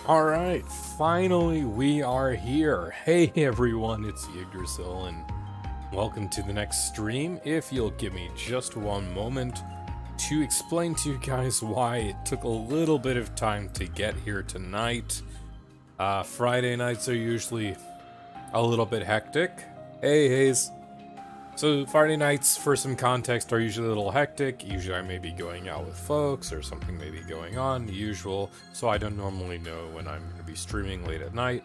Alright, finally we are here. Hey everyone, it's Yggdrasil and welcome to the next stream. If you'll give me just one moment to explain to you guys why it took a little bit of time to get here tonight. Friday nights are usually a little bit hectic. Hey Hayes. So Friday nights, for some context, are usually a little hectic. Usually I may be going out with folks or something may be going on, the usual. So I don't normally know when I'm going to be streaming late at night.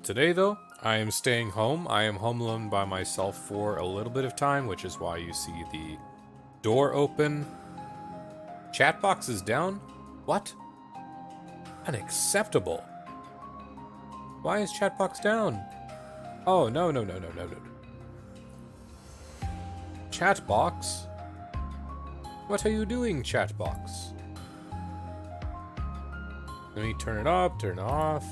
Today though, I am staying home. I am home alone by myself for a little bit of time, which is why you see the door open. Chat box is down? What? Unacceptable. Why is chat box down? Oh, no. Chatbox? What are you doing, Chatbox? Let me turn it up, turn it off.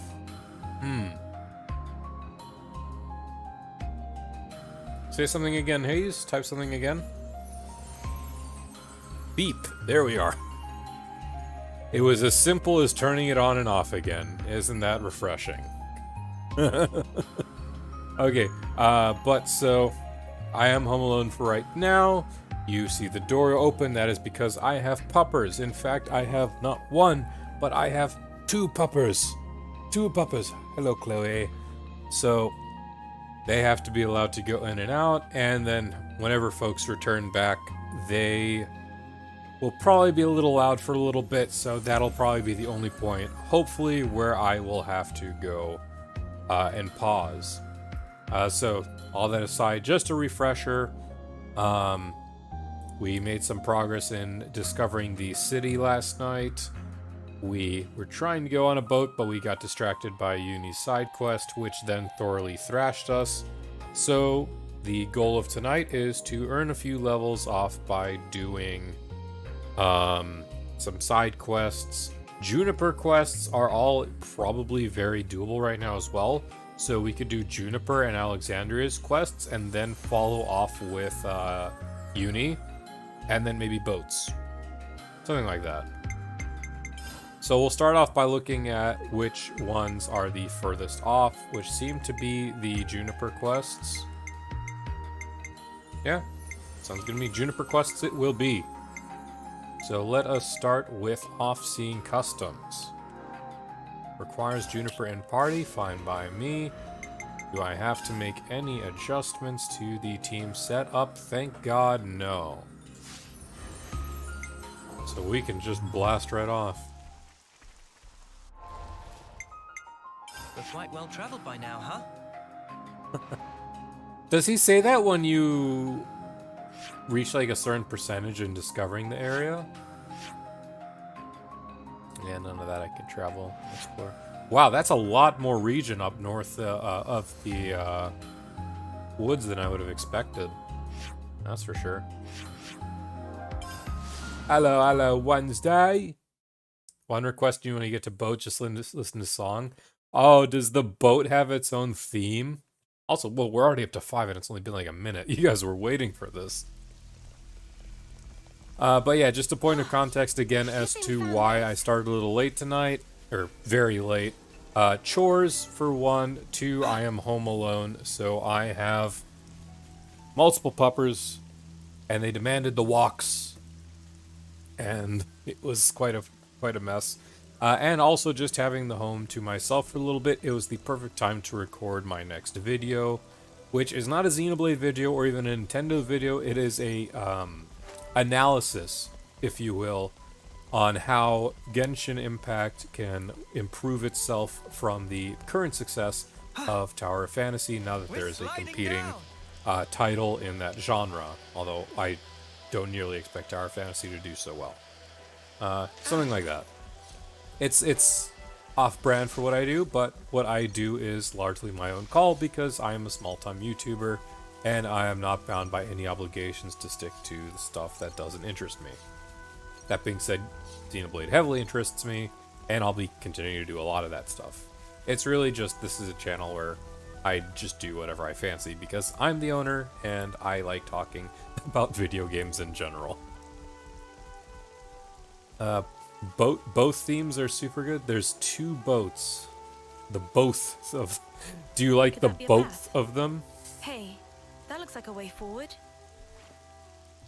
Say something again, Hayes. Type something again. Beep. There we are. It was as simple as turning it on and off again. Isn't that refreshing? Okay, but so I am home alone for right now. You see the door open. That is because I have puppers. In fact, I have not one, but I have two puppers. Two puppers. Hello, Chloe. So they have to be allowed to go in and out, and then whenever folks return back, they will probably be a little loud for a little bit, so that'll probably be the only point, hopefully, where I will have to go and pause. So all that aside, just a refresher, we made some progress in discovering the city last night. We were trying to go on a boat, but we got distracted by Uni's side quest, which then thoroughly thrashed us. So the goal of tonight is to earn a few levels off by doing some side quests. Juniper quests are all probably very doable right now as well. So we could do Juniper and Alexandria's quests and then follow off with Uni and then maybe boats. Something like that. So we'll start off by looking at which ones are the furthest off, which seem to be the Juniper quests. Yeah, sounds good to me. Juniper quests it will be. So let us start with Off-Scene Customs. Requires Juniper in party, fine by me. Do I have to make any adjustments to the team setup? Thank God, no. So we can just blast right off. We're quite well traveled by now, huh? Does he say that when you reach like a certain percentage in discovering the area? Yeah, none of that I can travel, explore. Wow, that's a lot more region up north of the woods than I would have expected. That's for sure. Hello, Wednesday. One request you when you get to boat, just listen to song. Oh, does the boat have its own theme? Also, well, we're already up to 5 and it's only been like a minute. You guys were waiting for this. But yeah, just a point of context again as to why I started a little late tonight, or very late. Chores for 1, 2, I am home alone, so I have multiple puppers, and they demanded the walks, and it was quite a mess. And also just having the home to myself for a little bit, it was the perfect time to record my next video, which is not a Xenoblade video or even a Nintendo video. It is a analysis, if you will, on how Genshin Impact can improve itself from the current success of Tower of Fantasy now that there is a competing title in that genre, although I don't nearly expect Tower of Fantasy to do so well. Something like that. It's off-brand for what I do, but what I do is largely my own call because I am a small-time YouTuber and I am not bound by any obligations to stick to the stuff that doesn't interest me. That being said, Xenoblade heavily interests me, and I'll be continuing to do a lot of that stuff. It's really just, this is a channel where I just do whatever I fancy, because I'm the owner, and I like talking about video games in general. Both themes are super good. There's two boats. The both of. Do you like Could the that be a both path? of them? Hey, that looks like a way forward.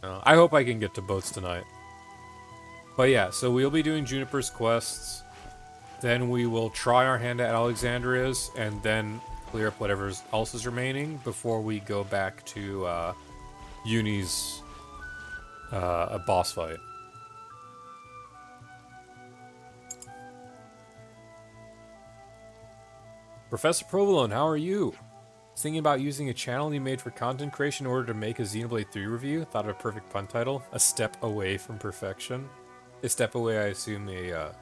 I hope I can get to boats tonight. But yeah, so we'll be doing Juniper's quests. Then we will try our hand at Alexandria's, and then clear up whatever else is remaining before we go back to Uni's a boss fight. Professor Provolone, how are you? Thinking about using a channel you made for content creation in order to make a Xenoblade 3 review. Thought of a perfect pun title. A step away from perfection. A step away, I assume a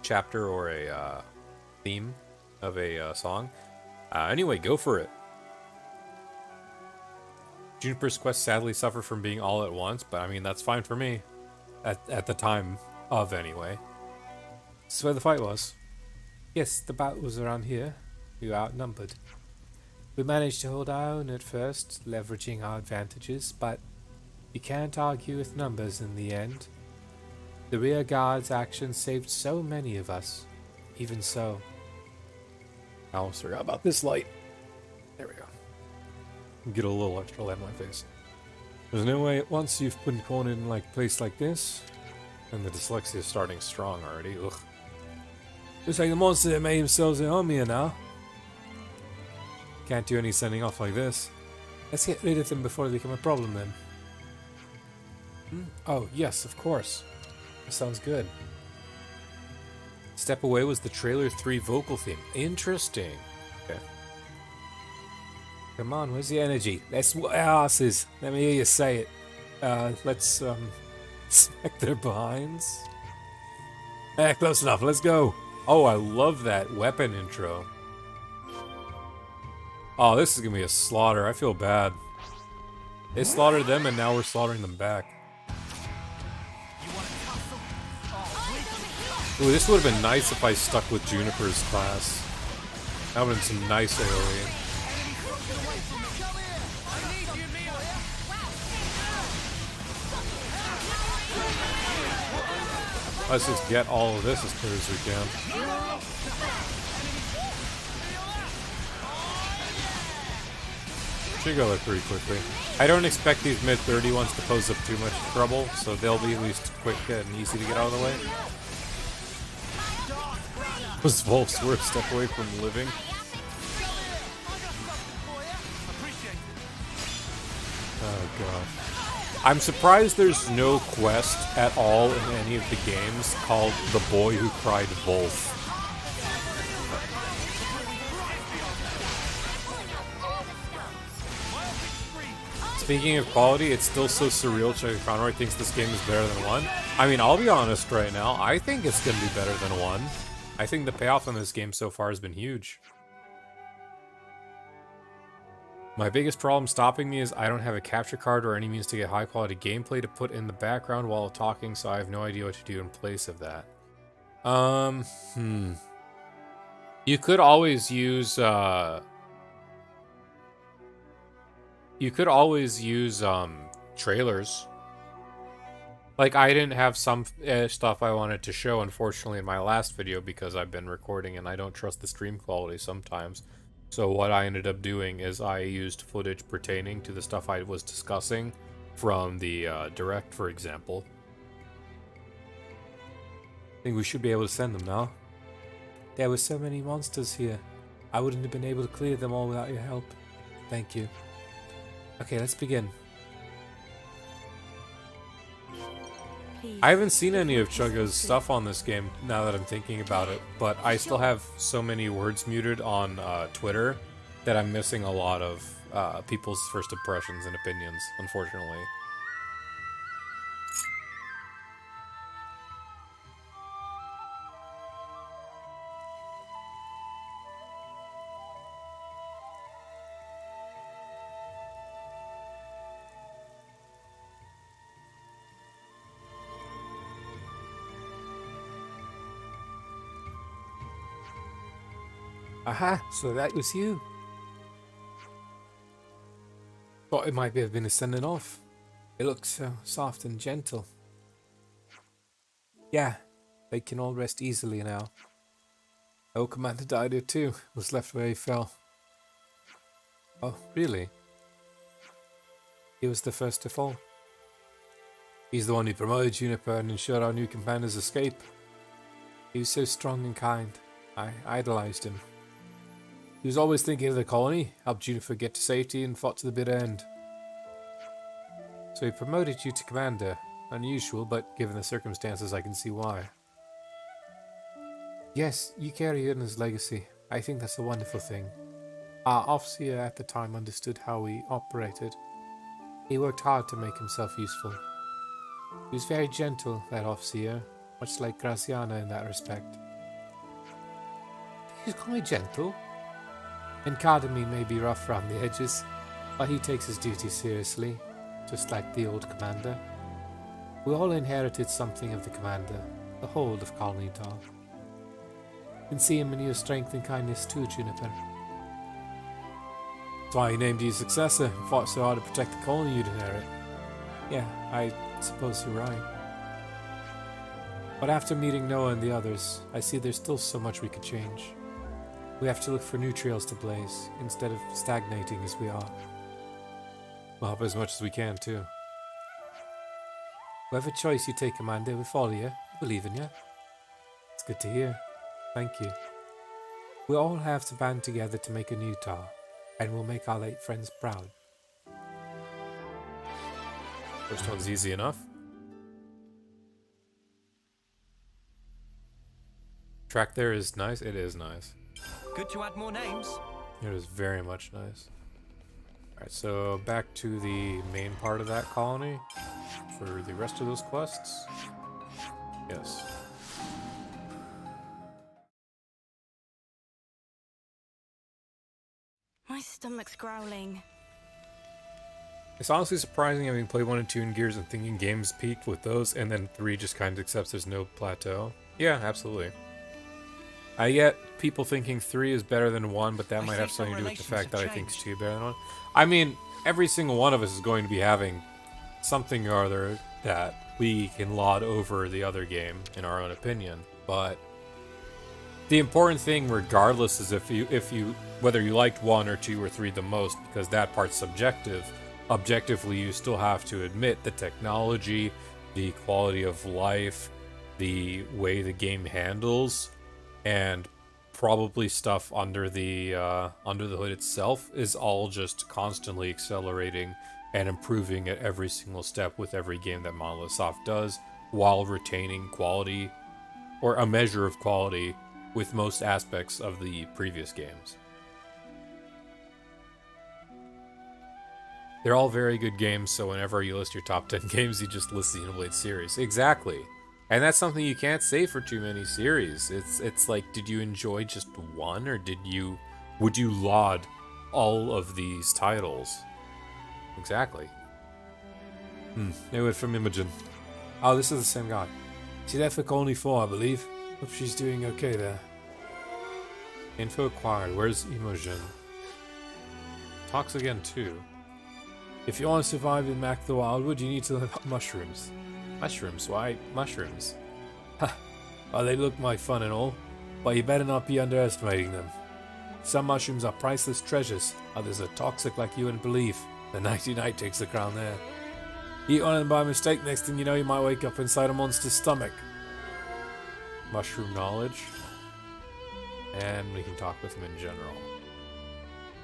chapter or a theme of a song. Anyway, go for it. Juniper's quest sadly suffer from being all at once, but I mean, that's fine for me. At the time of, anyway. This is where the fight was. Yes, the battle was around here. We were outnumbered. We managed to hold our own at first, leveraging our advantages, but you can't argue with numbers in the end. The rear guard's actions saved so many of us. Even so. I almost forgot about this light. There we go. Get a little extra light on my face. There's no way once you've been cornered in a place like this, and the dyslexia is starting strong already. Ugh. Looks like the monster that made themselves at home here now. Can't do any sending off like this. Let's get rid of them before they become a problem then. Oh, yes, of course. That sounds good. Step Away was the trailer 3 vocal theme. Interesting. Okay. Come on, where's the energy? Let's whoop our asses. Let me hear you say it. Let's smack their behinds. Close enough. Let's go. Oh, I love that weapon intro. Oh, this is gonna be a slaughter. I feel bad. They slaughtered them, and now we're slaughtering them back. Ooh, this would have been nice if I stuck with Juniper's class. That would have been some nice AoE. Let's just get all of this as clear as we can. Should go there pretty quickly. I don't expect these mid-30 ones to pose up too much trouble, so they'll be at least quick and easy to get out of the way. Was Wolf's worst step away from living? Oh god. I'm surprised there's no quest at all in any of the games called The Boy Who Cried Wolf. Speaking of quality, it's still so surreal Chuck Conroy thinks this game is better than 1. I mean, I'll be honest right now, I think it's going to be better than 1. I think the payoff on this game so far has been huge. My biggest problem stopping me is I don't have a capture card or any means to get high quality gameplay to put in the background while talking, so I have no idea what to do in place of that. You could always use, trailers. Like, I didn't have some stuff I wanted to show, unfortunately, in my last video because I've been recording and I don't trust the stream quality sometimes. So what I ended up doing is I used footage pertaining to the stuff I was discussing from the Direct, for example. I think we should be able to send them now. There were so many monsters here. I wouldn't have been able to clear them all without your help. Thank you. Okay, let's begin. Please. I haven't seen any of Chugga's stuff on this game now that I'm thinking about it, but I still have so many words muted on Twitter that I'm missing a lot of people's first impressions and opinions, unfortunately. Aha, so that was you. Thought it might have been a sending off. It looks so soft and gentle. Yeah, They can all rest easily now. Oh, Commander died here too. Was left where he fell. Oh, really? He was the first to fall. He's the one who promoted Juniper and ensured our new commander's escape. He was so strong and kind. I idolized him. He was always thinking of the colony, helped Juniper get to safety, and fought to the bitter end. So he promoted you to commander. Unusual, but given the circumstances, I can see why. Yes, you carry in his legacy. I think that's a wonderful thing. Our officer at the time understood how we operated. He worked hard to make himself useful. He was very gentle, that officer, much like Graciana in that respect. Did you call me gentle? Encardami may be rough around the edges, but he takes his duty seriously, just like the old commander. We all inherited something of the commander, the hold of Colony Dog. You can see him in your strength and kindness too, Juniper. That's why he named you successor and fought so hard to protect the colony you'd inherit. Yeah, I suppose you're right. But after meeting Noah and the others, I see there's still so much we could change. We have to look for new trails to blaze, instead of stagnating as we are. We'll help as much as we can, too. Whatever choice you take, Commander, we follow you. We believe in you. It's good to hear. Thank you. We all have to band together to make a new Tar, and we'll make our late friends proud. First one's easy enough. Track there is nice. It is nice. Good to add more names. It is very much nice. Alright, so back to the main part of that colony for the rest of those quests. Yes. My stomach's growling. It's honestly surprising having played 1 and 2 in Gears and thinking games peaked with those, and then 3 just kind of accepts there's no plateau. Yeah, absolutely. I get people thinking 3 is better than 1, but that might have something to do with the fact that I think 2 is better than 1. I mean, every single one of us is going to be having something or other that we can laud over the other game, in our own opinion. But the important thing, regardless, is if you whether you liked 1 or 2 or 3 the most, because that part's subjective. Objectively, you still have to admit the technology, the quality of life, the way the game handles, and probably stuff under the hood itself is all just constantly accelerating and improving at every single step with every game that Monolith Soft does, while retaining quality, or a measure of quality, with most aspects of the previous games. They're all very good games, so whenever you list your top 10 games, you just list the Xenoblade series. Exactly. And that's something you can't say for too many series. It's like, did you enjoy just one, or would you laud all of these titles? Exactly. It from Imogen. Oh, this is the same guy. She left for Colony 4, I believe. Hope she's doing okay there. Info acquired. Where's Imogen? Talks again, too. If you want to survive in Mac the Wildwood, you need to learn about mushrooms. Mushrooms? Why mushrooms? Ha! Well, they look like fun and all, but you better not be underestimating them. Some mushrooms are priceless treasures, others are toxic like you wouldn't believe. The nighty-night takes the crown there. Eat one of them by mistake, next thing you know you might wake up inside a monster's stomach. Mushroom knowledge. And we can talk with him in general.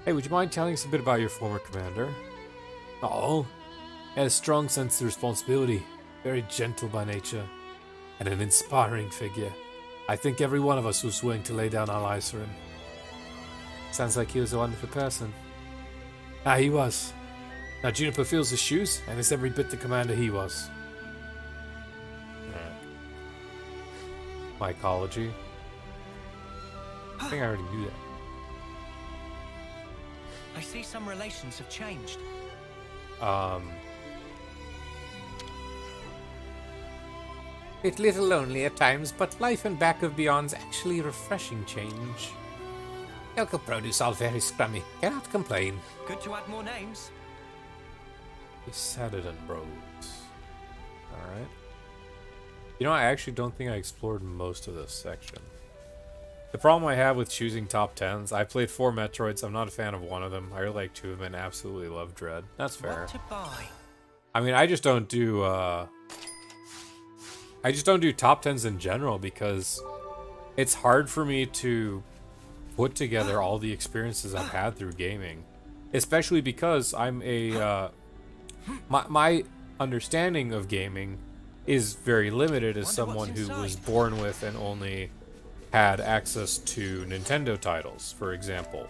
Hey, would you mind telling us a bit about your former commander? Oh, he had a strong sense of responsibility, very gentle by nature, and an inspiring figure. I think every one of us was willing to lay down our lives for him. Sounds like he was a wonderful person. Ah, he was. Now Juniper fills his shoes, and is every bit the commander he was. Mycology. I think I already knew that. I see some relations have changed. It's a little lonely at times, but life in Back of Beyond's actually refreshing change. Local produce all very scrummy. Cannot complain. Good to add more names. The Saturday Bros. Alright. You know, I actually don't think I explored most of this section. The problem I have with choosing top 10s, I played 4 Metroids. I'm not a fan of one of them. I really like 2 of them and absolutely love Dread. That's fair. What to buy? I mean, I just don't do top 10s in general because it's hard for me to put together all the experiences I've had through gaming. Especially because I'm a my understanding of gaming is very limited as someone who was born with and only had access to Nintendo titles, for example.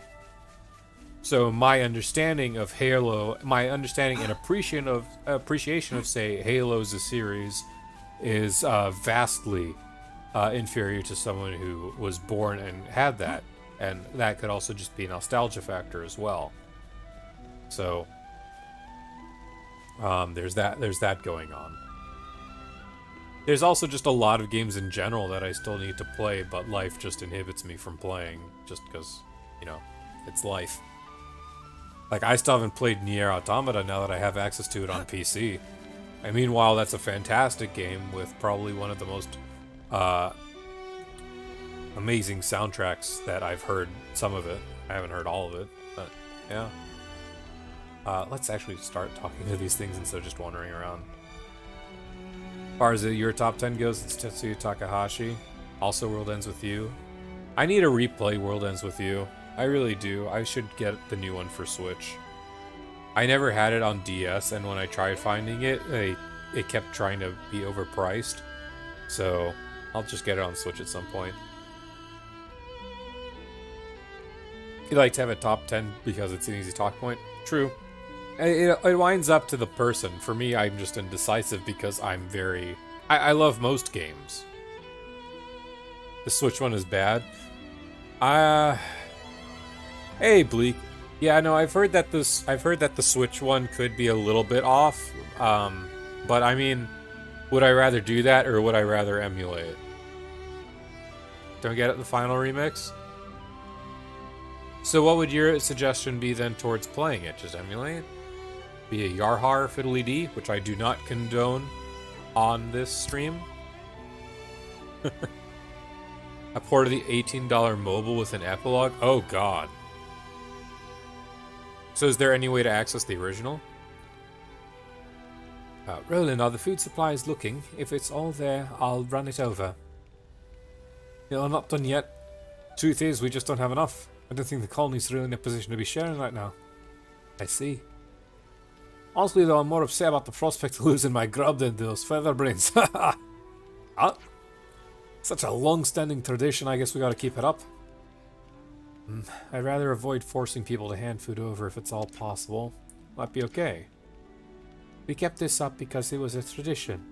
So my understanding of Halo, my understanding and appreciation of say Halo as a series is vastly inferior to someone who was born and had that, and that could also just be a nostalgia factor as well. So there's that going on. There's also just a lot of games in general that I still need to play, but life just inhibits me from playing, just because, you know, it's life. Like, I still haven't played Nier Automata now that I have access to it on PC. And meanwhile, that's a fantastic game with probably one of the most amazing soundtracks that I've heard. Some of it. I haven't heard all of it, but yeah. Let's actually start talking to these things instead of just wandering around. As far as your top 10 goes, it's Tetsuya Takahashi. Also, World Ends With You. I need to replay World Ends With You. I really do. I should get the new one for Switch. I never had it on DS, and when I tried finding it, it kept trying to be overpriced. So, I'll just get it on Switch at some point. You like to have a top 10 because it's an easy talk point? True. It winds up to the person. For me, I'm just indecisive because I'm very... I love most games. The Switch one is bad. Hey, Bleak. Yeah, no, I've heard that the Switch one could be a little bit off. But I mean, would I rather do that or would I rather emulate? Don't get it, the final remix? So what would your suggestion be then towards playing it? Just emulate? Be a Yarhar Fiddly D, which I do not condone on this stream. A port of the $18 mobile with an epilogue? Oh god. So is there any way to access the original? Roland, are the food supplies looking? If it's all there, I'll run it over. No, I'm not done yet. Truth is, we just don't have enough. I don't think the colony's really in a position to be sharing right now. I see. Honestly, though, I'm more upset about the prospect of losing my grub than those feather brains. Ah, such a long-standing tradition, I guess we gotta keep it up. I'd rather avoid forcing people to hand food over if it's all possible. Might be okay. We kept this up because it was a tradition.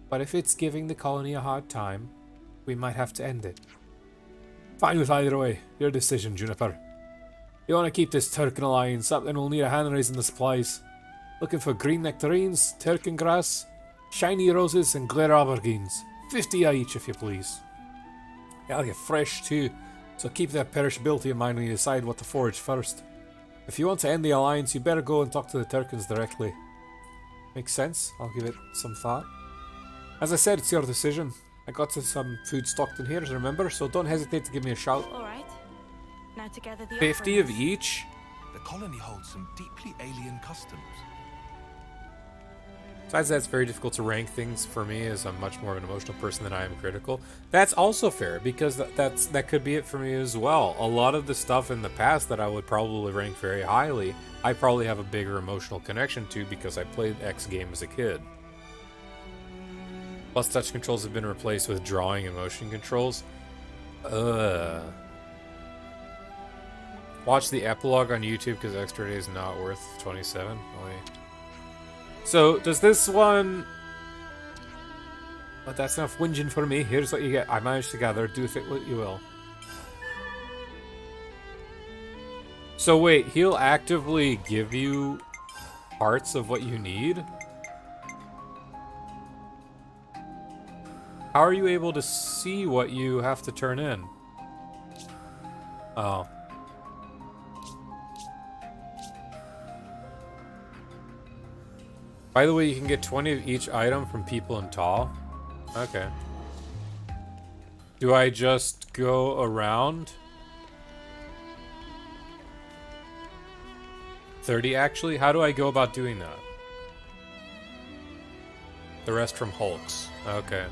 But if it's giving the colony a hard time, we might have to end it. Fine with either way. Your decision, Juniper. You want to keep this Turkin alliance up, then we'll need a hand raise in the supplies. Looking for green nectarines, Turkin grass, shiny roses, and glare aubergines. 50 each, if you please. Yeah, I'll get fresh too, so keep that perishability in mind when you decide what to forage first. If you want to end the alliance, you better go and talk to the Turkins directly. Makes sense. I'll give it some thought. As I said, it's your decision. I got some food stocked in here, remember? So don't hesitate to give me a shout. All right. Now together the 50 of offerings. each? The colony holds some deeply alien customs. Besides that, it's very difficult to rank things for me, as I'm much more of an emotional person than I am critical. That's also fair, because that could be it for me as well. A lot of the stuff in the past that I would probably rank very highly, I probably have a bigger emotional connection to because I played X game as a kid. Plus, touch controls have been replaced with drawing and motion controls. Watch the epilogue on YouTube because Extra Day is not worth 27. Oh, wait. So, does this one... But that's enough whinging for me. Here's what you get. I managed to gather. Do with it what you will. So wait, he'll actively give you parts of what you need? How are you able to see what you have to turn in? Oh. By the way, you can get 20 of each item from people in Taw. Okay. Do I just go around? 30 actually? How do I go about doing that? The rest from hulks. Okay.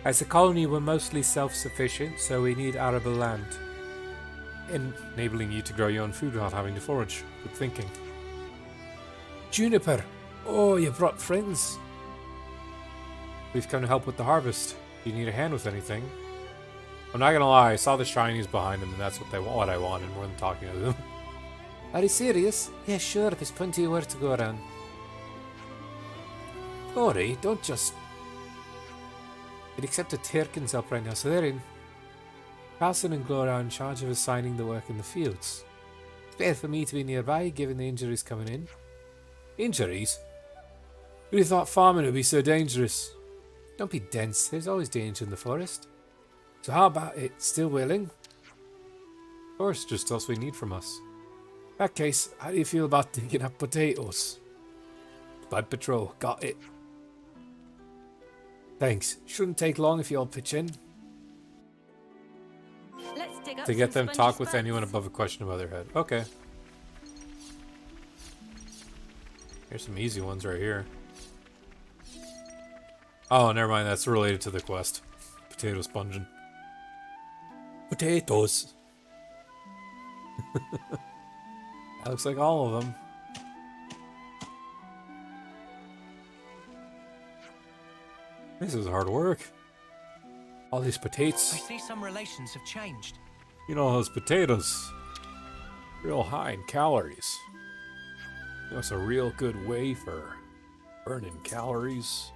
As a colony, we're mostly self-sufficient, so we need arable land. Enabling you to grow your own food without having to forage. Good thinking. Juniper! Oh, you brought friends. We've come to help with the harvest. Do you need a hand with anything? I'm not gonna lie, I saw the shinies behind them, and that's what I wanted more than talking to them. Are you serious? Yeah, sure, there's plenty of work to go around. Ori, don't just... It accepted Tirkin's help right now, so they're in. Carlson and Gloria are in charge of assigning the work in the fields. It's better for me to be nearby, given the injuries coming in. Injuries? Who thought farming would be so dangerous? Don't be dense, there's always danger in the forest. So how about it? Still willing? Of course, just else we need from us. In that case, how do you feel about digging up potatoes? Bud Patrol, got it. Thanks. Shouldn't take long if you all pitch in. Let's dig up To get some them spongy talk with sprouts. anyone above a question above their head. Okay. Here's some easy ones right here. Oh, never mind. That's related to the quest. Potato sponging. Potatoes. That looks like all of them. This is hard work. All these I potatoes. see some relations have changed. You know, those potatoes. Real high in calories. You know, it's a real good way for burning calories.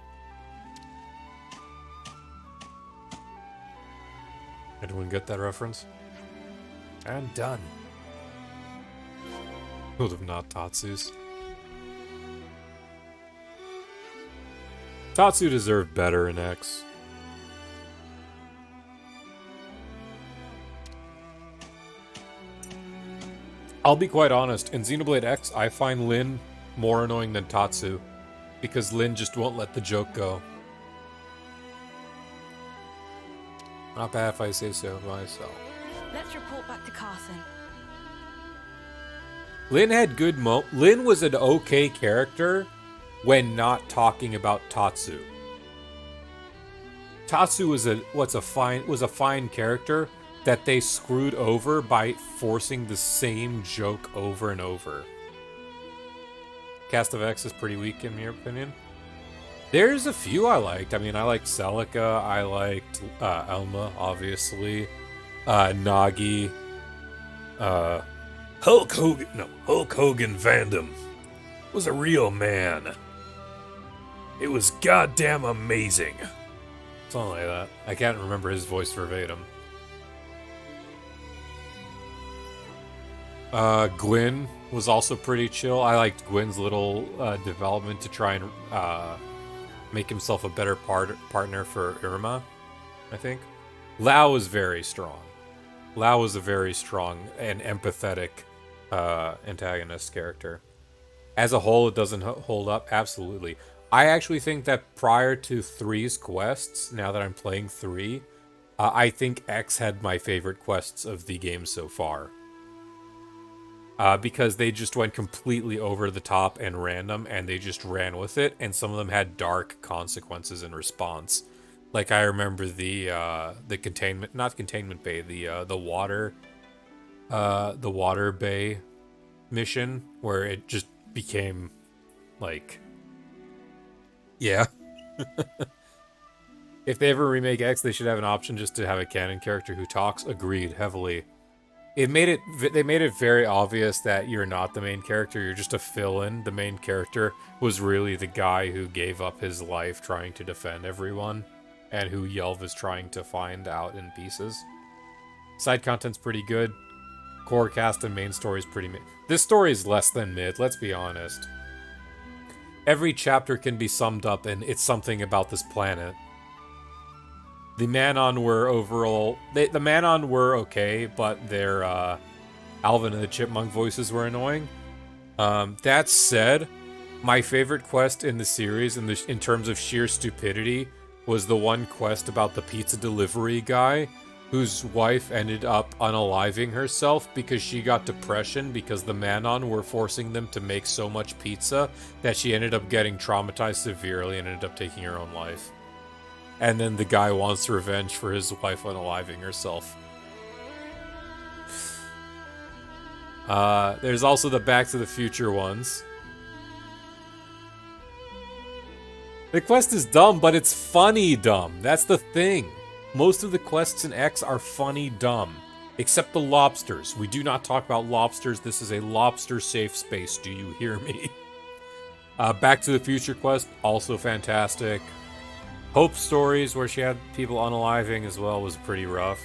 Anyone get that reference? And done. Would have not Tatsu's. Tatsu deserved better in X. I'll be quite honest, in Xenoblade X, I find Lin more annoying than Tatsu, because Lin just won't let the joke go. Not bad if I say so myself. Let's report back to Carson. Lin had good Lin was an okay character when not talking about Tatsu. Tatsu was a fine character that they screwed over by forcing the same joke over and over. Cast of X is pretty weak in your opinion. There's a few I liked. I mean, I liked Celica, I liked Elma, obviously, Nagi, Hulk Hogan Vandam was a real man. It was goddamn amazing. Something like that. I can't remember his voice verbatim. Gwyn was also pretty chill. I liked Gwyn's little development to try and make himself a better partner for Irma, I think. Lao was very strong. Lao was a very strong and empathetic antagonist character. As a whole, it doesn't hold up. Absolutely. I actually think that prior to 3's quests, now that I'm playing 3, I think X had my favorite quests of the game so far. Because they just went completely over the top and random, and they just ran with it, and some of them had dark consequences in response. Like I remember the containment bay, the water bay mission, where it just became like, yeah. If they ever remake X, they should have an option just to have a canon character who talks. Agreed, heavily. They made it very obvious that you're not the main character, you're just a fill-in. The main character was really the guy who gave up his life trying to defend everyone, and who Yelv is trying to find out in pieces. Side content's pretty good. Core cast and main story is pretty mid. This story is less than mid, let's be honest. Every chapter can be summed up in it's something about this planet. The Manon were overall... The Manon were okay, but their Alvin and the Chipmunk voices were annoying. That said, My favorite quest in the series, in terms of sheer stupidity, was the one quest about the pizza delivery guy whose wife ended up unaliving herself because she got depression because the Manon were forcing them to make so much pizza that she ended up getting traumatized severely and ended up taking her own life. And then the guy wants revenge for his wife unaliving herself. There's also the Back to the Future ones. The quest is dumb, but it's funny dumb. That's the thing. Most of the quests in X are funny dumb. Except the lobsters. We do not talk about lobsters. This is a lobster safe space. Do you hear me? Back to the Future quest, also fantastic. Hope Stories, where she had people unaliving as well, was pretty rough.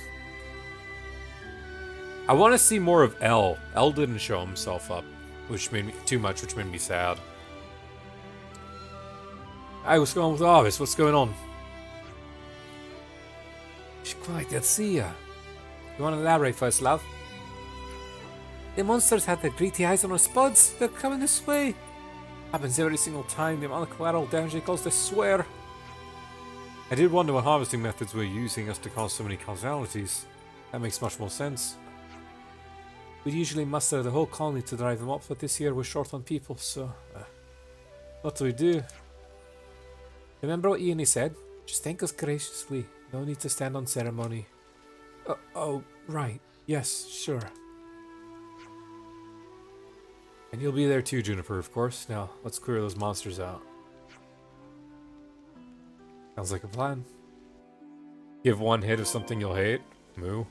I want to see more of L. L didn't show himself up, which made me which made me sad. Hey, what's going on with Arvis? What's going on? It's quite good to see ya. You want to elaborate first, love? The monsters had their greedy eyes on our spuds. They're coming this way. Happens every single time. The amount of collateral damage it caused, I swear. I did wonder what harvesting methods we're using us to cause so many causalities. That makes much more sense. We usually muster the whole colony to drive them up, but this year we're short on people, so... what do we do? Remember what Ian said? Just thank us graciously. No need to stand on ceremony. Oh, right. Yes, sure. And you'll be there too, Juniper, of course. Now, let's clear those monsters out. Sounds like a plan. Give one hit of something you'll hate. Moo.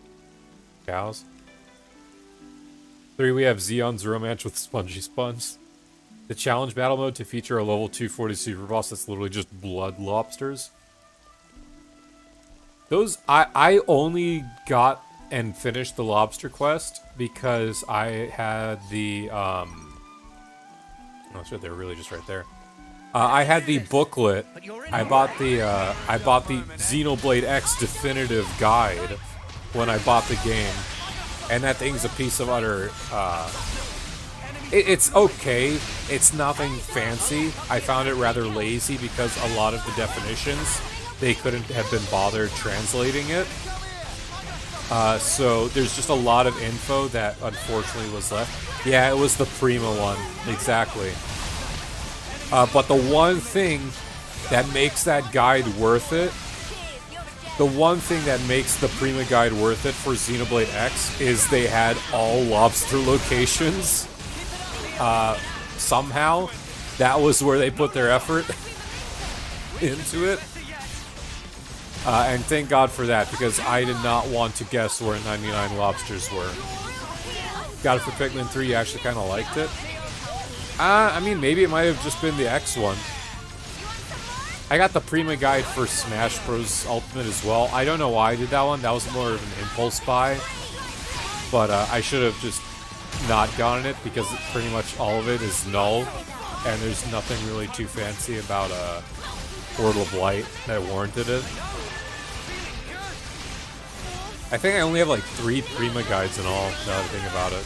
Cows. 3, we have Xeon's Romance with Spongy Sponge. The challenge battle mode to feature a level 240 super boss that's literally just blood lobsters. Those, I only got and finished the lobster quest because I had the, oh shit, they're really just right there. I had the booklet. I bought the Xenoblade X definitive guide when I bought the game. And that thing's a piece of utter, it's okay. It's nothing fancy. I found it rather lazy because a lot of the definitions, they couldn't have been bothered translating it. So there's just a lot of info that unfortunately was left. Yeah, it was the Prima one. Exactly. But the one thing that makes that guide worth it, the one thing that makes the Prima guide worth it for Xenoblade X is they had all lobster locations. Somehow, that was where they put their effort into it. And thank God for that, because I did not want to guess where 99 lobsters were. Got it for Pikmin 3, you actually kind of liked it. I mean, maybe it might have just been the X one. I got the Prima guide for Smash Bros. Ultimate as well. I don't know why I did that one. That was more of an impulse buy. But I should have just not gotten it because pretty much all of it is null. And there's nothing really too fancy about Portal of Light that warranted it. I think I only have like 3 Prima guides in all, now that I think about it.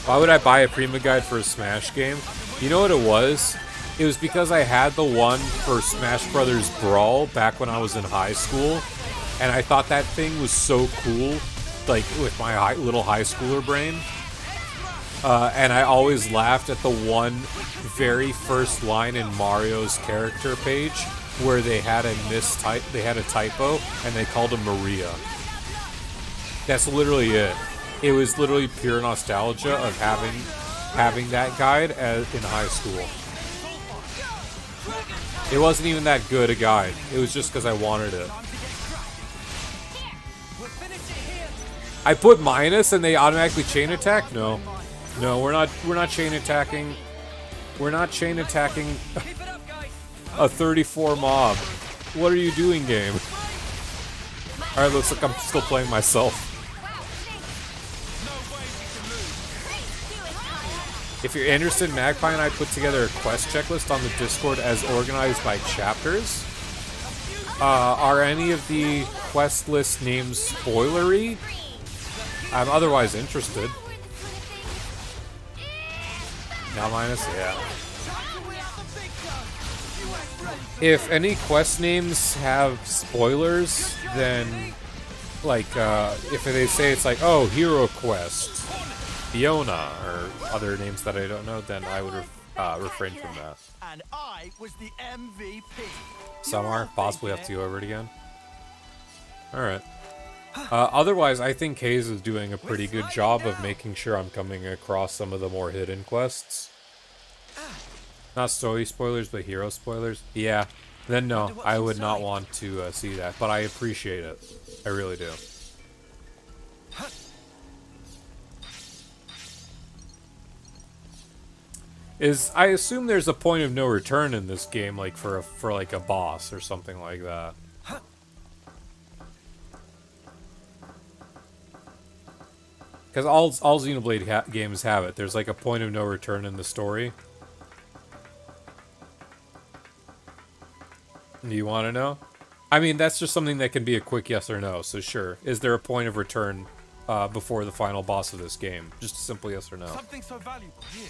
Why would I buy a Prima guide for a Smash game? You know what it was? It was because I had the one for Smash Brothers Brawl back when I was in high school, and I thought that thing was so cool, like with my little high schooler brain. And I always laughed at the one very first line in Mario's character page where they had a typo and they called him Maria. That's literally it. It was literally pure nostalgia of having that guide in high school. It wasn't even that good a guide. It was just because I wanted it. I put minus and they automatically chain attack? No. No, we're not chain attacking. We're not chain attacking a 34 mob. What are you doing, game? Alright, looks like I'm still playing myself. If you're interested, Magpie and I put together a quest checklist on the Discord as organized by chapters. Are any of the quest list names spoilery? I'm otherwise interested. Not minus, yeah. If any quest names have spoilers, then, like, if they say it's like, oh, Hero Quest, Fiona, or other names that I don't know, then I would refrain from that. And I was the MVP. Samar, possibly have to go over it again. Alright. Otherwise, I think Hayes is doing a pretty good job of making sure I'm coming across some of the more hidden quests. Not story spoilers, but hero spoilers. Yeah. Then no, I would not want to see that, but I appreciate it. I really do. I assume there's a point of no return in this game, like for like a boss or something like that. Because all Xenoblade games have it. There's like a point of no return in the story. Do you want to know? I mean, that's just something that can be a quick yes or no, so sure. Is there a point of return before the final boss of this game? Just a simple yes or no. Something so valuable here.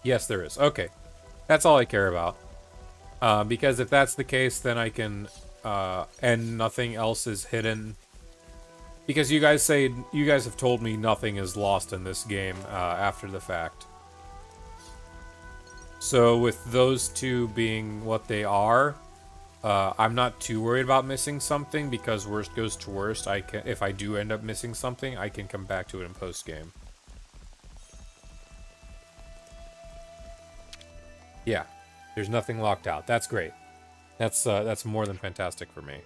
Yes, there is. Okay. That's all I care about. Because if that's the case, then I can... and nothing else is hidden. Because you guys have told me nothing is lost in this game after the fact. So with those two being what they are, I'm not too worried about missing something, because worst goes to worst, if I do end up missing something, I can come back to it in post-game. Yeah, there's nothing locked out. That's great. That's more than fantastic for me.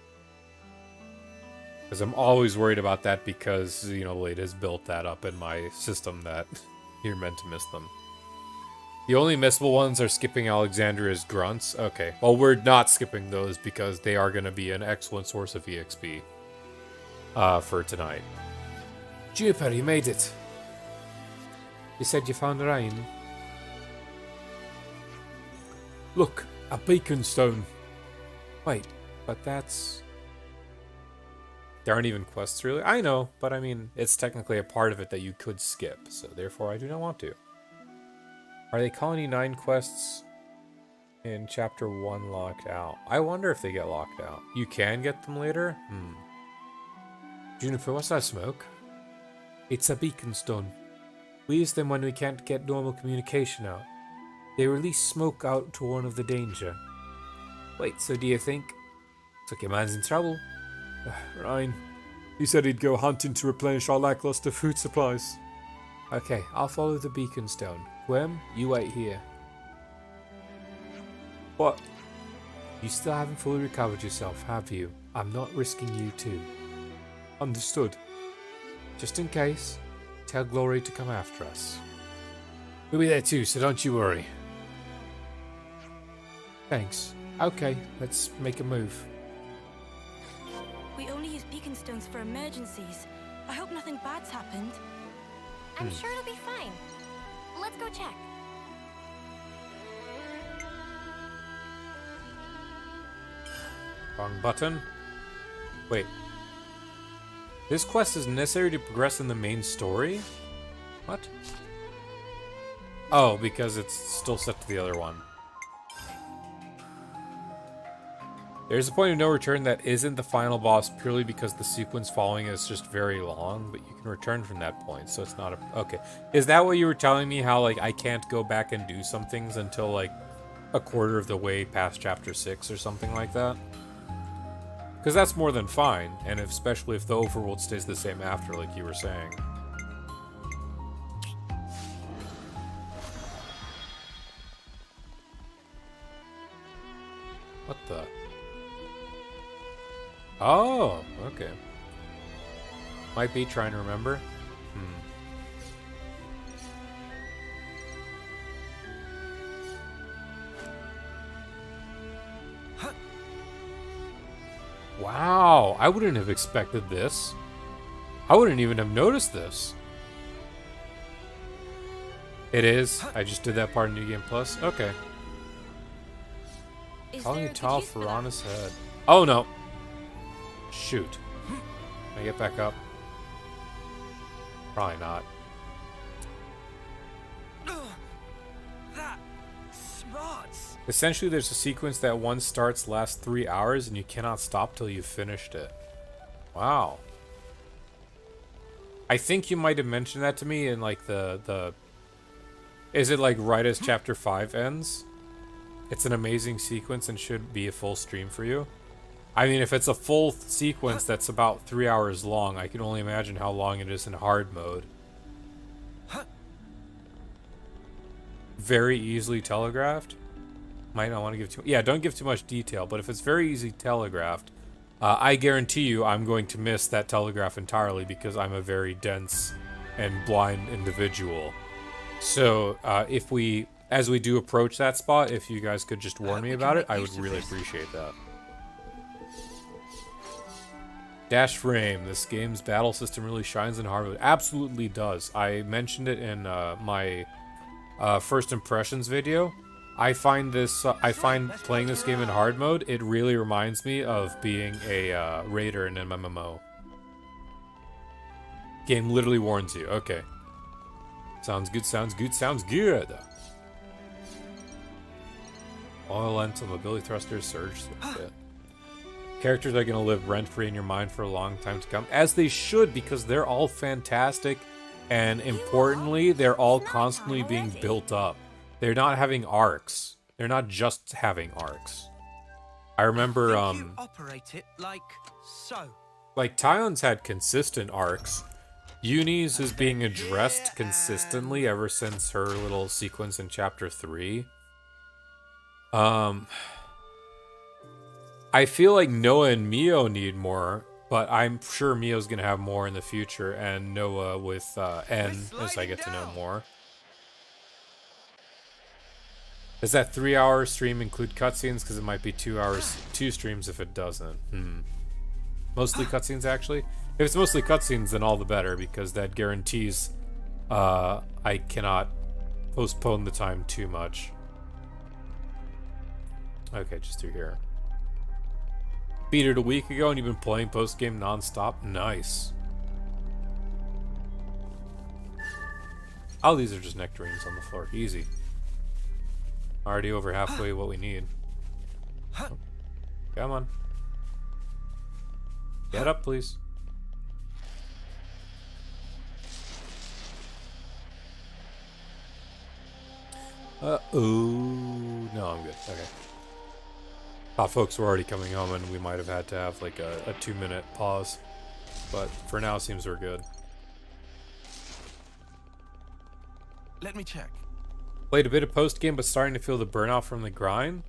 Because I'm always worried about that, because Xenoblade has built that up in my system that you're meant to miss them. The only missable ones are skipping Alexandria's grunts. Okay, well, we're not skipping those because they are going to be an excellent source of EXP for tonight. Juniper, you made it. You said you found Ryan. Look, a beacon stone. Wait, but that's... There aren't even quests, really? I know, but I mean, it's technically a part of it that you could skip, so therefore I do not want to. Are they Colony 9 quests in Chapter 1 locked out? I wonder if they get locked out. You can get them later? Juniper, what's that smoke? It's a beacon stone. We use them when we can't get normal communication out. They release smoke out to warn of the danger. Wait, so do you think... Looks like your man's in trouble. Ryan, he said he'd go hunting to replenish our lackluster food supplies. Okay, I'll follow the beacon stone. Gwen, you wait here. What? You still haven't fully recovered yourself, have you? I'm not risking you too. Understood. Just in case, tell Glory to come after us. We'll be there too, so don't you worry. Thanks. Okay, let's make a move. We only use beacon stones for emergencies. I hope nothing bad's happened. I'm sure it'll be fine. Let's go check. Wrong button. Wait. This quest is necessary to progress in the main story? What? Oh, because it's still set to the other one. There's a point of no return that isn't the final boss purely because the sequence following is just very long, but you can return from that point, so it's not a... Okay. Is that what you were telling me, how, like, I can't go back and do some things until, like, a quarter of the way past Chapter 6 or something like that? Because that's more than fine, and especially if the overworld stays the same after, like you were saying. What the... Oh, okay. Might be trying to remember. Wow, I wouldn't have expected this. I wouldn't even have noticed this. It is. I just did that part in New Game Plus. Okay. Calling you tall for Rana's head. Oh no. Shoot. Can I get back up? Probably not. That smarts. Essentially, there's a sequence that once starts lasts 3 hours, and you cannot stop till you've finished it. Wow. I think you might have mentioned that to me in like the. Is it like right as chapter 5 ends? It's an amazing sequence and should be a full stream for you. I mean, if it's a full sequence that's about 3 hours long, I can only imagine how long it is in hard mode. Very easily telegraphed. Might not want to give too. Yeah, don't give too much detail. But if it's very easy telegraphed, I guarantee you, I'm going to miss that telegraph entirely because I'm a very dense and blind individual. So, as we do approach that spot, if you guys could just warn me about it, I would really appreciate that. Dash frame. This game's battle system really shines in hard mode. Absolutely does. I mentioned it in my first impressions video. I find playing this game in hard mode, it really reminds me of being a raider in an MMO. Game literally warns you. Okay. Sounds good, sounds good, sounds good. Oil lentil, mobility thrusters, surge. Shit. Characters are going to live rent-free in your mind for a long time to come. As they should, because they're all fantastic. And importantly, they're all constantly being built up. They're not having arcs. They're not just having arcs. I remember, You operate it like so. like Tyon's had consistent arcs. Uni's is being addressed consistently ever since her little sequence in chapter 3. I feel like Noah and Mio need more, but I'm sure Mio's gonna have more in the future, and Noah with N as I get to know more. Does that 3-hour stream include cutscenes? Because it might be 2 hours, 2 streams if it doesn't. Mostly cutscenes, actually. If it's mostly cutscenes, then all the better, because that guarantees I cannot postpone the time too much. Okay, just through here. Beat it a week ago, and you've been playing post-game non-stop? Nice. Oh, these are just nectarines on the floor. Easy. Already over halfway what we need. Oh. Come on. Get up, please. Oh no, I'm good. Okay. Thought folks were already coming home and we might have had to have like a 2-minute pause. But for now, it seems we're good. Let me check. Played a bit of post-game, but starting to feel the burnout from the grind?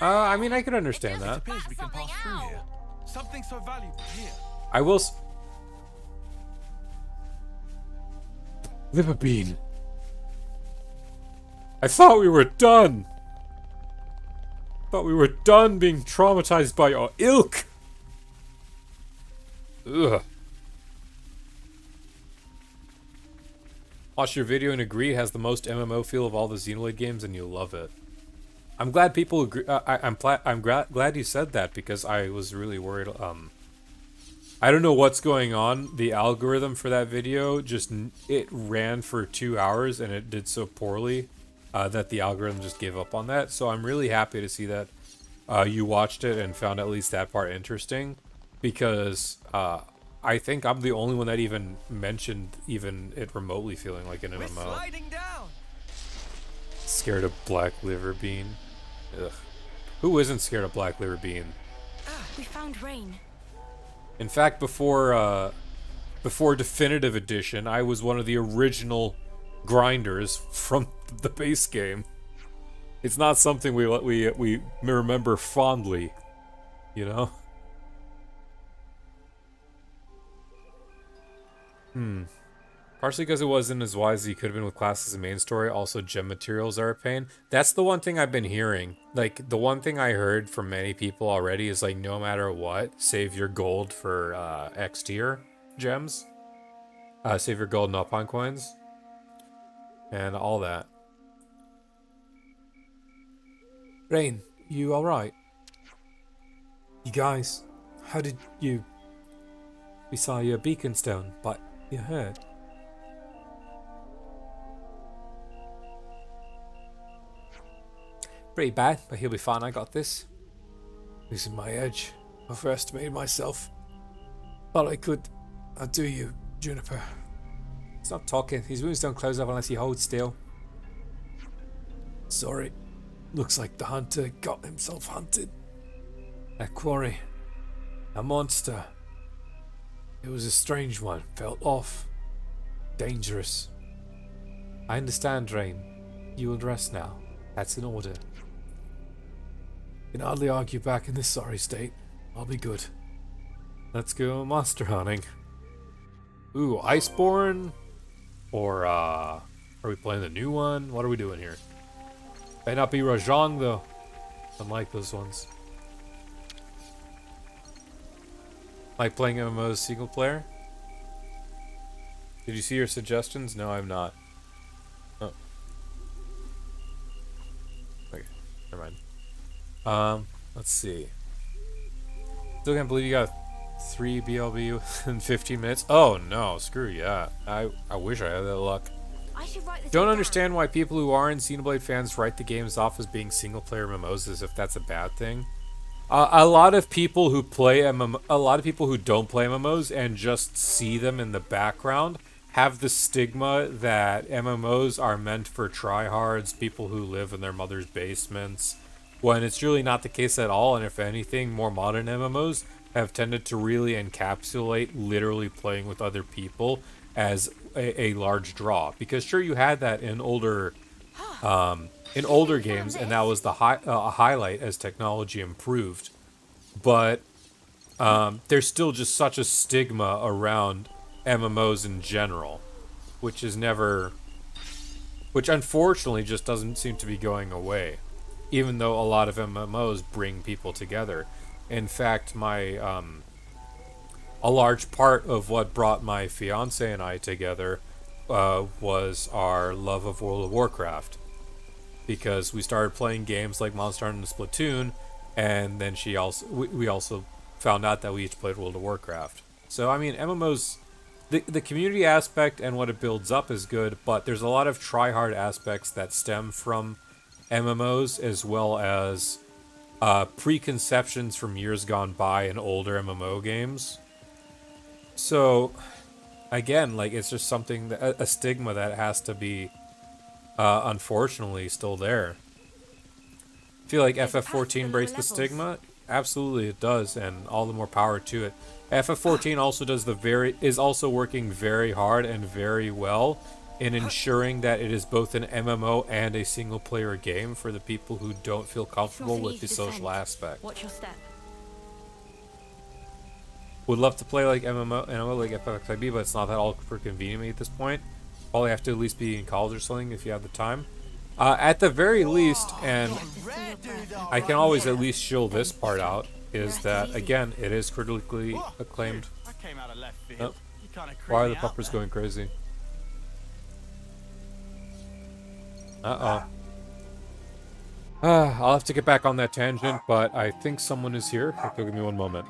I mean, I could understand It that. appears we can pass through here. Something so valuable here. I will Liver bean. I thought we were done. Thought we were done being traumatized by our ilk. Ugh. Watch your video and agree it has the most MMO feel of all the Xenoblade games, and you love it. I'm glad people agree. I'm glad you said that because I was really worried. I don't know what's going on. The algorithm for that video it ran for 2 hours and it did so poorly that the algorithm just gave up on that. So I'm really happy to see that you watched it and found at least that part interesting, because I think I'm the only one that even mentioned it remotely feeling like an We're MMO. sliding down. Scared of black liver bean? Ugh. Who isn't scared of black liver bean? We found rain. In fact, before Definitive Edition, I was one of the original grinders from the base game. It's not something we remember fondly, you know? Partially because it wasn't as wise as he could have been with classes and main story. Also, gem materials are a pain. That's the one thing I've been hearing. Like, the one thing I heard from many people already is, like, no matter what, save your gold for X tier gems. Save your gold and Alpine coins. And all that. Rain, you alright? You guys, how did you... We saw your beacon stone, but you heard. Pretty bad, but he'll be fine. I got this. Losing my edge. Overestimated myself. Thought I could outdo you, Juniper. Stop talking. His wounds don't close up unless he holds still. Sorry. Looks like the hunter got himself hunted. That quarry. A monster. It was a strange one. Felt off. Dangerous. I understand, Drain. You will rest now. That's in order. Can hardly argue back in this sorry state. I'll be good. Let's go monster hunting. Ooh, Iceborne? Or, are we playing the new one? What are we doing here? May not be Rajang, though. Unlike those ones. Like playing MMOs single player? Did you see your suggestions? No, I'm not. Oh. Okay, never mind. Let's see. Still can't believe you got 3 BLB in 15 minutes. Oh no, screw yeah. I wish I had that luck. I should write this Don't down. understand why people who aren't Xenoblade fans write the games off as being single-player MMOs as if that's a bad thing. A lot of people who play a lot of people who don't play MMOs and just see them in the background have the stigma that MMOs are meant for tryhards, people who live in their mother's basements, when it's really not the case at all. And if anything, more modern MMOs have tended to really encapsulate literally playing with other people as a large draw. Because sure, you had that in older games, and that was the highlight as technology improved. But there's still just such a stigma around MMOs in general, which unfortunately just doesn't seem to be going away, even though a lot of MMOs bring people together. In fact, a large part of what brought my fiance and I together was our love of World of Warcraft, because we started playing games like Monster Hunter and Splatoon, and then we also found out that we each played World of Warcraft. So I mean, MMOs, the community aspect and what it builds up is good, but there's a lot of try-hard aspects that stem from MMOs, as well as preconceptions from years gone by in older MMO games. So again, like, it's just something that, a stigma that has to be unfortunately still there. I feel like FF14 breaks the stigma. Absolutely it does, and all the more power to it. FF14 also is also working very hard and very well in ensuring that it is both an MMO and a single player game for the people who don't feel comfortable with the social aspect. Watch your step. Would love to play like MMO like FFXIB, but it's not that all for convenient me at this point. Probably have to at least be in college or something if you have the time. At the very least, and I can always at least chill this part out, is that, again, it is critically acclaimed. Oh, why are the puppers going crazy? Uh-oh. I'll have to get back on that tangent, but I think someone is here. Okay, give me one moment.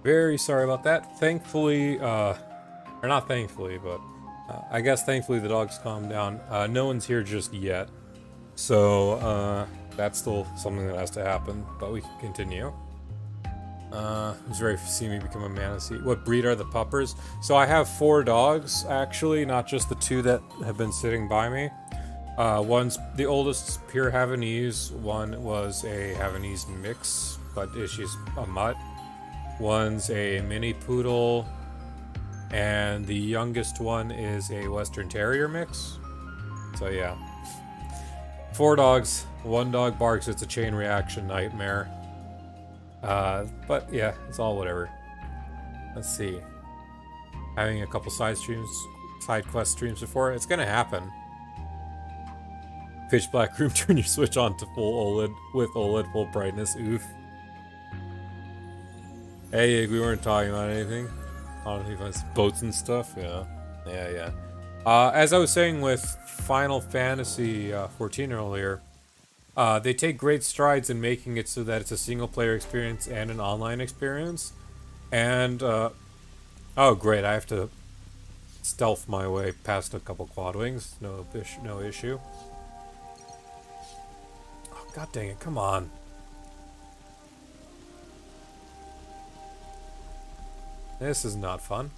Very sorry about that. Thankfully, or not thankfully, but I guess thankfully the dog's calmed down. No one's here just yet. So, that's still something that has to happen, but we can continue. Who's ready to see me become a Manatee? What breed are the puppers? So I have 4 dogs, actually, not just the 2 that have been sitting by me. One's the oldest, pure Havanese. One was a Havanese mix, but she's a mutt. One's a mini poodle, and the youngest one is a Western Terrier mix. So yeah, 4 dogs. 1 dog barks. It's a chain reaction nightmare. But yeah, it's all whatever. Let's see. Having a couple side quest streams before, it's gonna happen. Pitch black room, turn your switch on to full OLED with OLED full brightness. Oof. Hey, we weren't talking about anything. Honestly, boats and stuff. Yeah. As I was saying with Final Fantasy 14 earlier, they take great strides in making it so that it's a single-player experience and an online experience. And oh, great! I have to stealth my way past a couple quad wings. No issue. Oh, God dang it! Come on. This is not fun.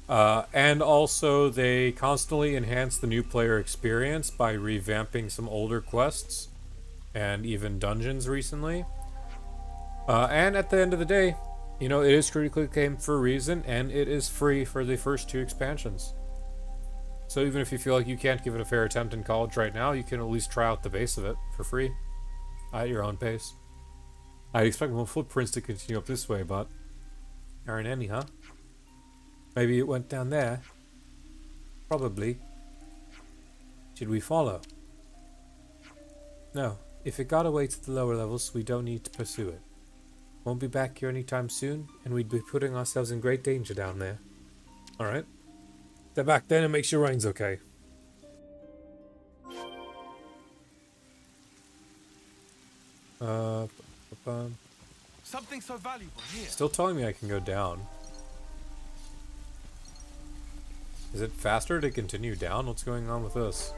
And also, they constantly enhance the new player experience by revamping some older quests and even dungeons recently. And at the end of the day, you know, it is critically acclaimed for a reason, and it is free for the first 2 expansions. So even if you feel like you can't give it a fair attempt in college right now, you can at least try out the base of it for free at your own pace. I'd expect more footprints to continue up this way, but there aren't any, huh? Maybe it went down there. Probably. Should we follow? No. If it got away to the lower levels, we don't need to pursue it. Won't be back here anytime soon, and we'd be putting ourselves in great danger down there. Alright. Step back then and make sure Rain's okay. Something so valuable here. Still telling me I can go down. Is it faster to continue down? What's going on with this?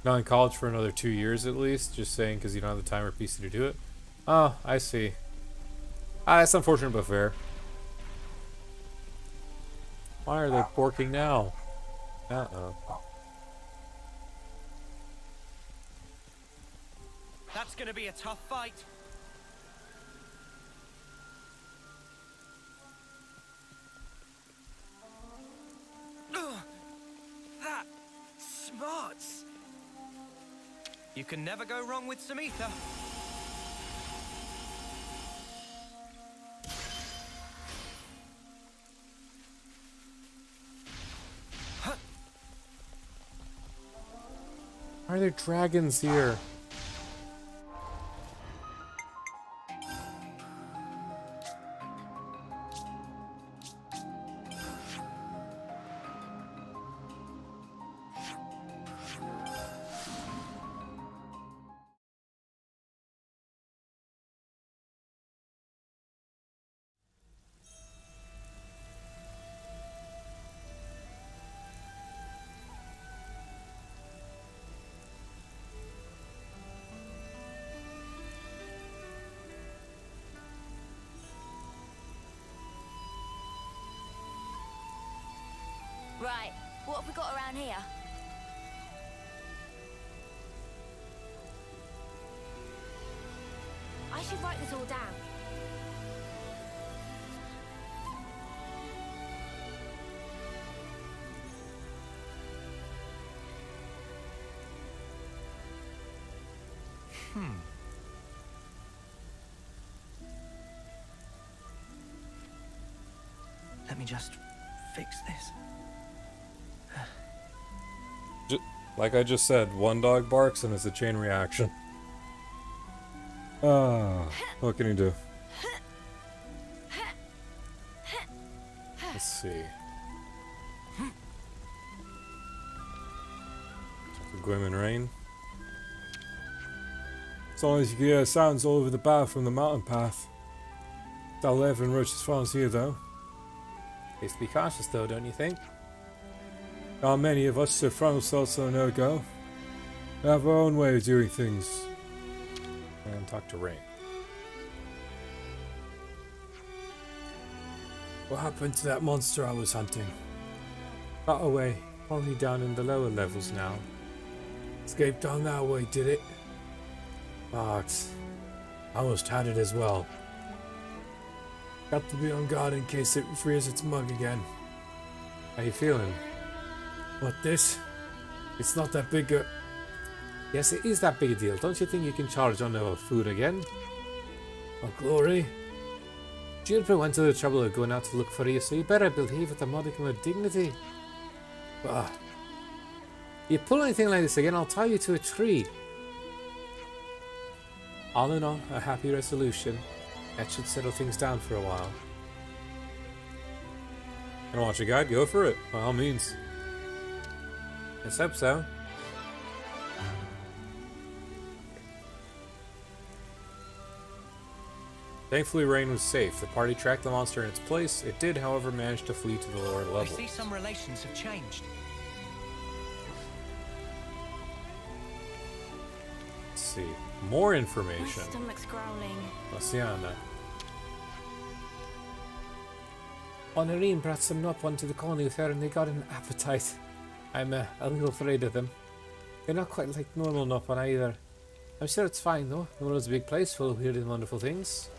Not in college for another 2 years at least, just saying because you don't have the time or PC to do it. Oh, I see. That's unfortunate but fair. Why are they borking now? Uh-oh. That's gonna be a tough fight. That smarts. You can never go wrong with some ether. Why are there dragons here? Right, what have we got around here? I should write this all down. Let me just fix this. Like I just said, 1 dog barks and it's a chain reaction. What can you do? Let's see. Gwyn and Rain. As long as you can hear sounds all over the bar from the mountain path. That'll ever enrich as far as here, though. Needs to be cautious, though, don't you think? Not many of us, so front ourselves so no go. We have our own way of doing things. And talk to Rain. What happened to that monster I was hunting? Got away, only down in the lower levels now. Escaped down that way, did it? But I almost had it as well. Got to be on guard in case it rears its mug again. How you feeling? What, this? It's not that big a... Yes, it is that big a deal. Don't you think you can charge on our food again? Oh, glory. Juniper went to the trouble of going out to look for you, so you better behave with a modicum of dignity. Bah. You pull anything like this again, I'll tie you to a tree. All in all, a happy resolution. That should settle things down for a while. Wanna watch a guide? Go for it, by all means. Let's hope so. Thankfully, Rain was safe. The party tracked the monster in its place. It did, however, manage to flee to the lower levels. I see some relations have changed. Let's see. More My information. stomach's growling. Oceana. Honorine brought some nop onto the colony with her and they got an appetite. I'm a little afraid of them. They're not quite like normal nopon either. I'm sure it's fine though. The world's a big place full of weird and wonderful things.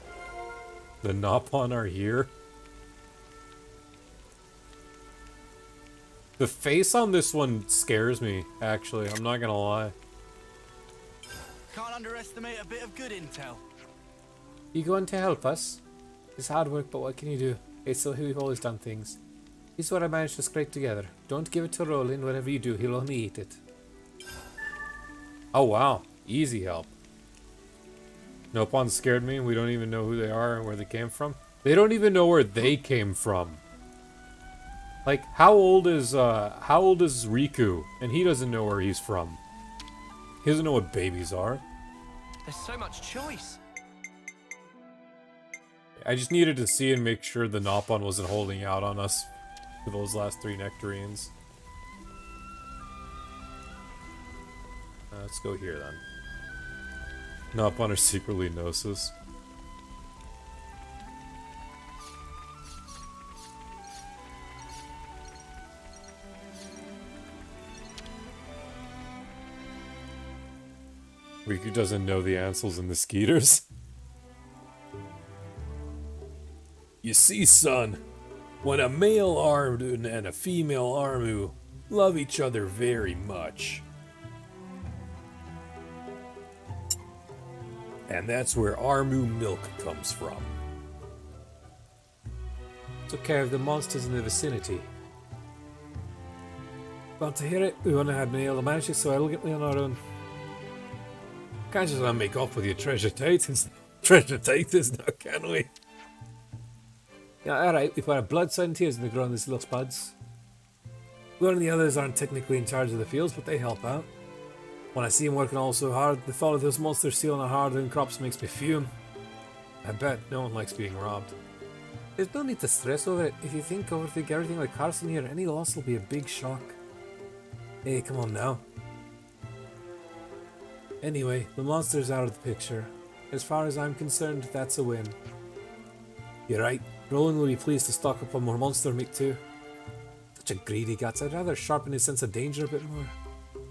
The nopon are here? The face on this one scares me, actually. I'm not gonna lie. Can't underestimate a bit of good intel. You going to help us? It's hard work, but what can you do? It's so we've always done things. This is what I managed to scrape together. Don't give it to Roland. Whatever you do, he'll only eat it. Oh wow, easy help. Nopon scared me. We don't even know who they are and where they came from. They don't even know where they came from. Like, how old is Riku? And he doesn't know where he's from. He doesn't know what babies are. There's so much choice. I just needed to see and make sure the Nopon wasn't holding out on us for those last 3 nectarines. Let's go here then. Nopon are secretly Gnosis. Riku doesn't know the Ansels and the Skeeters. You see, son, when a male Armu and a female Armu love each other very much. And that's where Armu milk comes from. Took care of the monsters in the vicinity. Want to hear it? We wouldn't have been able to manage it, so I'll get me on our own. Can't just let them make off with your treasure titans now, can we? Yeah, alright, we put our blood, sweat, and tears in the ground these little spuds. One and the others aren't technically in charge of the fields, but they help out. When I see them working all so hard, the thought of those monsters stealing our hard-earned crops makes me fume. I bet no one likes being robbed. There's no need to stress over it. If you overthink everything like Carson here, any loss will be a big shock. Hey, come on now. Anyway, the monster's out of the picture. As far as I'm concerned, that's a win. You're right. Roland will be pleased to stock up on more monster meat too. Such a greedy guts. I'd rather sharpen his sense of danger a bit more.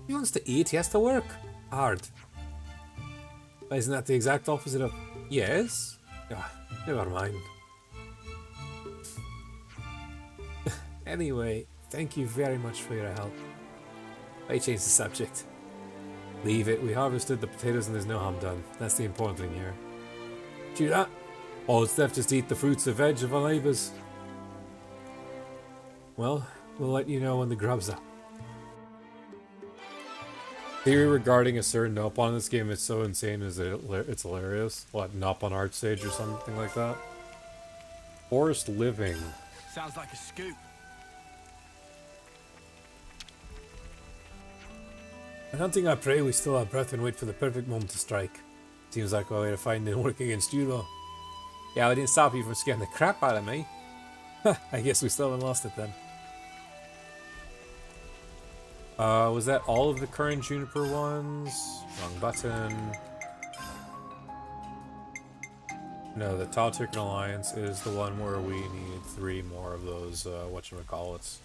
He wants to eat, he has to work. Hard. But isn't that the exact opposite of... Yes? Ah, never mind. Anyway, thank you very much for your help. I changed the subject. Leave it, we harvested the potatoes and there's no harm done. That's the important thing here. Do that. All it's left is to eat the fruits and veg of our labours. Well, we'll let you know when the grub's up. Theory regarding a certain Nopon in this game is so insane it's hilarious. What, Nopon Archsage or something like that? Forest living. Sounds like a scoop. In hunting I pray we still have breath and wait for the perfect moment to strike. Seems like a way to find didn't work against you, though. Yeah, I didn't stop you from scaring the crap out of me. I guess we still haven't lost it then. Was that all of the current Juniper ones? Wrong button. No, the Tall Turken Alliance is the one where we need 3 more of those, whatchamacallits.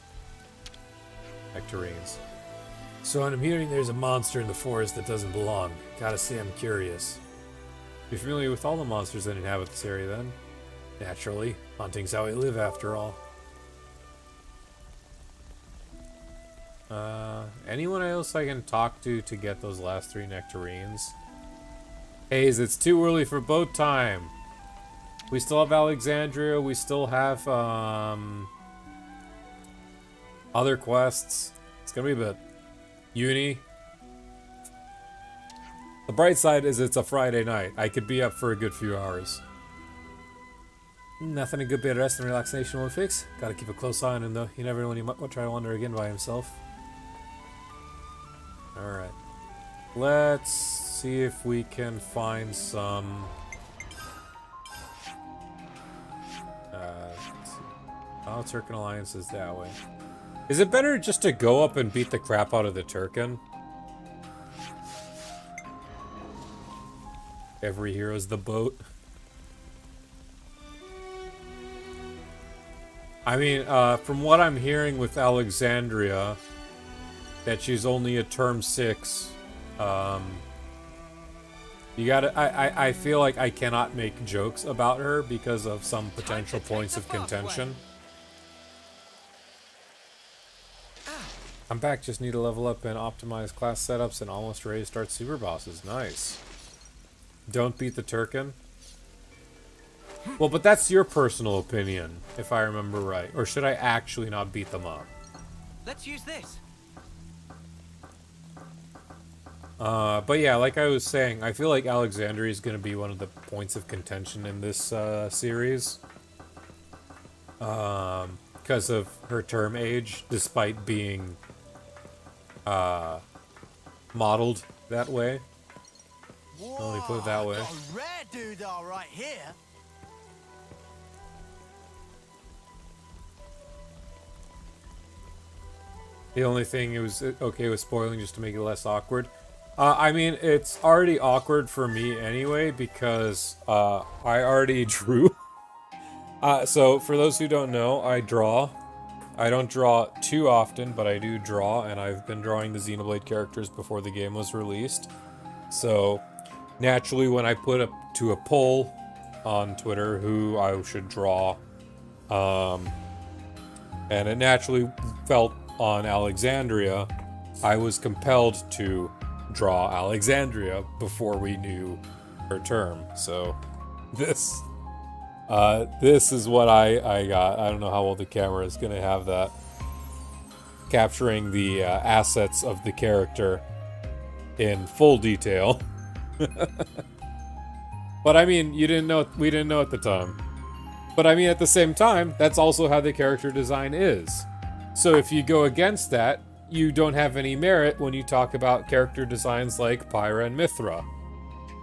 Nectarines. So I'm hearing there's a monster in the forest that doesn't belong. Gotta say I'm curious. You're familiar with all the monsters that inhabit this area then? Naturally. Hunting's how we live after all. Anyone else I can talk to get those last 3 nectarines? Hayes, it's too early for boat time. We still have Alexandria, we still have, other quests. It's gonna be a bit. Uni. The bright side is it's a Friday night. I could be up for a good few hours. Nothing a good bit of rest and relaxation won't fix. Gotta keep a close eye on him though. You never know when he might try to wander again by himself. Alright. Let's see if we can find some... let's see. Oh, Turken Alliance is that way. Is it better just to go up and beat the crap out of the Turken? Every hero's the boat. I mean, from what I'm hearing with Alexandria, that she's only a term 6. You gotta. I feel like I cannot make jokes about her because of some potential points of contention. I'm back. Just need to level up and optimize class setups and almost ready to start super bosses. Nice. Don't beat the Turken. Well, but that's your personal opinion, if I remember right. Or should I actually not beat them up? Let's use this. But yeah, like I was saying, I feel like Alexandria is going to be one of the points of contention in this series. Because of her term age, despite being modeled that way. Whoa, Let me put it that way. got a rare doodah right here. The only thing it was okay with spoiling just to make it less awkward. I mean, it's already awkward for me anyway because I already drew. So for those who don't know, I draw. I don't draw too often, but I do draw, and I've been drawing the Xenoblade characters before the game was released. So naturally, when I put up to a poll on Twitter who I should draw, and it naturally felt on Alexandria, I was compelled to draw Alexandria before we knew her term. So this is what I got. I don't know how well the camera is going to have that. Capturing the assets of the character in full detail. But I mean, we didn't know at the time. But I mean, at the same time, that's also how the character design is. So if you go against that, you don't have any merit when you talk about character designs like Pyra and Mithra.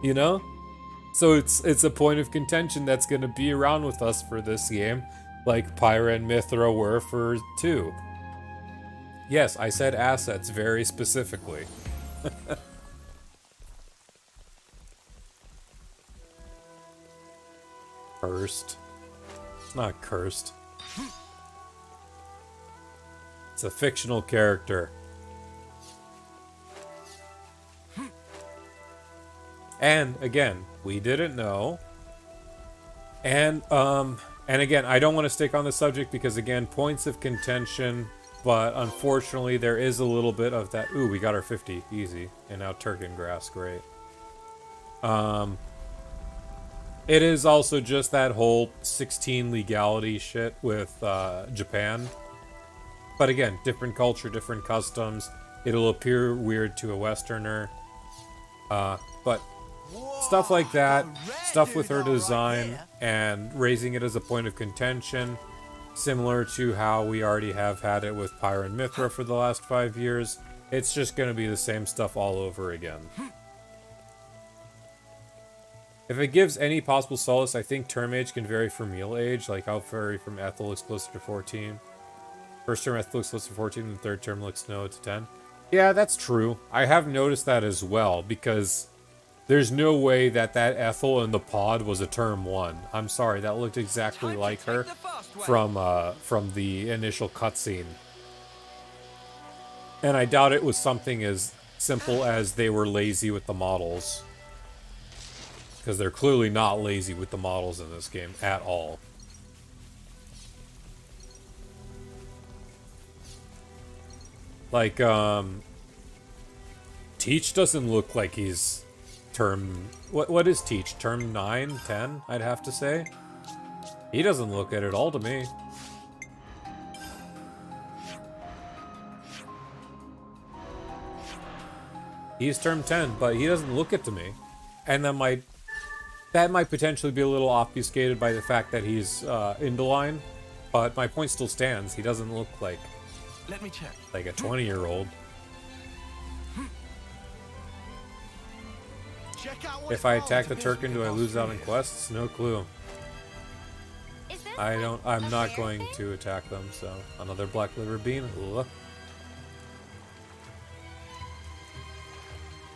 You know? So it's a point of contention that's going to be around with us for this game, like Pyra and Mithra were for 2. Yes, I said assets very specifically. Cursed. It's not cursed. It's a fictional character. And again, we didn't know. And again, I don't want to stick on the subject because again, points of contention, but unfortunately there is a little bit of that. Ooh, we got our 50, easy. And now Turken grass, great. It is also just that whole 16 legality shit with Japan. But again, different culture, different customs. It'll appear weird to a Westerner. But stuff like that, stuff with her design, and raising it as a point of contention, similar to how we already have had it with Pyra and Mithra for the last 5 years. It's just going to be the same stuff all over again. If it gives any possible solace, I think term age can vary from meal age. Like how vary from Ethel looks closer to 14. First term Ethel looks closer to 14, and the third term looks no to 10. Yeah, that's true. I have noticed that as well, because there's no way that that Ethel in the pod was a term 1. I'm sorry, that looked exactly like her from the initial cutscene. And I doubt it was something as simple as they were lazy with the models. Because they're clearly not lazy with the models in this game at all. Like, Teach doesn't look like he's term... What is Teach? Term 9? 10? I'd have to say. He doesn't look it at all to me. He's term 10, but he doesn't look it to me. And that might potentially be a little obfuscated by the fact that he's Indoline, but my point still stands. He doesn't look like... Let me check. Like a 20-year-old. If I attack the Turkin, do I lose out on quests? No clue. I'm not going to attack them, so... Another Black Liver Bean?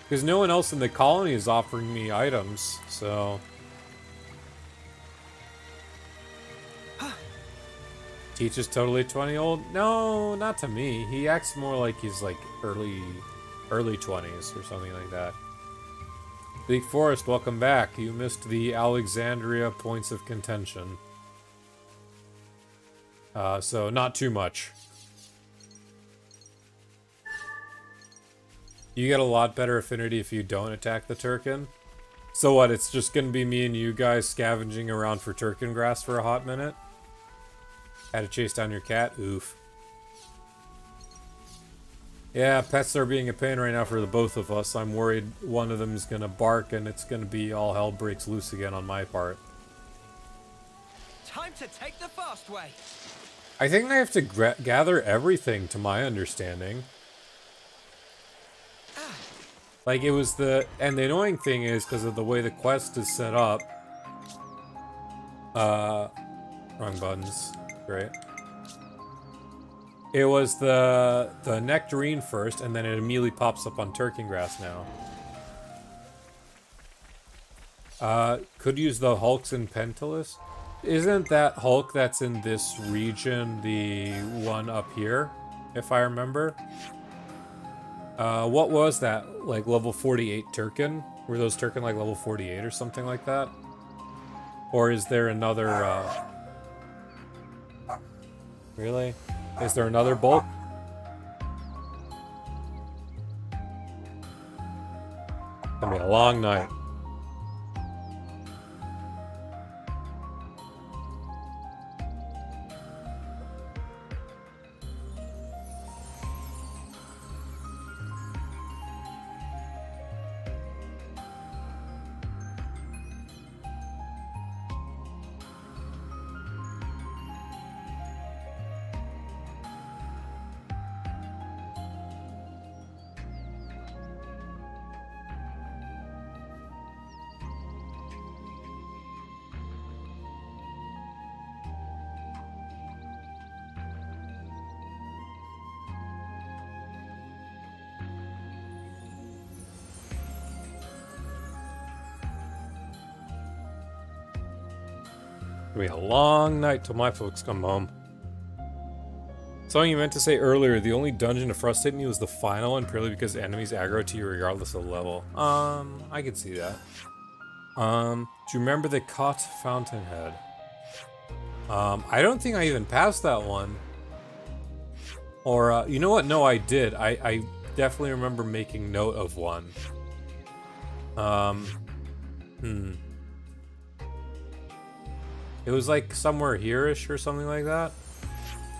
Because no one else in the colony is offering me items, so... Teach is totally 20-old? No, not to me. He acts more like he's like early 20s or something like that. Bleak Forest, welcome back. You missed the Alexandria points of contention. So not too much. You get a lot better affinity if you don't attack the Turkin. So what, it's just gonna be me and you guys scavenging around for Turkin grass for a hot minute? Had to chase down your cat? Oof. Yeah, pets are being a pain right now for the both of us. I'm worried one of them is gonna bark and it's gonna be all hell breaks loose again on my part. Time to take the fast way. I think I have to gather everything, to my understanding. Like, it was and the annoying thing is, because of the way the quest is set up... wrong buttons. Great. It was the nectarine first, and then it immediately pops up on Turkin grass now. Could use the Hulks in Pentalus. Isn't that Hulk that's in this region the one up here, if I remember? What was that? Like level 48 Turkin? Were those Turkin like level 48 or something like that? Or is there another, Really? Is there another bulk? It's gonna be a long night. It'll be a long night till my folks come home. Something you meant to say earlier, the only dungeon to frustrate me was the final one, purely because enemies aggro to you regardless of level. I could see that. Do you remember the Cot Fountainhead? I don't think I even passed that one. Or, you know what? No, I did. I definitely remember making note of one. It was like somewhere here-ish or something like that.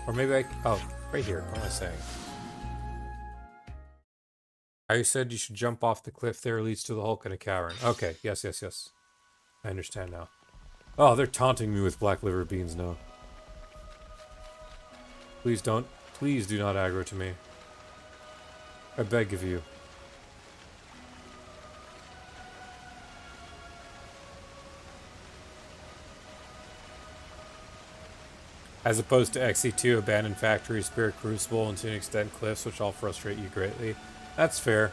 Or maybe oh, right here. What am I saying? I said you should jump off the cliff there, leads to the Hulk in a cavern. Okay, yes. I understand now. Oh, they're taunting me with black liver beans now. Please do not aggro to me. I beg of you. As opposed to XE2, Abandoned Factory, Spirit Crucible, and to an extent Cliffs, which all frustrate you greatly. That's fair.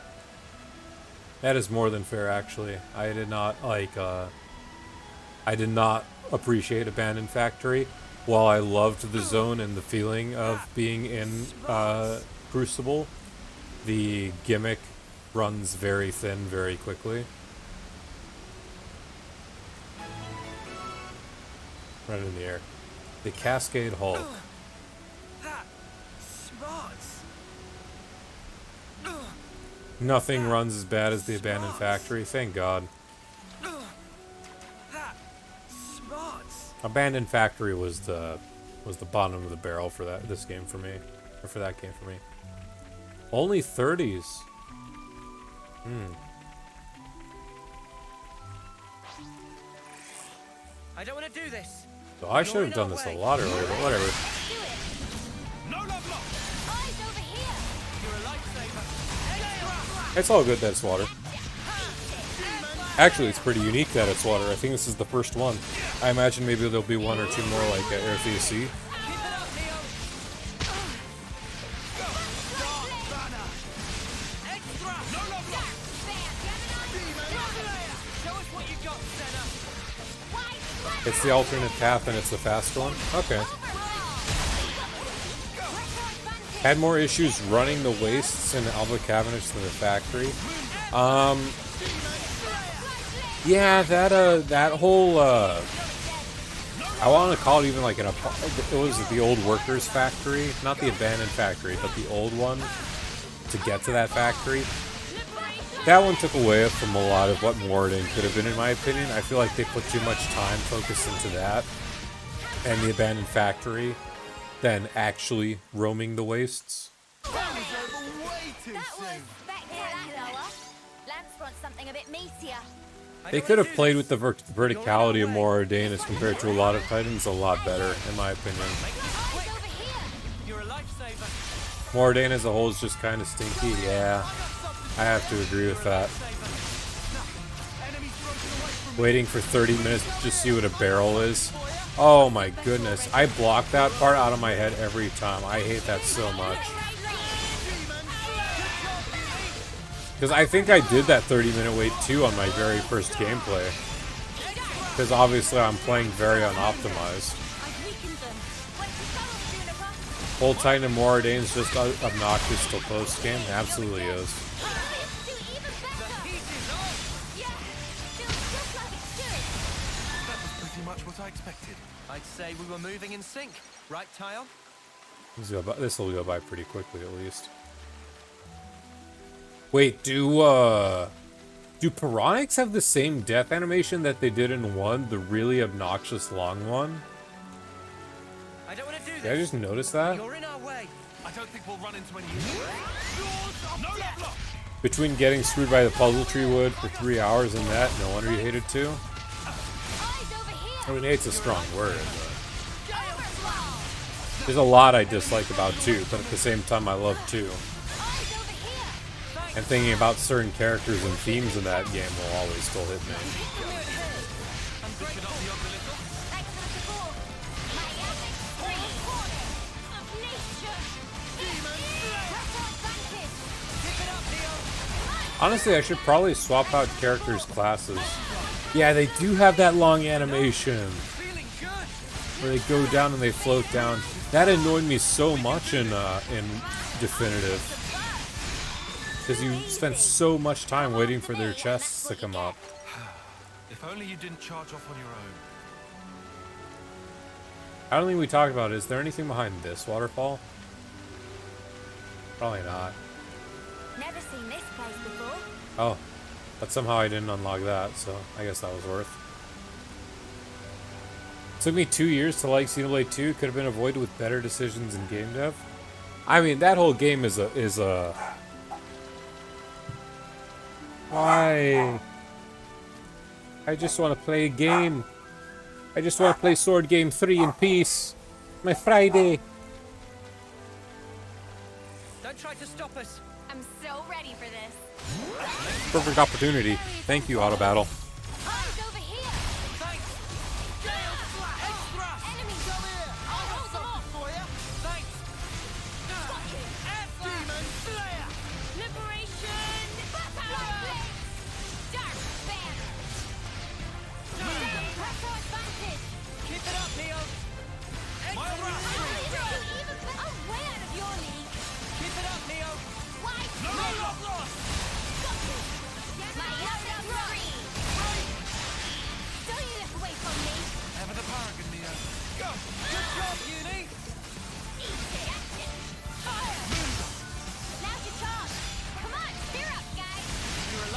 That is more than fair, actually. I did not appreciate Abandoned Factory. While I loved the zone and the feeling of being in Crucible, the gimmick runs very thin very quickly. Right in the air. The Cascade Hulk. That smarts. Nothing runs as bad as the Abandoned Factory, thank God. That smarts. Abandoned Factory was the bottom of the barrel for this game for me, or for that game for me. Only 30s. I don't want to do this. So I should have done this a lot earlier, but whatever. No love lost. Eyes over here. You're a lifesaver. It's all good that it's water. Actually, it's pretty unique that it's water. I think this is the first one. I imagine maybe there'll be one or two more like Aerthea Sea. Keep it up, Neo. Extra. No love lost. Show us what you got, Senna. It's the alternate path and it's the fast one? Okay. Had more issues running the wastes in Alba Cavendish than the factory. Yeah, that whole, I want to call it even like it was the old workers factory, not the abandoned factory, but the old one to get to that factory. That one took away from a lot of what Moradin could have been, in my opinion. I feel like they put too much time focused into that and the abandoned factory than actually roaming the wastes. That was over way too That was soon. spectacular. Lance wants something a bit meatier. They could have played with the verticality of Moradin as compared to a lot of Titans a lot better, in my opinion. Eyes over here. You're a lifesaver. Moradin as a whole is just kind of stinky, yeah. I have to agree with that. Waiting for 30 minutes to just see what a barrel is. Oh my goodness. I block that part out of my head every time. I hate that so much. Because I think I did that 30-minute wait too on my very first gameplay. Because obviously I'm playing very unoptimized. I've weakened them. Old Titan and Moradin is just obnoxious till post-game. Absolutely is. That was pretty much what I expected. I'd say we were moving in sync. Right, Tile? This will go by pretty quickly at least. Wait, do Piranix have the same death animation that they did in 1, the really obnoxious long one? I don't want to do this. Did I just notice that? You're in our way. I don't think we'll run into any issues. No love lost. Between getting screwed by the puzzle tree wood for 3 hours and that, no wonder you hated 2. I mean, hate's a strong word, but there's a lot I dislike about 2, but at the same time I love 2. And thinking about certain characters and themes in that game will always still hit me. Honestly, I should probably swap out characters' classes. Yeah, they do have that long animation Feeling good. where they go down and they float down. That annoyed me so much in Definitive. Because you spent so much time waiting for their chests to come up. If only you didn't charge off on your own. I don't think we talked about it. Is there anything behind this waterfall? Probably not. Never seen this place before. Oh, but somehow I didn't unlock that, so I guess that was worth. Took me 2 years to like Xenoblade 2. Could have been avoided with better decisions in game dev. I mean, that whole game is a Why? I just want to play a game. I just want to play Sword Game 3 in peace. My Friday. Don't try to stop us. I'm so ready for this. Perfect opportunity. Thank you, Auto Battle. Eyes over here. Thanks. Extra. Enemies over here. I'll hold them off.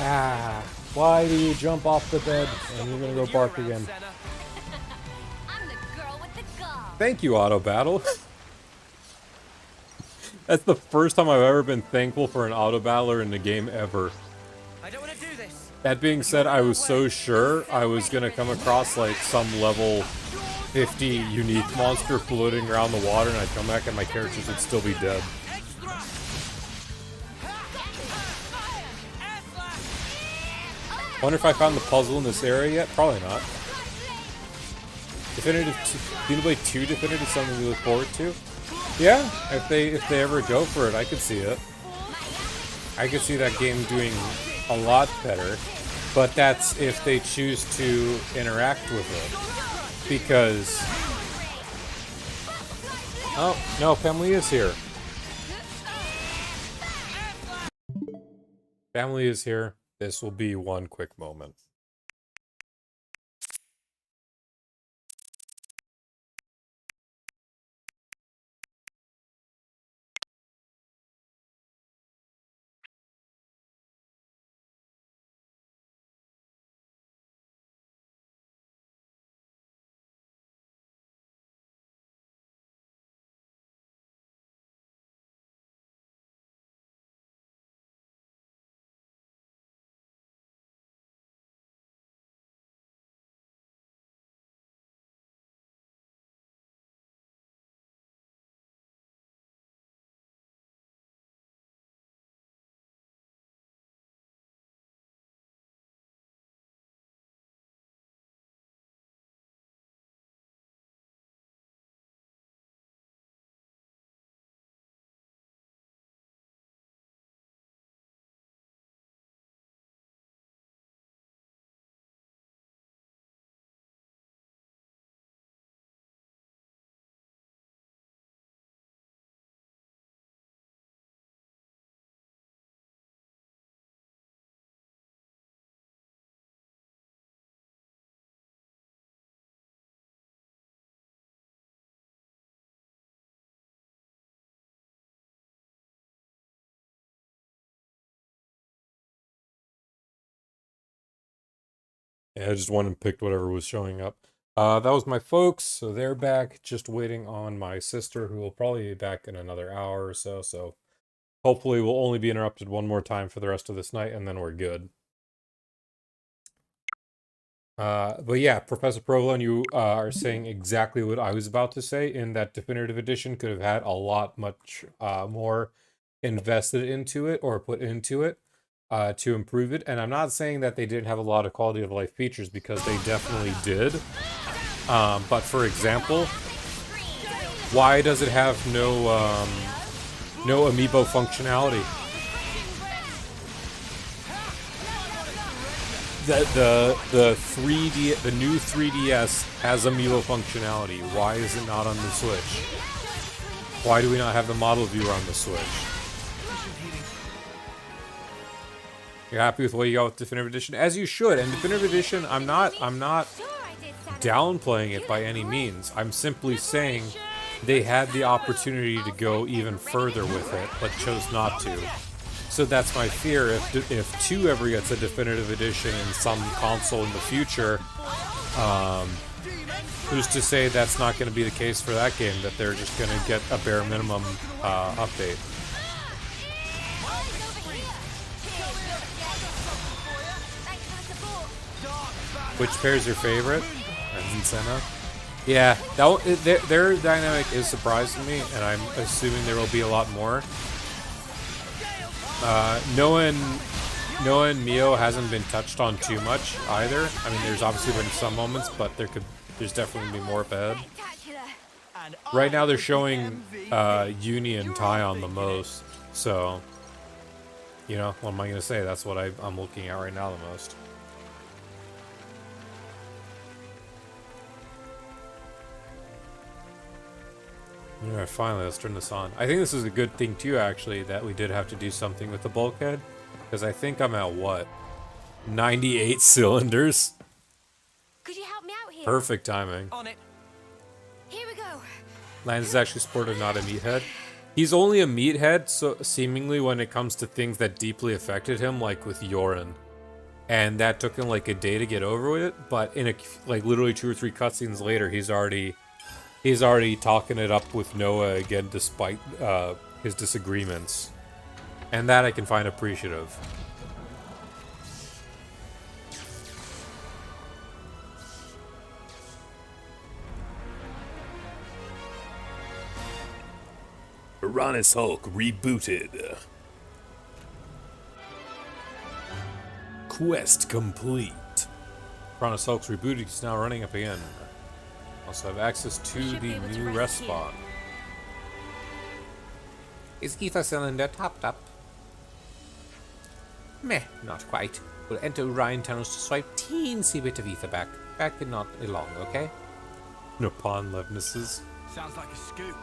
Ah, why do you jump off the bed and you're gonna go bark again? I'm the girl with the gall. Thank you, Auto Battle. That's the first time I've ever been thankful for an auto battler in the game ever. I don't want to do this. That being said, I was so sure I was gonna come across like some level 50 unique monster floating around the water, and I'd come back and my characters would still be dead. Wonder if I found the puzzle in this area yet? Probably not. Xenoblade 2 Definitive is something we look forward to. Yeah, if they ever go for it, I could see it. I could see that game doing a lot better, but that's if they choose to interact with it. Because... Oh, no, family is here. Family is here. This will be one quick moment. Yeah, I just went and picked whatever was showing up. That was my folks, so they're back, just waiting on my sister, who will probably be back in another hour or so, so hopefully we'll only be interrupted one more time for the rest of this night, and then we're good. But yeah, Professor Provolone, you are saying exactly what I was about to say, in that Definitive Edition could have had a lot much more invested into it, or put into it, to improve it. And I'm not saying that they didn't have a lot of quality of life features, because they definitely did. But for example, why does it have no amiibo functionality? The 3D, the new 3DS has amiibo functionality. Why is it not on the Switch? Why do we not have the model viewer on the Switch? You're happy with what you got with Definitive Edition, as you should. And Definitive Edition, I'm not downplaying it by any means. I'm simply saying they had the opportunity to go even further with it, but chose not to. So that's my fear. If 2 ever gets a Definitive Edition in some console in the future, who's to say that's not going to be the case for that game, that they're just going to get a bare minimum update. Which pair's your favorite? And Senna? Yeah, their dynamic is surprising me, and I'm assuming there will be a lot more. Noah and Mio hasn't been touched on too much either. I mean, there's obviously been some moments, but there's definitely be more up ahead. Right now they're showing Uni and Taion the most, so you know, what am I gonna say? That's what I'm looking at right now the most. Alright, finally, let's turn this on. I think this is a good thing too, actually, that we did have to do something with the bulkhead. Because I think I'm at, what? 98 cylinders? Could you help me out here? Perfect timing. On it. Here we go. Lance is actually sportive, not a meathead. He's only a meathead, so seemingly when it comes to things that deeply affected him, like with Yorin. and that took him like a day to get over with it. But in like literally 2 or 3 cutscenes later, he's already talking it up with Noah again, despite his disagreements, and that I can find appreciative. Uranus Hulk rebooted. Quest complete. Chronos Hulk's rebooted is now running up again. Also have access to the new rest spot. Is ether cylinder topped up? Meh, not quite. We'll enter Orion tunnels to swipe teensy bit of ether back. Back but not long, okay? No pawn levenesses. Sounds like a scoop.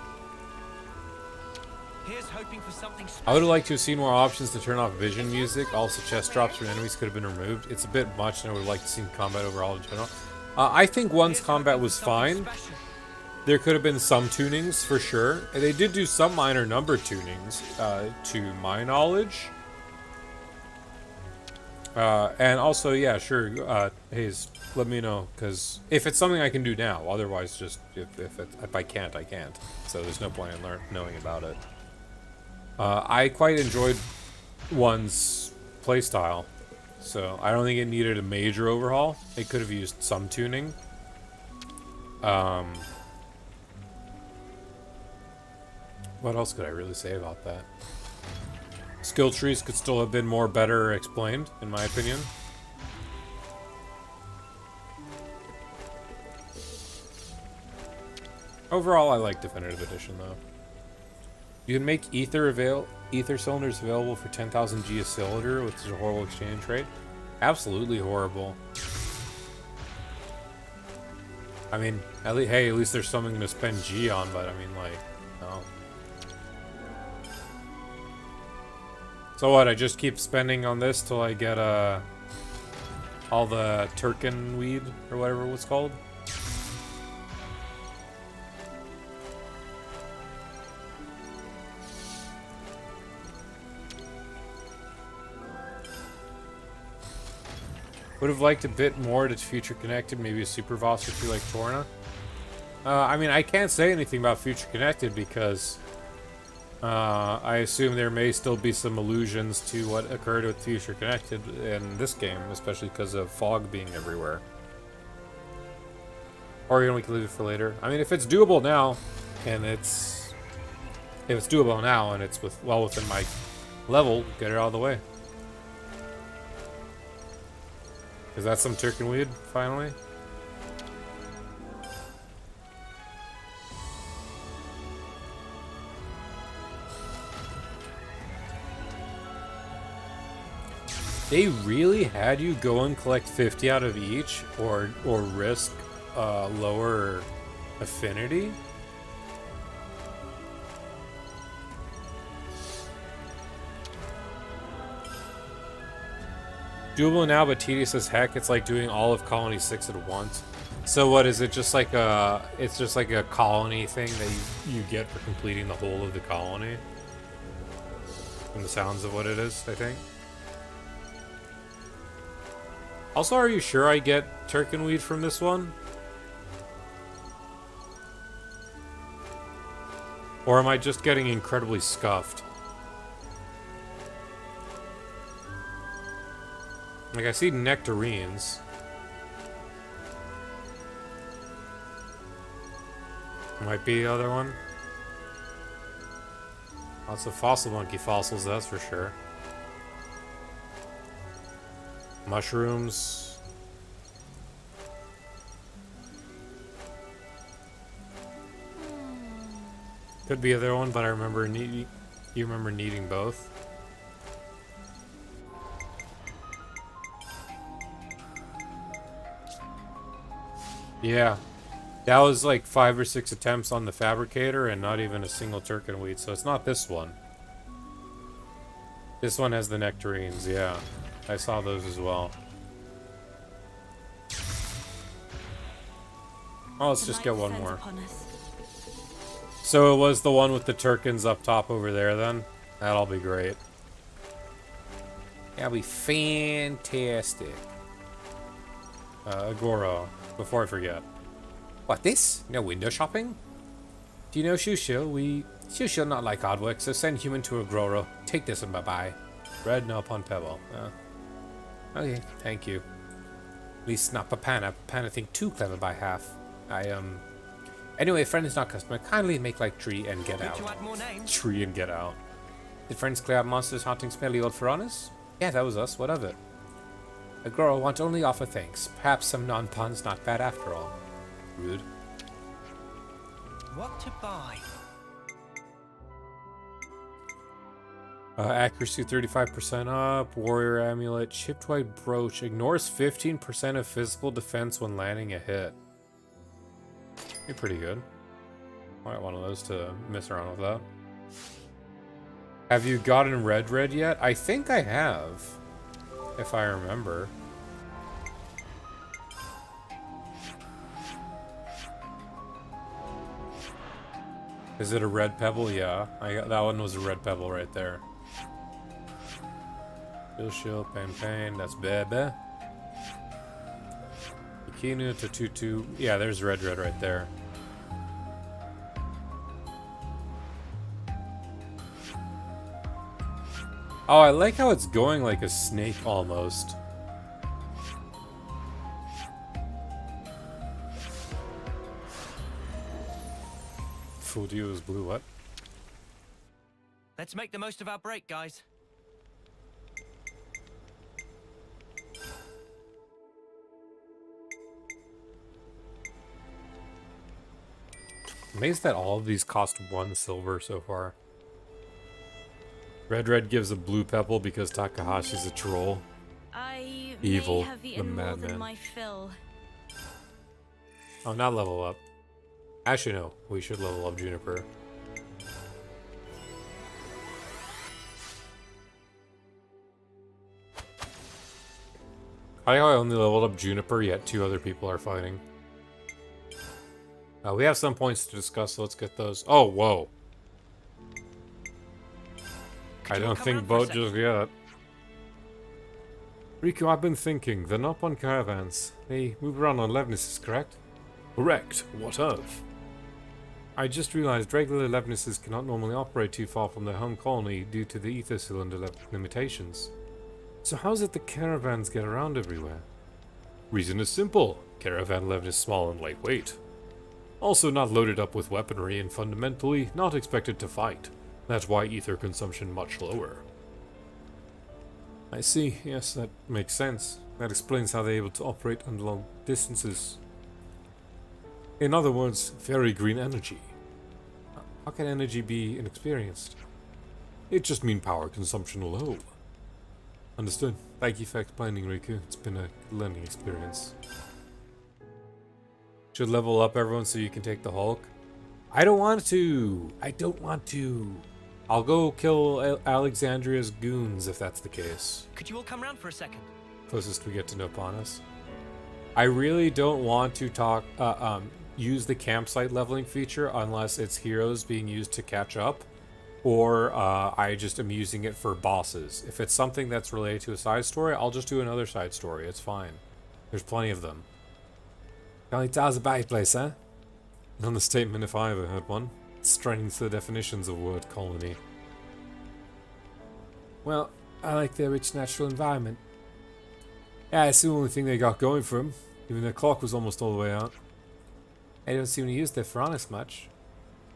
Here's hoping for something special. I would have liked to have seen more options to turn off vision music. Also, chest drops from enemies could have been removed. It's a bit much, and I would have liked to see combat overall in general. I think one's combat was fine. There could have been some tunings, for sure. And they did do some minor number tunings, to my knowledge. And also, yeah, sure, Hayes, let me know, because if it's something I can do now, otherwise just, if I can't, I can't. So there's no point in knowing about it. I quite enjoyed one's playstyle, so I don't think it needed a major overhaul. It could have used some tuning. What else could I really say about that? Skill trees could still have been better explained, in my opinion. Overall, I like Definitive Edition, though. You can make ether cylinders available for 10,000 G a cylinder, which is a horrible exchange rate. Absolutely horrible. I mean, at least there's something to spend G on, but I mean, like, no. So what, I just keep spending on this till I get, all the Turkin weed, or whatever it was called? Would have liked a bit more to Future Connected, maybe a Super Boss or two like Torna. I mean, I can't say anything about Future Connected because I assume there may still be some allusions to what occurred with Future Connected in this game, especially because of fog being everywhere. Or we can leave it for later. I mean, if it's doable now, and it's well within my level, get it out of the way. Is that some Turkin weed, finally? They really had you go and collect 50 out of each, or risk lower affinity? Doable now, but tedious as heck. It's like doing all of Colony 6 at once. So what is it? Just like it's just like a colony thing that you get for completing the whole of the colony. From the sounds of what it is, I think. Also, are you sure I get Turkin weed from this one? Or am I just getting incredibly scuffed? Like, I see nectarines. Might be the other one. Lots of fossil monkey fossils, that's for sure. Mushrooms. Could be the other one, but I remember you remember needing both. Yeah, that was like 5 or 6 attempts on the fabricator and not even a single Turkin weed, so it's not this one. This one has the nectarines, yeah. I saw those as well. Oh, let's just get one more. So it was the one with the Turkins up top over there then? That'll be great. That'll be fantastic. Agora, before I forget. What, this? No window shopping? Do you know Shusha? Shusha not like hard work, so send human to Agora. Take this and bye-bye. Red no upon pebble. Okay, thank you. At least not Papana. Papana think too clever by half. Anyway, friend is not customer. Kindly make like tree and get out. To add more names? Tree and get out. Did friends clear out monsters haunting smelly old Faranas? Yeah, that was us. What of it? Agora want only offer thanks. Perhaps some non-puns not bad after all. Rude. What to buy? Accuracy 35% up. Warrior amulet. Chipped white brooch. Ignores 15% of physical defense when landing a hit. Be pretty good. Might one of those to mess around with that. Have you gotten red yet? I think I have. If I remember. Is it a red pebble? Yeah. That one was a red pebble right there. Shield, pain, that's Bebe. Ikinu to Tutu. Yeah, there's red right there. Oh, I like how it's going like a snake almost. Fooled you as blue, what? Let's make the most of our break, guys. Amazed that all of these cost 1 silver so far. Red gives a blue pebble because Takahashi's a troll. I Evil, may have the eaten more madman. than my fill. Oh, not level up. Actually, no. We should level up Juniper. I think I only leveled up Juniper, yet 2 other people are fighting. We have some points to discuss, so let's get those. Oh, whoa. I don't think boat just yet. Riku, I've been thinking. They're not on caravans. They move around on Levnisses, correct? Correct. What of? I just realized regular Levnisses cannot normally operate too far from their home colony due to the ether cylinder limitations. So how is it the caravans get around everywhere? Reason is simple. Caravan Levin is small and lightweight. Also not loaded up with weaponry and fundamentally not expected to fight. That's why ether consumption much lower. I see. Yes, that makes sense. That explains how they're able to operate on long distances. In other words, very green energy. How can energy be inexperienced? It just means power consumption low. Understood. Thank you for explaining, Riku. It's been a learning experience. Should level up everyone so you can take the Hulk? I don't want to. I'll go kill Alexandria's goons if that's the case. Could you all come round for a second? Closest we get to Nopanis. I really don't want to use the campsite leveling feature unless it's heroes being used to catch up, or I just am using it for bosses. If it's something that's related to a side story, I'll just do another side story. It's fine. There's plenty of them. Kalita's a bad place, huh? Understatement if I ever heard one. Straining to the definitions of word colony. Well, I like their rich natural environment. Yeah, it's the only thing they got going for them. Even their clock was almost all the way out. They don't seem to use their Faranis much.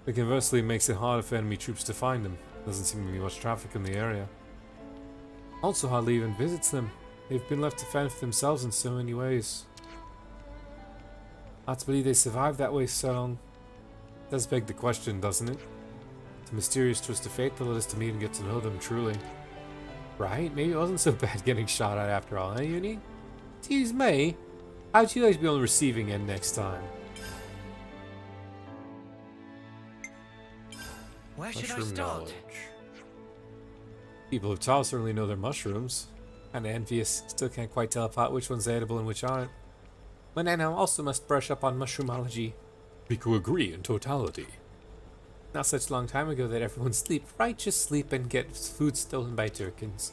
But conversely, it makes it harder for enemy troops to find them. Doesn't seem to be much traffic in the area. Also hardly even visits them. They've been left to fend for themselves in so many ways. Hard to believe they survived that way so long. Does beg the question, doesn't it? It's a mysterious twist of fate that led us to meet and get to know them truly. Right? Maybe it wasn't so bad getting shot at after all, eh, Uni? Excuse me? How'd you like to be on the receiving end next time? Where should I Mushroom start? knowledge. People of Tau certainly know their mushrooms. Kinda envious, still can't quite tell apart which one's edible and which aren't. Manano also must brush up on mushroomology. Riku agree in totality. Not such a long time ago that everyone sleep, right? Just sleep and get food stolen by Turkins.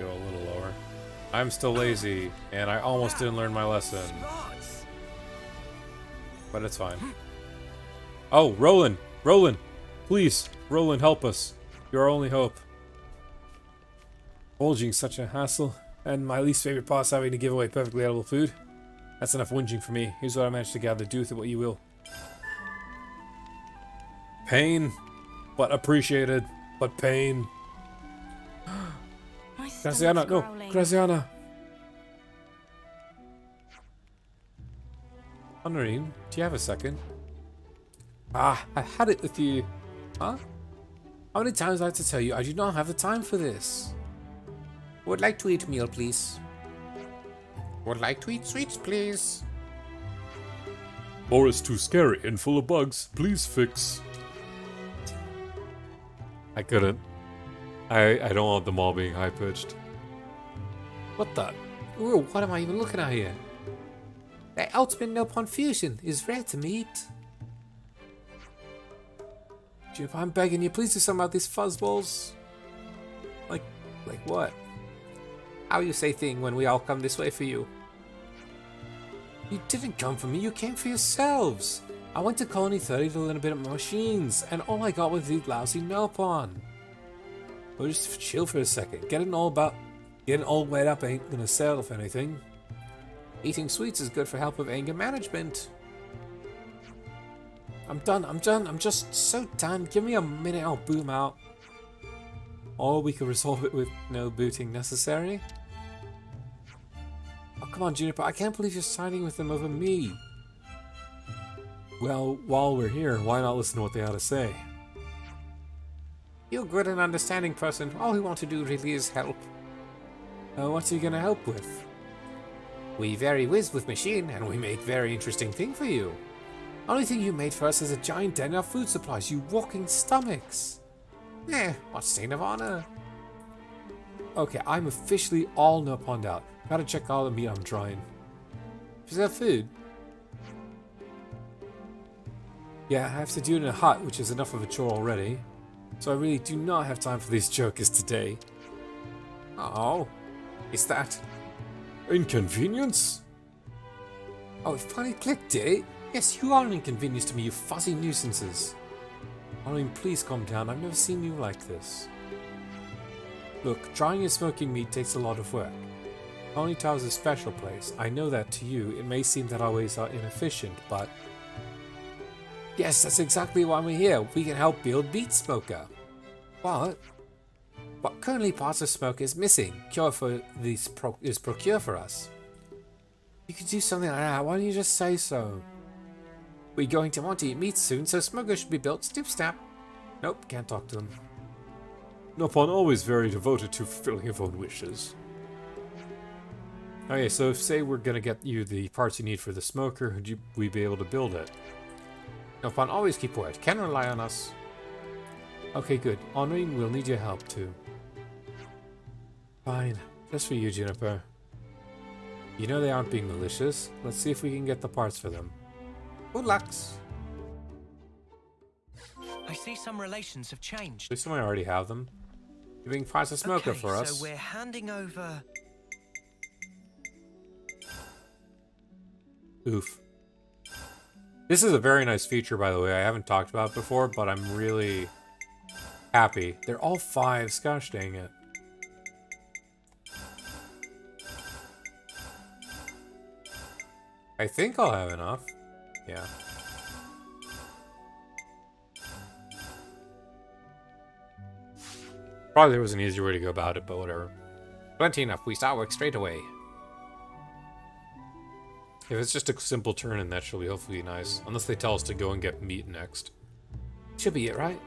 go a little lower. I'm still lazy, and I almost didn't learn my lesson. Smarts. But it's fine. Oh, Roland! Roland! Please, Roland, help us. You're our only hope. Bulging's such a hassle, and my least favorite part is having to give away perfectly edible food. That's enough whinging for me. Here's what I managed to gather. Do with it what you will. Pain, but appreciated, but pain. My stomach's Graziana, no, growling. Graziana. Honorine, do you have a second? Ah, I had it with you. Huh? How many times do I have to tell you I do not have the time for this? Would like to eat meal, please. Would like to eat sweets, please. Or it's too scary and full of bugs. Please fix. I couldn't. I don't want them all being high-pitched. What the? Ooh, what am I even looking at here? The ultimate no confusion is rare to meet. Jip, I'm begging you, please do something about these fuzzballs. Like what? How you say thing when we all come this way for you? You didn't come for me, you came for yourselves. I went to Colony 30 to learn a bit about machines, and all I got was these lousy Melpon. But just chill for a second. Getting all wet up ain't gonna settle for anything. Eating sweets is good for help with anger management. I'm done, I'm just so done. Give me a minute, I'll boom out. Or we could resolve it with no booting necessary. Oh, come on, Juniper, I can't believe you're siding with them over me. Well, while we're here, why not listen to what they have to say? You're a good and understanding person. All we want to do really is help. What's he gonna help with? We very whiz with machine, and we make very interesting thing for you. Only thing you made for us is a giant den of food supplies, you walking stomachs. What stain of honor? Okay, I'm officially all Nopponed out. Gotta check all the meat I'm drying. Is there food? Yeah, I have to do it in a hut, which is enough of a chore already. So I really do not have time for these jokers today. Oh, is that inconvenience? Oh, it finally clicked, did it? Yes, you are an inconvenience to me, you fuzzy nuisances. I mean, please calm down. I've never seen you like this. Look, drying and smoking meat takes a lot of work. Colony Tower is a special place. I know that to you, it may seem that our ways are inefficient, but... Yes, that's exactly why we're here. We can help build Beat Smoker. What? What currently parts of Smoker is missing. Cure for this is procure for us. You could do something like that. Why don't you just say so? We're going to want to eat meat soon, so Smoker should be built snip-snap. Nope, can't talk to them. Noppon always very devoted to fulfilling your own wishes. Okay, so if say we're gonna get you the parts you need for the smoker, would we be able to build it? Noppon always keep word. Can rely on us. Okay, good. Honoring will need your help too. Fine. Just for you, Juniper. You know they aren't being malicious. Let's see if we can get the parts for them. Good lucks. I see some relations have changed. At least I already have them. You're being parts of smoker for us. So we're handing over. Oof. This is a very nice feature, by the way. I haven't talked about it before, but I'm really happy. They're all 5s. Gosh dang it. I think I'll have enough. Yeah. Probably there was an easier way to go about it, but whatever. Plenty enough. We start work straight away. If it's just a simple turn, and that should be hopefully nice. Unless they tell us to go and get meat next. Should be it, right?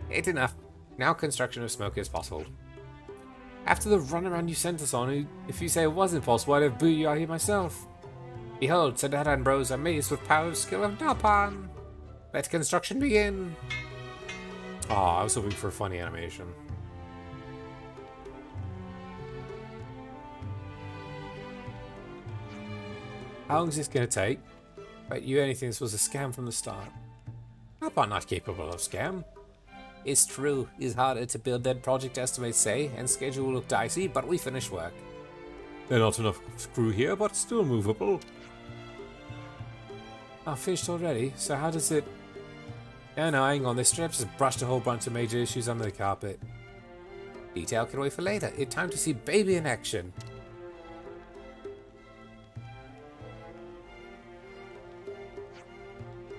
It's enough. Now construction of smoke is possible. After the runaround you sent us on, if you say it wasn't possible, I'd have booed you out here myself. Behold, Sedata and Bros amazed with power of skill of Nopon. Let construction begin. Aw, I was hoping for a funny animation. How long is this gonna take? Bet you anything this was a scam from the start. Nopon not capable of scam. It's true, it's harder to build than project estimates say, and schedule will look dicey, but we finish work. There's not enough screw here, but still movable. Oh, finished already? So how does it... Yeah, no, hang on, this strip just brushed a whole bunch of major issues under the carpet. Detail can wait for later. It's time to see baby in action.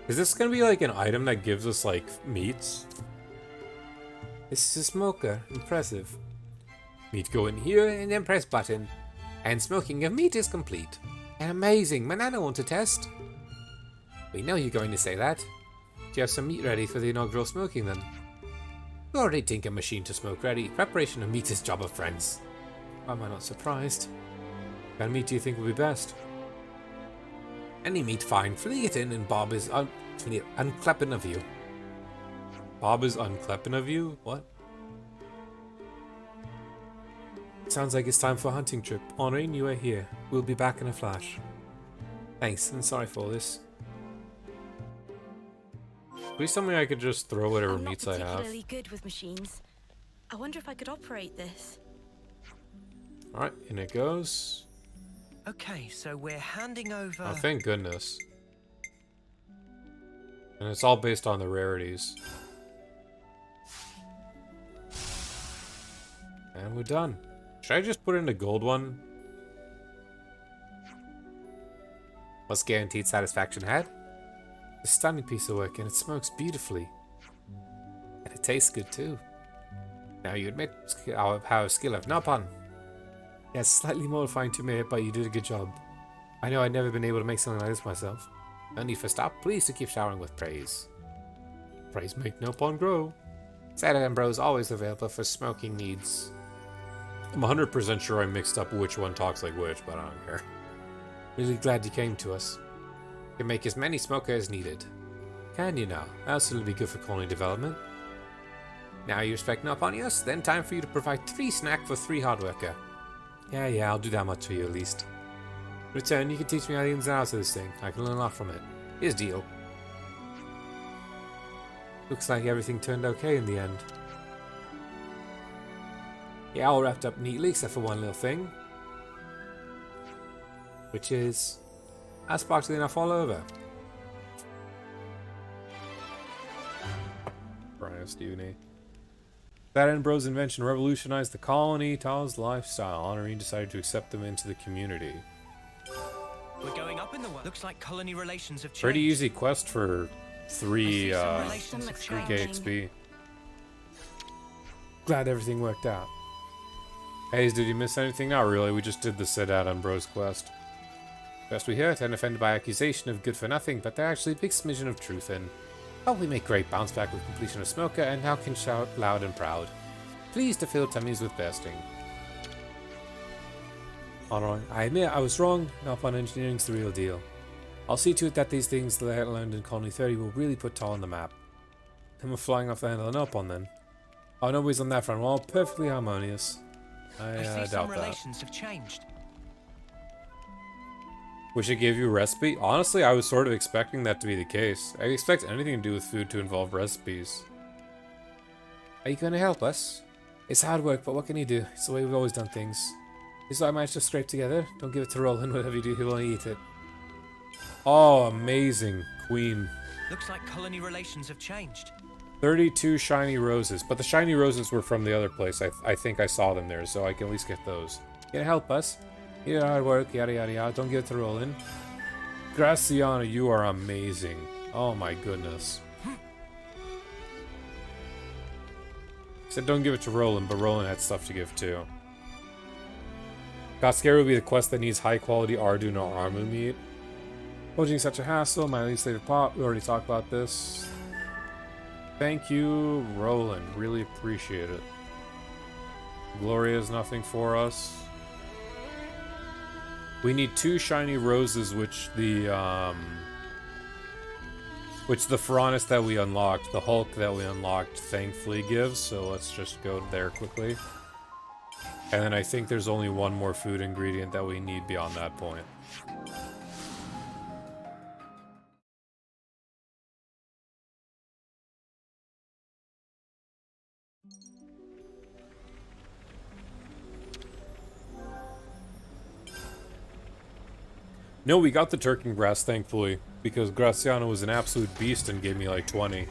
Is this gonna be like an item that gives us like meats? This is a smoker. Impressive. Meat go in here and then press button. And smoking of meat is complete. And amazing. Manana want to test? We know you're going to say that. Do you have some meat ready for the inaugural smoking then? We already think a machine to smoke ready. Preparation of meat is job of friends. Why am I not surprised? What kind of meat do you think would be best? Any meat fine. Fling it in and Bob is unclapping of you. Bob is unclapping of you? What? Sounds like it's time for a hunting trip. Honoring you are here. We'll be back in a flash. Thanks, and sorry for all this. Please tell me I could just throw whatever meats I have. I'm not particularly good with machines. I wonder if I could operate this. Alright, in it goes. Okay, so we're handing over... Oh, thank goodness. And it's all based on the rarities. And we're done. Should I just put in a gold one? What's guaranteed satisfaction had? A stunning piece of work, and it smokes beautifully. And it tastes good too. Now you admit how skill of Napon. Yeah, it's slightly mortifying to me, but you did a good job. I know I'd never been able to make something like this myself. No need for stop, pleased to keep showering with praise. Praise make Napon grow. Saturday and Bros always available for smoking needs. I'm 100% sure I mixed up which one talks like which, but I don't care. Really glad you came to us. Can make as many smokers as needed. Can you now? Also it'll be good for colony development. Now you respect upon us, then time for you to provide 3 snack for 3 hard worker. Yeah, I'll do that much for you at least. In return, you can teach me how the ins and outs of this thing. I can learn a lot from it. Here's deal. Looks like everything turned okay in the end. Yeah, all wrapped up neatly except for one little thing. Which is... I sparkly enough all over. Christ, uni. That Bros invention revolutionized the colony, Tal's lifestyle. Honorine decided to accept them into the community. We're going up in the world. Looks like colony relations have changed. Pretty easy quest for 3 relations have 3k changed. XP. Glad everything worked out. Hey, did you miss anything? Not really, we just did the Sedat and Bros quest. Best we heard, and offended by accusation of good for nothing, but they're actually a big smidgen of truth in. Probably make great bounce back with completion of Smoker, and now can shout loud and proud. Pleased to fill tummies with bursting. Alright, I admit I was wrong. Napon Engineering's the real deal. I'll see to it that these things that I learned in Colony 30 will really put Tal on the map. And we're flying off the handle of Napon then. Oh, nobody's on that front. Well, perfectly harmonious. I see doubt some that. relations have changed. Wish it gave you a recipe? Honestly, I was sort of expecting that to be the case. I expect anything to do with food to involve recipes. Are you going to help us? It's hard work, but what can you do? It's the way we've always done things. This is what I managed to scrape together. Don't give it to Roland. Whatever you do, he'll only eat it. Oh, amazing. Queen. Looks like colony relations have changed. 32 shiny roses. But the shiny roses were from the other place. I think I saw them there, so I can at least get those. Can you help us? Your hard work, yada yada yada. Don't give it to Roland. Graciana, you are amazing. Oh my goodness. Said don't give it to Roland, but Roland had stuff to give too. Gotscare will be the quest that needs high quality Arduino Armu meat. Poaching such a hassle, my least favorite pot. We already talked about this. Thank you, Roland. Really appreciate it. Gloria is nothing for us. We need 2 shiny roses, which the Pharaonis that we unlocked, the Hulk that we unlocked, thankfully gives. So let's just go there quickly. And then I think there's only one more food ingredient that we need beyond that point. No, we got the Turking Brass, thankfully, because Graciano was an absolute beast and gave me like 20.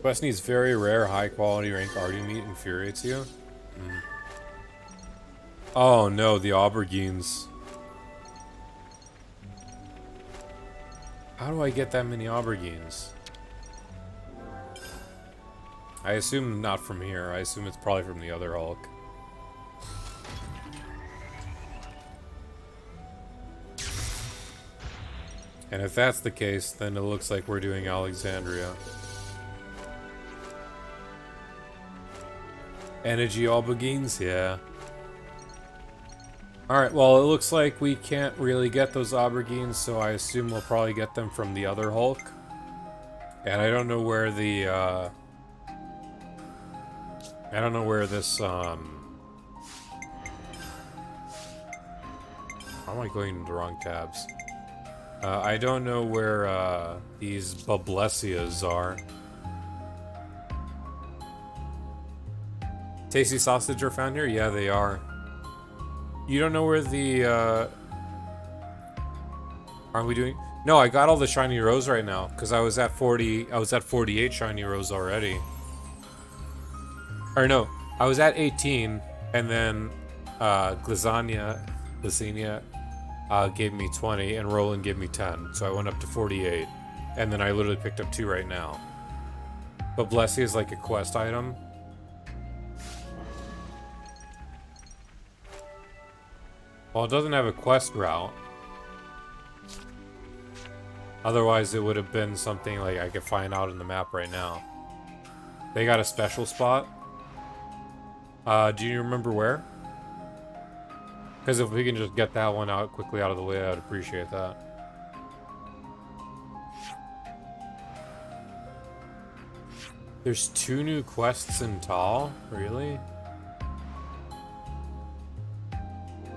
Quest needs very rare, high-quality rank already meat infuriates you. Oh no, the aubergines. How do I get that many aubergines? I assume not from here. I assume it's probably from the other Hulk. And if that's the case, then it looks like we're doing Alexandria. Energy aubergines? Yeah. Alright, well, it looks like we can't really get those aubergines, so I assume we'll probably get them from the other Hulk. And I don't know where the, I don't know where this, how am I going into the wrong tabs? I don't know where, these Bublessias are. Tasty sausage are found here? Yeah, they are. You don't know where the, aren't we doing? No, I got all the shiny rose right now, because I was at 48 shiny rose already. Or no, I was at 18, and then, Glazania gave me 20, and Roland gave me 10, so I went up to 48. And then I literally picked up 2 right now. But Blessy is like a quest item. Well, it doesn't have a quest route. Otherwise, it would have been something like I could find out in the map right now. They got a special spot. Do you remember where? Because if we can just get that one out quickly out of the way, I'd appreciate that. There's 2 new quests in Tal? Really?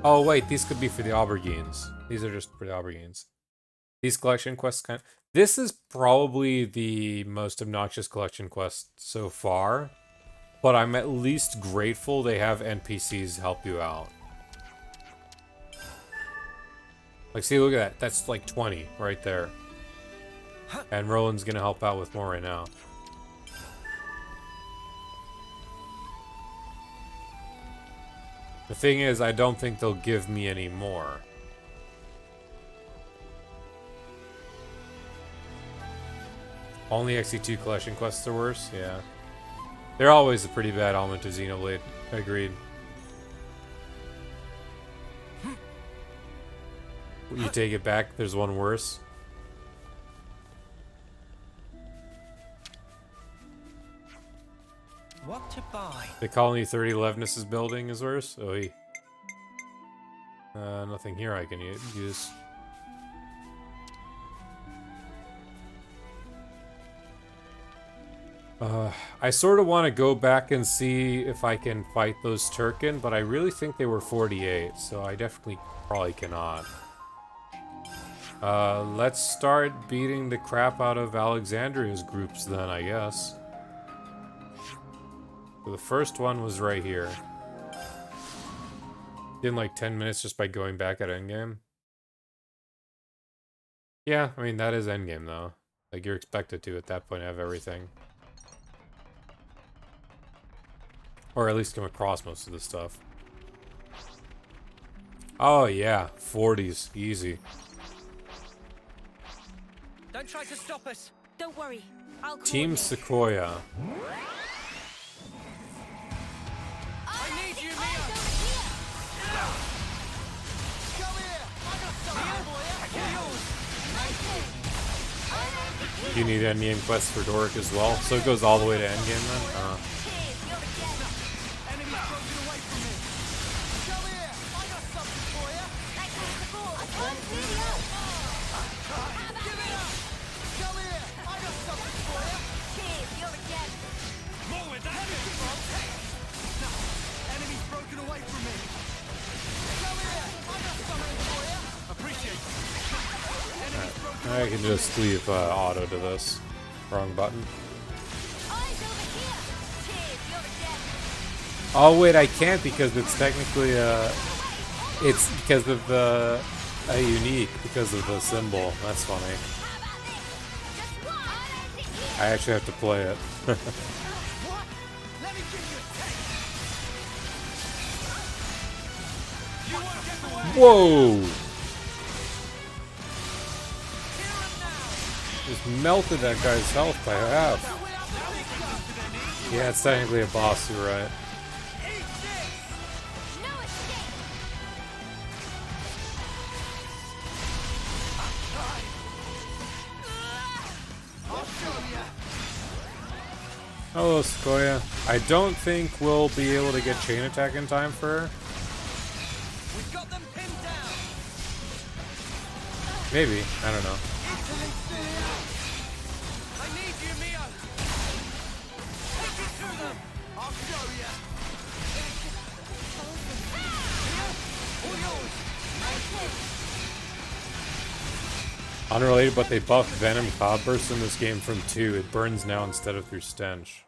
Oh wait, these could be for the aubergines. These are just for the aubergines. These collection quests this is probably the most obnoxious collection quest so far. But I'm at least grateful they have NPCs help you out. Like, see, look at that. That's like 20 right there. And Roland's gonna help out with more right now. The thing is, I don't think they'll give me any more. Only XE2 collection quests are worse? Yeah. They're always a pretty bad element of Xenoblade. Agreed. You take it back, there's one worse. What to buy? The Colony 30 Levness' building is worse? Oh, nothing here I can use. I sort of want to go back and see if I can fight those Turken, but I really think they were 48, so I definitely probably cannot. Let's start beating the crap out of Alexandria's groups then, I guess. So the first one was right here. In like 10 minutes just by going back at endgame. Yeah, I mean, that is endgame though. Like, you're expected to at that point have everything. Or at least come across most of the stuff. Oh yeah, 40s, easy. Don't try to stop us. Don't worry. I'll Team coordinate. Sequoia. I need you, Mia. Come here! I got something for you! You need endgame quests for Doric as well? So it goes all the way to endgame then? Enemy's broken away from me! Come here! I got something for you! Give it up! Come here! I got something for you! More with that bitch, Enemy's broken away from me! Come here! I got something for you! Appreciate it. Enemy's broken I can just leave auto to this. Wrong button. Oh wait, I can't because it's technically it's because of the a unique because of the symbol. That's funny. I actually have to play it. What? Let me give you a taste. You won't get away. Whoa! Here and now. Just melted that guy's health by half. Yeah, it's technically a boss, you're right. Eat this. No escape! I'll show you. Hello, Sequoia. I don't think we'll be able to get chain attack in time for her. We've got them pinned down. Maybe. I don't know. I need you, Mio. Take it to them. I'll show you. All yours. Unrelated, but they buffed Venom Cloudburst in this game from 2. It burns now instead of through Stench.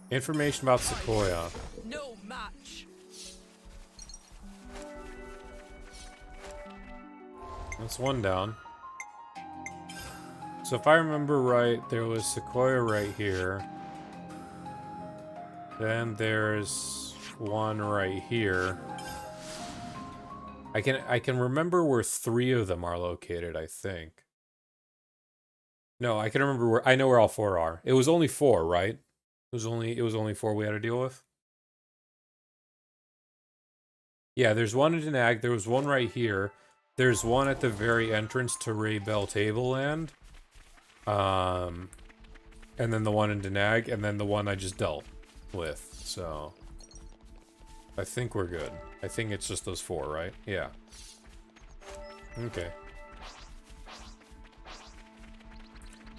Information about Sequoia. No match. That's one down. So if I remember right, there was Sequoia right here. Then there's one right here. I can remember where 3 of them are located, I think. No, I can remember where I know where all 4 are. It was only 4, right? It was only 4 we had to deal with. Yeah, there's one in Denag, there was one right here. There's one at the very entrance to Ray Bell Tableland. And then the one in Denag, and then the one I just dealt with. So I think we're good. I think it's just those 4, right? Yeah. Okay.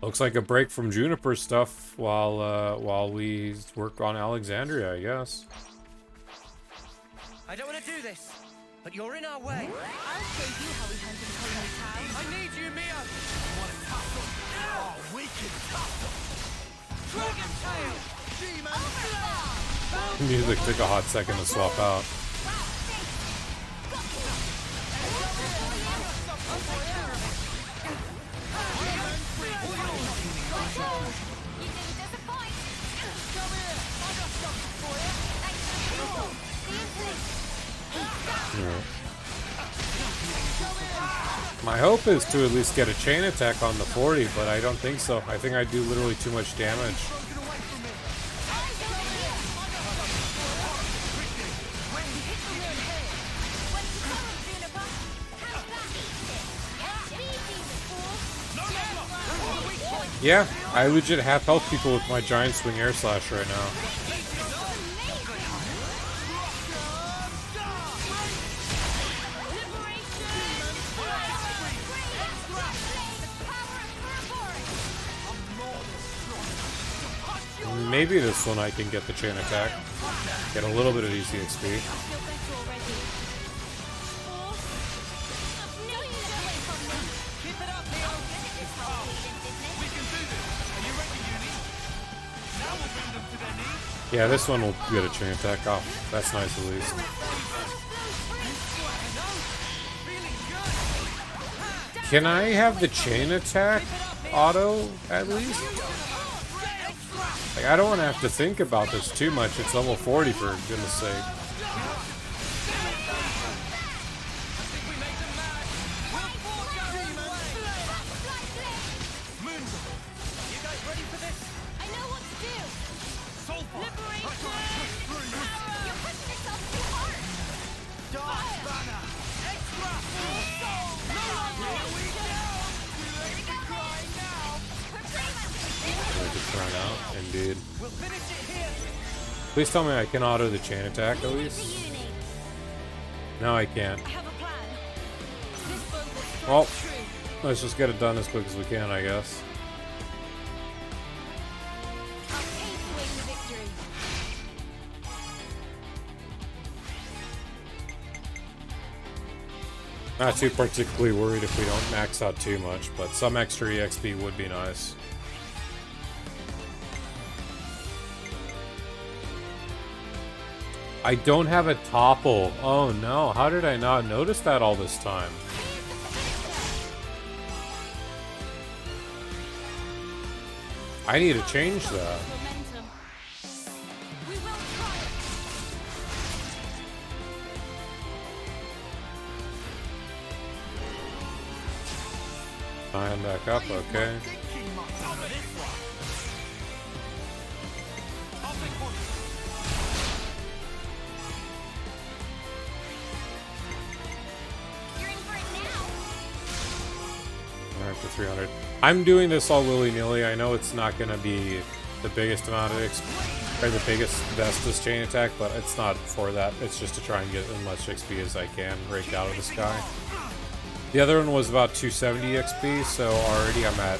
Looks like a break from Juniper stuff while we work on Alexandria, I guess. I don't want to do this, but you're in our way. I'll show you how we handle Colony Town. I need you, Mio. Want to tussle? Oh, we can tussle. Dragon tail. Demon. Music took a hot second to swap out. You didn't disappoint! Come here. I got something for you. Thanks for the My hope is to at least get a chain attack on the 40, but I don't think so. I think I do literally too much damage. Broken away from me. Yeah, I legit half health people with my giant swing air slash right now. Maybe this one I can get the chain attack. Get a little bit of easy XP. Keep it up, Mio. We can do this. Are you ready, Uni? Now we'll bring them to their knees. Yeah, this one will get a chain attack off. That's nice at least. Can I have the chain attack auto at least? Like, I don't want to have to think about this too much. It's level 40 for goodness sake. You guys ready for this? I know what to do! Liberation. You're pushing yourself too hard! Dark banner. Extra. Here we go. Too late to cry now. I just run out, indeed. We'll finish it here. Please tell me I can auto the chain attack at least. No, I can't. I have a plan. This bow will strike Well, true. let's just get it done as quick as we can, I guess. I'll pave the way to victory! Not too particularly worried if we don't max out too much, but some extra EXP would be nice. I don't have a topple. Oh no, how did I not notice that all this time? I need to change that. Momentum. We will try it. I am back up, okay. You're in for it now. Alright, for 300. I'm doing this all willy-nilly. I know it's not going to be the biggest amount of or the biggest, bestest chain attack, but it's not for that. It's just to try and get as much XP as I can raked out of the sky. The other one was about 270 XP, so already I'm at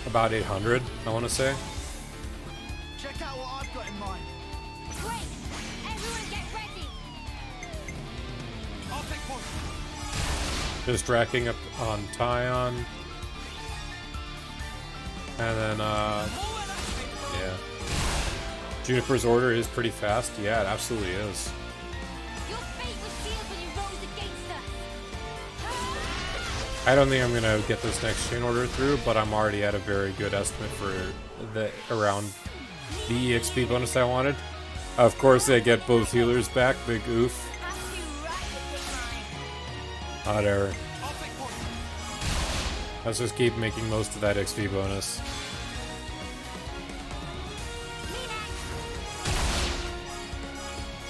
about 800, I want to say. Check out what I've got in mind. Great. Everyone get ready. I'll take point. Just racking up on Tyon. And then, yeah. Juniper's order is pretty fast. Yeah, it absolutely is. Your fate was sealed when you rose against us. I don't think I'm gonna get this next chain order through, but I'm already at a very good estimate for the around the EXP bonus I wanted. Of course, I get both healers back. Big oof. Have to ride it with mine. Hot error. I'll take point. Let's just keep making most of that XP bonus.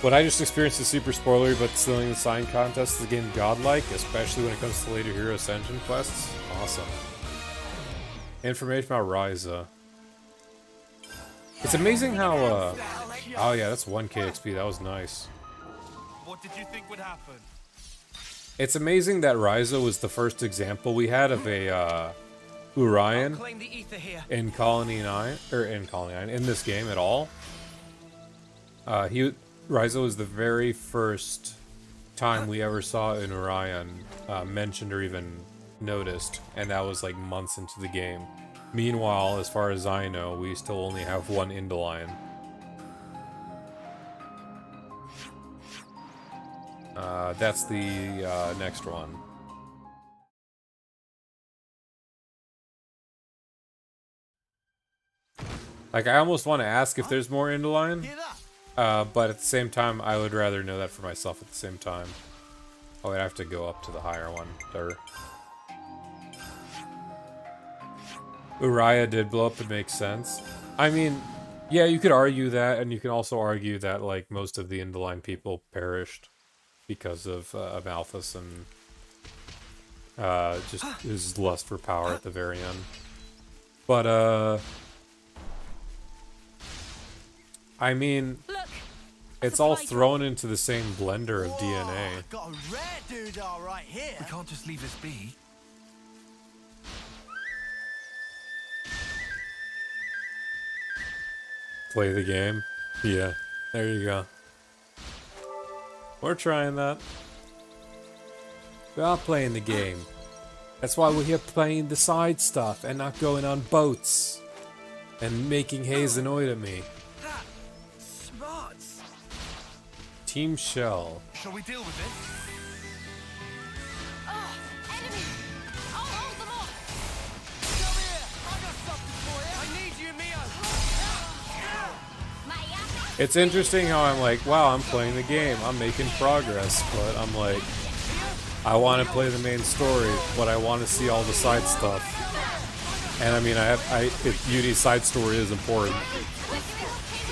What I just experienced is super spoilery, but stealing the sign contest is the game godlike, especially when it comes to later hero ascension quests. Awesome. Information about Ryza. It's amazing how, oh yeah, that's 1k XP, that was nice. What did you think would happen? It's amazing that Ryza was the first example we had of a, Urian Claim the ether here. in Colony 9, or in Colony 9, in this game at all. Ryza was the very first time we ever saw an Urian mentioned or even noticed, and that was like months into the game. Meanwhile, as far as I know, we still only have one Indolion. That's the next one. Like, I almost want to ask if there's more Indolion. Hear that? But at the same time, I would rather know that for myself at the same time. Oh, I'd have to go up to the higher one. There. Uriah did blow up, it makes sense. I mean, yeah, you could argue that, and you can also argue that, like, most of the Indolion people perished because of Amalthus and just his lust for power at the very end. But, I mean, Look, it's all thrown into the same blender of DNA. I've got a rare doodah right here. We can't just leave this be. Play the game. Yeah, there you go. We're trying that. We are playing the game. That's why we're here playing the side stuff and not going on boats and making Hayes annoyed at me. Smarts. Team Shell. Shall we deal with it? Oh, enemy! I'll hold them off. Come here. I got something for you. I need you, Mio. My epic. It's interesting how I'm like, wow, I'm playing the game. I'm making progress, but I'm like, I want to play the main story, but I want to see all the side stuff. And I mean, Beauty's side story is important.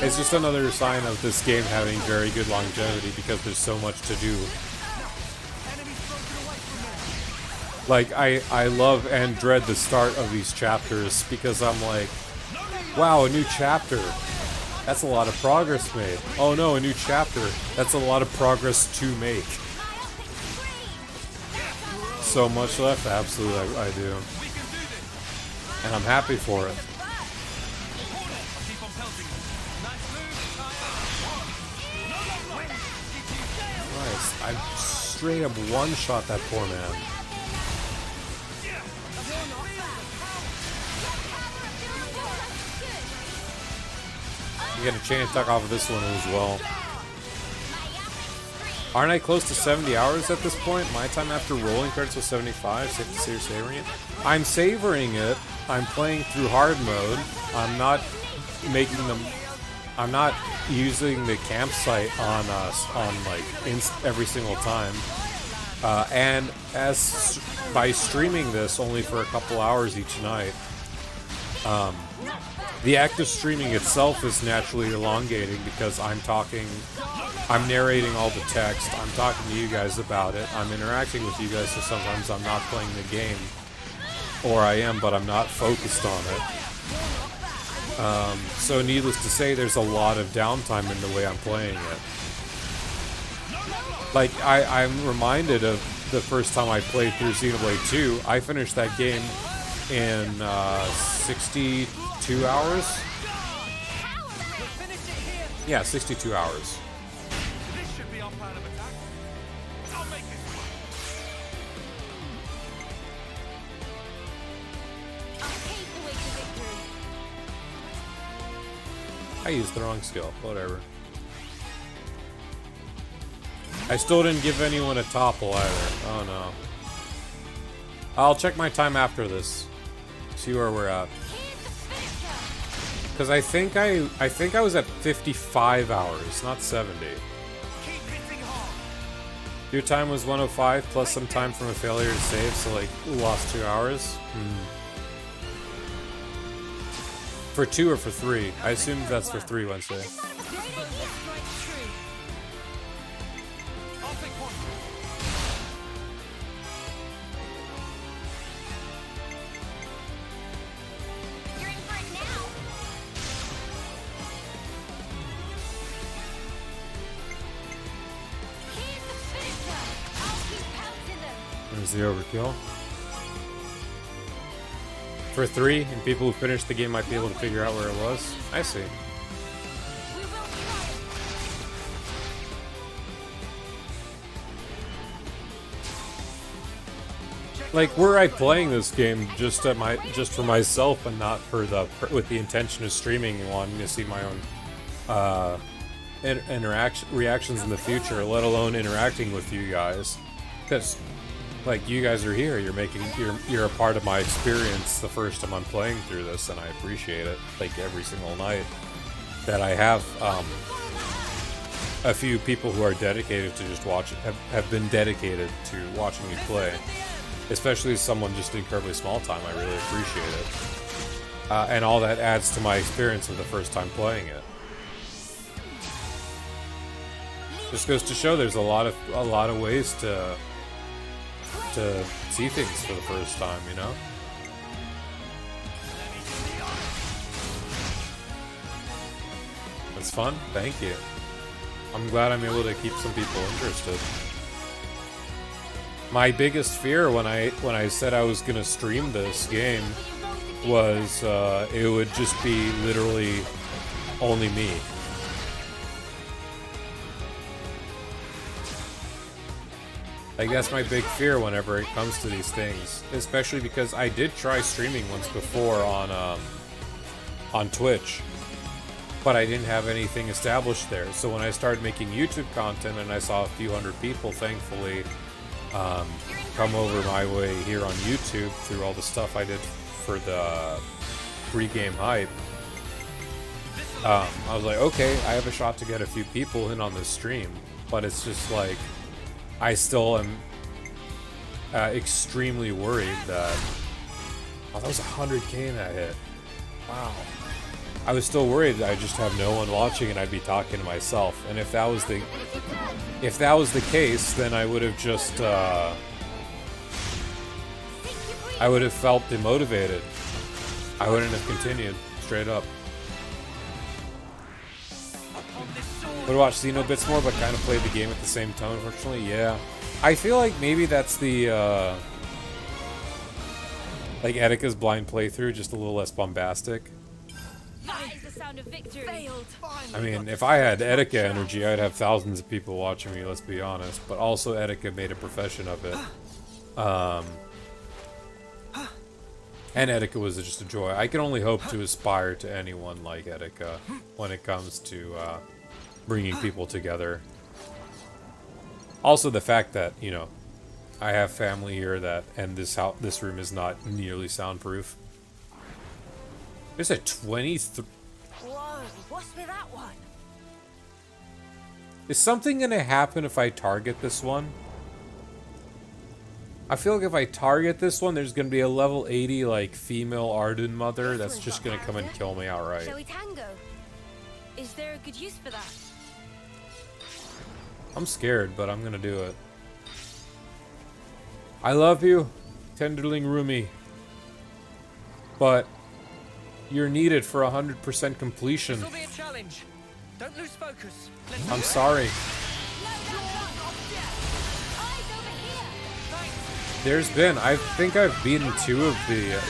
It's just another sign of this game having very good longevity because there's so much to do. Like, I love and dread the start of these chapters because I'm like, wow, a new chapter. That's a lot of progress made. Oh no, a new chapter. That's a lot of progress to make. So much left? Absolutely, I do. And I'm happy for it. Keep on pelting them. Nice move, Nice. I straight up one-shot that poor man. You get a chain attack off of this one as well. Aren't I close to 70 hours at this point? My time after rolling credits was 75. Safe to say you're savoring it. I'm savoring it. I'm playing through hard mode. I'm not making them. I'm not using the campsite on like every single time. And as by streaming this only for a couple hours each night, the act of streaming itself is naturally elongating because I'm narrating all the text, I'm talking to you guys about it, I'm interacting with you guys, so sometimes I'm not playing the game, or I am, but I'm not focused on it. So needless to say, there's a lot of downtime in the way I'm playing it. Like, I'm reminded of the first time I played through Xenoblade 2. I finished that game in 62 hours? Yeah, 62 hours. This should be our plan of attack. I'll make this work. I'll pave the way to victory. I used the wrong skill. Whatever. I still didn't give anyone a topple either. Oh no. I'll check my time after this. See where we're at. Because I think I was at 55 hours, not 70. Keep hitting hard. Your time was 105 plus some time from a failure to save, so like lost 2 hours. For 2 or for 3? I assume that's for 3 Wednesday. I'll take one. You're in for it now. Here's the finisher. I'll keep pouncing them. There's the overkill. For 3, and people who finished the game might be able to figure out where it was. I see. We will try. Like, were I playing this game just for myself and not with the intention of streaming and wanting to see my own reactions in the future, let alone interacting with you guys, because like you guys are here, you're a part of my experience the first time I'm playing through this, and I appreciate it. Like every single night that I have a few people who are dedicated to just watch have been dedicated to watching me play. Especially someone just incredibly small time, I really appreciate it. And all that adds to my experience of the first time playing it. Just goes to show there's a lot of ways to see things for the first time, you know? It's fun, thank you. I'm glad I'm able to keep some people interested. My biggest fear when I said I was gonna stream this game was it would just be literally only me. Like that's my big fear whenever it comes to these things, especially because I did try streaming once before on Twitch, but I didn't have anything established there. So when I started making YouTube content and I saw a few hundred people, thankfully, come over my way here on YouTube through all the stuff I did for the pre-game hype, I was like, okay, I have a shot to get a few people in on this stream, but it's just like, I still am extremely worried that, oh, that was 100K that hit. Wow. I was still worried that I just have no one watching and I'd be talking to myself, and if that was the case, then I would have just I would have felt demotivated. I wouldn't have continued, straight up. Would watch Xenobits more, but kind of played the game at the same time, unfortunately. Yeah. I feel like maybe that's the like Etika's blind playthrough, just a little less bombastic. That is the sound of victory. Failed. I mean, if I had Etika energy, I'd have thousands of people watching me, let's be honest. But also Etika made a profession of it. And Etika was just a joy. I can only hope to aspire to anyone like Etika when it comes to bringing people together. Also, the fact that, you know, I have family here and this room is not nearly soundproof. There's a 23. Whoa, what's with that one? Is something gonna happen if I target this one? I feel like if I target this one, there's gonna be a level 80 like female Arden mother that's just gonna come and kill me outright. Shall we tango? Is there a good use for that? I'm scared, but I'm gonna do it. I love you, Tenderling Rumi. But you're needed for 100% completion. This will be a challenge. Don't lose focus. Let's I'm sorry. There's been, I think I've beaten two of them.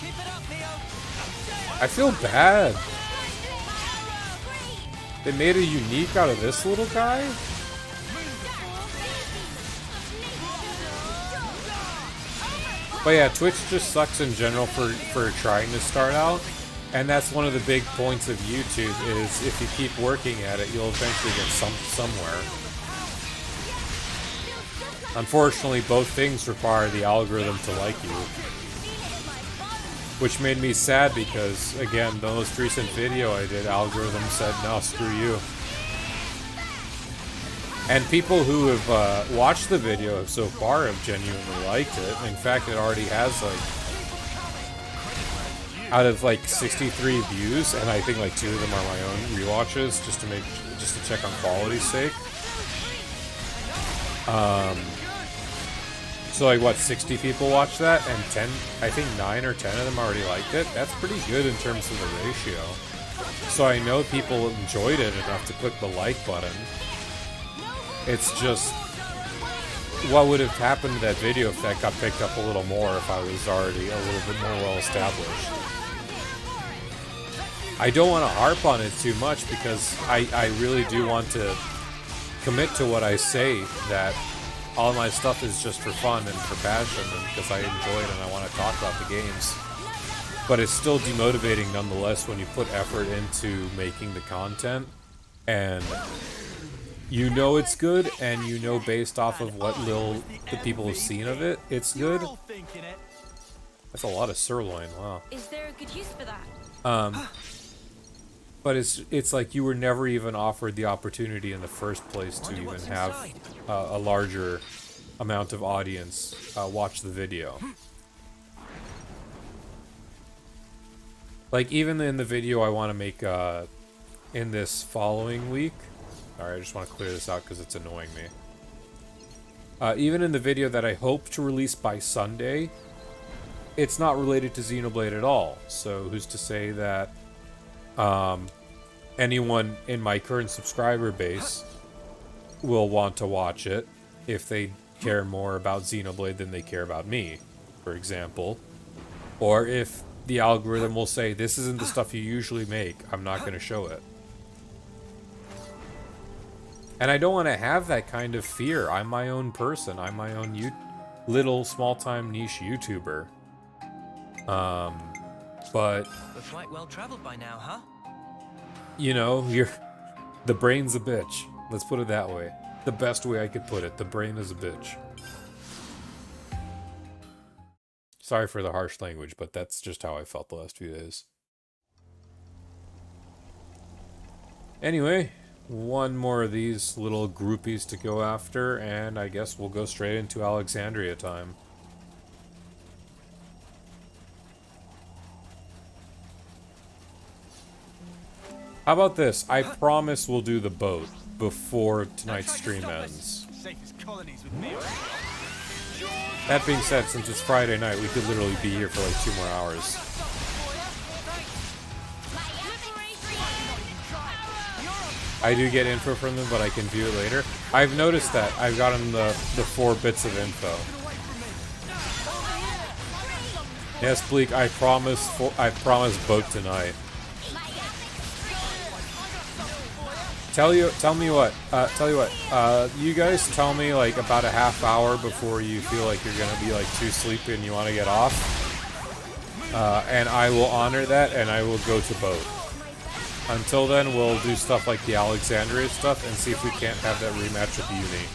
keep it up, Neo. I feel bad. They made a unique out of this little guy? But yeah, Twitch just sucks in general for trying to start out. And that's one of the big points of YouTube is if you keep working at it, you'll eventually get somewhere. Unfortunately, both things require the algorithm to like you. Which made me sad because, again, the most recent video I did, algorithm said, no, screw you. And people who have watched the video so far have genuinely liked it. In fact, it already has, like, out of, like, 63 views, and I think, like, 2 of them are my own rewatches, just to check on quality's sake. So, like, what, 60 people watched that, and 10, I think 9 or 10 of them already liked it? That's pretty good in terms of the ratio. So I know people enjoyed it enough to click the like button. It's just, what would have happened to that video if that got picked up a little more if I was already a little bit more well established? I don't want to harp on it too much because I really do want to commit to what I say, that all my stuff is just for fun and for passion and because I enjoy it and I want to talk about the games. But it's still demotivating nonetheless when you put effort into making the content and you know it's good and you know based off of what little the people have seen of it, it's good. That's a lot of sirloin, wow. Is there a good use for that? But it's like you were never even offered the opportunity in the first place to even have a larger amount of audience watch the video. Like even in the video I want to make in this following week. Alright, I just want to clear this out because it's annoying me. Even in the video that I hope to release by Sunday, it's not related to Xenoblade at all. So who's to say that anyone in my current subscriber base will want to watch it if they care more about Xenoblade than they care about me, for example. Or if the algorithm will say, this isn't the stuff you usually make, I'm not going to show it. And I don't want to have that kind of fear. I'm my own person. I'm my own little small-time niche YouTuber. But We're quite well traveled by now, huh? you know, the brain's a bitch. Let's put it that way. The best way I could put it. The brain is a bitch. Sorry for the harsh language, but that's just how I felt the last few days. Anyway, one more of these little groupies to go after, and I guess we'll go straight into Alexandria time. How about this? I promise we'll do the boat before tonight's stream ends. That being said, since it's Friday night, we could literally be here for like 2 more hours. I do get info from them, but I can view it later. I've noticed that. I've gotten the 4 bits of info. Yes, Bleak, I promise boat tonight. Tell me what. You guys tell me like about a half hour before you feel like you're gonna be like too sleepy and you want to get off, and I will honor that and I will go to both. Until then, we'll do stuff like the Alexandria stuff and see if we can't have that rematch with the Uni.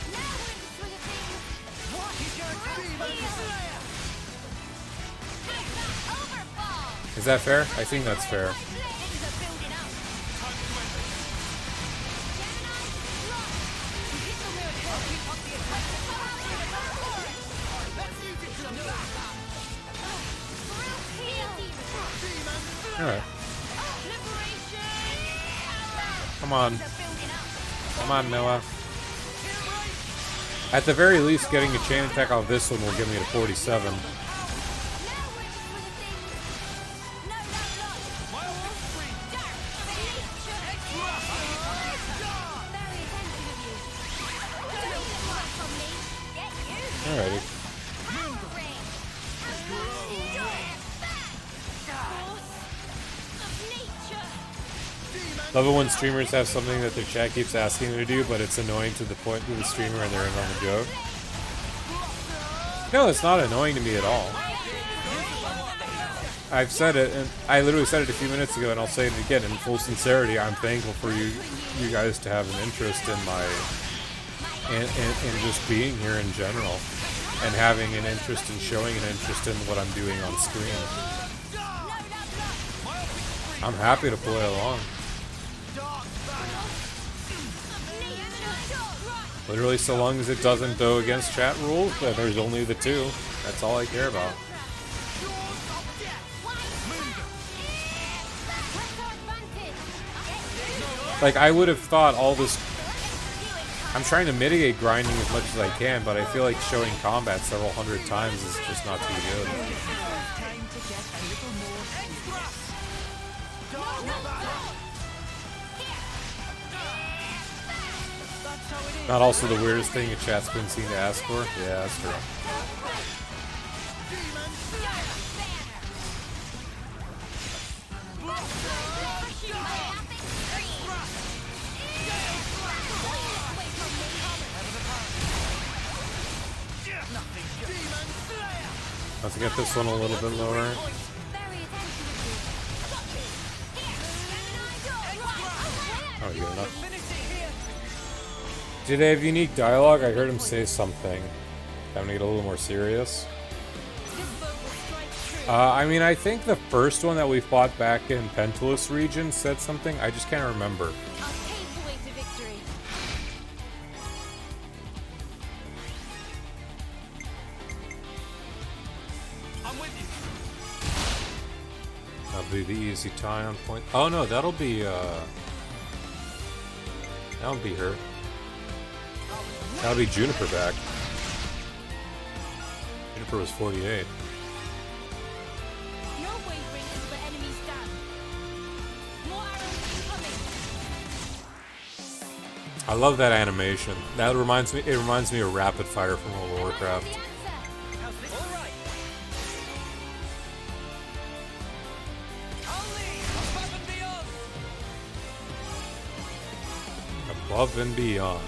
Is that fair? I think that's fair. Alright. Come on. Come on, Noah. At the very least, getting a chain attack off this one will get me to 47. Alrighty. Love it when streamers have something that their chat keeps asking them to do, but it's annoying to the point to the streamer and they're in on the joke. No, it's not annoying to me at all. I've said it, and I literally said it a few minutes ago, and I'll say it again in full sincerity. I'm thankful for you guys to have an interest in my, in just being here in general, and having an interest in showing an interest in what I'm doing on screen. I'm happy to play along. Literally, so long as it doesn't go against chat rules, then there's only the two. That's all I care about. Like, I would have thought all this... I'm trying to mitigate grinding as much as I can, but I feel like showing combat several hundred times is just not too good. Not also the weirdest thing a chat's been seen to ask for? Yeah, that's true. Let's get this one a little bit lower. Oh, you got enough. Did they have unique dialogue? I heard him say something. Time to get a little more serious. I mean, I think the first one that we fought back in Pentalus region said something. I just can't remember. That'll be the easy tie on point. Oh no, that'll be her. That'll be Juniper back. Juniper was 48. I love that animation. That reminds me. It reminds me of Rapid Fire from World of Warcraft. Above and beyond.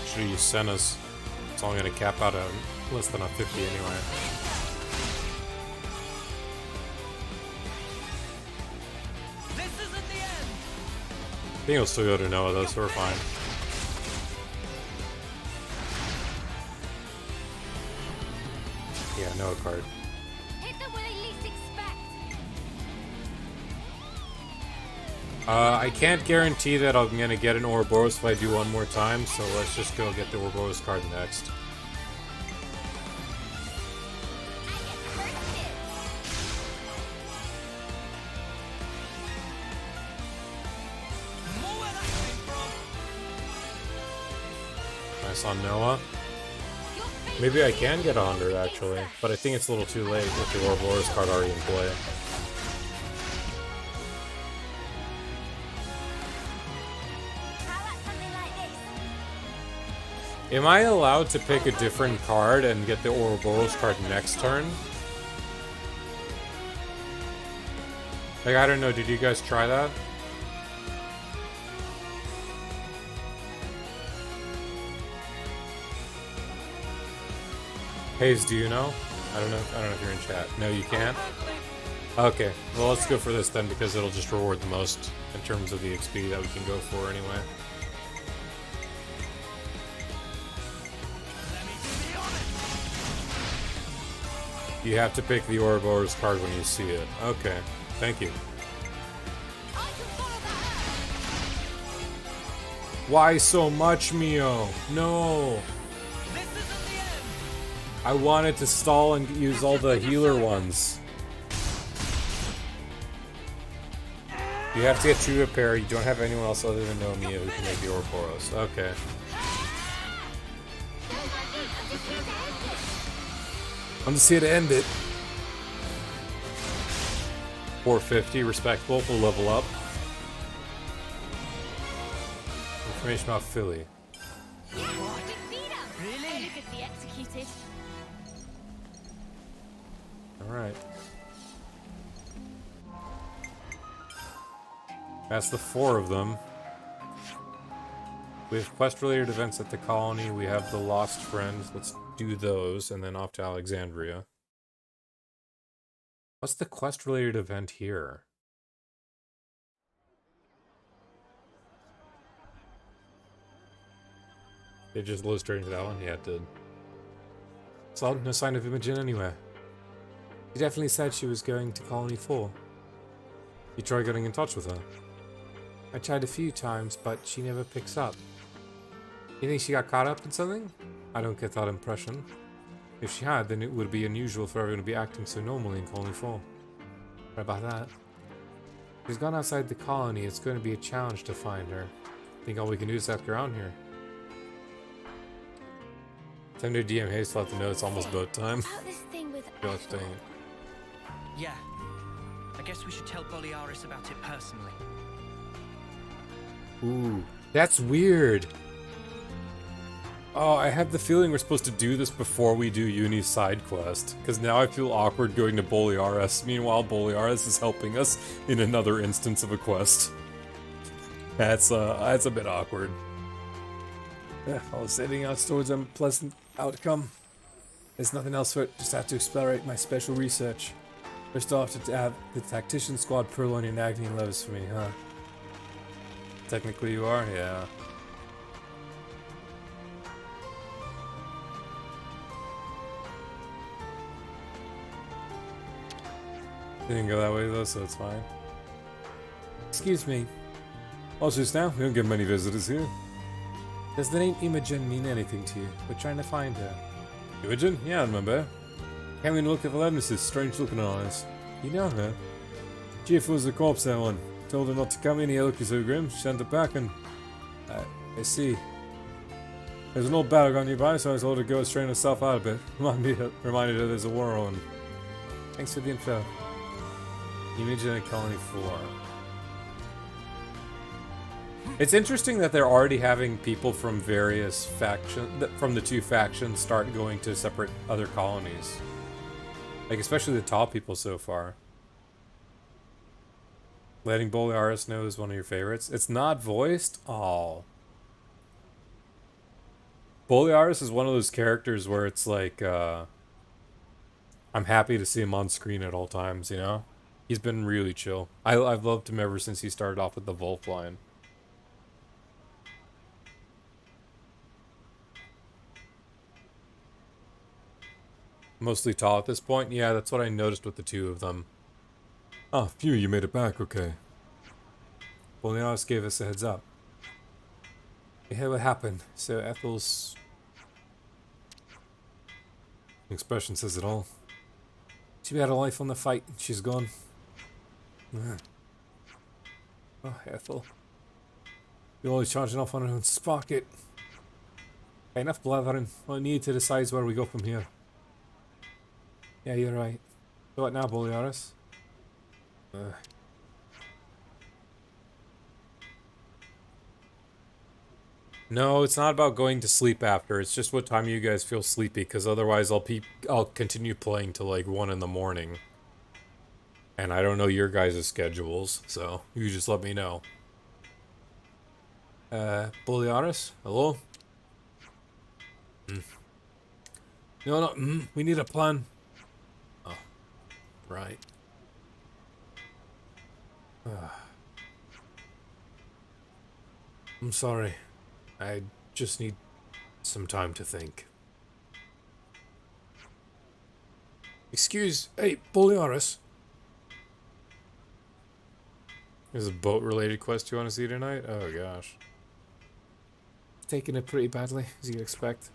Should use Senna's. It's only going to cap out at less than a 50 anyway. This isn't the end. I think it'll still go to Noah though, so we're fine. Yeah, Noah card. Hit them where they least expect. I can't guarantee that I'm gonna get an Ouroboros if I do one more time, so let's just go get the Ouroboros card next. Nice on Noah. Maybe I can get 100 actually, but I think it's a little too late with the Ouroboros card already in play. Am I allowed to pick a different card and get the Ouroboros card next turn? Like, I don't know, did you guys try that? Hayes, do you know? I don't know if you're in chat. No, you can't? Okay, well let's go for this then because it'll just reward the most in terms of the XP that we can go for anyway. You have to pick the Ouroboros card when you see it. Okay, thank you. Why so much, Mio? No! I wanted to stall and use all the healer ones. You have to get true repair. You don't have anyone else other than Nomiya who can make the Ouroboros. Okay. I'm just here to end it. 450, respectable. We'll level up. Information about Philly. Really? Could be executed. Alright. That's the 4 of them. We have quest-related events at the colony. We have the Lost Friends. Let's do those, and then off to Alexandria. What's the quest-related event here? It just illustrated that one? Yeah, it did. So, no sign of Imogen anywhere. She definitely said she was going to Colony 4. You try getting in touch with her? I tried a few times, but she never picks up. You think she got caught up in something? I don't get that impression. If she had, then it would be unusual for everyone to be acting so normally in Colony 4. What about that? She's gone outside the colony. It's going to be a challenge to find her. I think all we can do is ask around here. Time to DM Hayes to let them know it's almost boat time. About this thing with You're staying. Yeah. I guess we should tell Boliaris about it personally. Ooh, that's weird. Oh, I have the feeling we're supposed to do this before we do Uni's side quest, because now I feel awkward going to Boliaris. Meanwhile, Boliaris is helping us in another instance of a quest. That's a bit awkward. Yeah, I was setting out towards a pleasant outcome. There's nothing else for it. Just have to accelerate my special research. First off, to have the tactician squad purloining Agni levels for me, huh? Technically you are, yeah. Didn't go that way though, so it's fine. Excuse me. Also just now, we don't get many visitors here. Does the name Imogen mean anything to you? We're trying to find her. Imogen? Yeah, I remember. Came in to look at the Lemnis's strange looking eyes. You know her? Chief was the corpse, that one. Told her not to come in here looking so grim. She sent her back and... I see. There's an old battleground nearby, so I told her to go straighten herself out a bit. Reminded her there's a war on. Thanks for the info. Imogen at Colony 4. It's interesting that they're already having people from various factions, from the two factions, start going to separate other colonies. Like, especially the tall people so far. Letting Boliaris know is one of your favorites. It's not voiced? Oh. Boliaris is one of those characters where it's like, I'm happy to see him on screen at all times, you know? He's been really chill. I've loved him ever since he started off with the Wolf line. Mostly tall at this point? Yeah, that's what I noticed with the two of them. Oh, phew, you made it back, okay. Boliaris gave us a heads up. You hear what happened, so Ethel's... expression says it all. She had a life on the fight, she's gone. Oh, Ethel. You're always charging off on her own spark it. Enough blathering. All I need to decide is where we go from here. Yeah, you're right. So what now, Boliaris? No, it's not about going to sleep after. It's just what time you guys feel sleepy, because otherwise I'll continue playing till like 1 in the morning. And I don't know your guys' schedules, so you just let me know. Bolearis? Hello? No, we need a plan. Oh, right. I'm sorry. I just need some time to think. Hey, Bolearis. There's a boat-related quest you want to see tonight? Oh, gosh. Taking it pretty badly, as you'd expect.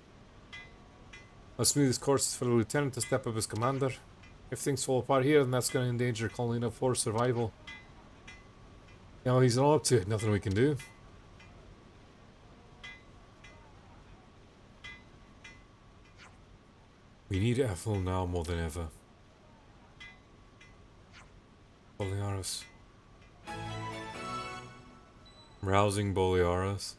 A smoothest course is for the lieutenant to step up as commander. If things fall apart here, then that's going to endanger Colony 4's survival. Now he's all up to it, nothing we can do. We need Ethel now more than ever. Bolearis. Rousing Bolearis.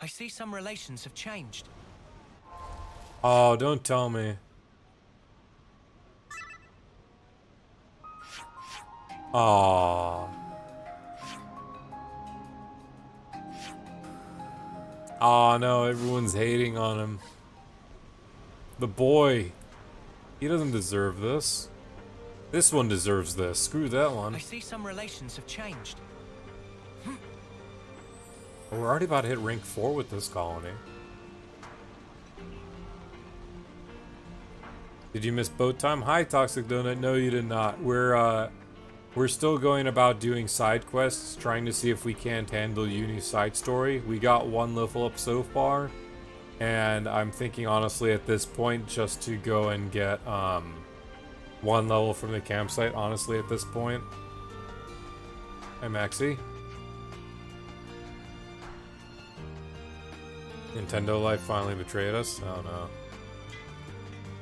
I see some relations have changed. Oh, don't tell me. Aww. Oh no, everyone's hating on him. The boy. He doesn't deserve this. This one deserves this. Screw that one. I see some relations have changed. We're already about to hit rank 4 with this colony. Did you miss boat time? Hi, Toxic Donut. No, you did not. We're still going about doing side quests, trying to see if we can't handle Uni's side story. We got 1 level up so far, and I'm thinking honestly at this point just to go and get 1 level from the campsite. Honestly, at this point. Hey, Maxie. Nintendo Life finally betrayed us. Oh no.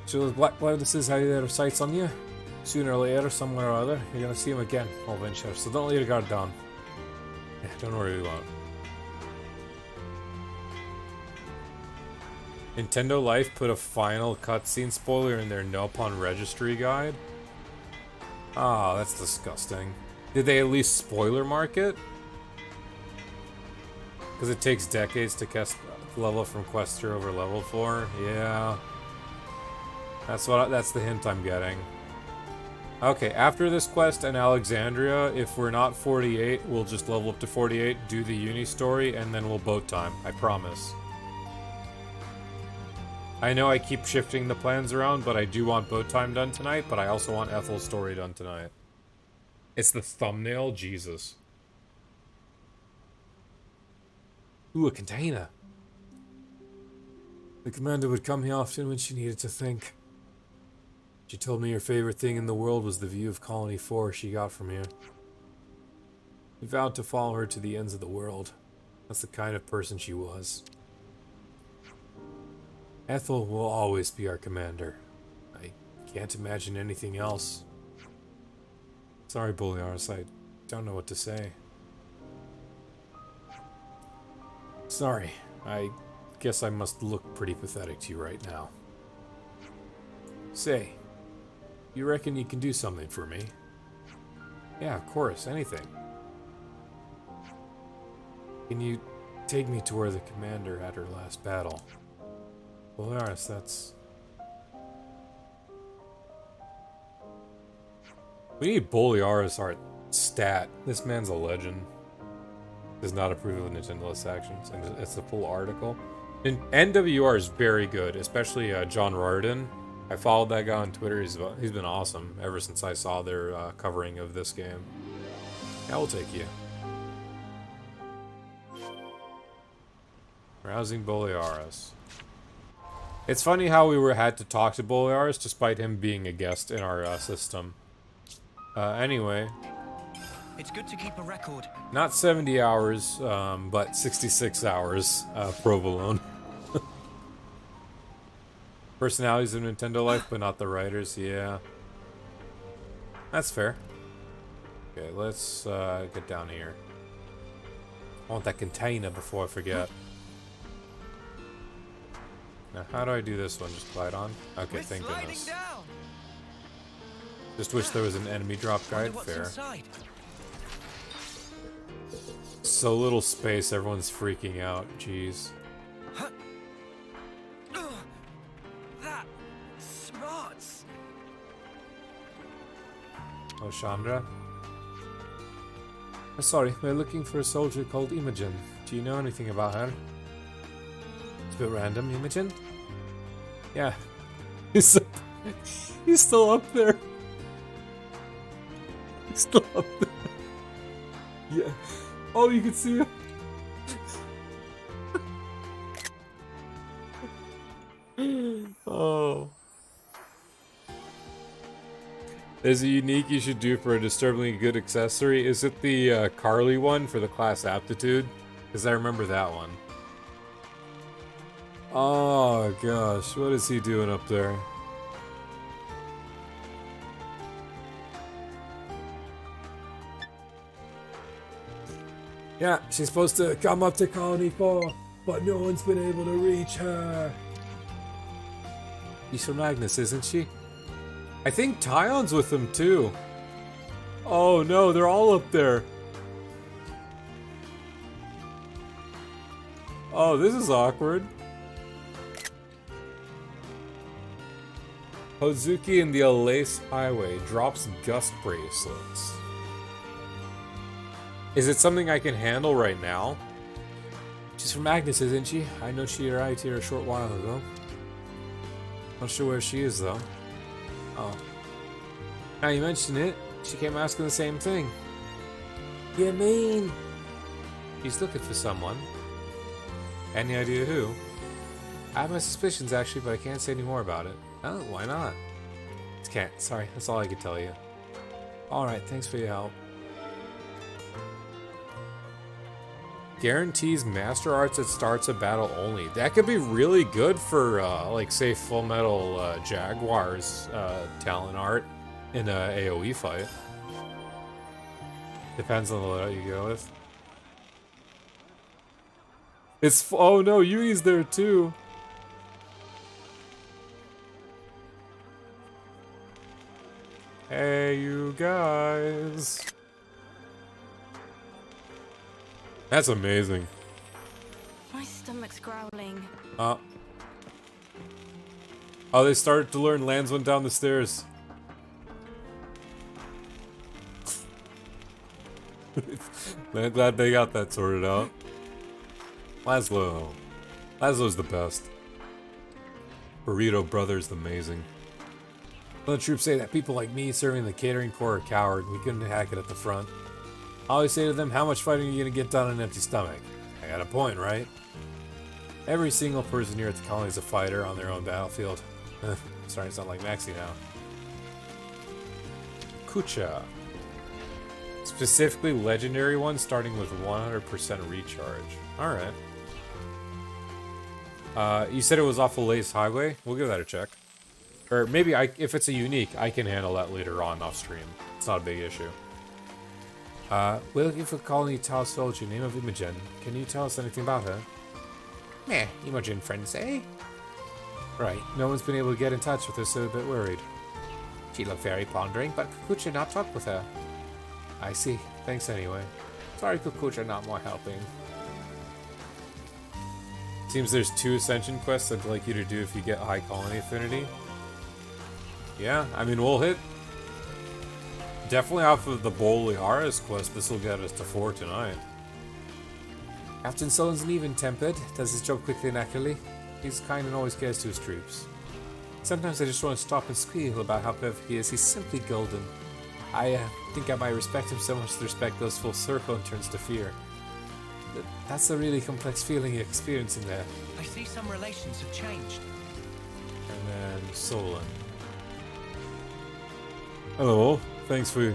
So those black clouds have their sights on you. Sooner or later, somewhere or other, you're gonna see him again, I'll venture. So don't let your guard down. Yeah, don't worry, we won't. Nintendo Life put a final cutscene spoiler in their no pun registry guide. Ah, that's disgusting. Did they at least spoiler mark it? Because it takes decades to level from quest tier over level 4. Yeah. That's the hint I'm getting. Okay, after this quest and Alexandria, if we're not 48, we'll just level up to 48, do the uni story, and then we'll boat time. I promise. I know I keep shifting the plans around, but I do want boat time done tonight, but I also want Ethel's story done tonight. It's the thumbnail? Jesus. Ooh, a container. The commander would come here often when she needed to think. She told me her favorite thing in the world was the view of Colony 4 she got from here. We vowed to follow her to the ends of the world. That's the kind of person she was. Ethel will always be our commander. I can't imagine anything else. Sorry, Bolearis, I don't know what to say. Sorry, I guess I must look pretty pathetic to you right now. Say, you reckon you can do something for me? Yeah, of course, anything. Can you take me to where the commander had her last battle? Bolearis, that's... We need Bolearis art stat. This man's a legend. Does not approve of Nintendo's actions, and it's a full article. And NWR is very good, especially John Rarden. I followed that guy on Twitter. He's been awesome ever since I saw their covering of this game. I will take you. Rousing Bolearis. It's funny how we had to talk to Bolearis despite him being a guest in our system. Anyway. It's good to keep a record. Not 70 hours, but 66 hours provolone. Personalities of Nintendo Life, but not the writers, yeah. That's fair. Okay, let's get down here. I want that container before I forget. Now, how do I do this one? Just glide on? Okay, We're thank sliding goodness. down. Just wish there was an enemy drop Wonder guide. what's Fair. inside. So little space, everyone's freaking out. Jeez. That smarts. Oh, Chandra. Sorry, we're looking for a soldier called Imogen. Do you know anything about her? It's a bit random, Imogen? Yeah. He's still up there. He's still up there. Yeah. Oh, you can see him. Oh. There's a unique you should do for a disturbingly good accessory. Is it the Carly one for the class aptitude? Because I remember that one. Oh gosh, what is he doing up there? Yeah, she's supposed to come up to Colony 4, but no one's been able to reach her. She's from Agnes, isn't she? I think Tyon's with them too. Oh no, they're all up there. Oh, this is awkward. Hozuki and the Alace Highway drops gust bracelets. Is it something I can handle right now? She's from Agnes, isn't she? I know she arrived here a short while ago. Not sure where she is though. Oh. Now you mention it, she came asking the same thing. You mean? He's looking for someone. Any idea who? I have my suspicions actually, but I can't say any more about it. Oh, why not? Can't. Sorry, that's all I could tell you. Alright, thanks for your help. Guarantees master arts at starts of battle only. That could be really good for, like, say, Full Metal Jaguar's talent art in a AoE fight. Depends on the layout you go with. It's oh no, Yui's there too. Hey, you guys. That's amazing. My stomach's growling. Oh, they started to learn. Lance went down the stairs. I'm glad they got that sorted out. Laszlo's the best. Burrito Brothers amazing. Well, the troops say that people like me serving the catering corps are coward. We couldn't hack it at the front. I always say to them, how much fighting are you gonna get done on an empty stomach? I got a point, right? Every single person here at the colony is a fighter on their own battlefield. Starting to sound like Maxie now. Kucha. Specifically legendary ones starting with 100% recharge. Alright. You said it was off of Lace Highway? We'll give that a check. Or maybe if it's a unique, I can handle that later on off stream. It's not a big issue. We're looking for Colony Tau Soldier, name of Imogen. Can you tell us anything about her? Meh, Imogen friends, eh? Right, no one's been able to get in touch with her, so a bit worried. She looked very pondering, but Kukucha not talk with her. I see. Thanks anyway. Sorry Kukucha not more helping. Seems there's 2 Ascension quests I'd like you to do if you get high colony affinity. Yeah, I mean, we'll hit... Definitely off of the Boliaris quest, this will get us to 4 tonight. Captain Sullen's an even-tempered, does his job quickly and accurately. He's kind and always cares to his troops. Sometimes I just want to stop and squeal about how perfect he is. He's simply golden. I think I might respect him so much the respect goes full circle and turns to fear. That's a really complex feeling you're experiencing there. I see some relations have changed. And then Solon. Hello, thanks for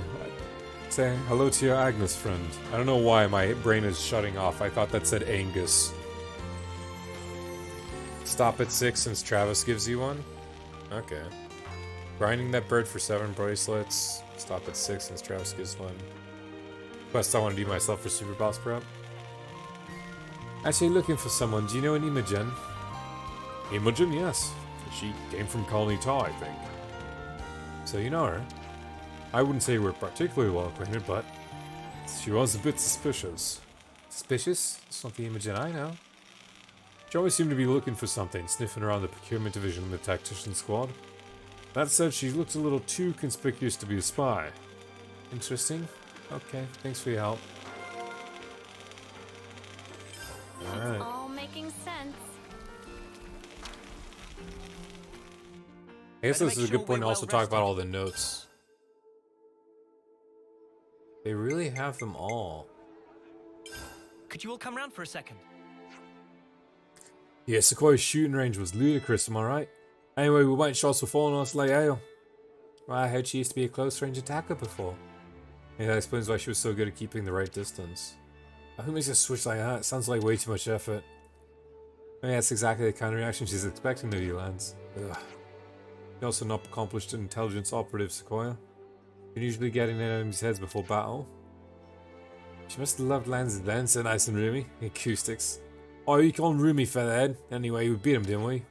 saying hello to your Agnes friend. I don't know why my brain is shutting off. I thought that said Angus. Stop at 6 since Travis gives you one? Okay. Grinding that bird for 7 bracelets. Stop at 6 since Travis gives one. Quest I want to do myself for Super Boss Prep. Actually looking for someone. Do you know an Imogen? Imogen, yes. She came from Colony Taw, I think. So you know her. I wouldn't say we're particularly well acquainted, but she was a bit suspicious. Suspicious? It's not the Imogen I know. She always seemed to be looking for something, sniffing around the procurement division and the tactician squad. That said, she looked a little too conspicuous to be a spy. Interesting. Okay, thanks for your help. Alright. All making sense. I guess Better this make is a sure good point to we're also well talk about rested. all the notes. They really have them all. Could you all come round for a second? Yeah, Sequoia's shooting range was ludicrous, am I right? Anyway, we went shots were falling on us like hail. Well, I heard she used to be a close range attacker before. Yeah, that explains why she was so good at keeping the right distance. Who makes a switch like that? Sounds like way too much effort. I mean, that's exactly the kind of reaction she's expecting of you, Lance. Ugh. You're also not accomplished intelligence operative, Sequoia. You usually get in enemies' heads before battle. She must have loved Lance then, so nice and roomy. Acoustics. Oh, you call him roomy, featherhead. Anyway, we beat him, didn't we?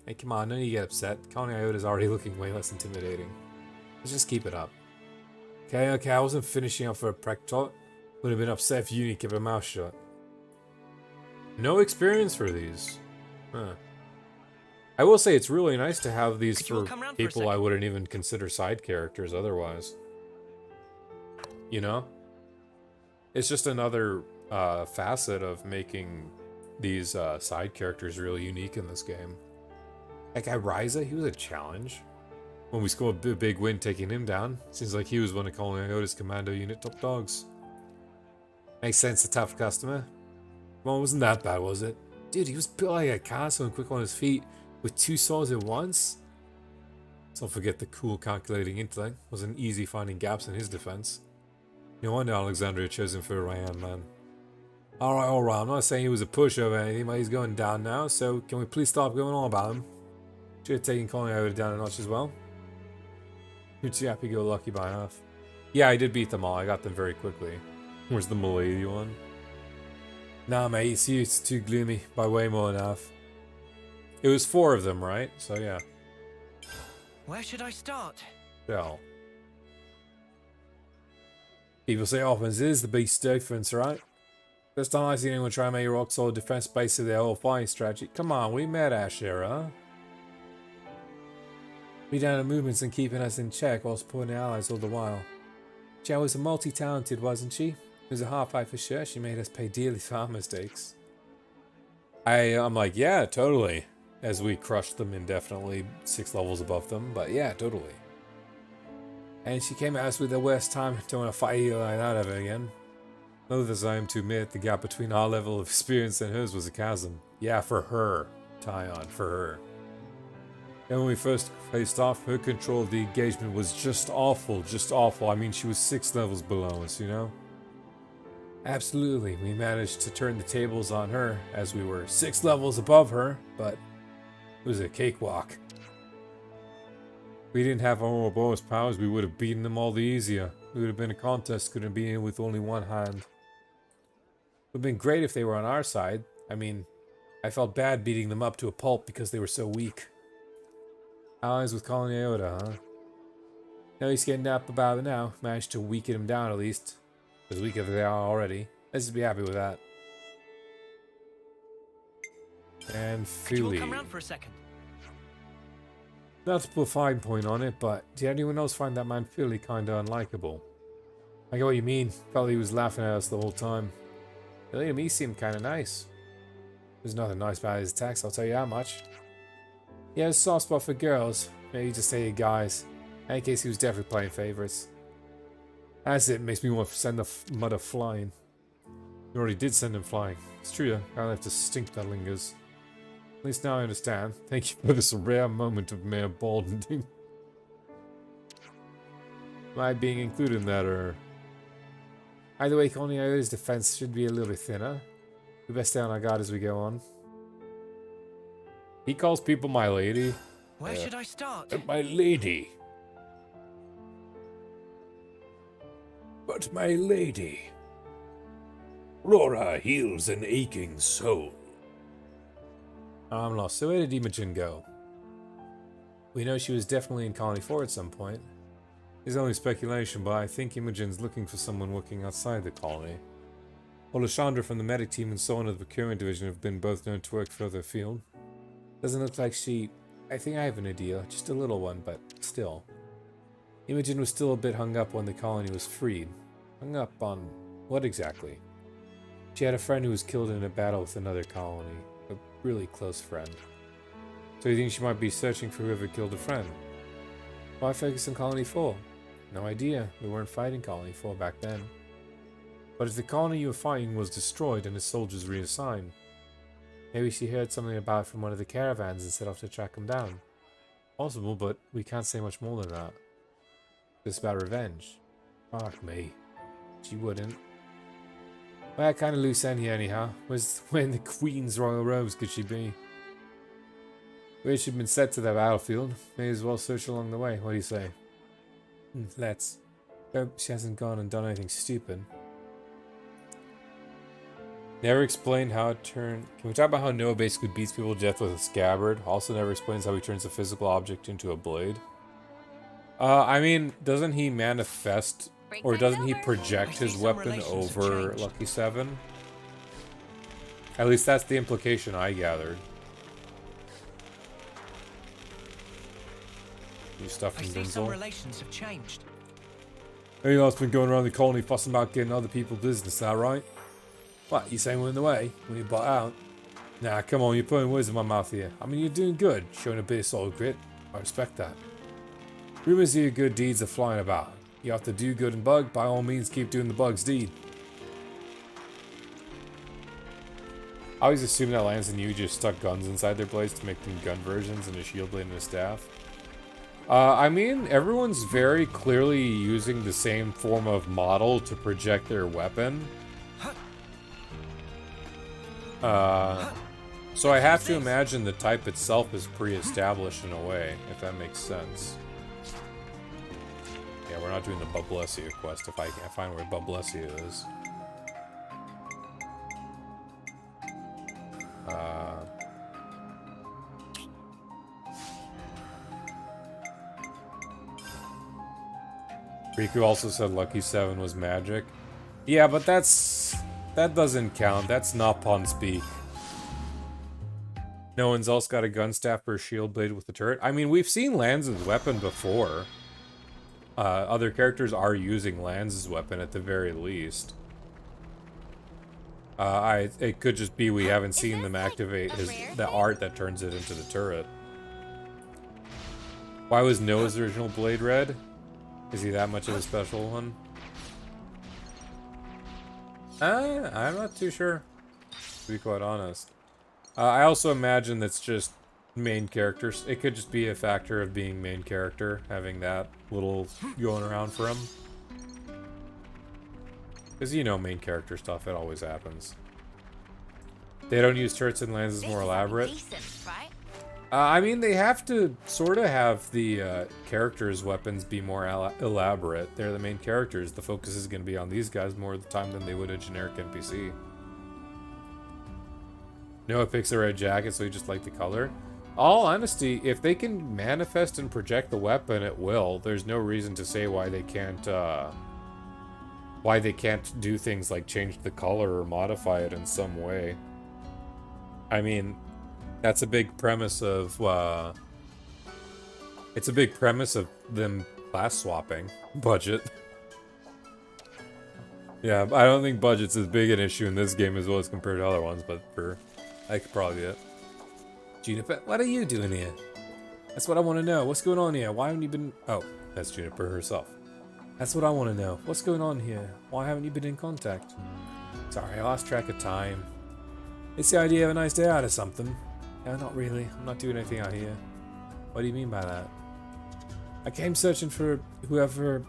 Hey, come on, don't you get upset. Connie Iota's already looking way less intimidating. Let's just keep it up. Okay, I wasn't finishing up for a prec talk. Would have been upset if Uni kept her mouth shut. No experience for these. Huh. I will say it's really nice to have these Could you all for come round for a people I second? wouldn't even consider side characters otherwise. You know? It's just another facet of making these side characters really unique in this game. That guy Ryza, he was a challenge. When we scored a big win taking him down, seems like he was one of Colin Iota's commando unit top dogs. Makes sense, a tough customer. Well, wasn't that bad, was it? Dude, he was built like a castle and quick on his feet with 2 swords at once. Let's not forget the cool calculating intellect. Wasn't easy finding gaps in his defense. No wonder Alexandria chose him for a right-hand man. Alright, I'm not saying he was a pushover or anything, but he's going down now, so can we please stop going on about him? Should have taken Colin Iota down a notch as well. You're too happy-go-lucky by half. Yeah, I did beat them all. I got them very quickly. Where's the Milady one? Nah, mate, it's too gloomy by way more than half. It was 4 of them, right? So yeah. Where should I start? Well. People say offense is the beast difference, right? First time I see anyone try and make a rock solid defense base of their whole fighting strategy. Come on, we met Asher, huh? We down the movements and keeping us in check while supporting our allies all the while. Jen was a multi-talented, wasn't she? It was a hard fight for sure. She made us pay dearly for our mistakes. I'm like, yeah, totally. As we crushed them indefinitely 6 levels above them, but yeah, totally. And she came at us with the worst time. Don't want to fight you like that ever again. Loath as I am to admit, the gap between our level of experience and hers was a chasm. Yeah, for her. Tyon, for her. And when we first faced off, her control of the engagement was just awful, just awful. I mean, she was 6 levels below us, you know? Absolutely, we managed to turn the tables on her as we were 6 levels above her, but it was a cakewalk. If we didn't have our bonus powers, we would have beaten them all the easier. It would have been a contest, couldn't be in with only one hand. It would have been great if they were on our side. I mean, I felt bad beating them up to a pulp because they were so weak. Allies with Colony Iota, huh? No, he's getting up about it now. Managed to weaken him down at least. As weak as they are already. Let's just be happy with that. And Could you all Philly. come round for a second? Not to put a fine point on it, but did anyone else find that man Philly kinda unlikable? I get what you mean. Felt he was laughing at us the whole time. Philly to me seemed kinda nice. There's nothing nice about his attacks, I'll tell you how much. He has a soft spot for girls. Maybe just hated guys. In any case, he was definitely playing favorites. That's it, makes me want to send the mother flying. You already did send him flying. It's true, I left a stink that lingers. At least now I understand. Thank you for this rare moment of mere balding. Am I being included in that, or... Either way, Colony Iota's defense should be a little bit thinner. We best stay on our guard as we go on. He calls people my lady. Where should I start? My lady. But my lady. Aurora heals an aching soul. I'm lost. So where did Imogen go? We know she was definitely in Colony 4 at some point. It's only speculation, but I think Imogen's looking for someone working outside the colony. Alessandra from the medic team and someone of the procurement division have been both known to work further afield. Doesn't look like she... I think I have an idea, just a little one, but still. Imogen was still a bit hung up when the colony was freed. Hung up on what exactly? She had a friend who was killed in a battle with another colony. A really close friend. So you think she might be searching for whoever killed a friend? Why focus on Colony 4? No idea. We weren't fighting Colony 4 back then. But if the colony you were fighting was destroyed and its soldiers reassigned, maybe she heard something about it from one of the caravans and set off to track them down. Possible, but we can't say much more than that. It's about revenge. Fuck me. She wouldn't. Well, kind of loose end here anyhow. Where in the Queen's royal robes could she be? Where she'd been set to the battlefield. May as well search along the way. What do you say? Let's. Hope she hasn't gone and done anything stupid. Never explained how it turned... Can we talk about how Noah basically beats people to death with a scabbard? Also never explains how he turns a physical object into a blade. I mean, doesn't he manifest... Or doesn't he project his weapon over Lucky 7? At least that's the implication I gathered. New stuff from I see some Denzel. relations have changed. Hey, lot's been going around the colony fussing about getting other people's business, is that right? What, you saying we're in the way when you bought out? Nah, come on, you're putting words in my mouth here. I mean, you're doing good, showing a bit of solid grit. I respect that. Rumors of your good deeds are flying about. You have to do good and bug, by all means keep doing the bug's deed. I always assume that Lance and you just stuck guns inside their blades to make them gun versions and a shield blade and a staff. I mean, everyone's very clearly using the same form of model to project their weapon. So I have to imagine the type itself is pre-established in a way, if that makes sense. Yeah, we're not doing the Bubblessia quest if I can't find where Bubblessia is. Riku also said Lucky 7 was magic. Yeah, but that doesn't count. That's not pun speak. No one's else got a gun staff or a shield blade with a turret. I mean, we've seen Lanz's weapon before. Other characters are using Lanz's weapon at the very least. It could just be we haven't seen them activate the art that turns it into the turret. Why was Noah's original blade red? Is he that much of a special one? I'm not too sure, to be quite honest. I also imagine that's just main characters. It could just be a factor of being main character, having that little going around for him. Because you know main character stuff, it always happens. They don't use turrets and lands as more elaborate. I mean, they have to sort of have the characters' weapons be more elaborate. They're the main characters. The focus is going to be on these guys more of the time than they would a generic NPC. Noah picks a red jacket, so he just liked the color. All honesty, if they can manifest and project the weapon, it will. There's no reason to say why they can't do things like change the color or modify it in some way. I mean, that's a big premise of it's a big premise of them class swapping. Budget. Yeah, I don't think budget's as big an issue in this game as well as compared to other ones, but that could probably be it. Juniper, what are you doing here? That's what I want to know. What's going on here? Why haven't you been... Oh, that's Juniper herself. That's what I want to know. What's going on here? Why haven't you been in contact? Sorry, I lost track of time. It's the idea of a nice day out or something. No, not really. I'm not doing anything out here. What do you mean by that? I came searching for whoever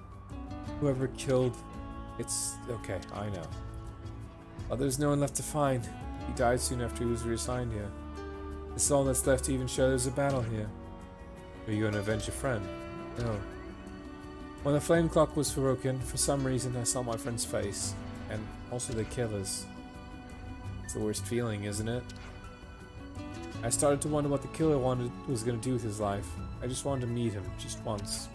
killed... It's... okay, I know. Well, there's no one left to find. He died soon after he was reassigned here. This is all that's left to even show there's a battle here. Are you going to avenge your friend? No. When the flame clock was broken, for some reason I saw my friend's face. And also the killers. It's the worst feeling, isn't it? I started to wonder what the killer was going to do with his life. I just wanted to meet him, just once.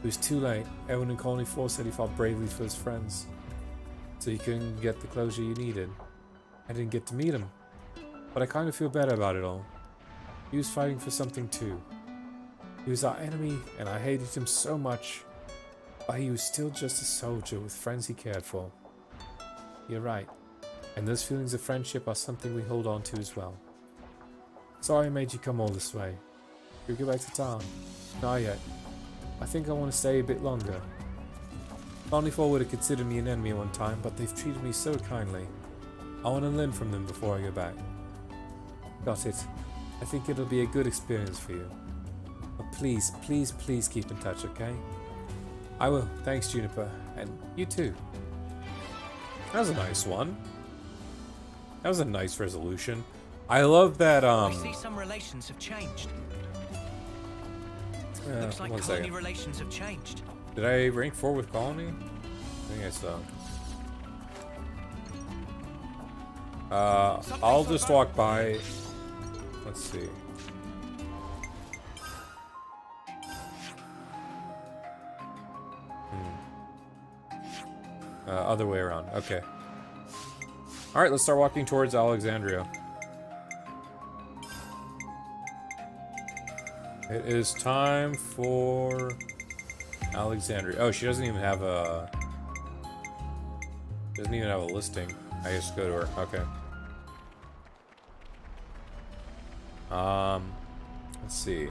It was too late. Evan in Colony 4 said he fought bravely for his friends. So you couldn't get the closure you needed. I didn't get to meet him. But I kind of feel better about it all. He was fighting for something too. He was our enemy, and I hated him so much. But he was still just a soldier with friends he cared for. You're right. And those feelings of friendship are something we hold on to as well. Sorry I made you come all this way. You'll go back to town. Not yet. I think I want to stay a bit longer. Colony 4 would have considered me an enemy at one time, but they've treated me so kindly. I want to learn from them before I go back. Got it. I think it'll be a good experience for you. But please, please, please keep in touch, okay? I will. Thanks, Juniper. And you too. That was a nice one. That was a nice resolution. I love that, I see some relations have changed. Looks like one colony second. relations have changed. Did I rank 4 with Colony? I think I saw. I'll just walk by. Let's see. Other way around. Okay. Alright, let's start walking towards Alexandria. It is time for Alexandria. Oh, she doesn't even have a... Doesn't even have a listing. I just go to her. Okay. Let's see.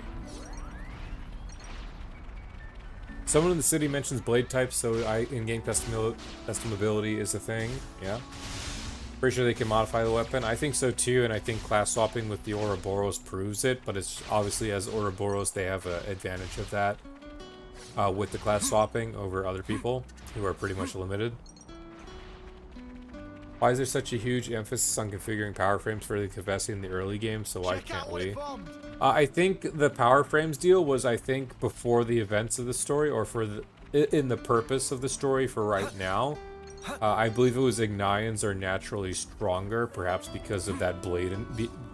Someone in the city mentions blade types, so in-game customability is a thing. Yeah. Pretty sure they can modify the weapon. I think so too, and I think class swapping with the Ouroboros proves it, but it's obviously as Ouroboros they have an advantage of that with the class swapping over other people who are pretty much limited. Why is there such a huge emphasis on configuring power frames for the Kavesi in the early game, so why can't we? I think the power frames deal was, I think, before the events of the story, or for in the purpose of the story for right now. I believe it was Ignians are naturally stronger, perhaps because of that blade and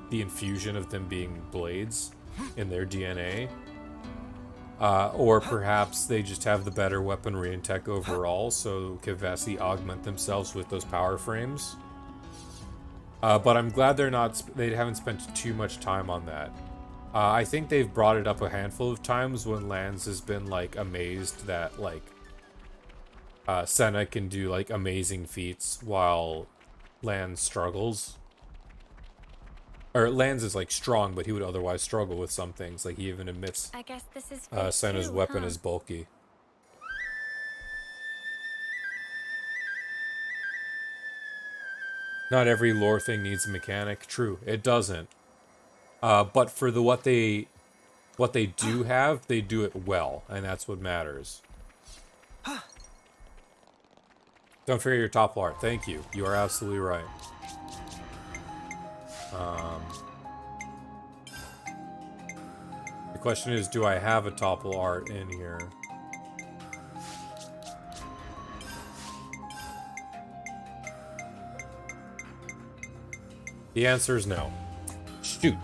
the infusion of them being blades in their DNA. Or perhaps they just have the better weaponry and tech overall, so Kavesi augment themselves with those power frames. But I'm glad they haven't spent too much time on that. I think they've brought it up a handful of times when Lance has been like amazed that like Senna can do like amazing feats while Lance struggles. Or Lance is like strong, but he would otherwise struggle with some things. Like he even admits I guess this is Senna's too, weapon huh? is bulky. Not every lore thing needs a mechanic. True, it doesn't. But for what they do have, they do it well, and that's what matters. Don't forget your top art. Thank you. You are absolutely right. The question is, do I have a topple art in here? The answer is no. Shoot.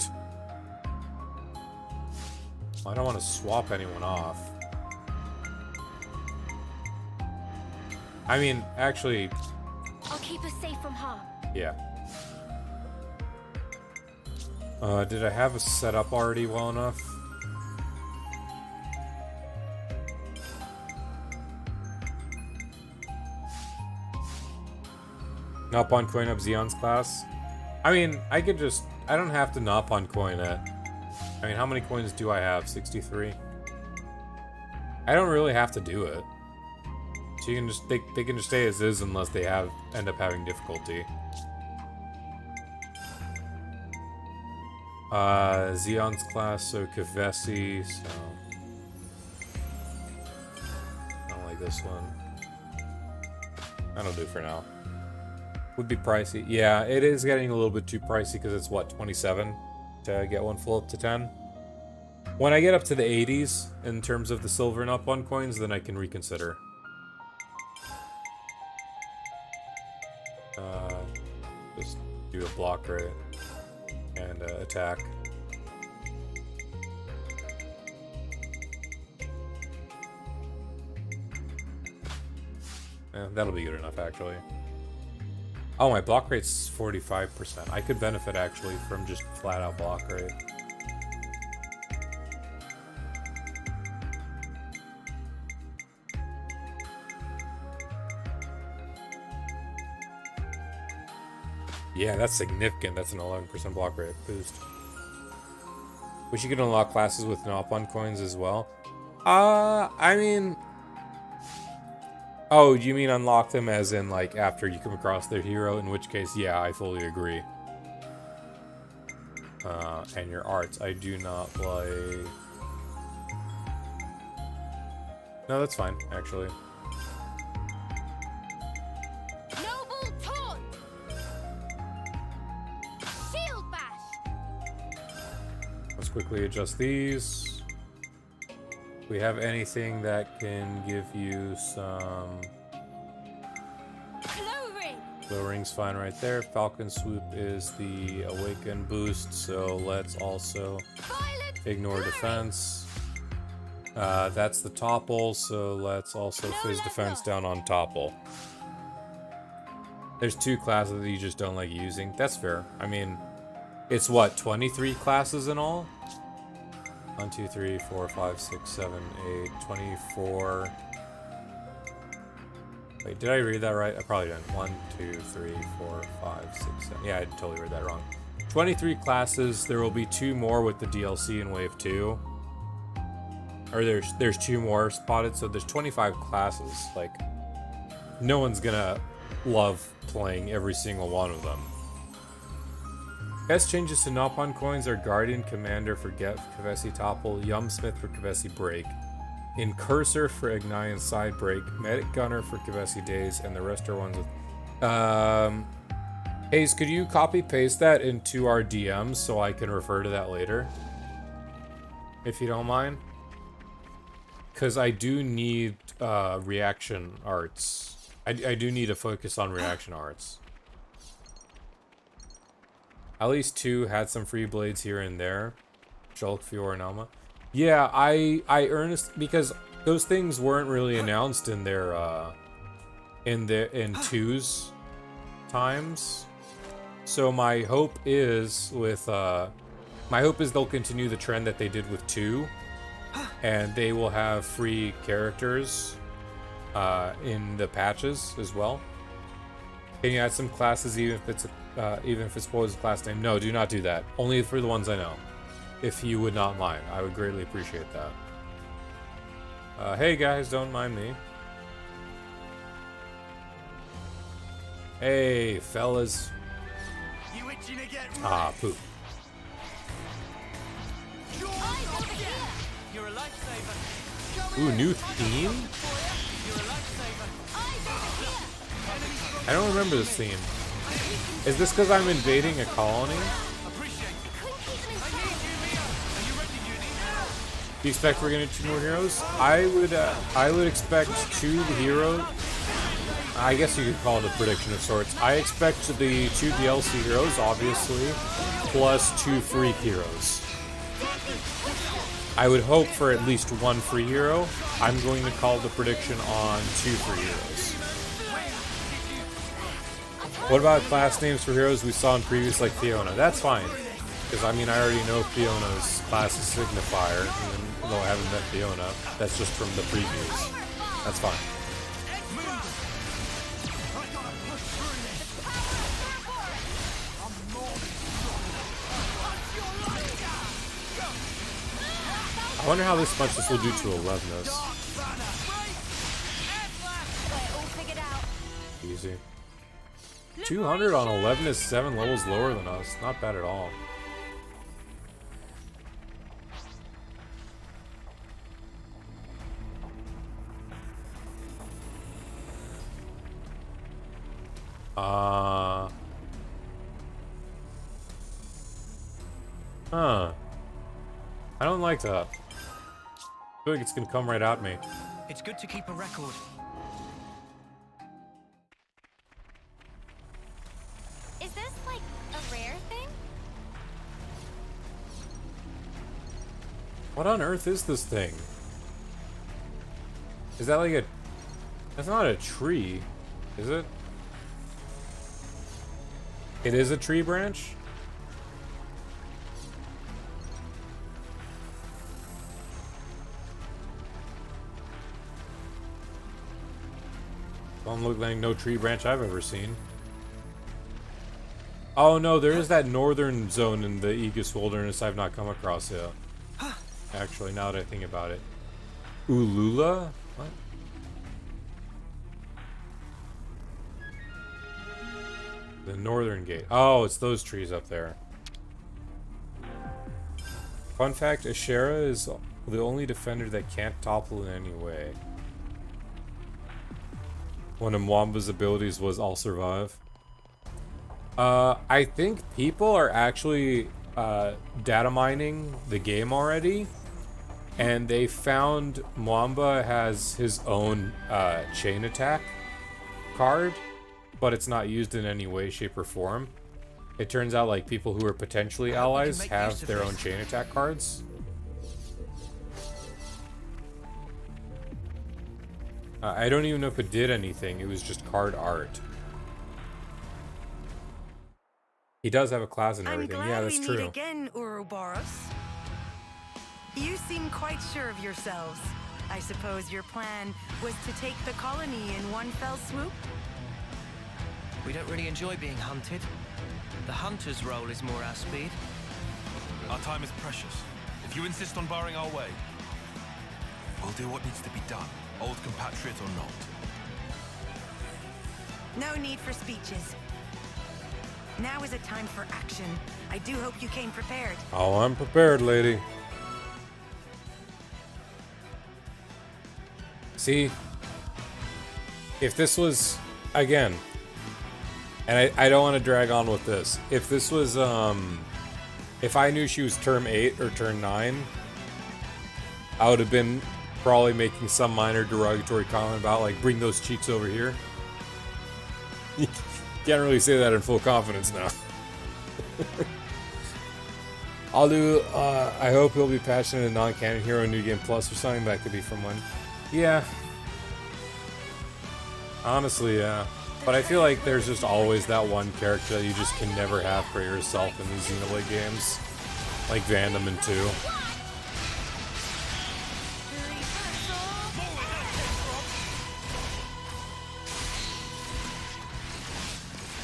I don't want to swap anyone off. I mean, actually, I'll keep us safe from harm. yeah. Did I have a setup already well enough? Not on coin up Xeon's class? I mean, I don't have to not on coin it. I mean, how many coins do I have? 63? I don't really have to do it. So you can just, they can just stay as is unless they end up having difficulty. Xeon's class, so Kavesi, so... I don't like this one. That'll do for now. Would be pricey. Yeah, it is getting a little bit too pricey because it's, what, 27 to get one full up to 10? When I get up to the 80s in terms of the silver and up on coins, then I can reconsider. Just do a block rate and attack. Yeah, that'll be good enough, actually. Oh, my block rate's 45%. I could benefit, actually, from just flat-out block rate. Yeah, that's significant. That's an 11% block rate boost. Which you can unlock classes with Nopon coins as well. I mean... Oh, you mean unlock them as in, like, after you come across their hero? In which case, yeah, I fully agree. And your arts. I do not play... No, that's fine, actually. Noble taunt. Shield bash. Let's quickly adjust these. We have anything that can give you some... Glow ring. Glow ring's fine right there. Falcon swoop is the awaken boost, so let's also Violet ignore flurry. defense. That's the topple, so let's also fizz defense down on topple. There's 2 classes that you just don't like using. That's fair. I mean, it's what, 23 classes in all? 1, 2, 3, 4, 5, 6, 7, 8, 24. Wait, did I read that right? I probably didn't. 1, 2, 3, 4, 5, 6, 7. Yeah, I totally read that wrong. 23 classes. There will be 2 more with the DLC in Wave 2. Or there's 2 more spotted, so there's 25 classes. Like, no one's gonna love playing every single one of them. Best changes to Nopon coins are Guardian Commander for Kavesi Topple, Yumsmith for Kavesi Break, Incursor for Ignite and Side Break, Medic Gunner for Kavesi Days, and the rest are ones with... Hayes, could you copy-paste that into our DMs so I can refer to that later? If you don't mind? Because I do need reaction arts. I do need to focus on reaction arts. At least 2 had some free blades here and there. Shulk, Fior, and Alma. Yeah, I because those things weren't really announced in their in 2's times. So my hope is they'll continue the trend that they did with 2, and they will have free characters in the patches as well. Can you add some classes even if it spoils the class name? No, do not do that. Only for the ones I know. If you would not mind, I would greatly appreciate that. Hey guys, don't mind me. Hey fellas. You itching to get Ah, poop. Eyes over here. You're a lifesaver. Ooh, new theme? You're a lifesaver. Eyes over here. I don't remember this theme. Is this because I'm invading a colony? Appreciate it. Couldn't keep them in I sight. need you, Mia. Are you ready, Uni? Do you expect we're gonna get 2 more heroes? I would expect 2 heroes. I guess you could call it a prediction of sorts. I expect the 2 DLC heroes, obviously, plus 2 free heroes. I would hope for at least 1 free hero. I'm going to call the prediction on 2 free heroes. What about class names for heroes we saw in previous, like Fiona? That's fine. Because, I mean, I already know Fiona's class is Signifier, even though I haven't met Fiona. That's just from the previews. That's fine. I wonder how much this will do to Alevna's. All figured out. Easy. 200 on 11 is 7 levels lower than us. Not bad at all. Huh. I don't like that. I feel like it's gonna come right at me. It's good to keep a record. Is there What on earth is this thing? Is that like a... That's not a tree, is it? It is a tree branch? Don't look like no tree branch I've ever seen. Oh no, there is that northern zone in the Aegis Wilderness I've not come across yet. Actually, now that I think about it. Ulula? What? The northern gate. Oh, it's those trees up there. Fun fact, Ashera is the only defender that can't topple in any way. One of Mwamba's abilities was I'll survive. I think people are actually data mining the game already, and they found Mwamba has his own chain attack card, but it's not used in any way, shape, or form. It turns out like people who are potentially allies have their own chain attack cards. I don't even know if it did anything, it was just card art. He does have a class and everything. Yeah, that's true. I'm glad we meet again, Ouroboros. You seem quite sure of yourselves. I suppose your plan was to take the colony in one fell swoop? We don't really enjoy being hunted. The hunter's role is more our speed. Our time is precious. If you insist on barring our way, we'll do what needs to be done, old compatriot or not. No need for speeches. Now is a time for action. I do hope you came prepared. Oh, I'm prepared, lady. See, if this was, again, and I don't want to drag on with this. If this was, if I knew she was term 8 or term 9, I would have been probably making some minor derogatory comment about, like, bring those cheeks over here. Can't really say that in full confidence now. I'll do, I hope he'll be passionate in non-canon hero New Game Plus or something. That could be from one. Yeah. Honestly, yeah. But I feel like there's just always that one character that you just can never have for yourself in these Xenoblade games. Like Vandam and 2.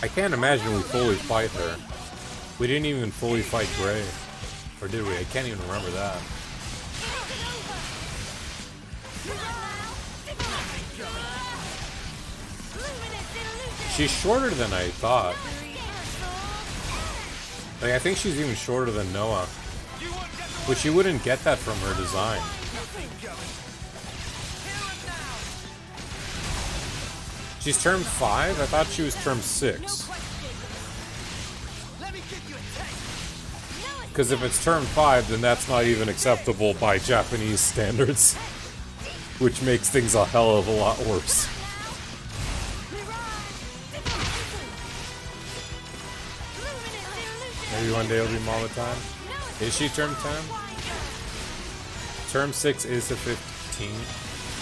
I can't imagine we fully fight her. We didn't even fully fight Gray. Or did we? I can't even remember that. She's shorter than I thought. Like, I think she's even shorter than Noah. Which you wouldn't get that from her design. She's term 5? I thought she was term 6. Because if it's term 5, then that's not even acceptable by Japanese standards. Which makes things a hell of a lot worse. Maybe one day it'll be Mama time. Is she term 10? Term 6 is a 15.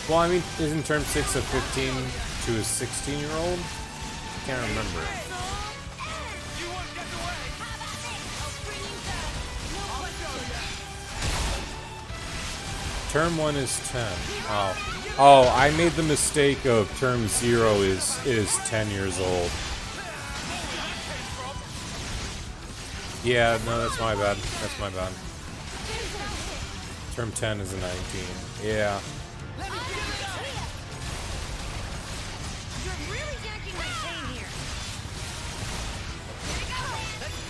Well, I mean, isn't term 6 a 15 to a 16-year-old? Can't remember. Term 1 is 10. Oh. Oh, I made the mistake of term 0 is 10 years old. Yeah, no, that's my bad. That's my bad. Term 10 is a 19. Yeah.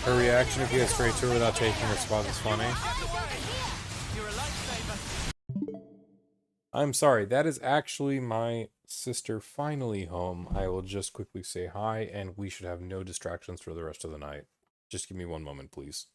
Her reaction if you get straight to her without taking her spot is funny. I'm sorry, that is actually my sister finally home. I will just quickly say hi, and we should have no distractions for the rest of the night. Just give me one moment, please.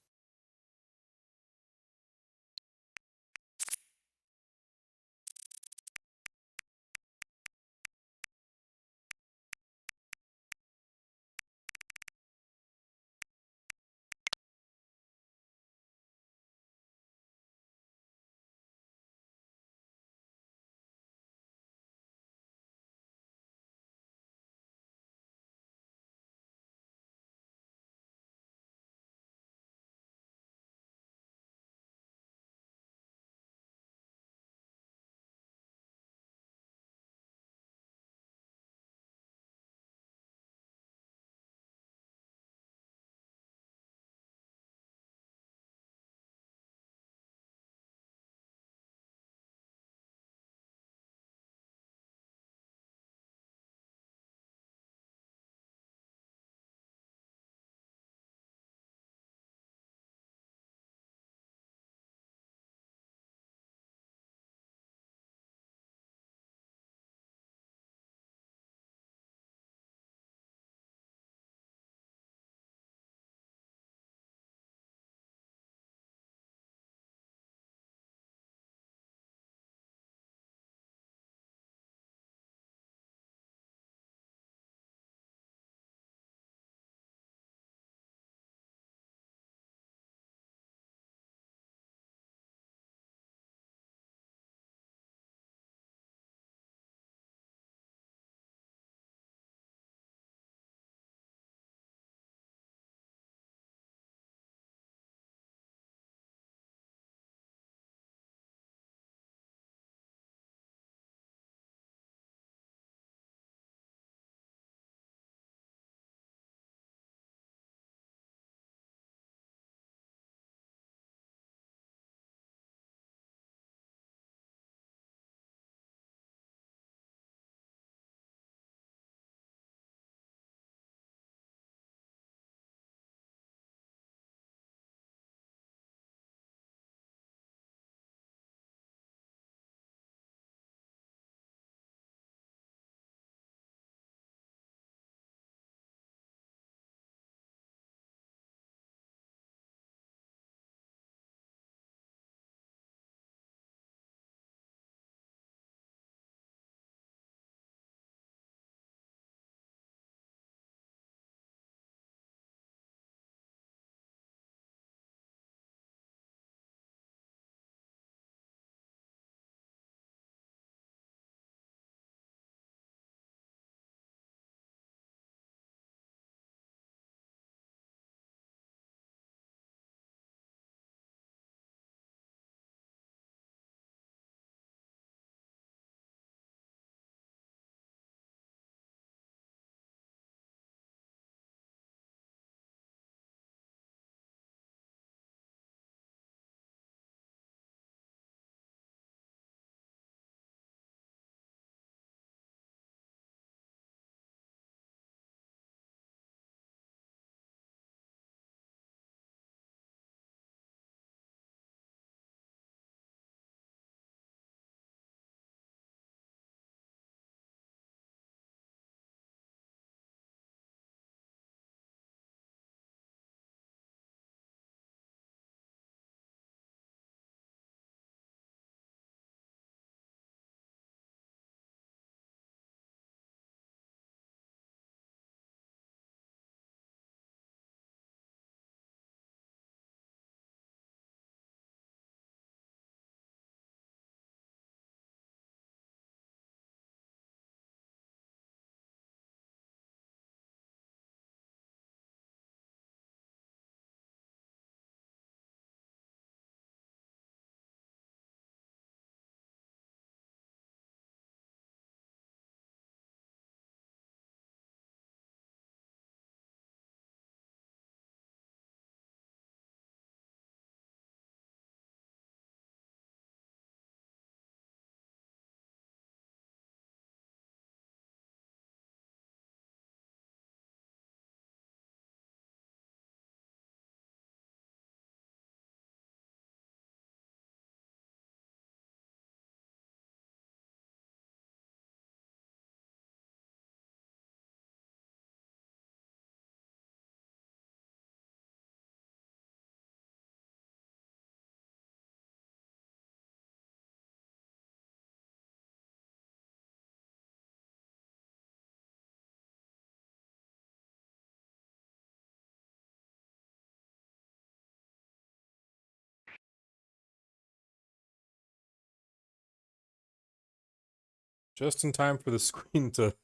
Just in time for the screen to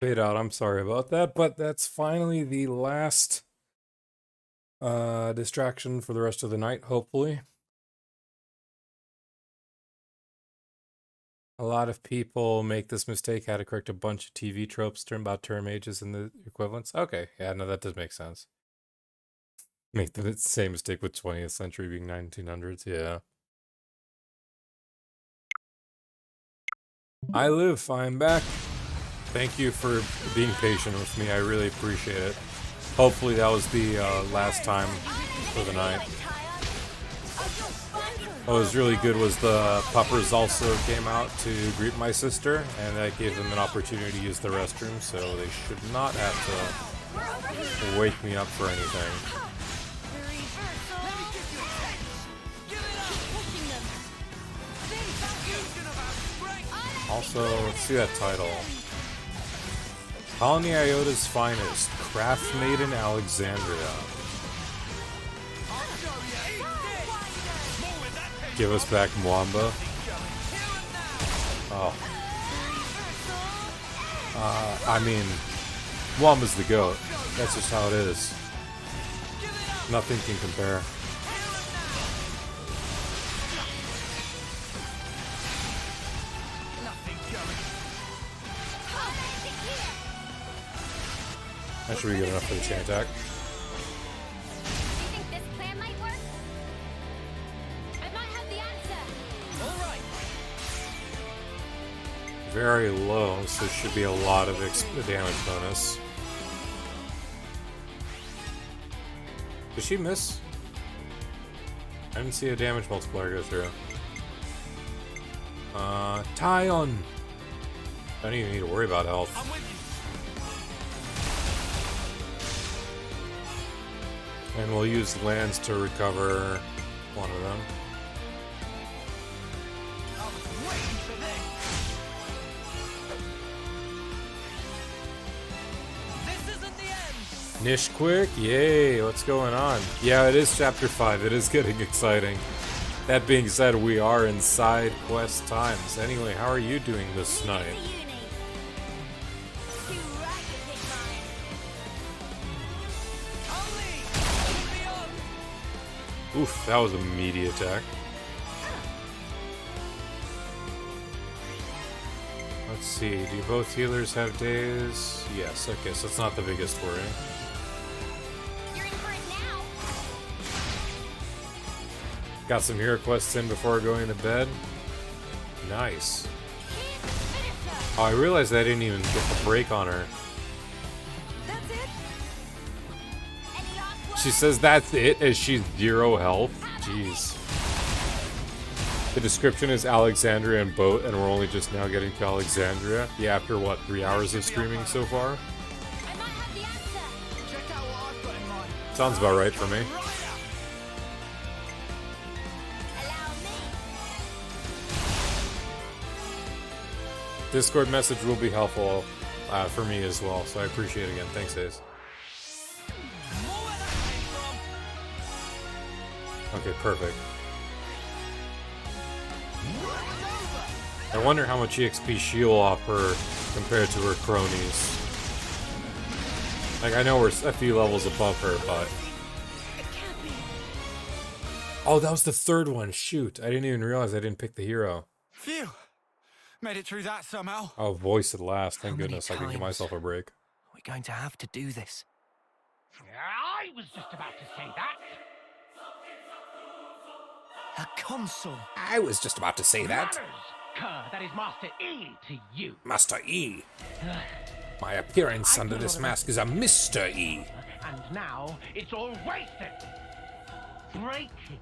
fade out. I'm sorry about that, but that's finally the last distraction for the rest of the night, hopefully. A lot of people make this mistake, how to correct a bunch of TV tropes about term ages and the equivalents. Okay, yeah, no, that does make sense. Make the same mistake with 20th century being 1900s, yeah. I live, I'm back. Thank you for being patient with me, I really appreciate it. Hopefully that was the last time for the night. What was really good was the puppers also came out to greet my sister, and that gave them an opportunity to use the restroom, so they should not have to wake me up for anything. Also, let's see that title. Colony Iota's Finest, Craft Made in Alexandria. Give us back Mwamba. Oh. I mean, Mwamba's the GOAT. That's just how it is. Nothing can compare. That should be good enough for the chain attack. You think this plan might work? I might have the answer. All right. Very low, so should be a lot of damage bonus. Did she miss? I didn't see a damage multiplier go through. Tyon! Don't even need to worry about health. I'm with you. And we'll use lands to recover one of them. I was waiting for this. This isn't the end. Nish quick, yay, what's going on? Yeah, it is chapter 5, it is getting exciting. That being said, we are in side quest times. Anyway, how are you doing this night? Oof, that was a meaty attack. Let's see, do both healers have days? Yes, okay, so it's not the biggest worry. You're in for it now. Got some hero quests in before going to bed. Nice. Oh, I realized I didn't even get the break on her. That's it? Any last words? She says that's it as she's 0 health. Jeez. The description is Alexandria and boat, and we're only just now getting to Alexandria. Yeah, after what, 3 hours of streaming so far? I might have the answer. Check out what I've got in mind. Sounds about right for me. Allow me. Discord message will be helpful for me as well, so I appreciate it again. Thanks, Ace. More where that came from. Okay, perfect. I wonder how much EXP she'll offer compared to her cronies. Like, I know we're a few levels above her, but... Oh, that was the third one. Shoot, I didn't even realize I didn't pick the hero. Phew. Made it through that somehow. Oh, voice at last. Thank How many goodness I can give times? myself a break. We're going to have to do this. I was just about to say that. A console. I was just about to say Manners, Kerr, that is Master E to you. Master E. My appearance under this mask is a Mr. E. And now it's all wasted. Breaking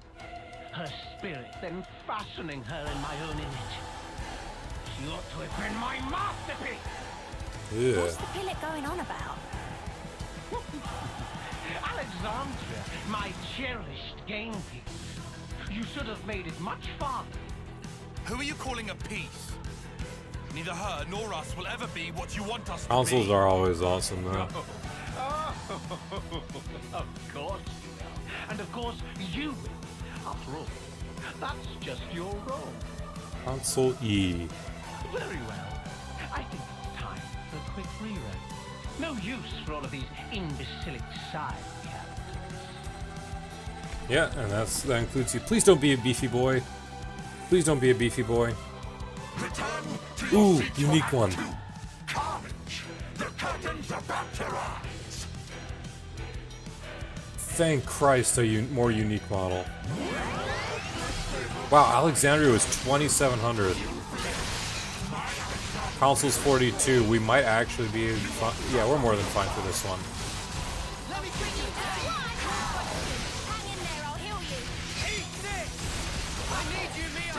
her spirit, then fashioning her in my own image. She ought to have been my masterpiece. What's the pilot going on about? Alexandria, my cherished game piece. You should have made it much farther. Who are you calling a piece? Neither her nor us will ever be what you want us to Consoles be. are always awesome, though. Of course. And of course, you will. After all, that's just your role. Console E. Very well. I think it's time for a quick rerun. No use for all of these imbecilic side characters. Yeah, and that includes you. Please don't be a beefy boy. Please don't be a beefy boy. Ooh, unique one. Thank Christ, a more unique model. Wow, Alexandria was 2,700. Console's 42. We might actually be fine. Yeah, we're more than fine for this one. Let me bring you down. Hang in there, I'll heal you. Eat this! I need you, Mio!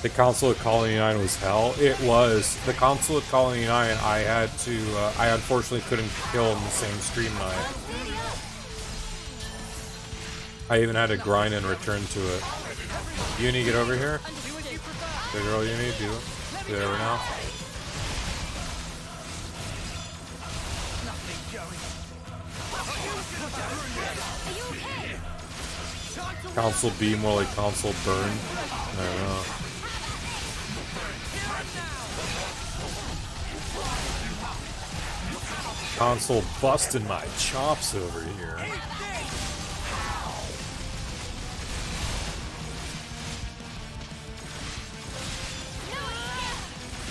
The console at Colony 9 was hell. It was. The console at Colony 9, I had to, I unfortunately couldn't kill in the same stream night. I even had to grind and return to it. Uni, get over here. Good girl, Uni, do it. Do it over now. Console B, more like console burn. I don't know. Console busting my chops over here.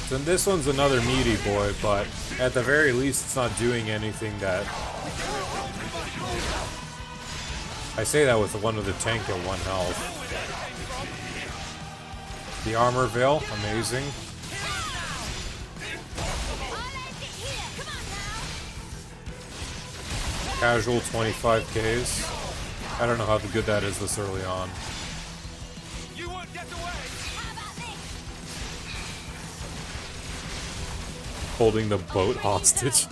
So this one's another meaty boy, but at the very least it's not doing anything that... I say that with one of the tank at 1 health. The armor veil, amazing. Casual 25Ks. I don't know how good that is this early on. You won't get away! Holding the boat hostage.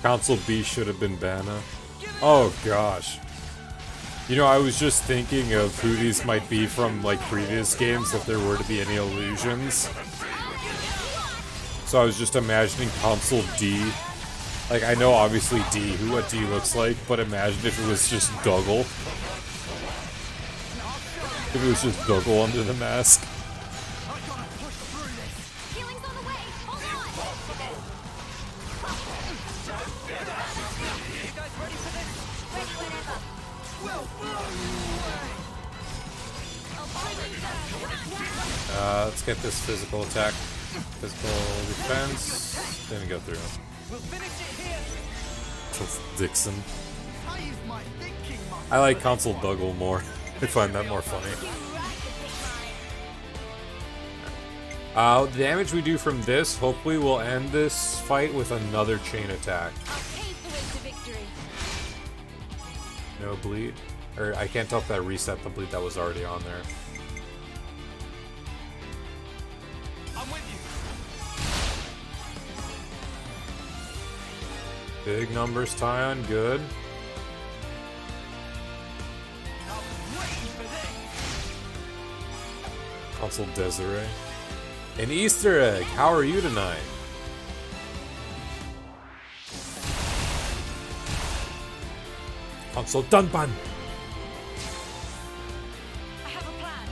Console B should have been Banna. Oh gosh. You know, I was just thinking of who these might be from like previous games if there were to be any illusions. So I was just imagining console D. Like, I know obviously what D looks like, but imagine if it was just Dougal. If it was just Dougal under the mask. Healing's on the way. Hold on. You guys ready for this? Ready whenever. We'll blow you away! I'll bring you down. Come on now. Let's get this physical attack. Physical defense. Didn't go through. We'll finish it here! Dixon. I use my thinking muscle. I like console Dougal more. I find that more funny. The damage we do from this, hopefully we'll end this fight with another chain attack. I'll pave the way to victory. No bleed. Or I can't tell if that reset the bleed that was already on there. I'm with you. Big numbers, Tyon, good. I was waiting for this! Console Desiree. An Easter egg! How are you tonight? Console Dunban! I have a plan.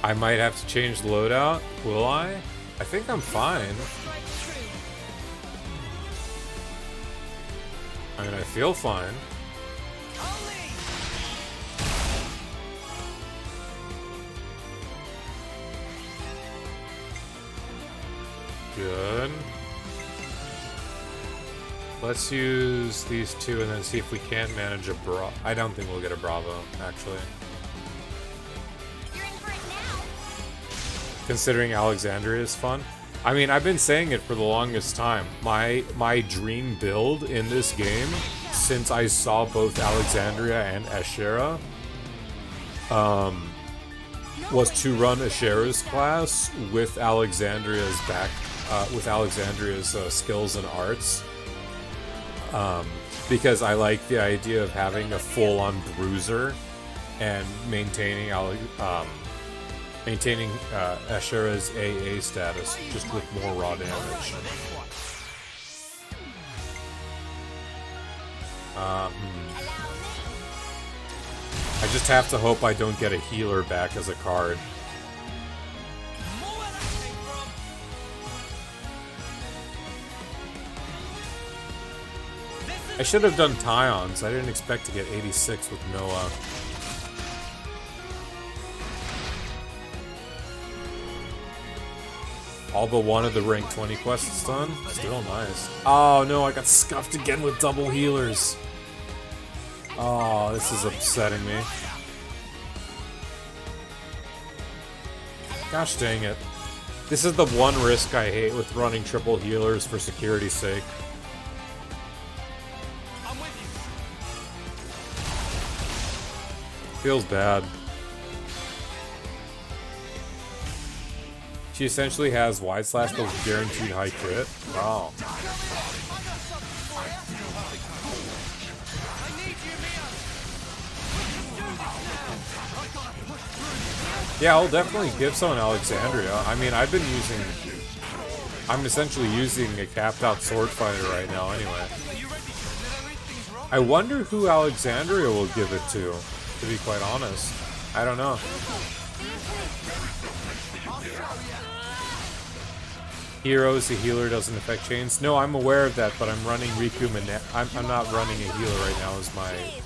I might have to change the loadout. Will I? I think I'm fine. Strike true. I mean, I feel fine. Good. Let's use these two and then see if we can't manage a Bravo. I don't think we'll get a Bravo, actually. You're in for it now. Considering Alexandria is fun. I mean, I've been saying it for the longest time. My dream build in this game, since I saw both Alexandria and Ashera, was to run Ashera's class with Alexandria's skills and arts. Because I like the idea of having a full-on bruiser and maintaining Ashera's AA status just with more raw damage. I just have to hope I don't get a healer back as a card. I should have done Tyons. I didn't expect to get 86 with Noah. All but one of the rank 20 quests done. Still nice. Oh no, I got scuffed again with double healers. Oh, this is upsetting me. Gosh dang it. This is the one risk I hate with running triple healers for security's sake. Feels bad. She essentially has wide slash but with guaranteed high crit. Wow. Yeah, I'll definitely give someone Alexandria. I mean, I'm essentially using a capped out sword fighter right now anyway. I wonder who Alexandria will give it to be quite honest. I don't know. Heroes, the healer doesn't affect chains. No, I'm aware of that, but I'm running Riku I'm not running a healer right now as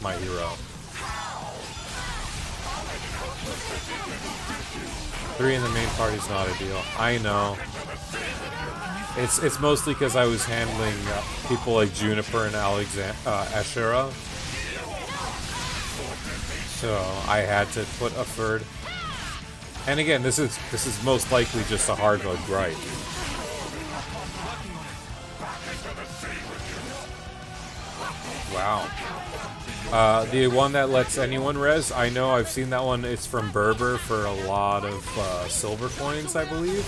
my hero. 3 in the main party's not a deal. I know. It's mostly because I was handling people like Juniper and Ashera. So I had to put a third. And again, this is most likely just a hard mode gripe. Wow. The one that lets anyone res, I know I've seen that one. It's from Berber for a lot of silver coins, I believe.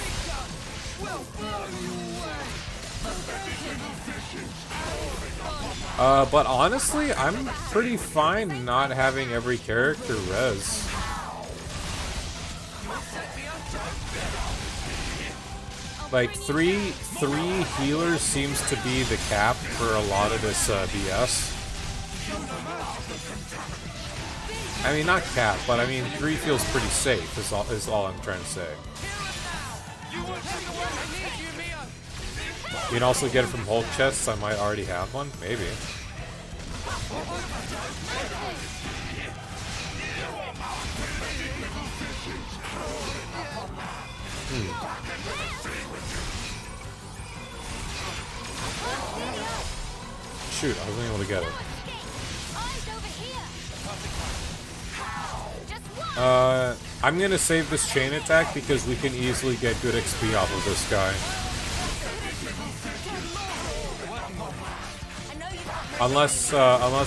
But honestly, I'm pretty fine not having every character res. Like, three healers seems to be the cap for a lot of this BS. I mean, not cap, but I mean, 3 feels pretty safe, is all I'm trying to say. You can also get it from Hulk chests. I might already have one. Maybe. Shoot, I wasn't able to get it. I'm gonna save this chain attack because we can easily get good XP off of this guy. Unless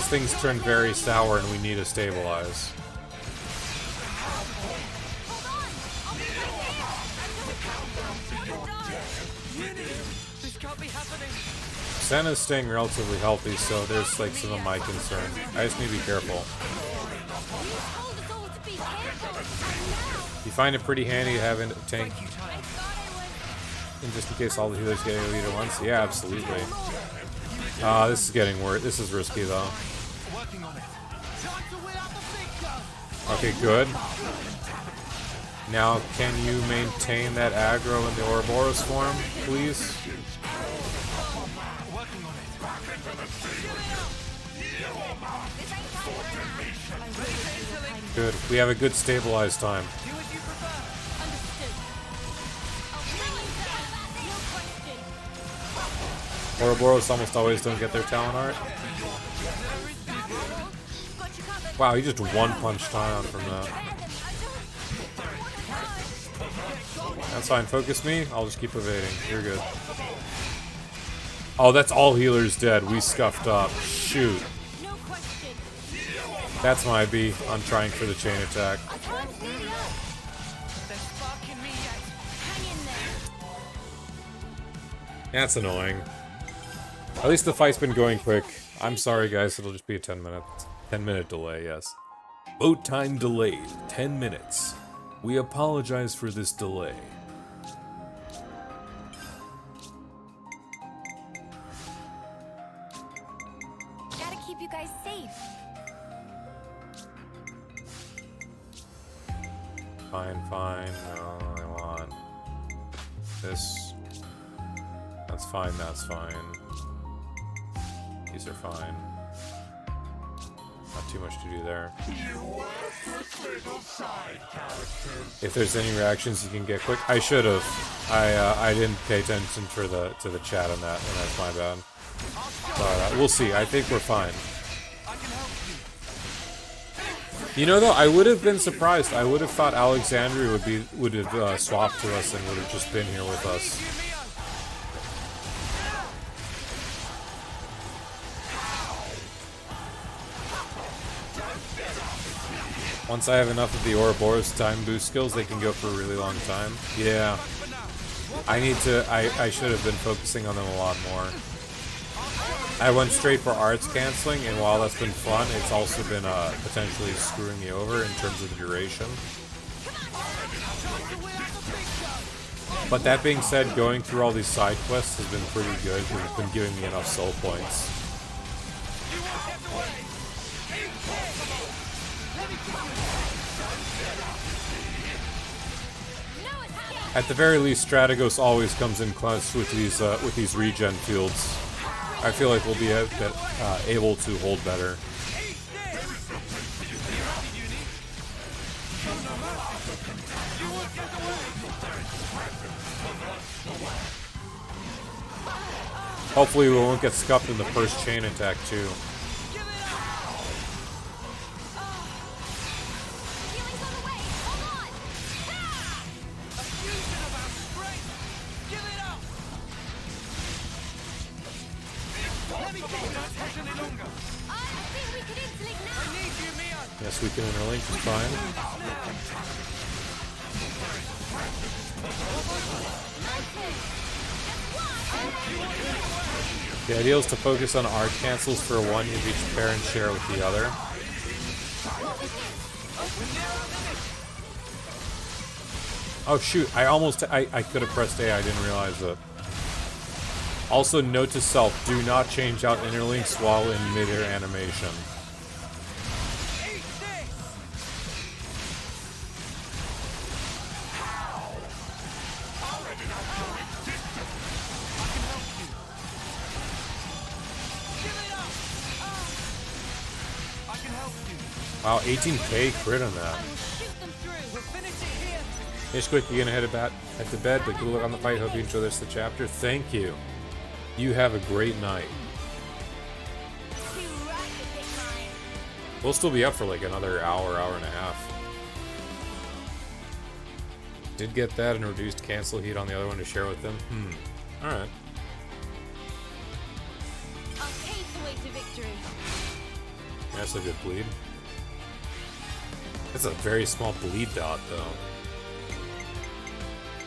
things turn very sour and we need to stabilize. Senna's staying relatively healthy, so there's like some of my concern. I just need to be careful. You find it pretty handy to have a tank, and just in case all the healers get AoE at once. Yeah, absolutely. This is getting worse. This is risky though. Okay, good. Now, can you maintain that aggro in the Ouroboros form, please? Good. We have a good stabilized time. Ouroboros almost always don't get their talent art. Wow, he just one-punched Tyon from that. That's fine. Focus me. I'll just keep evading. You're good. Oh, that's all healers dead. We scuffed up. Shoot. That's my B on trying for the chain attack. That's annoying. At least the fight's been going quick. I'm sorry, guys. It'll just be a 10-minute delay, yes. Boat time delayed. 10 minutes. We apologize for this delay. Gotta keep you guys Fine. No, I want this. That's fine. These are fine. Not too much to do there. If there's any reactions you can get quick, I should have. I didn't pay attention to the chat on that, and that's my bad. But we'll see. I think we're fine. You know, though, I would have been surprised. I would have thought Alexandria would have swapped to us and would have just been here with us. Once I have enough of the Ouroboros time boost skills, they can go for a really long time. Yeah. I should have been focusing on them a lot more. I went straight for arts canceling, and while that's been fun, it's also been potentially screwing me over in terms of the duration. But that being said, going through all these side quests has been pretty good. It's been giving me enough soul points. At the very least, Strategos always comes in clutch with these regen fields. I feel like we'll be able to hold better. Hopefully we won't get scuffed in the first chain attack too. Yes, we can interlink, it's fine. The idea is to focus on art cancels for one of each pair and share with the other. Oh shoot, I could have pressed A, I didn't realize it. Also, note to self, do not change out interlinks while in mid-air animation. Wow, 18k crit on that. Just quick, you're gonna head to bed, but good luck on the fight. Hope you enjoy this chapter. Thank you. You have a great night. We'll still be up for like another hour and a half. Did get that and reduced cancel heat on the other one to share with them. Alright. That's a good bleed. It's a very small bleed dot, though.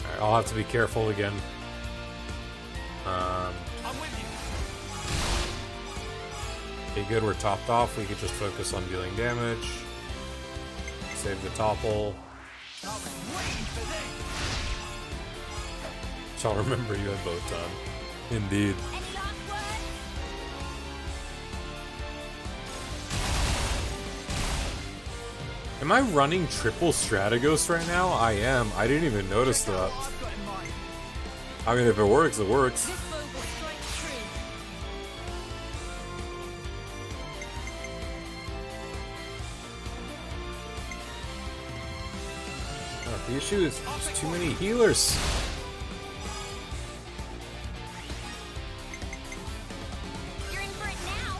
Alright, I'll have to be careful again. Okay, good, we're topped off. We could just focus on dealing damage. Save the topple. Shall remember you have both done. Indeed. Am I running triple Strategos right now? I am. I didn't even notice that. I mean, if it works, it works. The issue is there's too many healers. You're in for it now.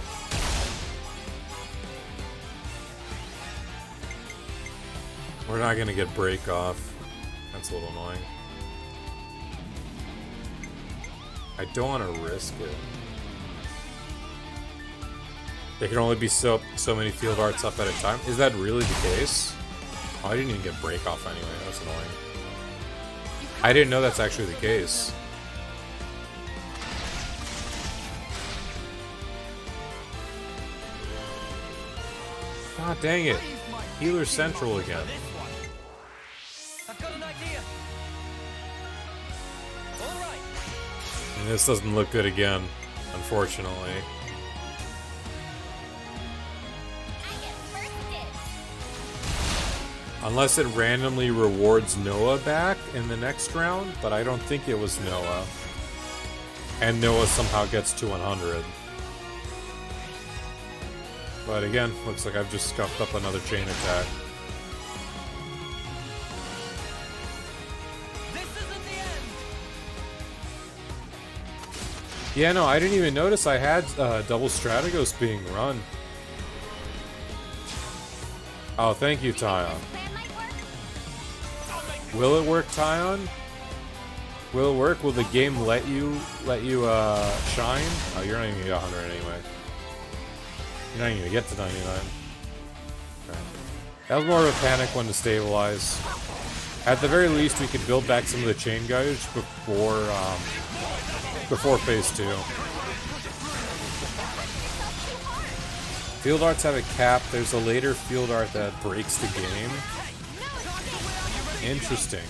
We're not gonna get break off. That's a little annoying. I don't want to risk it. There can only be so many field arts up at a time. Is that really the case? Oh, I didn't even get break off anyway. That's annoying. I didn't know that's actually the case. God dang it. Healer Central again. I've got an idea. All right. And this doesn't look good again, unfortunately. Unless it randomly rewards Noah back in the next round, but I don't think it was Noah. And Noah somehow gets to 100. But again, looks like I've just scuffed up another chain attack. Yeah, no, I didn't even notice I had double Strategos being run. Oh, thank you, Tyon. Will it work, Tyon? Will it work? Will the game let you shine? Oh, you're not even gonna get 100 anyway. You're not even gonna get to 99. Right. That was more of a panic one to stabilize. At the very least, we could build back some of the chain gauge before phase 2. Field arts have a cap. There's a later field art that breaks the game. Interesting.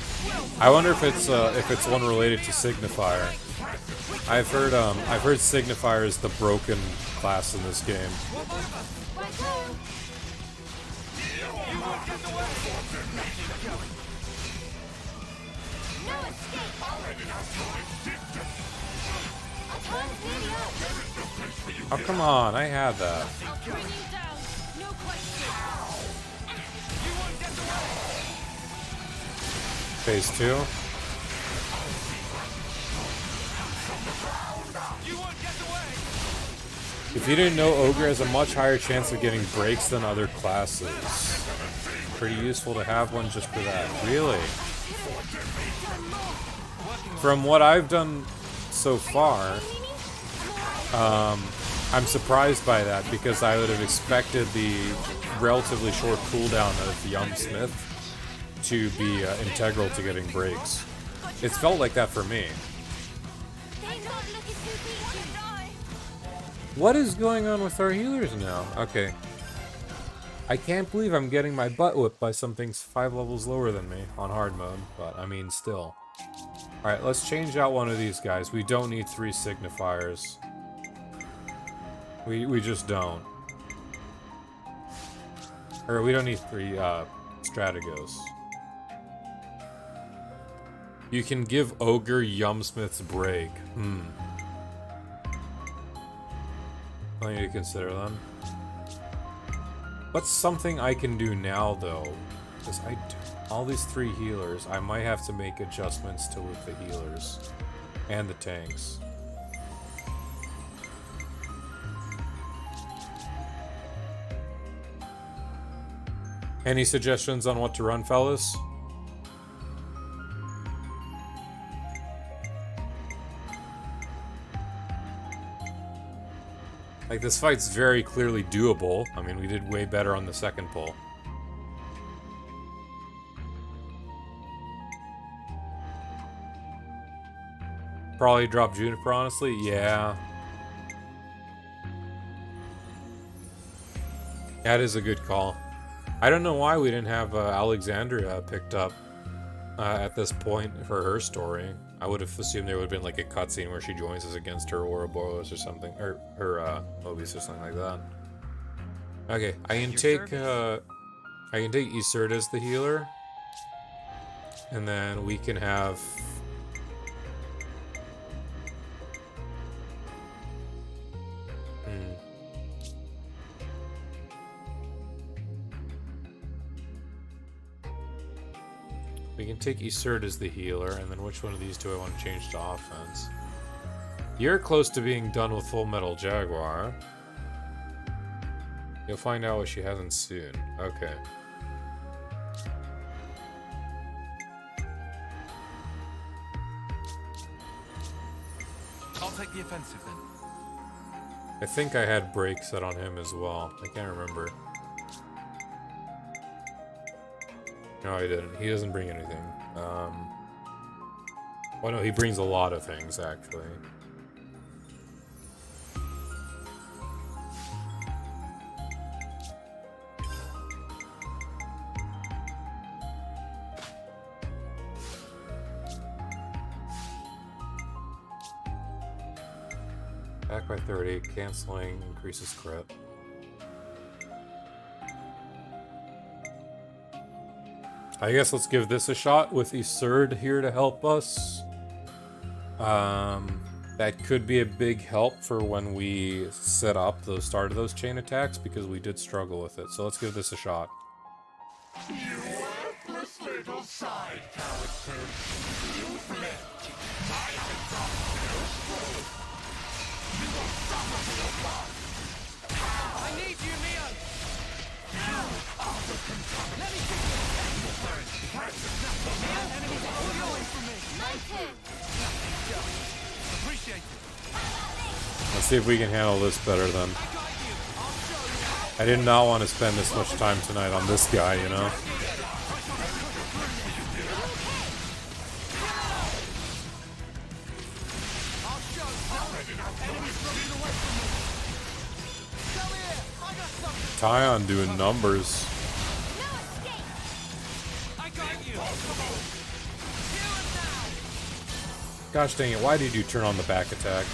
I wonder if it's one related to Signifier. I've heard Signifier is the broken class in this game. Oh, come on, I had that. Phase 2. If you didn't know, Ogre has a much higher chance of getting breaks than other classes. Pretty useful to have one just for that. Really? From what I've done so far, I'm surprised by that because I would have expected the relatively short cooldown of Young Smith to be integral to getting breaks. It's felt like that for me. What is going on with our healers now? Okay. I can't believe I'm getting my butt whipped by something 5 levels lower than me on hard mode, but I mean, still. Alright, let's change out one of these guys. We don't need 3 signifiers. We just don't. Or we don't need 3 strategos. You can give Ogre Yumsmith's break. I need to consider them. What's something I can do now, though? Because all these 3 healers, I might have to make adjustments to with the healers and the tanks. Any suggestions on what to run, fellas? Like, this fight's very clearly doable. I mean, we did way better on the second pull. Probably drop Juniper, honestly. Yeah. That is a good call. I don't know why we didn't have Alexandria picked up at this point for her story. I would have assumed there would have been like a cutscene where she joins us against her Ouroboros or something, or her Mobius or something like that. Okay, I can take Isurd as the healer, and then we can have. We can take Isurd as the healer, and then which one of these do I want to change to offense? You're close to being done with Full Metal Jaguar. You'll find out what she hasn't soon. Okay. I'll take the offensive then. I think I had break set on him as well. I can't remember. No, he didn't. He doesn't bring anything. Well, no, he brings a lot of things, actually. Back by 30, canceling, increases crit. I guess let's give this a shot with Isurd here to help us. That could be a big help for when we set up the start of those chain attacks, because we did struggle with it. So let's give this a shot. You worthless little side characters. You've left. I have got their strength. You will suffer for your blood. I need you, Mio. You are the contaminant. Let me see you. Enemies are all yours from me. My turn. Appreciate it. Let's see if we can handle this better then. I did not want to spend this much time tonight on this guy, you know? Tyon doing numbers. I got you. Gosh dang it, why did you turn on the back attack?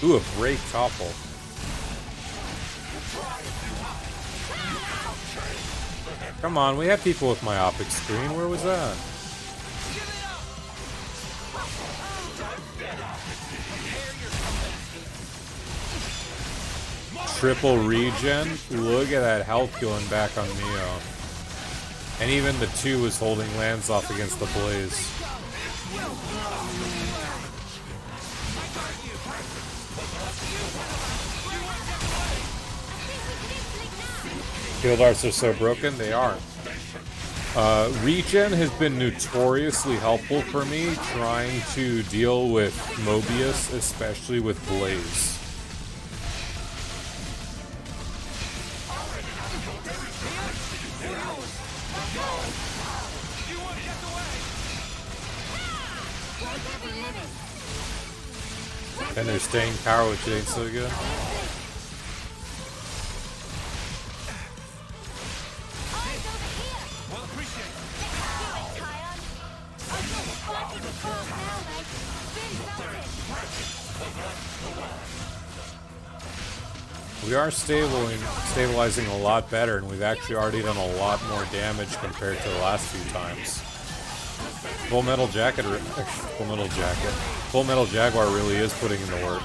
Ooh, a break topple. Come on, we had people with myopic screen. Where was that? Triple regen. Look at that health going back on Mio. And even the 2 was holding lands off against the Blaze. Field arts are so broken, they are. Regen has been notoriously helpful for me trying to deal with Mobius, especially with Blaze. And their staying power, which ain't so good. We are stabilizing a lot better, and we've actually already done a lot more damage compared to the last few times. Full Metal Jaguar really is putting in the work.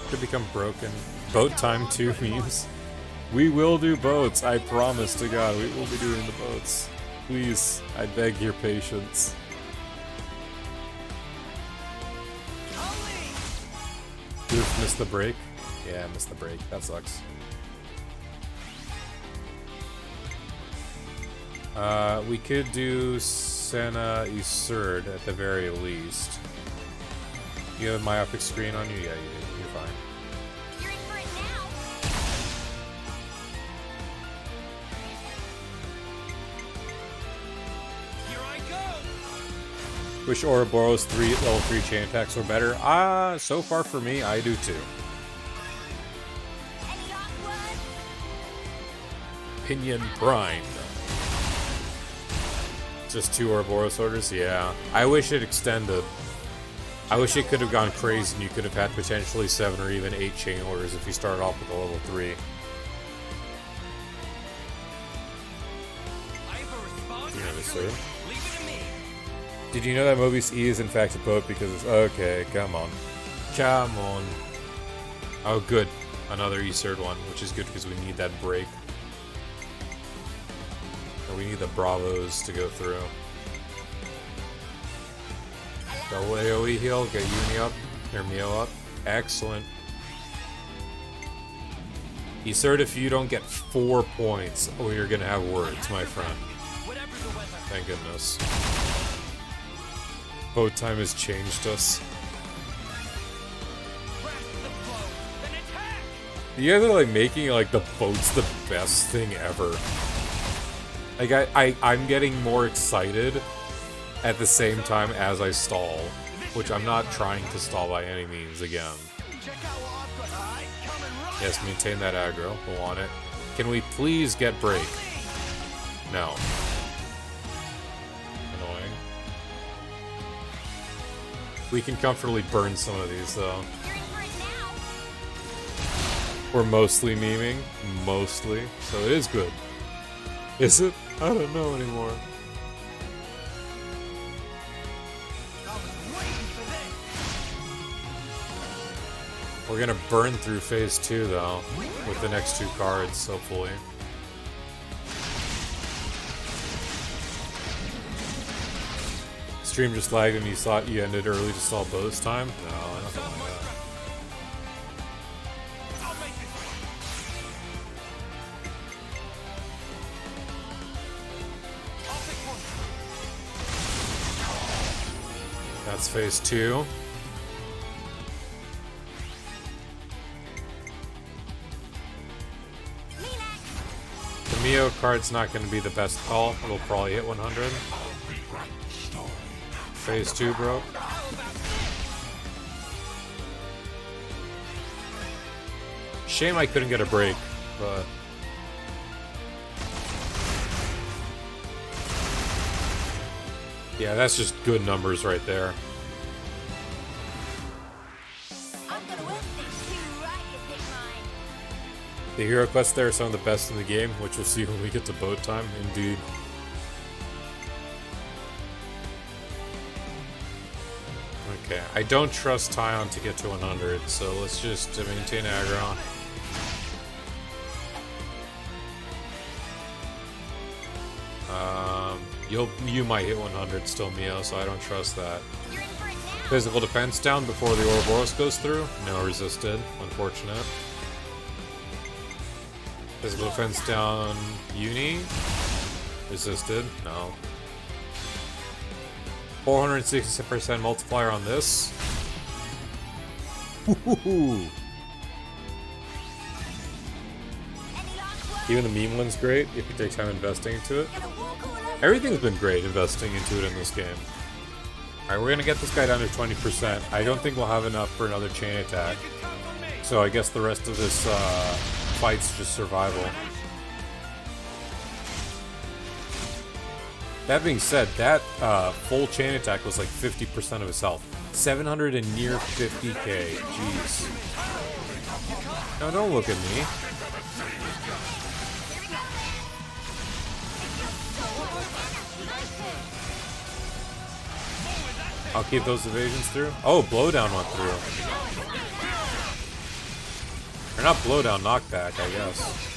Could become broken. Boat time 2 memes. We will do boats, I promise to God, we will be doing the boats. Please, I beg your patience. Oof, missed the break? Yeah, I missed the break. That sucks. We could do Senna Isurd at the very least. You have a myopic screen on you? Yeah, you do. You're fine. You're in for it now. Here I go. Wish Ouroboros level 3 chain attacks were better. So far for me, I do too. Any last words? Pinion Prime. Just 2 Ouroboros orders? Yeah. I wish it extended. I wish it could have gone crazy and you could have had potentially 7 or even 8 chain orders if you started off with a level 3. I have a response. You know this, sir. Leave it to me. Did you know that Mobius E is in fact a boat because it's... Okay, come on. Come on. Oh, good. Another Isurd one, which is good because we need that break. Or we need the Bravos to go through. Double AoE heal, get Uni up, or Mio up. Excellent. Isurd, if you don't get 4 points, oh, you're gonna have words, my friend. Whatever the weather. Thank goodness. Boat time has changed us. Press the blow. Then attack. You guys are like making like the boats the best thing ever. Like I'm getting more excited at the same time as I stall, which I'm not trying to stall by any means again. Check out what I've got. Alright, coming right. Yes, maintain that aggro. We'll want it. Can we please get break? No. Annoying. We can comfortably burn some of these, though. You're in for it now. We're mostly memeing. Mostly. So it is good. Is it? I don't know anymore. We're gonna burn through phase 2, though, with the next 2 cards, hopefully. Stream just lagged and you thought you ended early to stall bows time? No, nothing like that. That's phase 2. The Mio card's not going to be the best call. It'll probably hit 100. Phase 2 broke. Shame I couldn't get a break, but... yeah, that's just good numbers right there. I'm gonna win this too, right? You pick mine. The hero quests there are some of the best in the game, which we'll see when we get to boat time, indeed. Okay, I don't trust Tyon to get to 100, so let's just maintain aggro. You might hit 100 still, Mio, so I don't trust that. You're in for it now. Physical defense down before the Ouroboros goes through? No, resisted. Unfortunate. Physical defense down Uni? Resisted. No. 460% multiplier on this. Woohoo! Any last words? Even the meme one's great if you take time investing into it. Gonna walk all over. Everything's been great investing into it in this game. Alright, we're gonna get this guy down to 20%. I don't think we'll have enough for another chain attack. So I guess the rest of this fight's just survival. That being said, that full chain attack was like 50% of his health. 700 and near 50k. Jeez. No, don't look at me. I'll keep those evasions through. Oh, blowdown went through. Or not blowdown, knockback, I guess.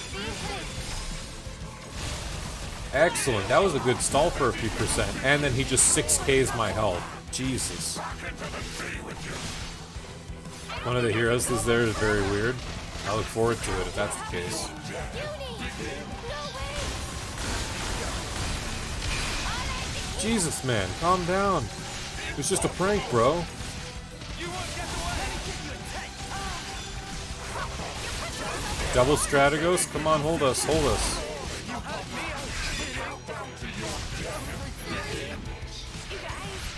Excellent. That was a good stall for a few percent. And then he just 6Ks my health. Jesus. One of the heroes is there is very weird. I look forward to it if that's the case. Jesus, man. Calm down. It's just a prank, bro. Double Strategos? Come on, hold us, hold us.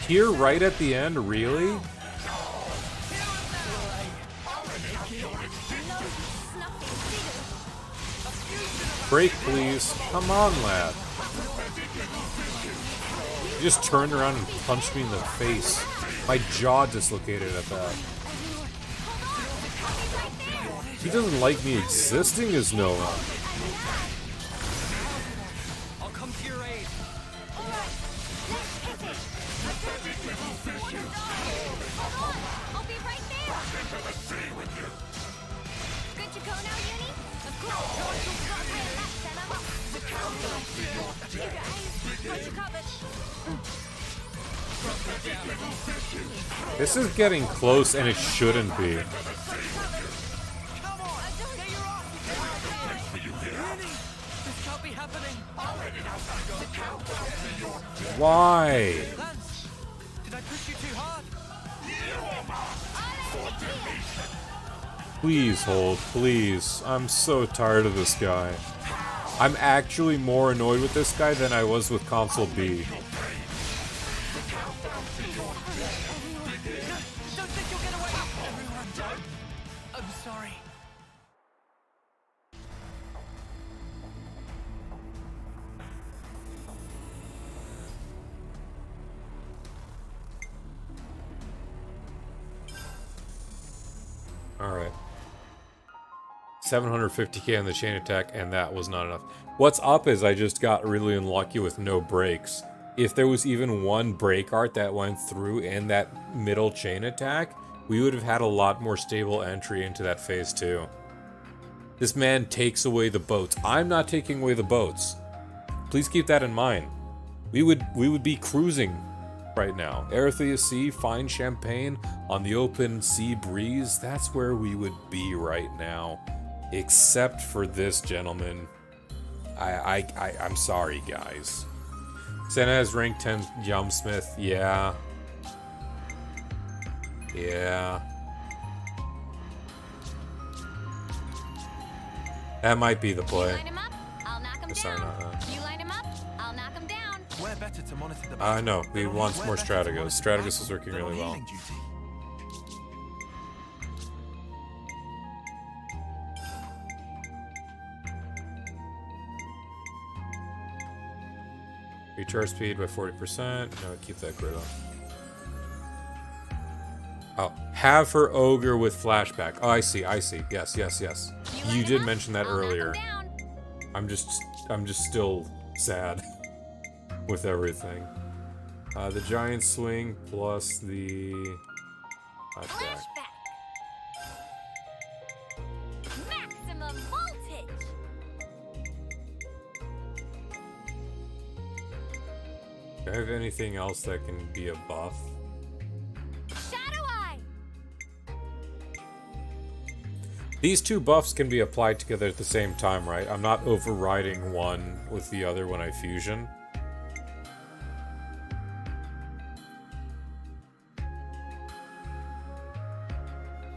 Here, right at the end, really? Break, please. Come on, lad. He just turned around and punched me in the face. My jaw dislocated at that. He doesn't like me existing as Noah. I'll come to your aid. I'll be right there. Good to go now, Uni? Of course. You've got my left and I'm up. Keep your eyes. Got you covered. This is getting close and it shouldn't be. Come on, get your off. Really? This can't be happening. Why? Lance, did I push you too hard? Please hold, please. I'm so tired of this guy. I'm actually more annoyed with this guy than I was with Console B. Don't think you'll get away. Everyone, I'm sorry. Alright. 750k on the chain attack, and that was not enough. What's up is I just got really unlucky with no breaks. If there was even one break art that went through in that middle chain attack, we would have had a lot more stable entry into that phase 2. This man takes away the boats. I'm not taking away the boats. Please keep that in mind. We would be cruising right now. Erythea Sea, fine champagne, on the open sea breeze. That's where we would be right now. Except for this gentleman. I'm sorry, guys. Senna has rank 10 Yumsmith. Yeah. Yeah. That might be the play. You line him up, I'll knock him Sorry, down. not that. You line him up, I'll knock him down. We're better to monitor the I know. We battle. want We're more better to Strategos. monitor the Strategos battle is working than on really well. healing duty. Recharge speed by 40%. No, keep that grid on. Oh, have her ogre with flashback. Oh, I see. Yes. You You line did him up, mention that I'll knock him earlier. down. I'm just still sad with everything. The giant swing plus the flashback. Flashback. Maximum voltage. Do I have anything else that can be a buff? Shadow Eye. These two buffs can be applied together at the same time, right? I'm not overriding one with the other when I fusion.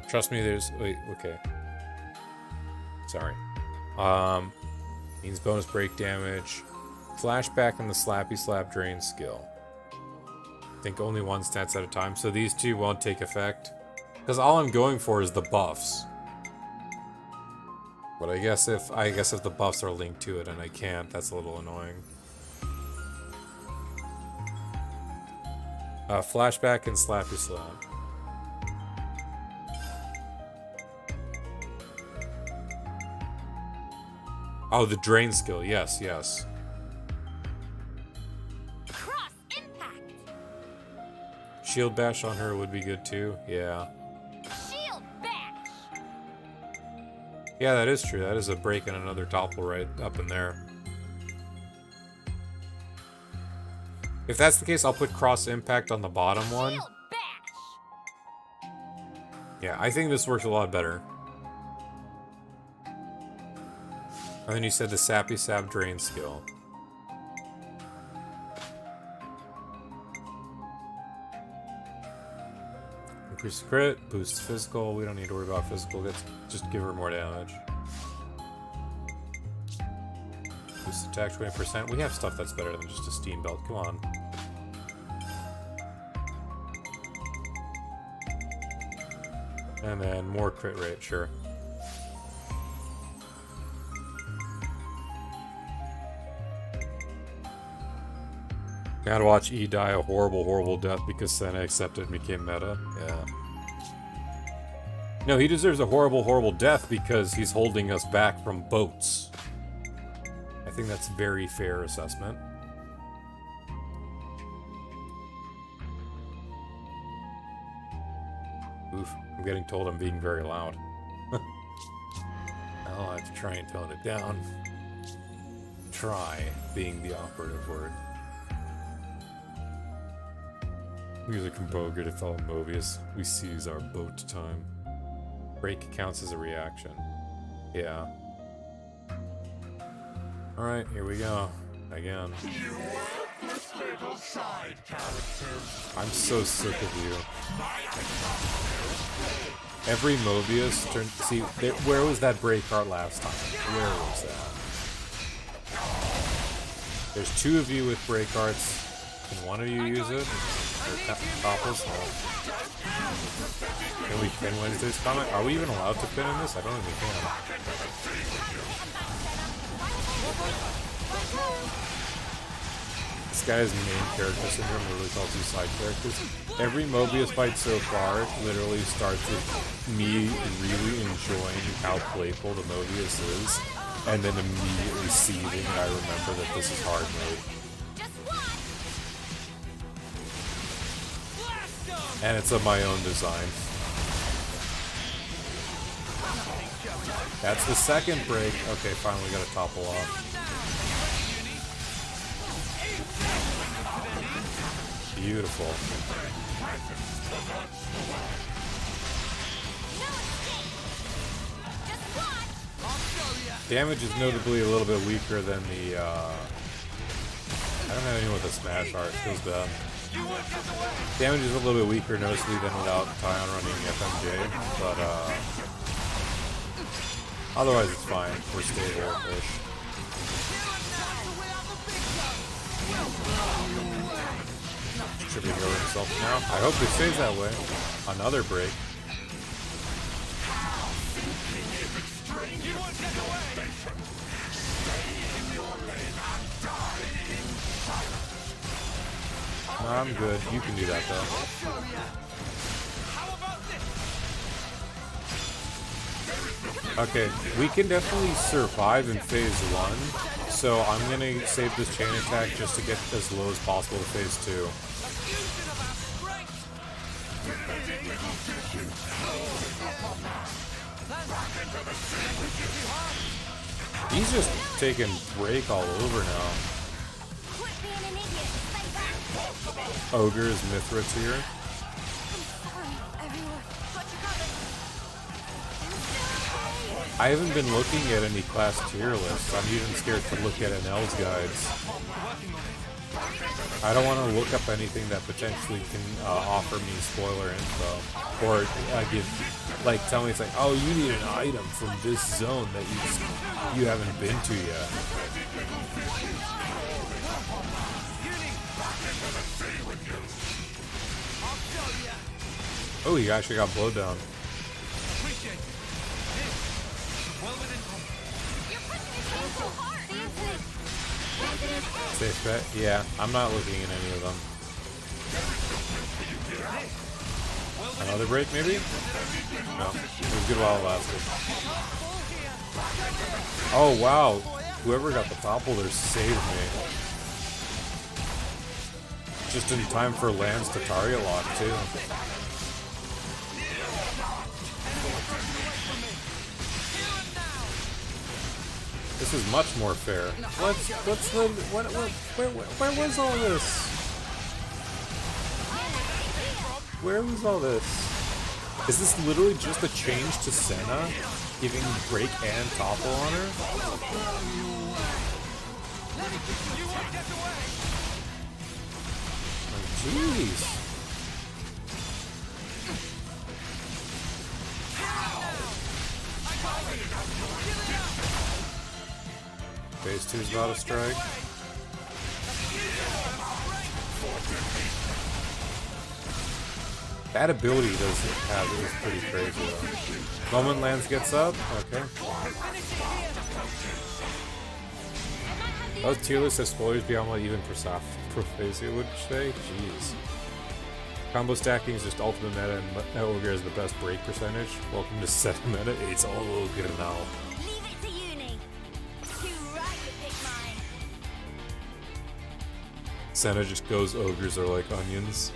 Trust me, wait, okay. Sorry. Means bonus break damage. Flashback and the Slappy Slap Drain skill. I think only one stats at a time, so these two won't take effect. Because all I'm going for is the buffs. But I guess if the buffs are linked to it and I can't, that's a little annoying. Flashback and Slappy Slap. Oh, the drain skill. Yes. Cross impact. Shield bash on her would be good too. Yeah. Shield bash. Yeah, that is true. That is a break and another topple right up in there. If that's the case, I'll put cross impact on the bottom one. Shield bash. Yeah, I think this works a lot better. And then you said the Sappy Sap Drain skill. Increase crit, boosts physical. We don't need to worry about physical. Let's just give her more damage. Boost attack 20%. We have stuff that's better than just a steam belt. Come on. And then more crit rate, sure. Gotta watch E die a horrible death because Senna accepted and became meta. Yeah. No, he deserves a horrible death because he's holding us back from boats. I think that's a very fair assessment. Oof, I'm getting told I'm being very loud. I'll have to try and tone it down. Try being the operative word. Music and Boger to follow Mobius. We seize our boat time. Break counts as a reaction. Yeah. Alright, here we go. Again. You worthless little side characters. I'm so sick of you. Every Mobius turn. See, where was that break art last time? Where was that? There's two of you with break arts. Can one of you use it? Or topples? No. Can we pin Wednesday's comment? Are we even allowed to pin in this? I don't think we can. this guy's main character syndrome literally calls you side characters. Every Mobius fight so far literally starts with me really enjoying how playful the Mobius is, and then immediately seething, and I remember that this is hard mode. And it's of my own design. That's the second break. Okay, finally got to topple off. Beautiful. Damage is notably a little bit weaker than the, I don't have anyone with a smash art, feels bad. Damage is a little bit weaker noticeably than without Tyon running FMJ, but, otherwise it's fine. We're stable-ish. Tripping over himself now. I hope it stays that way. Another break. No, I'm good. You can do that though. Okay, we can definitely survive in phase 1, so I'm gonna save this chain attack just to get as low as possible to phase 2. He's just taking break all over now. Ogre's Mithra tier. I haven't been looking at any class tier lists. I'm even scared to look at NL's guides. I don't want to look up anything that potentially can offer me spoiler info. Or tell me it's like, oh, you need an item from this zone that you haven't been to yet. Oh, he actually got blowed down. Safe bet? Yeah, I'm not looking at any of them. Another break, maybe? No, it was good while it lasted. Oh, wow. Whoever got the topple there saved me. Just in time for Lance to target lock, too. This is much more fair. Where was all this? Where was all this? Is this literally just a change to Senna? Giving break and topple on her? Like, jeez. Phase 2 is about to strike. That ability doesn't have it is pretty crazy though. Moment Lance gets up, okay. Those tier lists have spoilers beyond what even Prophasia would say. Jeez. Combo stacking is just ultimate meta, and Ogre has the best break percentage. Welcome to set meta. It's all good now. Senna just goes, ogres are like onions.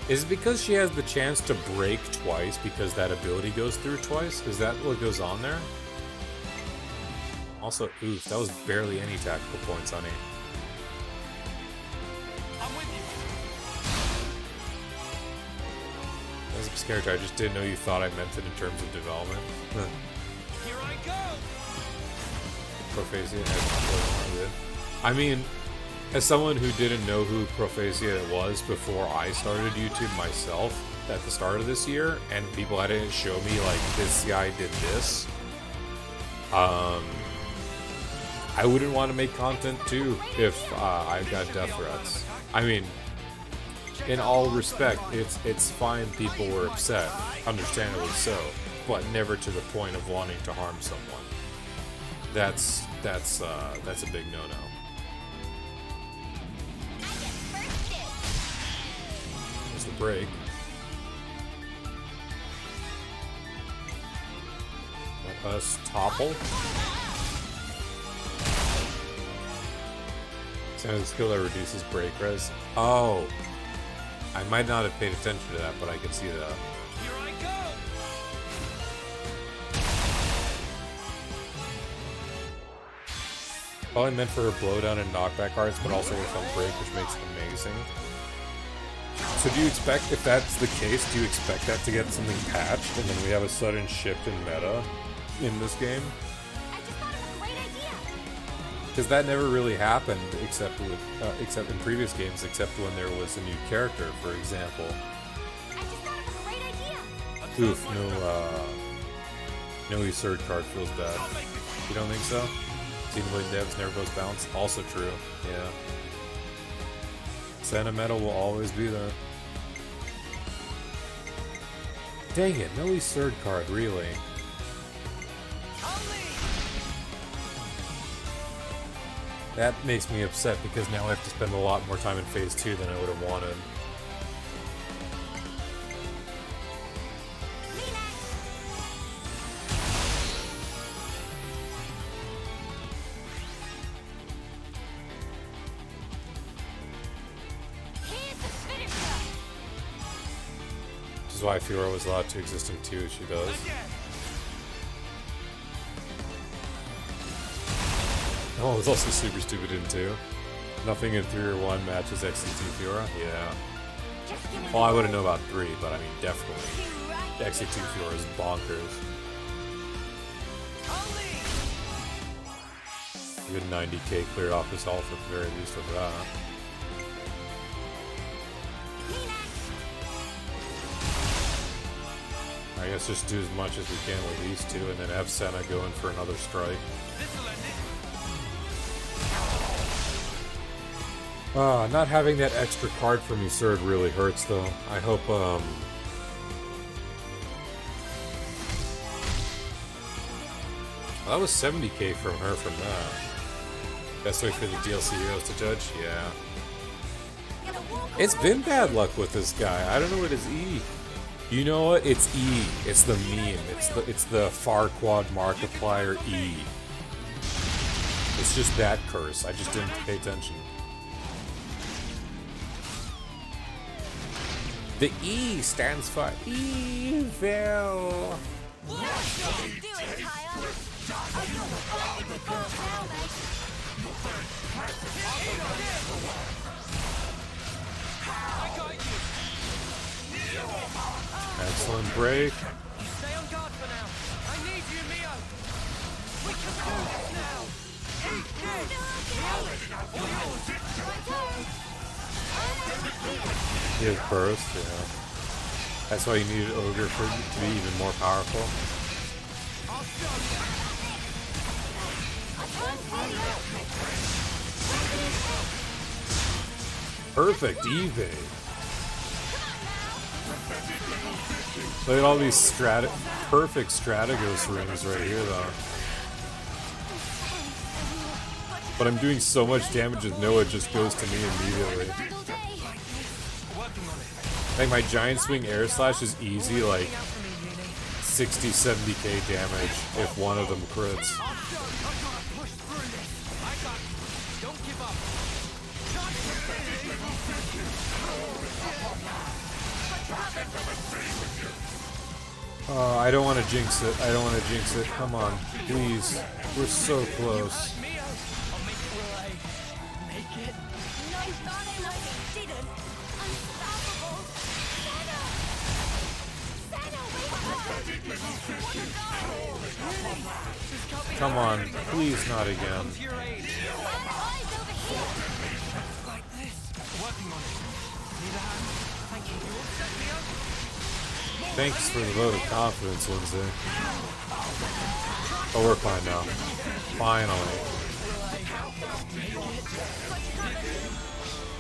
Is it because she has the chance to break twice because that ability goes through twice? Is that what goes on there? Also, oof, that was barely any tactical points, honey. As a character, I just didn't know you thought I meant it in terms of development. Here I go. Prophasia has I mean, as someone who didn't know who Prophasia was before I started YouTube myself at the start of this year, and people had to show me like this guy did this, I wouldn't want to make content too if I got death threats. I mean, in all respect, it's fine people were upset, understandably so, but never to the point of wanting to harm someone. That's a big no-no. There's the break. Let us topple. Sound skill that reduces break res. Oh, I might not have paid attention to that, but I can see that. Here I go! Probably meant for her blowdown and knockback arts, but also works on break, which makes it amazing. So do you expect, if that's the case, do you expect that to get something patched, and then we have a sudden shift in meta in this game? I just thought of a great idea. Because that never really happened, except in previous games, except when there was a new character, for example. I just thought of a great idea. Oof, no Esurd card feels bad. You don't think so? Xenoblade devs never goes balanced. Also true, yeah. Santa meta will always be there. Dang it, no Esurd card, really. That makes me upset because now I have to spend a lot more time in Phase 2 than I would have wanted. Which is why Fiora was allowed to exist in 2, she does. Oh, it was also super stupid in 2. Nothing in 3 or 1 matches XC2 Fiora? Yeah. Well, I wouldn't know about 3, but I mean, definitely. XC2 Fiora is bonkers. A good 90k cleared off his ult at the very least of that. I guess just do as much as we can with these two, and then have Senna go in for another strike. Not having that extra card from Esurd really hurts, though. I hope, that was 70k from her from that. Best way for the DLC heroes to judge? Yeah. It's been bad luck with this guy. I don't know what his E. You know what? It's E. It's the meme. It's the Farquad Markiplier E. It's just that curse. I just didn't pay attention. The E stands for evil. Excellent break. Stay on guard for now. I need you, Mio. We can do this now. He has burst, yeah. That's why you needed Ogre to be even more powerful. Perfect evade. Look at all these perfect Strategos rings right here, though. But I'm doing so much damage with Noah, it just goes to me immediately. Like, my Giant Swing Air Slash is easy, like 60, 70k damage if one of them crits. I don't want to jinx it. I don't want to jinx it. Come on, please. We're so close. Come on, please not again. Thanks for the vote of confidence, Lindsay. Oh, we're fine now. Finally.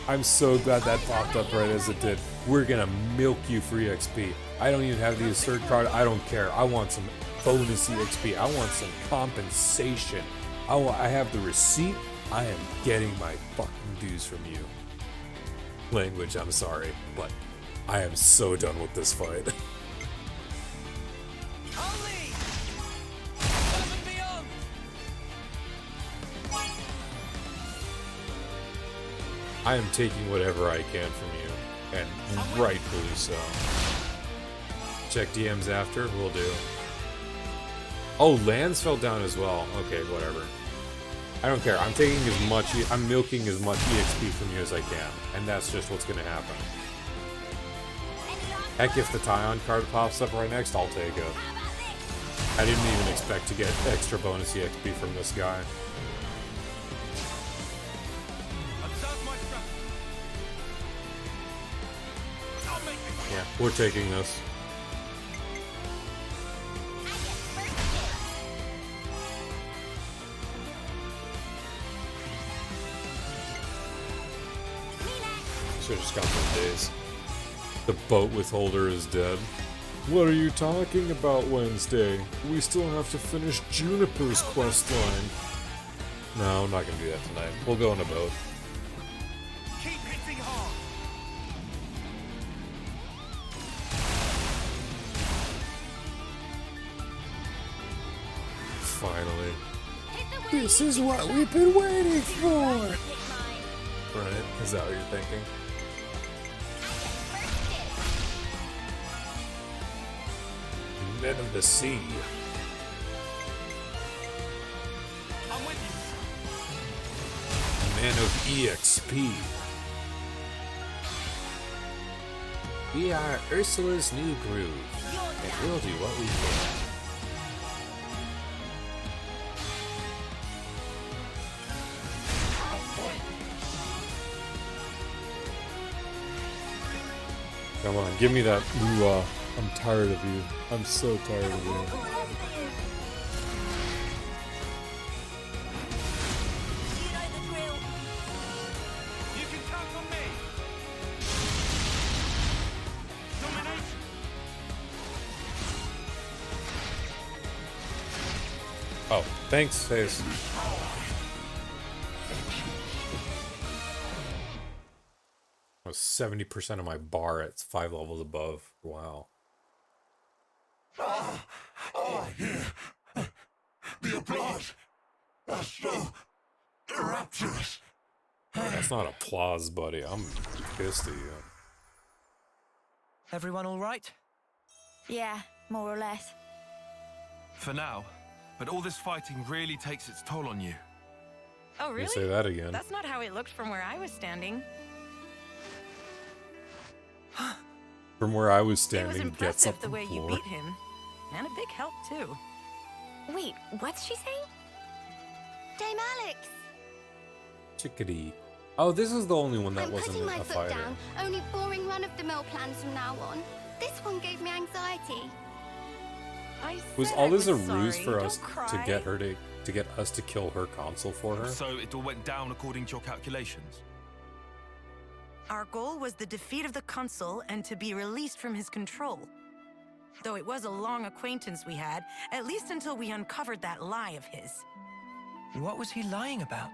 I'm so glad that popped up right as it did. We're gonna milk you for EXP. I don't even have the assert card. I don't care. I want some bonus EXP. I want some compensation. I have the receipt. I am getting my fucking dues from you. Language, I'm sorry, but I am so done with this fight. Only above and beyond. I am taking whatever I can from you, and rightfully so. Check DMs after, will do. Oh, lands fell down as well. Okay, whatever. I don't care. I'm taking as much. I'm milking as much EXP from you as I can, and that's just what's gonna happen. Heck, if the Tyon card pops up right next, I'll take it. I didn't even expect to get extra bonus EXP from this guy. Observe my strategy. I'll make it. Yeah, we're taking this. Should've just got those days. The boat withholder is dead. What are you talking about, Wednesday? We still have to finish Juniper's quest line. No, I'm not gonna do that tonight. We'll go on a boat. Keep hitting hard. Finally. This is what we've been waiting for! Right? Is that what you're thinking? Men of the Sea. I'm with Men of EXP. We are Ursula's new groove, and we'll do what we can. Come on, give me that ooh-ah. I'm tired of you. I'm so tired of you. you. You can count on me. Domination. Oh, thanks, Face. 70% of my bar at 5 levels above. Wow. The applause are so rapturous. That's not applause, buddy. I'm pissed at you. Everyone all right? Yeah, more or less. For now, but all this fighting really takes its toll on you. Oh, You really? say that again. That's not how it looked from where I was standing. From where I was It was standing, gets up impressive the way you floor. beat him. And a big help, too. Wait, what's she saying? Dame Alex! Chickadee. Oh, this is the only one that I'm wasn't putting my a foot fighter. down. Only boring run-of-the-mill plans from now on. This one gave me anxiety. I Was said all I this a was ruse sorry. for Don't us to cry. get her to get us to kill her console for her? So it all went down according to your calculations. Our goal was the defeat of the consul and to be released from his control. Though it was a long acquaintance we had, at least until we uncovered that lie of his. What was he lying about?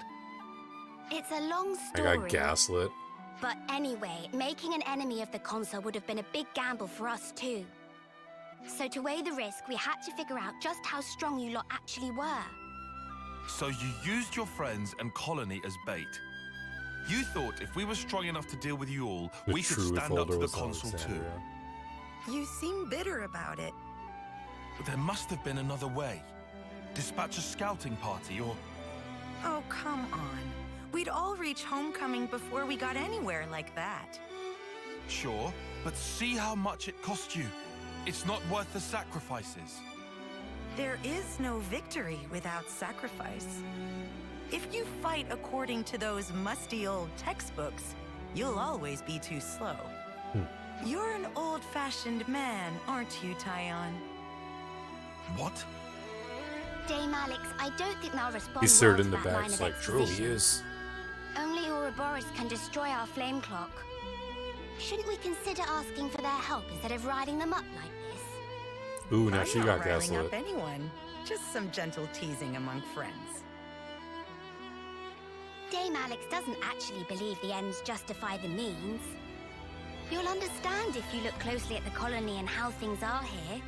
It's a long I story. got gaslit. But anyway, making an enemy of the consul would have been a big gamble for us too. So to weigh the risk, we had to figure out just how strong you lot actually were. So you used your friends and colony as bait. You thought if we were strong enough to deal with you all, The we could true stand up withholder to the was consul too. Alexandria. You seem bitter about it. But there must have been another way. Dispatch a scouting party or... Oh, come on. We'd all reach homecoming before we got anywhere like that. Sure, but see how much it cost you. It's not worth the sacrifices. There is no victory without sacrifice. If you fight according to those musty old textbooks, you'll always be too slow. You're an old-fashioned man, aren't you, Tyon? What? Dame Alex, I don't think they'll respond He's well third to in the that line back. of Like, true, he exposition. is. Only Ouroboros can destroy our flame clock. Shouldn't we consider asking for their help instead of riding them up like this? Ooh, now I'm she not got riling gaslit. up anyone. Just some gentle teasing among friends. Dame Alex doesn't actually believe the ends justify the means. You'll understand if you look closely at the colony and how things are here.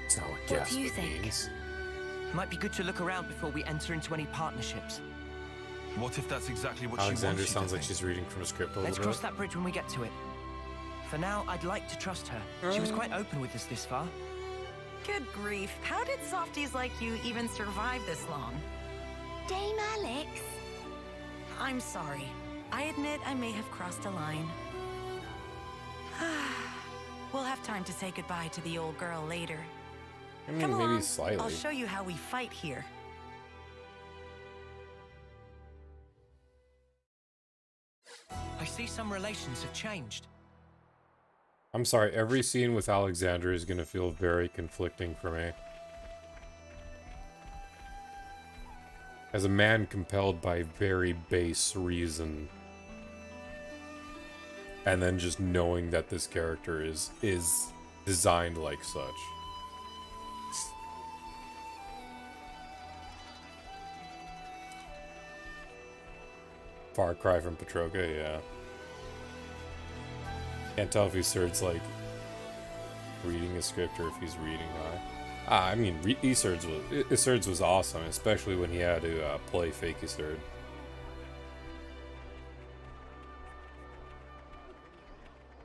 That's not what What do gaslit you think? means. Might be good to look around before we enter into any partnerships. What if that's exactly what Alexander she wants sounds you like to she's reading from a script a Let's little cross bit. that bridge when we get to it. For now, I'd like to trust her. She was quite open with us this far. Good grief. How did softies like you even survive this long? Dame Alex? I'm sorry. I admit I may have crossed a line. We'll have time to say goodbye to the old girl later. I mean, Come maybe along. slightly. I'll show you how we fight here. I see some relations have changed. I'm sorry, every scene with Alexander is going to feel very conflicting for me. As a man compelled by very base reason. And then just knowing that this character is designed like such. Far cry from Petroka, yeah. Can't tell if Isur's like reading a script or if he's reading I mean, Isur's was awesome, especially when he had to play fake Isur.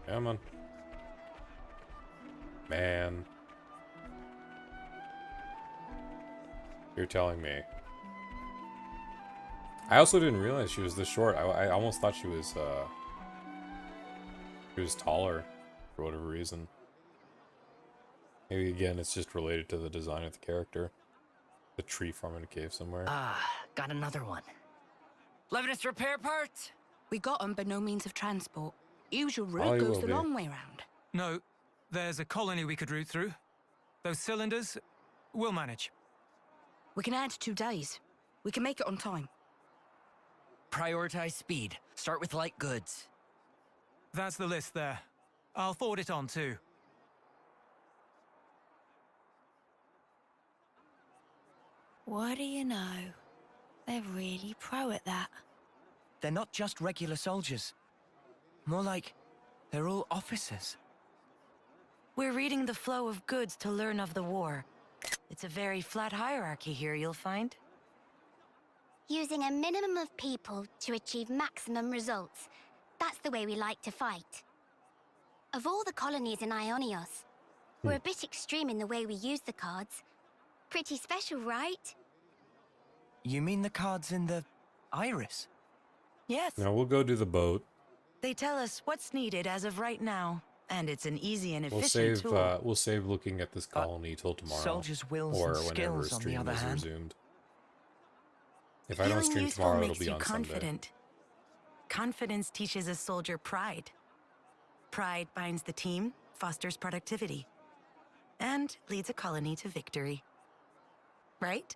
Come on. Man. You're telling me. I also didn't realize she was this short. I almost thought she was taller for whatever reason. Maybe again it's just related to the design of the character. The tree farm in a cave somewhere. Got another one. Levinus repair parts? We got 'em, but no means of transport. Usual Probably route goes will the be. long way round. No, there's a colony we could route through. Those cylinders, we'll manage. We can add 2 days. We can make it on time. Prioritize speed. Start with light goods. That's the list there. I'll forward it on too. What do you know? They're really pro at that. They're not just regular soldiers. More like they're all officers. We're reading the flow of goods to learn of the war. It's a very flat hierarchy here, you'll find. Using a minimum of people to achieve maximum results. That's the way we like to fight. Of all the colonies in Ionios, we're a bit extreme in the way we use the cards. Pretty special, right? You mean the cards in the iris? Yes, Now we'll go to the boat. they tell us what's needed as of right now, and it's an easy and We'll efficient save tool. we'll save looking at this colony till tomorrow. soldiers' wills or and whenever skills, on the stream other is hand. resumed. If I don't Feeling stream useful tomorrow, it'll makes be you on Sunday. confident. Confidence teaches a soldier pride. Pride binds the team, fosters productivity, and leads a colony to victory. Right?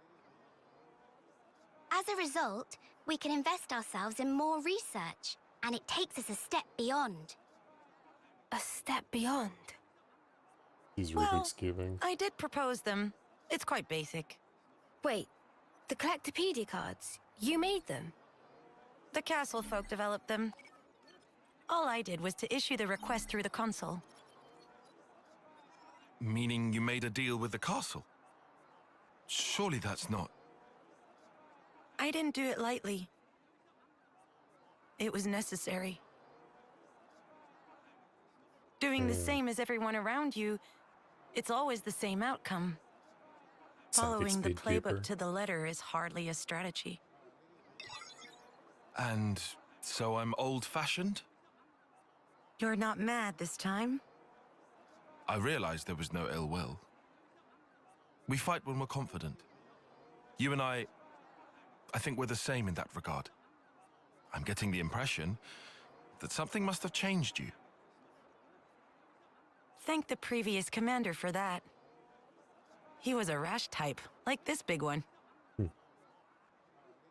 As a result, we can invest ourselves in more research, and it takes us a step beyond. A step beyond. He's Well, Rubik's Cubing. I did propose them. It's quite basic. Wait, the Collectopedia cards, you made them? The castle folk developed them. All I did was to issue the request through the console. Meaning you made a deal with the castle? Surely that's not... I didn't do it lightly. It was necessary. Doing the same as everyone around you, it's always the same outcome. Following the playbook to the letter is hardly a strategy. And so I'm old-fashioned? You're not mad this time? I realized there was no ill will. We fight when we're confident. You and I think we're the same in that regard. I'm getting the impression that something must have changed you. Thank the previous commander for that. He was a rash type, like this big one.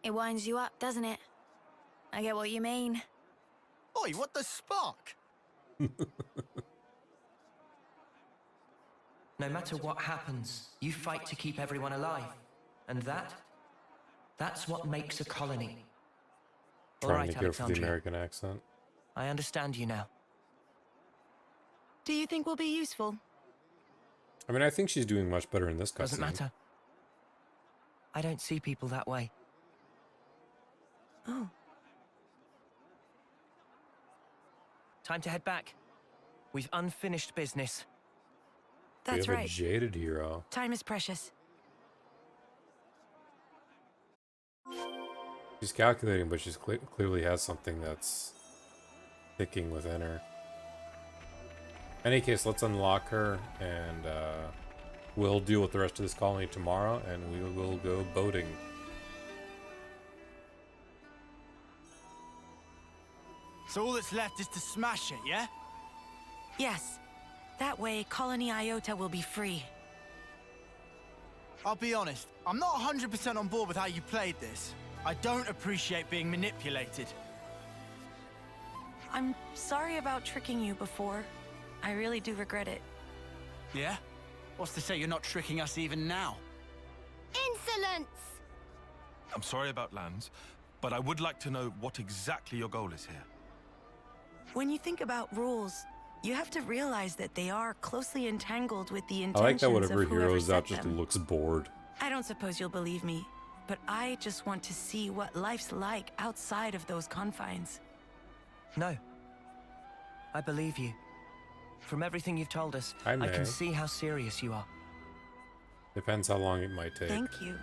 It winds you up, doesn't it? I get what you mean. Oi, what the spark? No matter what happens, you fight to keep everyone alive. And that's what makes a colony. All Trying right, to go for the Alexandria. American accent. I understand you now. Do you think we'll be useful? I mean, I think she's doing much better in this cutscene. Doesn't matter. I don't see people that way. Oh. Time to head back. We've unfinished business. We That's have a right. jaded hero. Time is precious. She's calculating, but she's clearly has something that's ticking within her. In any case, let's unlock her, and we'll deal with the rest of this colony tomorrow, and we will go boating. So all that's left is to smash it, yeah? Yes. That way, Colony Iota will be free. I'll be honest, I'm not 100% on board with how you played this. I don't appreciate being manipulated. I'm sorry about tricking you before. I really do regret it. Yeah? What's to say you're not tricking us even now? Insolence! I'm sorry about Lands, but I would like to know what exactly your goal is here. When you think about rules, you have to realize that they are closely entangled with the I intentions like that of whatever whoever hero is out set just them. looks bored. I don't suppose you'll believe me, but I just want to see what life's like outside of those confines. No. I believe you. From everything you've told us, I I may. can see how serious you are. Depends how long it might take. Thank you.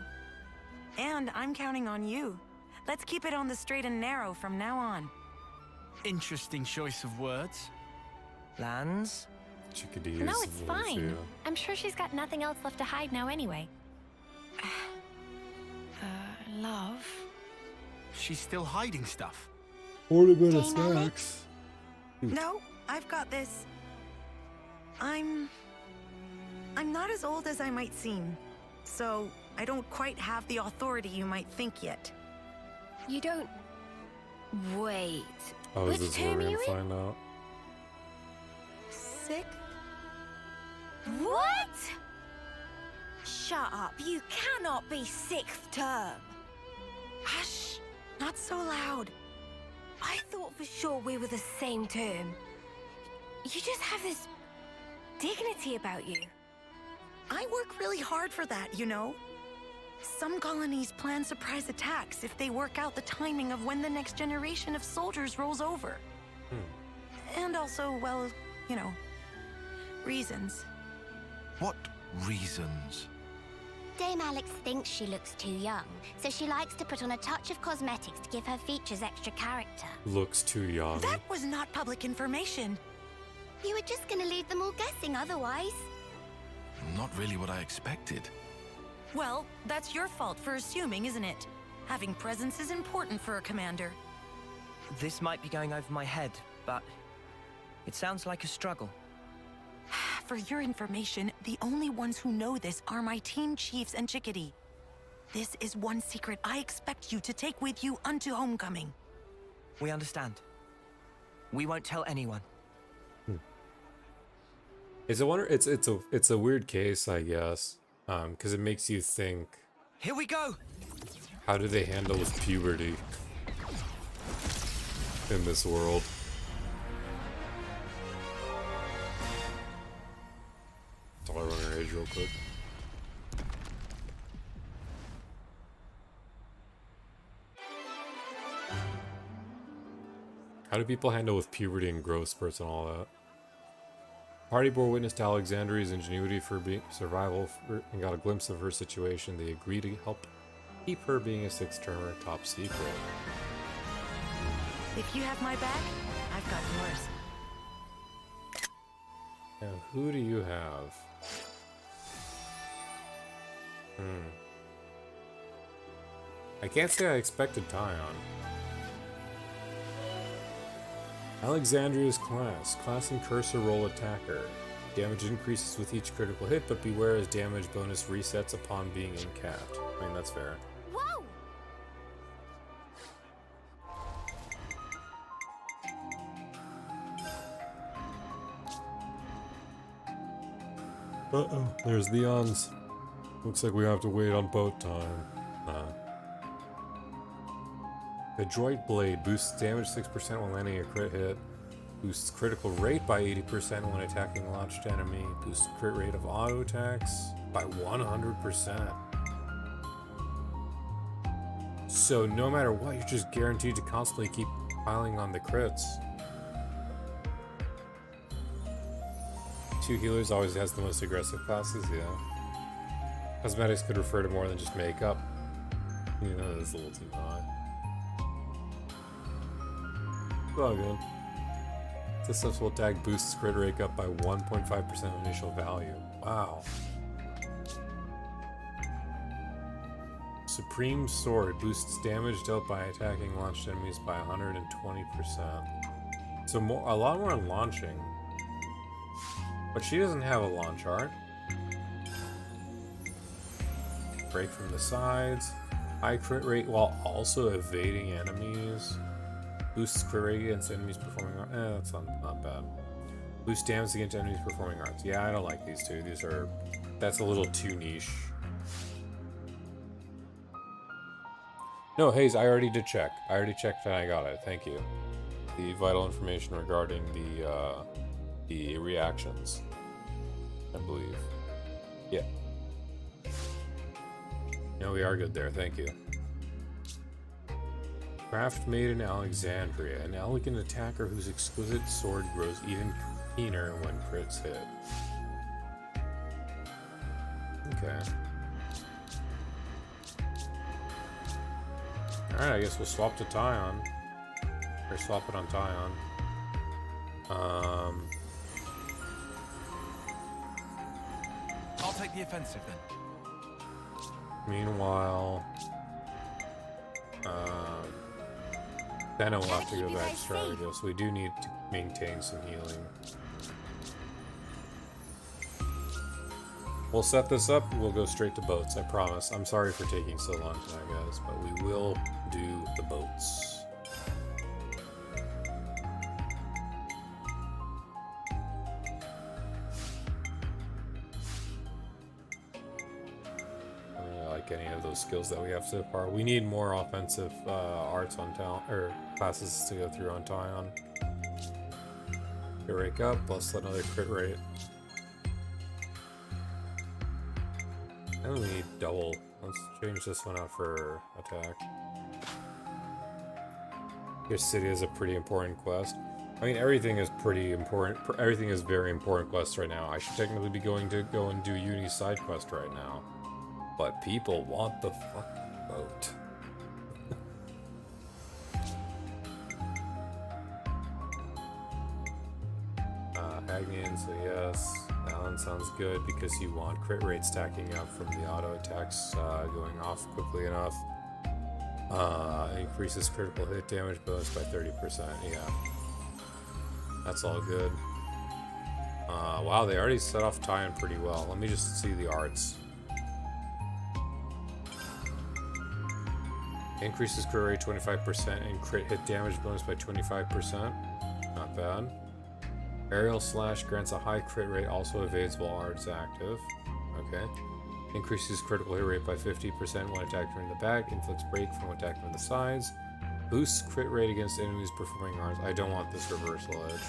And I'm counting on you. Let's keep it on the straight and narrow from now on. Interesting choice of words. Lands? Chickadees. No, it's we'll fine. see. I'm sure she's got nothing else left to hide now anyway. Love? She's still hiding stuff. Order a bit of Dame Alex? snacks. No, I've got this. I'm not as old as I might seem, so I don't quite have the authority you might think yet. You don't... Wait. Oh, Which is this where term we're are gonna you in? find out? Sick? What? Shut up. You cannot be 6th term. Hush! Not so loud. I thought for sure we were the same term. You just have this dignity about you. I work really hard for that, you know. Some colonies plan surprise attacks if they work out the timing of when the next generation of soldiers rolls over. And also, well, you know, reasons. What reasons? Dame Alex thinks she looks too young, so she likes to put on a touch of cosmetics to give her features extra character. Looks too young. That was not public information. You were just gonna leave them all guessing otherwise. Not really what I expected. Well, that's your fault for assuming, isn't it? Having presence is important for a commander. This might be going over my head, but it sounds like a struggle. For your information, the only ones who know this are my team chiefs and Chickadee. This is one secret I expect you to take with you unto homecoming. We understand. We won't tell anyone. It's a weird case, I guess, because it makes you think. Here we go! How do they handle with puberty in this world? So I run her age real quick. How do people handle with puberty and growth spurts and all that? Party bore witness to Alexandria's ingenuity for survival and got a glimpse of her situation. They agree to help keep her being a 6th termer top secret. If you have my back, I've got yours. Now, who do you have? I can't say I expected Tyon. Alexandria's class and cursor roll attacker. Damage increases with each critical hit, but beware as damage bonus resets upon being incapped. I mean, that's fair. Whoa! Uh-oh, there's Leon's. Looks like we have to wait on boat time. Adroit Blade boosts damage 6% when landing a crit hit. Boosts critical rate by 80% when attacking a launched enemy. Boosts crit rate of auto attacks by 100%. So no matter what, you're just guaranteed to constantly keep piling on the crits. 2 healers always has the most aggressive classes, yeah. Cosmetics could refer to more than just makeup. You know, that's a little too high. It's all good. Successful attack boosts crit rate up by 1.5% initial value. Wow. Supreme Sword boosts damage dealt by attacking launched enemies by 120%. So a lot more launching. But she doesn't have a launch art. Break from the sides. High crit rate while also evading enemies. Boosts crit rate against enemies performing arts. That's not bad. Boost damage against enemies performing arts. Yeah, I don't like these two. That's a little too niche. No, Hayes, I already did check. I already checked and I got it. Thank you. The vital information regarding the reactions, I believe. Yeah. No, we are good there. Thank you. Craft made in Alexandria, an elegant attacker whose exquisite sword grows even keener when crits hit. Okay. Alright, I guess we'll swap to Tyon. Or swap it on Tyon. I'll take the offensive then. Meanwhile, then we'll have to go back to strategist. We do need to maintain some healing. We'll set this up. We'll go straight to boats. I promise. I'm sorry for taking so long tonight, guys, but we will do the boats. Any of those skills that we have so far. We need more offensive arts on talent or classes to go through on Tyon. Crit rate up plus another crit rate. And we need double. Let's change this one out for attack. Your city is a pretty important quest. I mean, everything is pretty important. Everything is very important quests right now. I should technically be going to go and do Uni's side quest right now. But people want the fucking boat. Agnian, so yes. Alan sounds good because you want crit rate stacking up from the auto attacks going off quickly enough. Increases critical hit damage bonus by 30%. Yeah. That's all good. Wow, they already set off Tyon pretty well. Let me just see the arts. Increases crit rate 25% and crit hit damage bonus by 25%. Not bad. Aerial Slash grants a high crit rate, also evades while art's active. Okay. Increases critical hit rate by 50% when attacked from the back. Inflicts break from attack from the sides. Boosts crit rate against enemies performing arts. I don't want this reversal edge.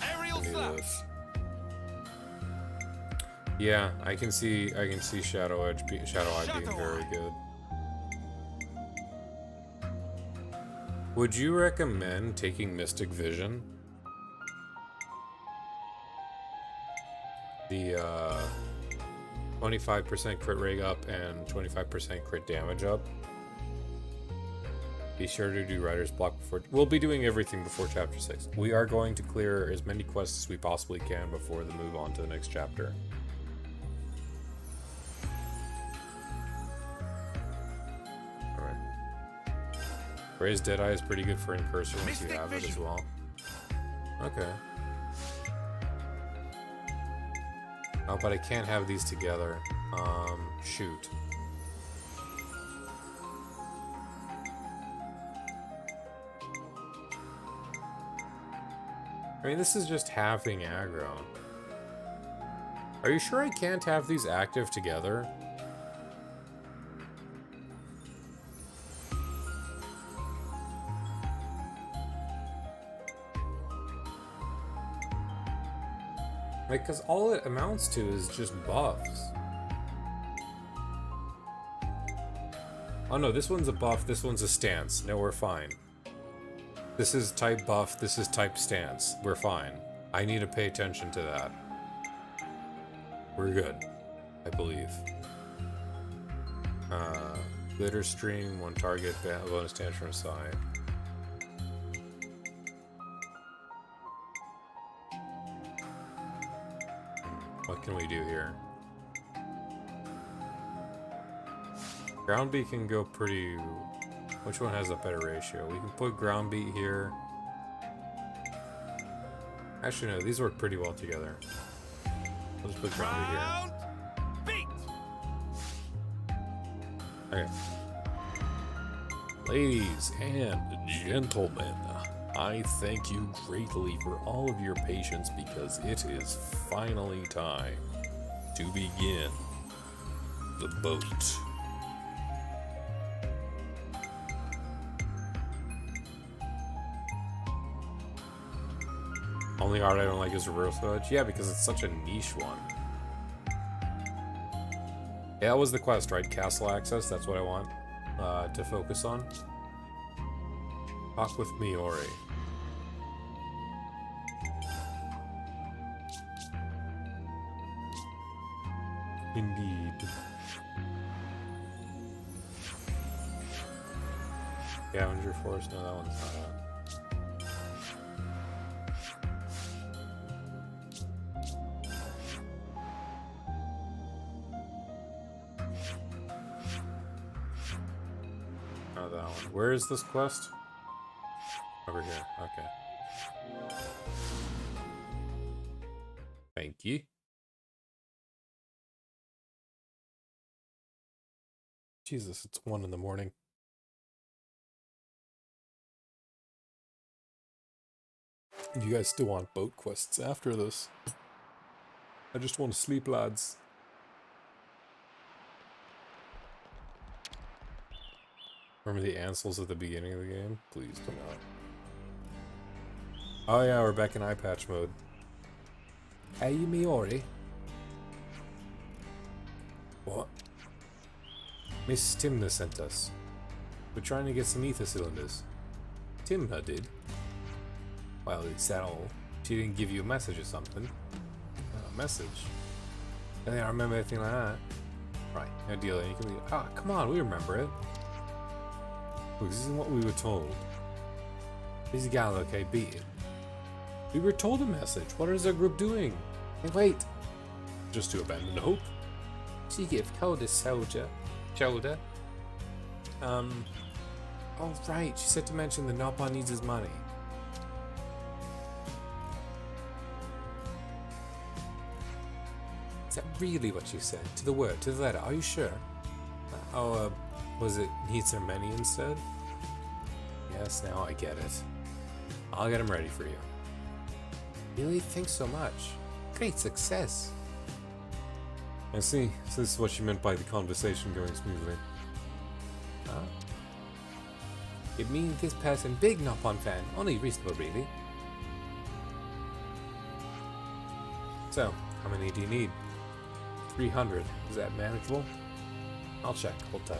Aerial Slash. Yeah, I can see Shadow Eye being very good. Would you recommend taking Mystic Vision? The 25% crit rate up and 25% crit damage up. Be sure to do Writer's Block before... We'll be doing everything before Chapter 6. We are going to clear as many quests as we possibly can before the move on to the next chapter. Raised Deadeye is pretty good for Incursor once you have it as well. Okay. Oh, but I can't have these together. Shoot. I mean, this is just halving aggro. Are you sure I can't have these active together? Like, because all it amounts to is just buffs. Oh no, this one's a buff, this one's a stance. No, we're fine. This is type buff, this is type stance. We're fine. I need to pay attention to that. We're good, I believe. Glitter stream, one target, bonus damage from side. What can we do here? Ground beat can go pretty... Which one has a better ratio? We can put ground beat here. Actually, no, these work pretty well together. Let's put ground beat here. Okay. Ladies and gentlemen, I thank you greatly for all of your patience because it is finally time to begin the boat. Only art I don't like is reverse edge. Yeah, because it's such a niche one. Yeah, that was the quest, right? Castle access, that's what I want to focus on. Talk with Miori. Indeed. Scavenger Force, no, that one's not out. Not that one. Where is this quest? Over here, okay. Thank you. Jesus, it's 1 in the morning. You guys still want boat quests after this? I just want to sleep, lads. Remember the Ansels at the beginning of the game? Please do not. Oh yeah, we're back in eye patch mode. Hey, Miori. What? Miss Timna sent us. We're trying to get some ether cylinders. Timna did? Well, is that all? She didn't give you a message or something? A message? I think I remember anything like that. Right, no deal. You can leave. Ah, come on, we remember it. Look, this isn't what we were told. Is the gal okay? Beat it. We were told a message. What is our group doing? Hey, wait. Just to abandon hope. She gave Coda soldier. Shoulder. Oh, right. She said to mention the Noppa needs his money. Is that really what she said? To the word, to the letter. Are you sure? Was it needs her money instead? Yes, now I get it. I'll get him ready for you. Really? Thanks so much. Great success. I see. So this is what she meant by the conversation going smoothly. Huh? It means this person big Nopon fan. Only reasonable, really. So, how many do you need? 300. Is that manageable? I'll check. Hold tight.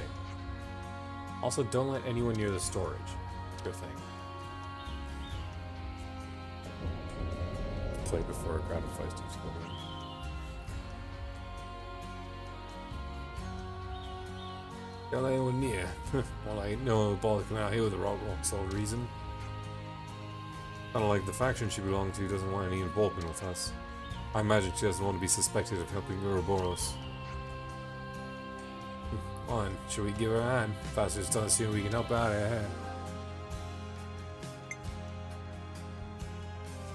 Also, don't let anyone near the storage. Good thing. Play before a crowd of feisty children. Don't let anyone near. Well, I ain't no bother coming out here with a rock sole reason. Kinda like the faction she belonged to doesn't want any involvement with us. I imagine she doesn't want to be suspected of helping Ouroboros. On, should we give her a hand? Fastest doesn't seem we can help out here.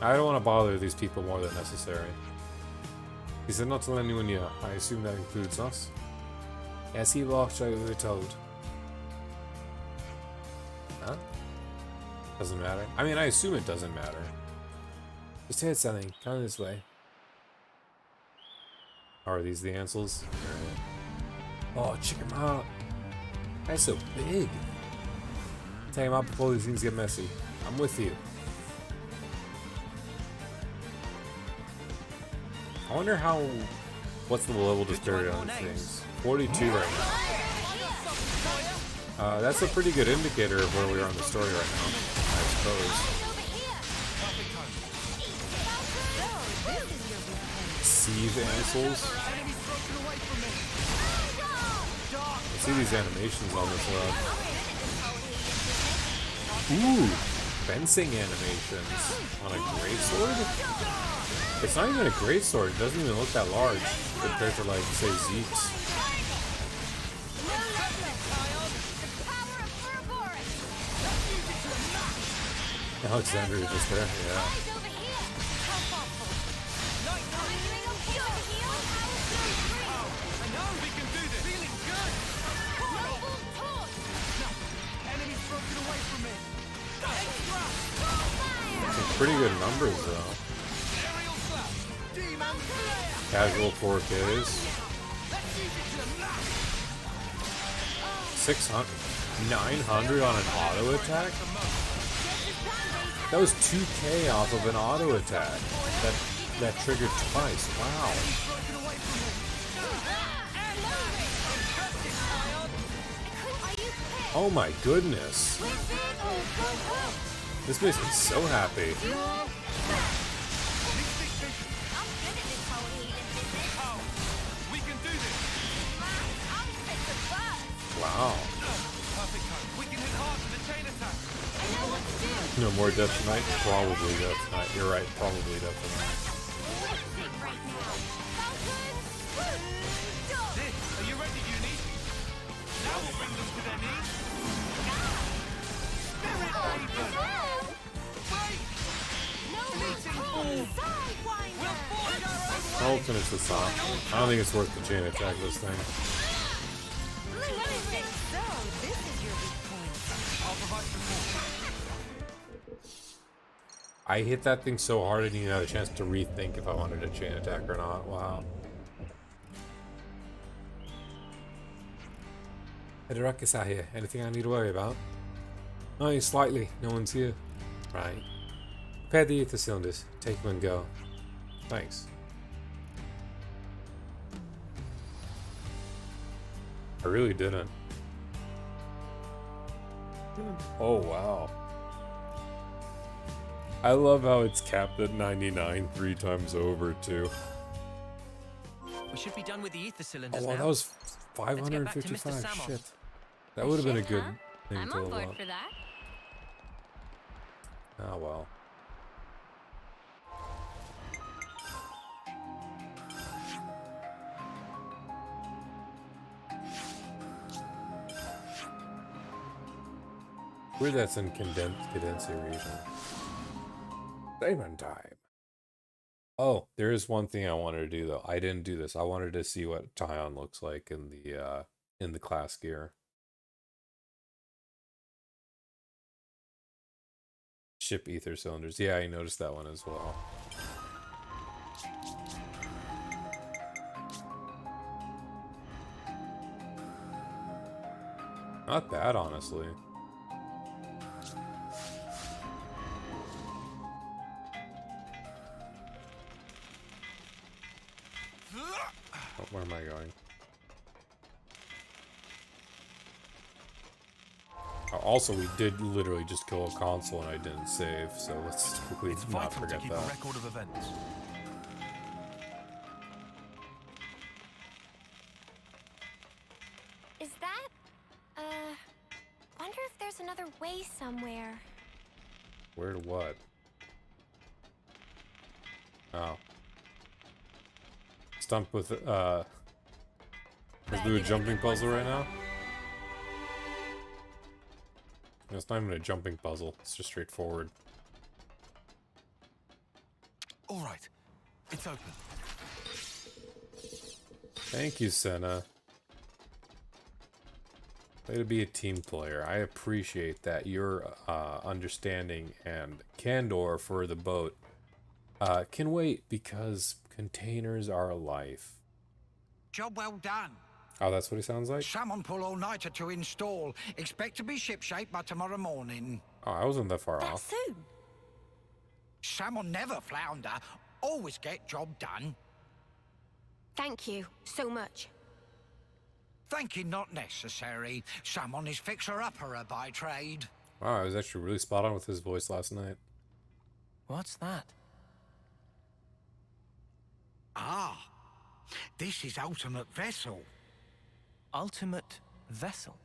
I don't want to bother these people more than necessary. He said not to let anyone near. I assume that includes us. Yes, he walked like we were told. Huh? Doesn't matter. I mean, I assume it doesn't matter. Just hit something. Come this way. Are these the answers? Oh, check him out. Guy's so big. Take him out before these things get messy. I'm with you. I wonder how. What's the level disparity on these things? 42 right now. That's a pretty good indicator of where we are in the story right now, I suppose. Sieve assholes. I see these animations on this one. Ooh, fencing animations on a greatsword? It's not even a greatsword, it doesn't even look that large compared to, like, say, Zeke's. Alexander is just there, yeah. Some pretty good numbers, though. Casual 4Ks. 600, 900 on an auto attack? That was 2K off of an auto attack. That triggered twice. Wow. Oh my goodness. This makes me so happy. Wow. No more Death Tonight? Probably Death Tonight. You're right, probably Death Tonight. Are you ready, Uni? Now we'll bring them to their knees. I'll finish this off. I don't think it's worth the chain attack this thing. I hit that thing so hard I didn't even have a chance to rethink if I wanted a chain attack or not. Wow. Hiderak is out here. Anything I need to worry about? Only slightly. No one's here. Right. Prepare the ether cylinders. Take them and go. Thanks. I really didn't. Oh, wow. I love how it's capped at 99 3 times over, too. We should be done with the ether cylinders Oh, now. that was Let's get back to Mr. 555. Samo. Shit. That would have been a good huh? thing I'm to on level board up. for that. Oh, well. Weird that's in Cadencia region. Diamond time. Oh, there is one thing I wanted to do though. I didn't do this. I wanted to see what Tyon looks like in the class gear. Ship ether cylinders. Yeah, I noticed that one as well. Not bad, honestly. Oh, where am I going? Also, we did literally just kill a console and I didn't save, so let's quickly It's not vital to forget keep a that. record of events. Is that, wonder if there's another way somewhere. Where to what? Oh. Stumped with, let's do a jumping puzzle right now. It's not even a jumping puzzle, it's just straightforward. All right, it's open. Thank you, Senna. Way to be a team player. I appreciate that. Your understanding and candor for the boat Can wait because containers are life. Job well done. Oh, that's what he sounds like? Salmon pull all-nighter to install. Expect to be shipshape by tomorrow morning. Oh, I wasn't that far That off. soon? Salmon never flounder. Always get job done. Thank you so much. Thank you not necessary. Salmon is fixer-upper by trade. Wow, I was actually really spot on with his voice last night. What's that? Ah, this is ultimate vessel. Ultimate vessel?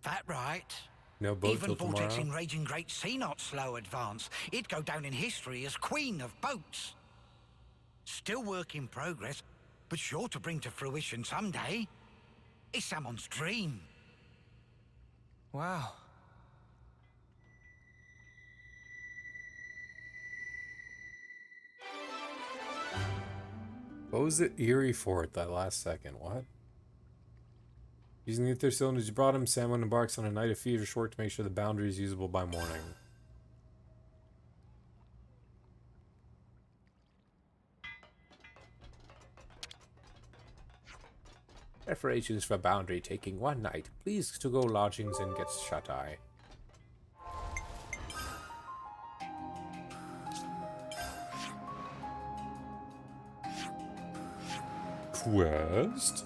That right? No boat Even till Vortex tomorrow? in Raging Great Sea not slow advance. It'd go down in history as queen of boats. Still work in progress, but sure to bring to fruition someday. It's someone's dream. Wow. What was it eerie for at that last second? What? Using the ether cylinders you brought him, Salmon embarks on a night of fever short to make sure the boundary is usable by morning. Preparations for boundary taking one night. Please to go lodgings and get shut-eye. Quest?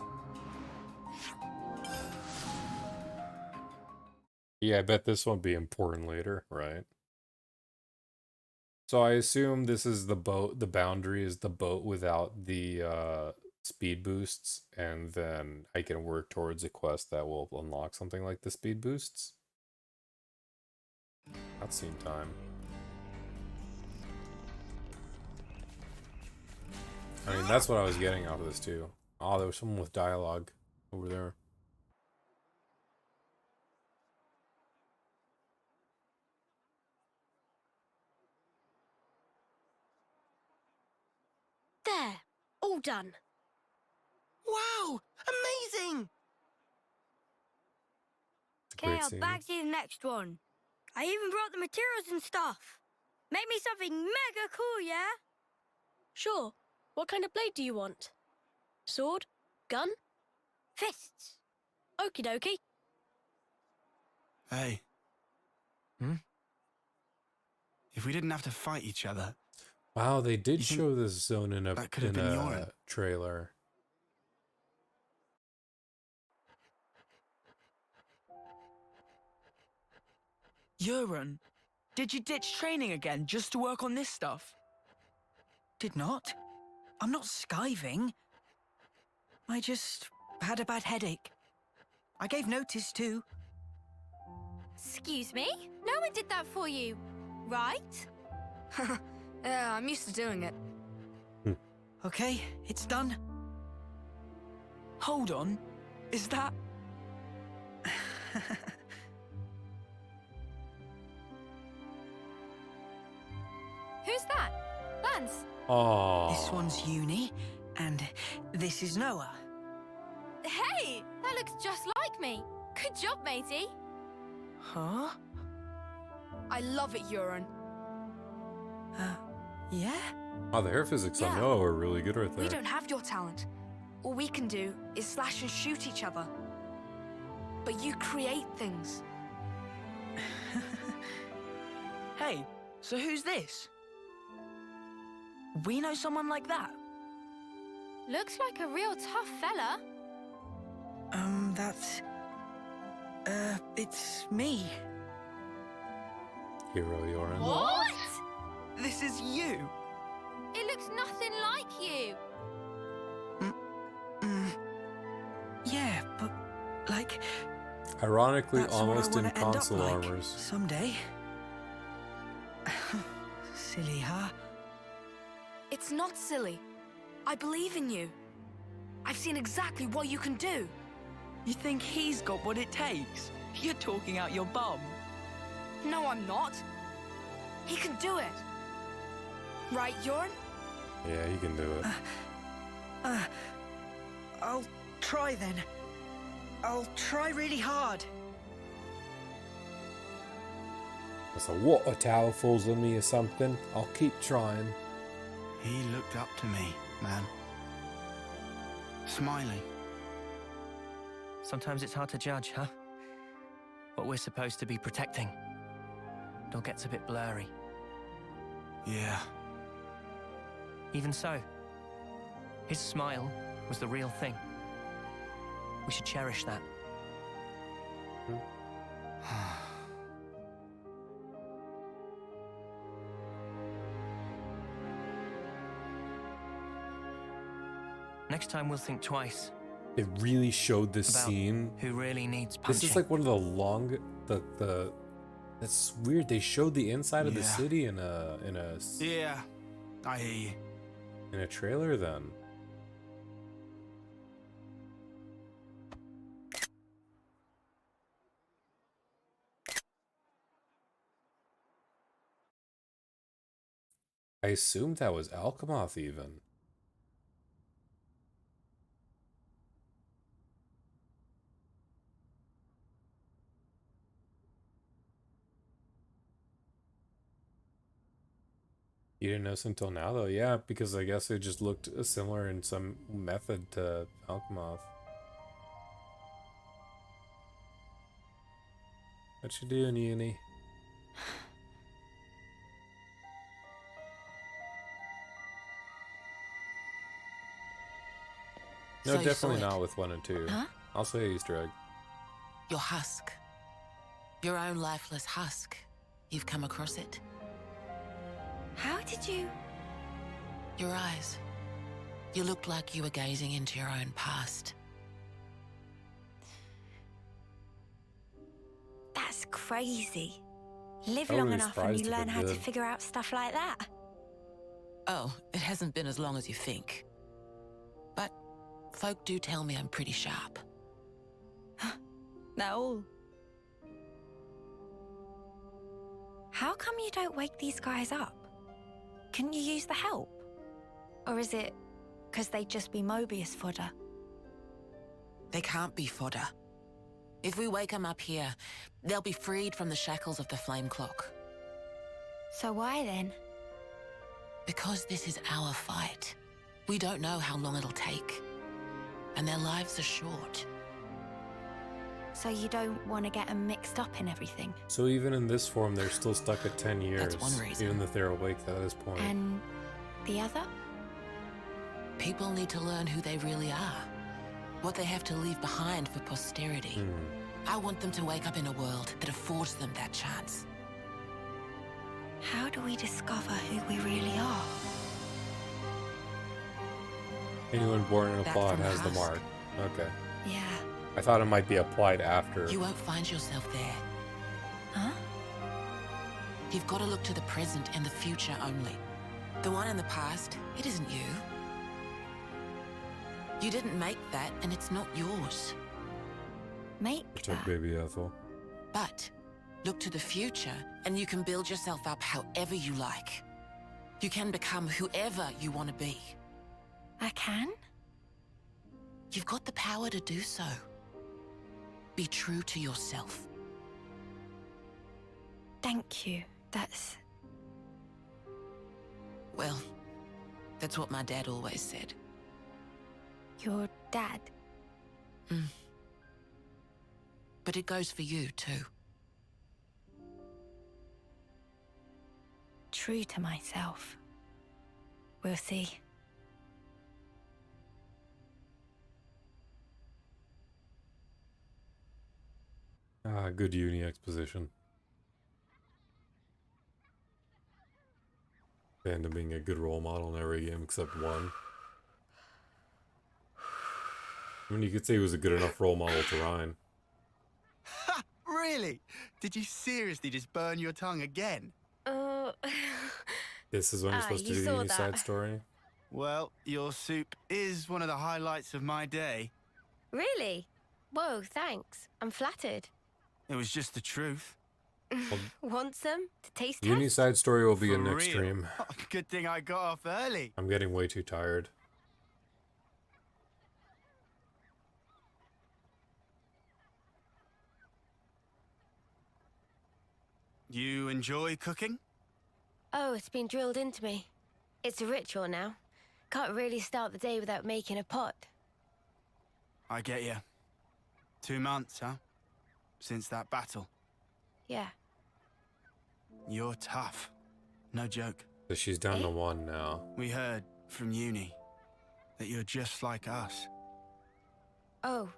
Yeah, I bet this won't be important later, right? So I assume this is the boat, the boundary is the boat without the speed boosts, and then I can work towards a quest that will unlock something like the speed boosts. Cutscene time. I mean, that's what I was getting out of this too. Oh, there was someone with dialogue over there. There, all done. Wow! Amazing! It's a great I'll scene. back to the next one. I even brought the materials and stuff. Make me something mega cool, yeah? Sure. What kind of blade do you want? Sword? Gun? Fists. Okie dokie. Hey. Hmm? If we didn't have to fight each other... Wow, they did You think show this zone in a, that could have in been a Yoren? trailer. Euron, did you ditch training again just to work on this stuff? Did not. I'm not skiving. I just had a bad headache. I gave notice too. Excuse me? No one did that for you, right? Yeah, I'm used to doing it. Okay, it's done. Hold on. Is that... Who's that? Lance? Oh. This one's Uni, and this is Noah. Hey, that looks just like me. Good job, matey. Huh? I love it, Euron. Yeah? Oh, the hair physics on Yeah. Noah are really good right there. We don't have your talent. All we can do is slash and shoot each other. But you create things. Hey, so who's this? We know someone like that? Looks like a real tough fella. That's... it's me. Hero Yoren. What? This is you. It looks nothing like you. Yeah, but, like... Ironically, that's almost what I in wanna end up console like armors. someday. Silly, huh? It's not silly. I believe in you. I've seen exactly what you can do. You think he's got what it takes? You're talking out your bum. No, I'm not. He can do it. Right, Jorn? Yeah, you can do it. I'll try then. I'll try really hard. If a water tower falls on me or something, I'll keep trying. He looked up to me, man. Smiling. Sometimes it's hard to judge, huh? What we're supposed to be protecting. It all gets a bit blurry. Yeah. Even so, his smile was the real thing. We should cherish that. Next time we'll think twice. It really showed this about scene. Who really needs punching. This is like one of the that's weird. They showed the inside of the city in a Yeah, I hear you. In a trailer then. I assumed that was Alchemoth even. You didn't notice until now, though? Yeah, because I guess it just looked similar in some method to Alchemoth. What you doing, Uni? No, So you definitely saw it? not with 1 and 2. Huh? I'll say Easter egg. Your husk. Your own lifeless husk. You've come across it? How did you? Your eyes. You looked like you were gazing into your own past. That's crazy. Live I long wouldn't be enough and you surprised if learn it how to did. figure out stuff like that. Oh, it hasn't been as long as you think. But folk do tell me I'm pretty sharp. No. How come you don't wake these guys up? Couldn't you use the help? Or is it because they'd just be Mobius fodder? They can't be fodder. If we wake them up here, they'll be freed from the shackles of the flame clock. So why then? Because this is our fight. We don't know how long it'll take. And their lives are short. So you don't want to get them mixed up in everything? So even in this form, they're still stuck at 10 years. That's one reason. Even if they're awake at this point. And the other? People need to learn who they really are. What they have to leave behind for posterity. I want them to wake up in a world that affords them that chance. How do we discover who we really are? Anyone born in a Back plot from has the husk. mark. Okay. Yeah. I thought it might be applied after. You won't find yourself there. Huh? You've got to look to the present and the future only. The one in the past, it isn't you. You didn't make that, and it's not yours. Make Took baby Ethel. But look to the future, and you can build yourself up however you like. You can become whoever you want to be. I can? You've got the power to do so. Be true to yourself. Thank you. That's... Well, that's what my dad always said. Your dad? But it goes for you, too. True to myself. We'll see. Ah, good uni exposition. And being a good role model in every game except one. I mean, you could say he was a good enough role model to Ryan. Ha! Really? Did you seriously just burn your tongue again? This is when you're supposed to do the uni side story. Well, your soup is one of the highlights of my day. Really? Whoa, thanks. I'm flattered. It was just the truth. Want some to taste Uni test? side story will be For in next real? stream. Good thing I got off early. I'm getting way too tired. You enjoy cooking? Oh, it's been drilled into me. It's a ritual now. Can't really start the day without making a pot. I get you. 2 months, huh? Since that battle. Yeah. You're tough. No joke. So she's down to 1 now. We heard from Uni that you're just like us. Oh,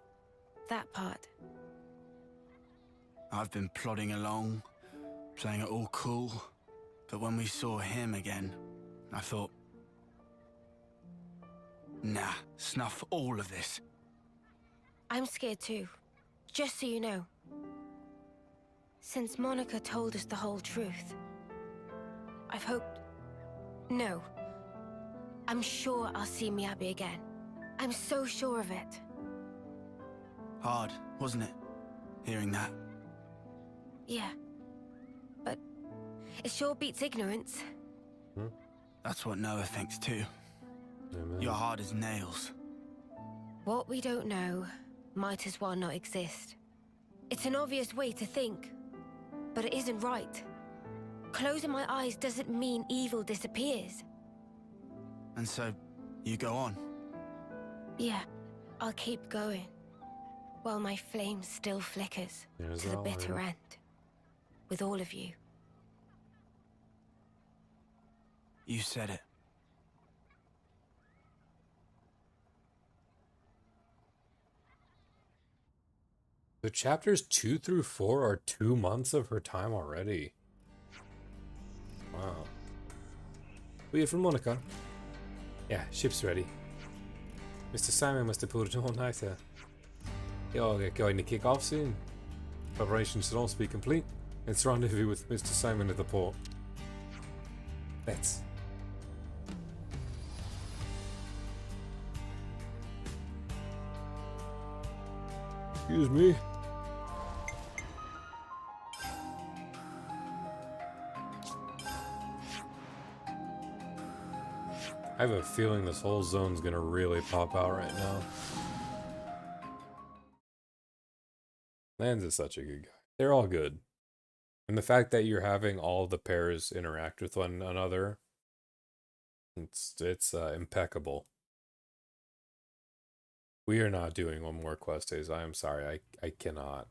that part. I've been plodding along, playing it all cool. But when we saw him again, I thought, nah, snuff all of this. I'm scared too. Just so you know. Since Monica told us the whole truth, I've hoped... No. I'm sure I'll see Miyabi again. I'm so sure of it. Hard, wasn't it? Hearing that. Yeah. But it sure beats ignorance. That's what Noah thinks too. Amen. You're hard as nails. What we don't know might as well not exist. It's an obvious way to think, but it isn't right. Closing my eyes doesn't mean evil disappears. And so, you go on? Yeah, I'll keep going. While my flame still flickers There's to the that bitter one. end. With all of you. You said it. The chapters 2 through 4 are 2 months of her time already. Wow. We are from Monica. Yeah, ship's ready. Mr. Simon must have pulled it all nighter. You're going to kick off soon. Preparations should also be complete. Let's rendezvous with Mr. Simon at the port. Let's. Excuse me. I have a feeling this whole zone's gonna really pop out right now. Lance is such a good guy. They're all good. And the fact that you're having all the pairs interact with one another, it's impeccable. We are not doing one more quest days. I am sorry. I cannot.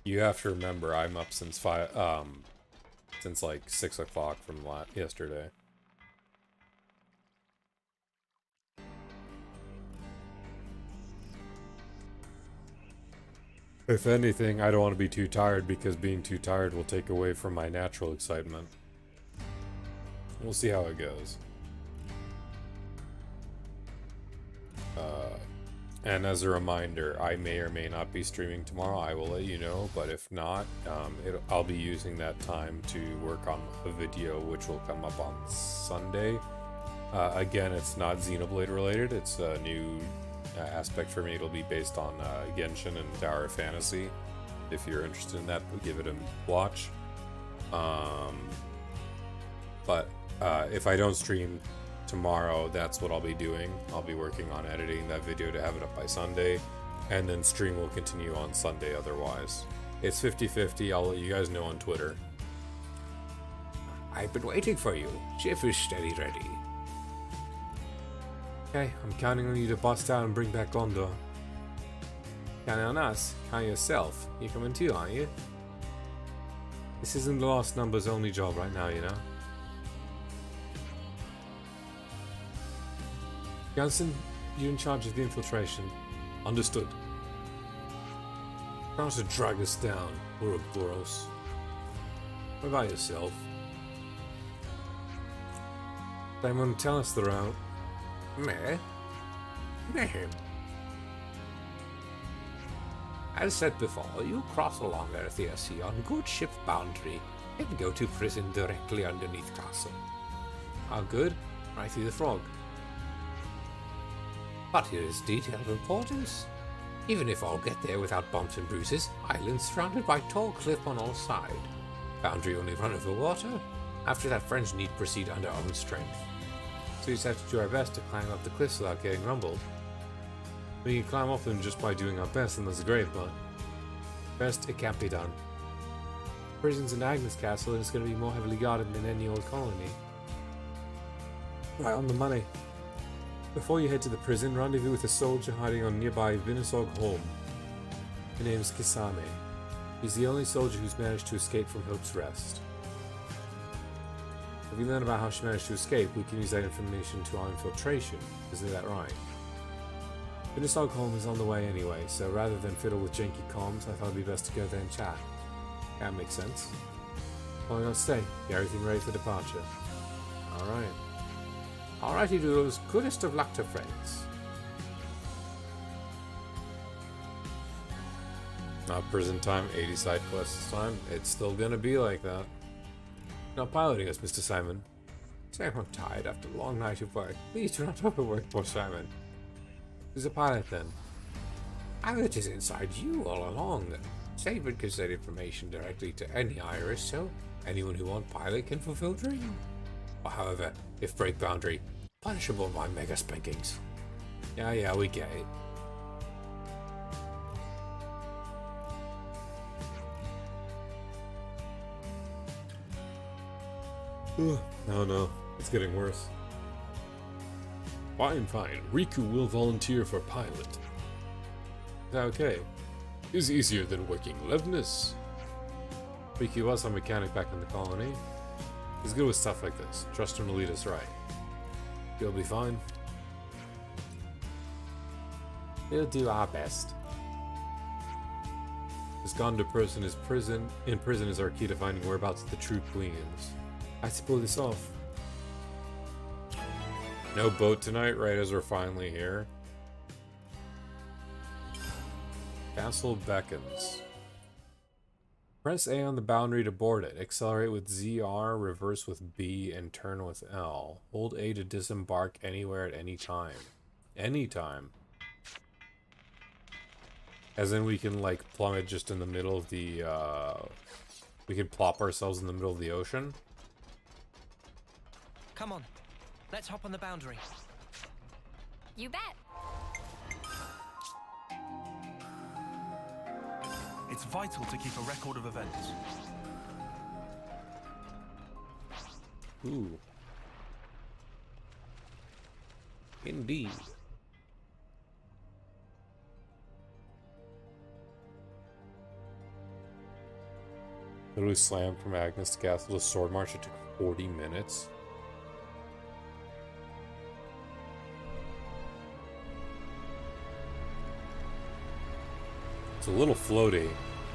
You have to remember, I'm up since like 6 o'clock from yesterday. If anything, I don't want to be too tired because being too tired will take away from my natural excitement. We'll see how it goes. And as a reminder, I may or may not be streaming tomorrow. I will let you know, but if not, I'll be using that time to work on a video which will come up on Sunday. Again, it's not Xenoblade related. It's a new aspect for me. It'll be based on Genshin and Tower of Fantasy. If you're interested in that, give it a watch. But if I don't stream tomorrow, that's what I'll be doing. I'll be working on editing that video to have it up by Sunday, and then stream will continue on Sunday otherwise. It's 50-50. I'll let you guys know on Twitter. I've been waiting for you. Ship is steady ready. Okay, I'm counting on you to bust out and bring back Gondor. Counting on us. Count yourself. You're coming too, aren't you? This isn't the last numbers only job right now, you know? Johnson, you're in charge of the infiltration. Understood. Try not to drag us down, Ouroboros. What about yourself? Anyone tell us the route? Me? Name. As said before, you cross along Earthia Sea on good ship boundary and go to prison directly underneath castle. How good? Right through the frog. But here is detailed importance. Even if all get there without bumps and bruises, island surrounded by tall cliff on all sides. Boundary only run over water. After that, friends need proceed under own strength. So we just have to do our best to climb up the cliffs without getting rumbled. We can climb up them just by doing our best, and that's great, but best it can't be done. Prison's in Agnes Castle, and it's going to be more heavily guarded than any old colony. Right on the money. Before you head to the prison, rendezvous with a soldier hiding on nearby Vinisog Holm. Her name's Kisame. He's the only soldier who's managed to escape from Hope's Rest. If we learn about how she managed to escape, we can use that information to our infiltration. Isn't that right? Vinisog Holm is on the way anyway, so rather than fiddle with janky comms, I thought it'd be best to go there and chat. That makes sense. Why not stay? Get everything ready for departure. Alright. Alrighty doodles, goodest of luck to friends. Not prison time, 80 side quests time. It's still gonna be like that. Not piloting us, Mr. Simon. Say I'm tired after a long night of work. Please do not overwork poor Simon. Who's a pilot then? Pilot is inside you all along. Saban can send information directly to any iris, so anyone who wants pilot can fulfill dream. Or however, if break boundary, punishable by mega spankings. Yeah, we get it. No, it's getting worse. Fine. Riku will volunteer for pilot. Okay. Is easier than working Levness. Riku was a mechanic back in the colony. He's good with stuff like this. Trust him to lead us right. He'll be fine. We'll do our best. This Gondor person is in prison is our key to finding whereabouts the true queen is. I have to pull this off. No boat tonight, right as we're finally here. Castle beckons. Press A on the boundary to board it. Accelerate with ZR, reverse with B, and turn with L. Hold A to disembark anywhere at any time. Anytime. As in we can, like, plummet just in the middle of the, we can plop ourselves in the middle of the ocean. Come on, let's hop on the boundary. You bet. It's vital to keep a record of events. Ooh. Indeed. Literally slammed from Agnes to Castle to Sword March. It took 40 minutes. It's a little floaty.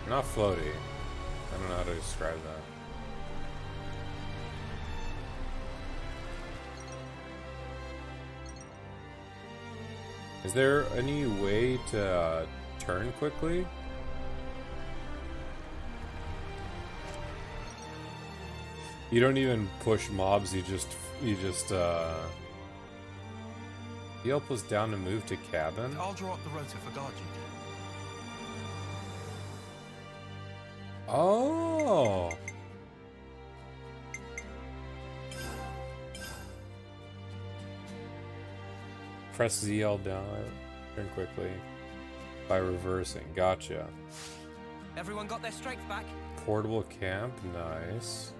Not floaty. I don't know how to describe that. Is there any way to turn quickly? You don't even push mobs, you just help us down to move to cabin? I'll draw up the rotor for guard duty. Oh! Press ZL down, turn quickly by reversing. Gotcha. Everyone got their strength back? Portable camp, nice.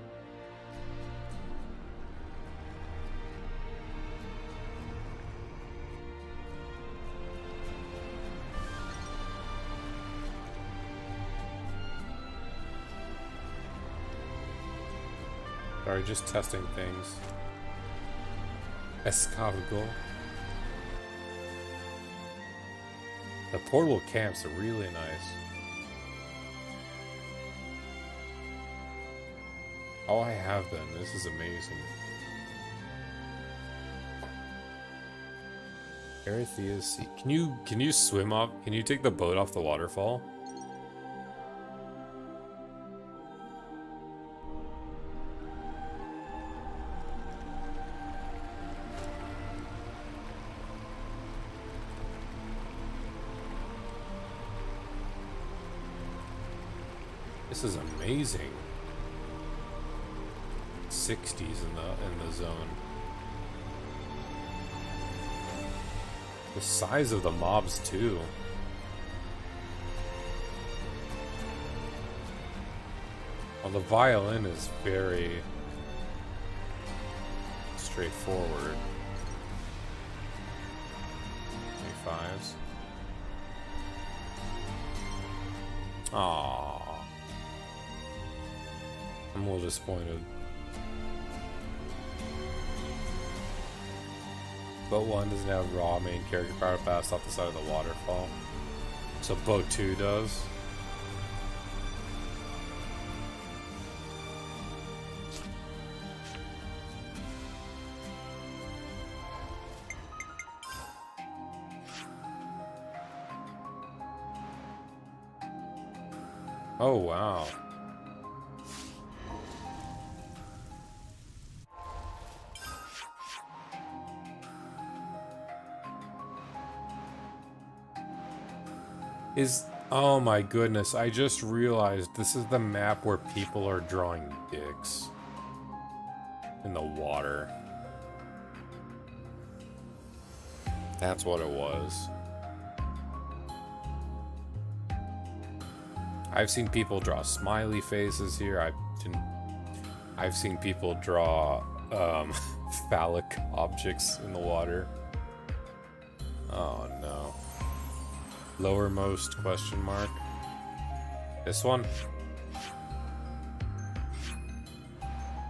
Sorry, just testing things. Escargot. The portable camps are really nice. Oh, I have them. This is amazing. Arethia's Sea. Can you swim off? Can you take the boat off the waterfall? This is amazing. 60s in the zone. The size of the mobs too. Well, the violin is very straightforward. 25s. Aww. I'm a little disappointed. Boat 1 doesn't have raw main character power fast off the side of the waterfall. So Boat 2 does. Oh, wow. Oh my goodness, I just realized this is the map where people are drawing dicks in the water. That's what it was. I've seen people draw smiley faces here. I've seen people draw phallic objects in the water. Oh no. Lowermost question mark. This one?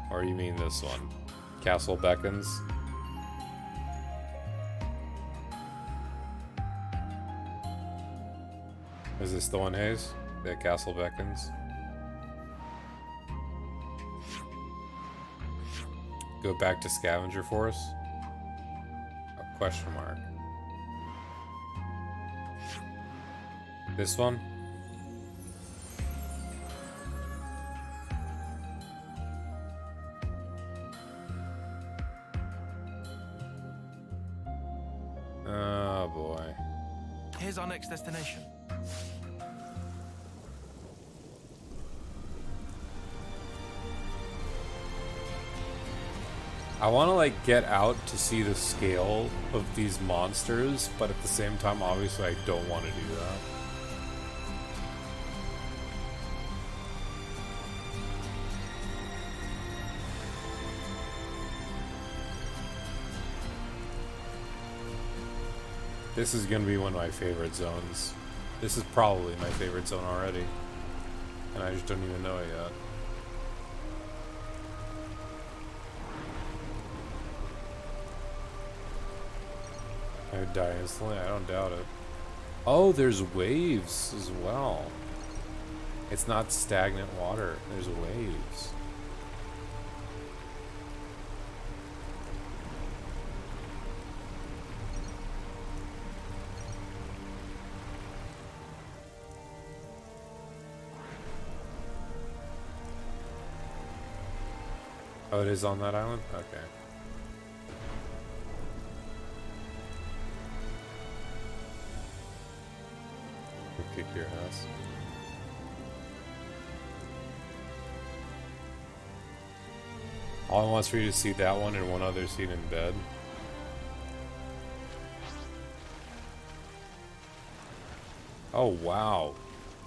Or you mean this one? Castle Beckons? Is this the one, Hayes? The Castle Beckons? Go back to Scavenger Force? A question mark. This one? Oh boy. Here's our next destination. I want to like get out to see the scale of these monsters, but at the same time, obviously, I don't want to do that. This is going to be one of my favorite zones. This is probably my favorite zone already. And I just don't even know it yet. I would die instantly? I don't doubt it. Oh, there's waves as well. It's not stagnant water. There's waves. Oh, it is on that island? Okay. Kick your ass. All I want is for you to see that one and one other scene in bed. Oh wow.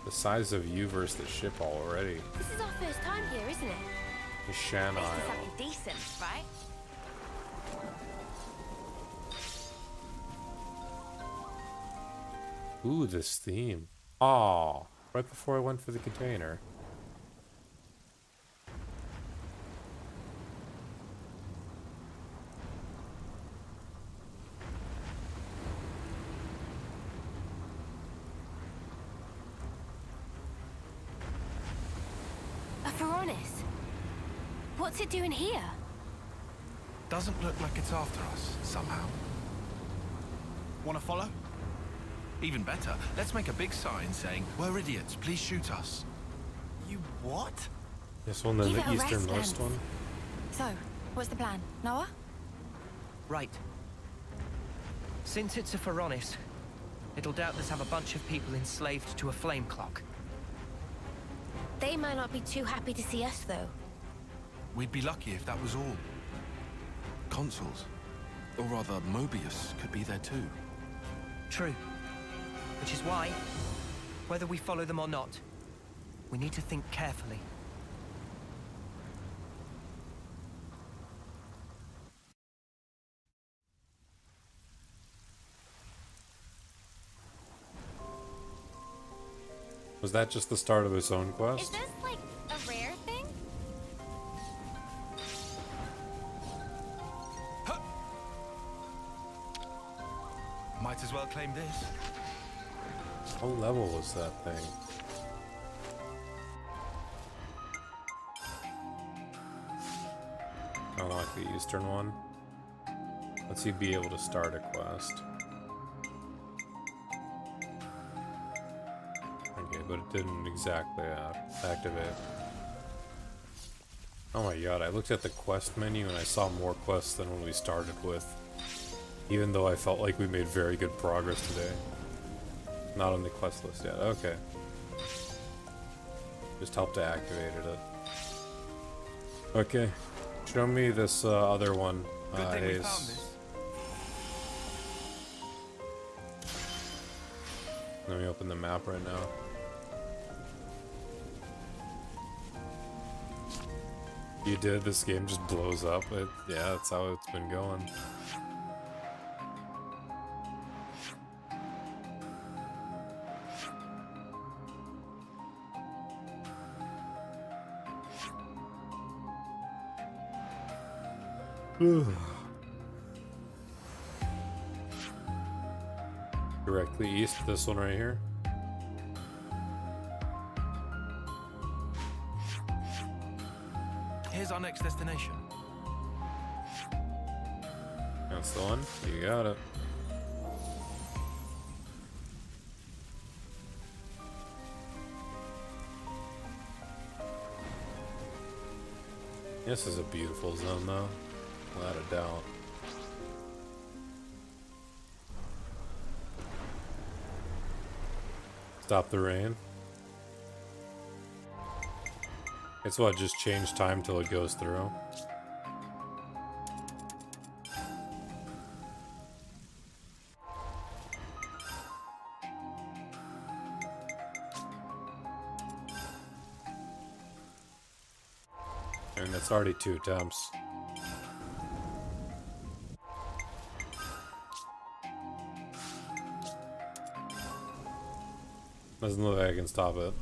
The size of you versus the ship already. This is our first time here, isn't it? The Shan Isle. Something decent, right? Ooh, this theme. Aw, right before I went for the container. A Pharaonis? What's it doing here? Doesn't look like it's after us, somehow. Wanna follow? Even better, let's make a big sign saying, "We're idiots, please shoot us." You what? This one, then Give the it a rest, easternmost Lance. one. So, what's the plan? Noah? Right. Since it's a Pharaonis, it'll doubtless have a bunch of people enslaved to a flame clock. They might not be too happy to see us, though. We'd be lucky if that was all. Consuls, or rather Mobius, could be there too. True. Which is why, whether we follow them or not, we need to think carefully. Was that just the start of his own Is quest? this like a rare thing? Might as well claim this. What level was that thing? I don't like the eastern one. Let's see, be able to start a quest. Okay, but it didn't exactly activate. Oh my god, I looked at the quest menu and I saw more quests than when we started with. Even though I felt like we made very good progress today. Not on the quest list yet, okay. Just helped to activate it. Okay, show me this other one, Good thing we found Hayes. this. Let me open the map right now. You did, this game just blows up. Yeah, that's how it's been going. Directly east, this one right here. Here's our next destination. That's the one. You got it. This is a beautiful zone, though. Without a doubt. Stop the rain. It's what, just change time till it goes through? I mean, that's already 2 attempts. Doesn't look like I can stop it.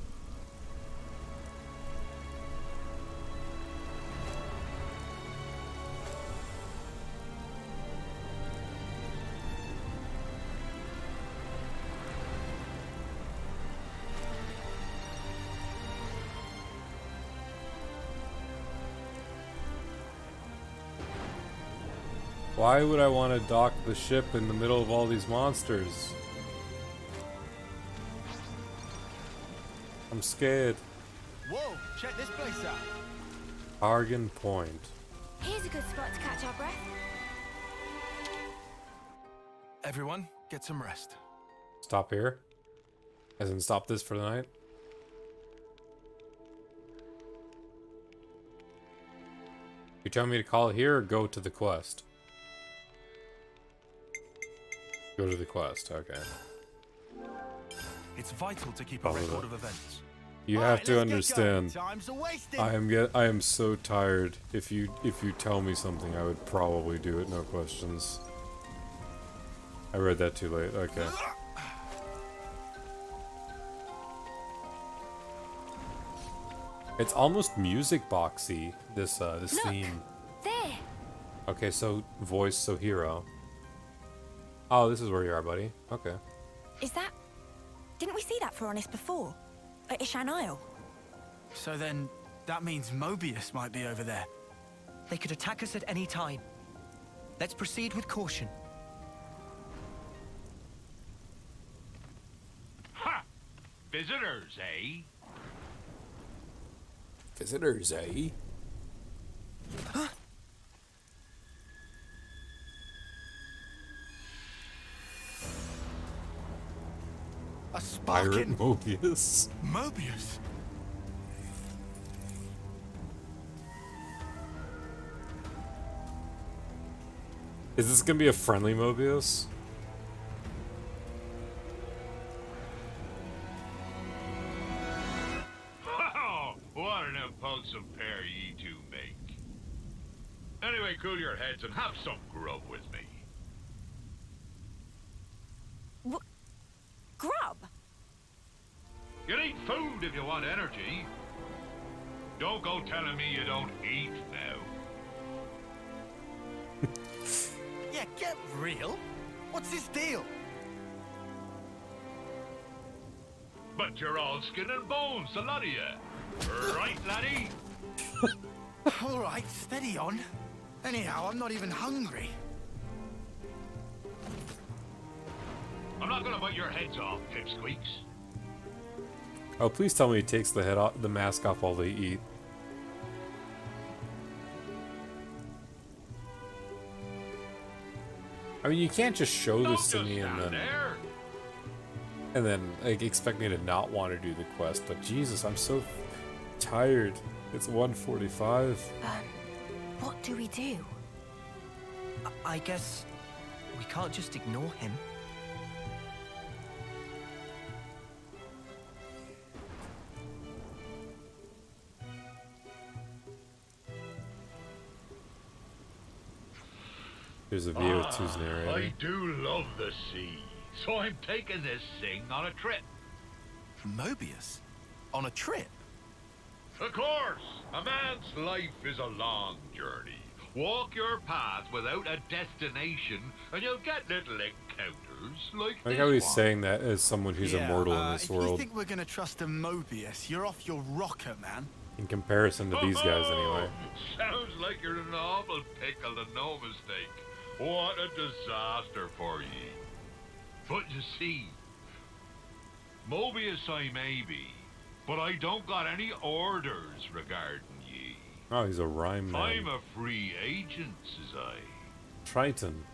Why would I want to dock the ship in the middle of all these monsters? I'm scared. Whoa, check this place out. Argon Point. Here's a good spot to catch our breath. Everyone, get some rest. Stop here? As in stop this for the night? You tell me to call it here or go to the quest? Go to the quest, okay. It's vital to keep a Follow record that. of events. You have to understand. I am so tired. If you tell me something, I would probably do it, no questions. I read that too late. Okay. It's almost music boxy, this Look, theme. There. Okay, so voice, so hero. Oh, this is where you are, buddy. Okay. Is that... Didn't we see that Phoronis before? At Ishan Isle? So then, that means Mobius might be over there. They could attack us at any time. Let's proceed with caution. Ha! Visitors, eh? Visitors, eh? A Pirate sparking Mobius. Mobius. Is this gonna be a friendly Mobius? Oh, what an impulsive pair ye two make. Anyway, cool your heads and have some grub with me. Grub? You need food if you want energy. Don't go telling me you don't eat now. Yeah, get real. What's this deal? But you're all skin and bones, the lot of you. Right, laddie? All right, steady on. Anyhow, I'm not even hungry. I'm not gonna bite your heads off, pipsqueaks. Oh, please tell me he takes the head off, the mask off while they eat. I mean, you can't just show this to me and then like expect me to not want to do the quest. But Jesus, I'm so tired. It's 1:45. What do we do? I guess we can't just ignore him. There's a view with who's narrating. I do love the sea, so I'm taking this thing on a trip. Mobius? On a trip? Of course! A man's life is a long journey. Walk your path without a destination, and you'll get little encounters like I like this how he's one. saying that as someone who's immortal in this if you world. think we're gonna trust a Mobius, you're off your rocker, man. In comparison to these guys, anyway. Sounds like you're an awful pickle and no mistake. What a disaster for ye. But you see, Mobius I may be, but I don't got any orders regarding ye. Oh, he's a rhyme man. I'm a free agent, says I. Triton.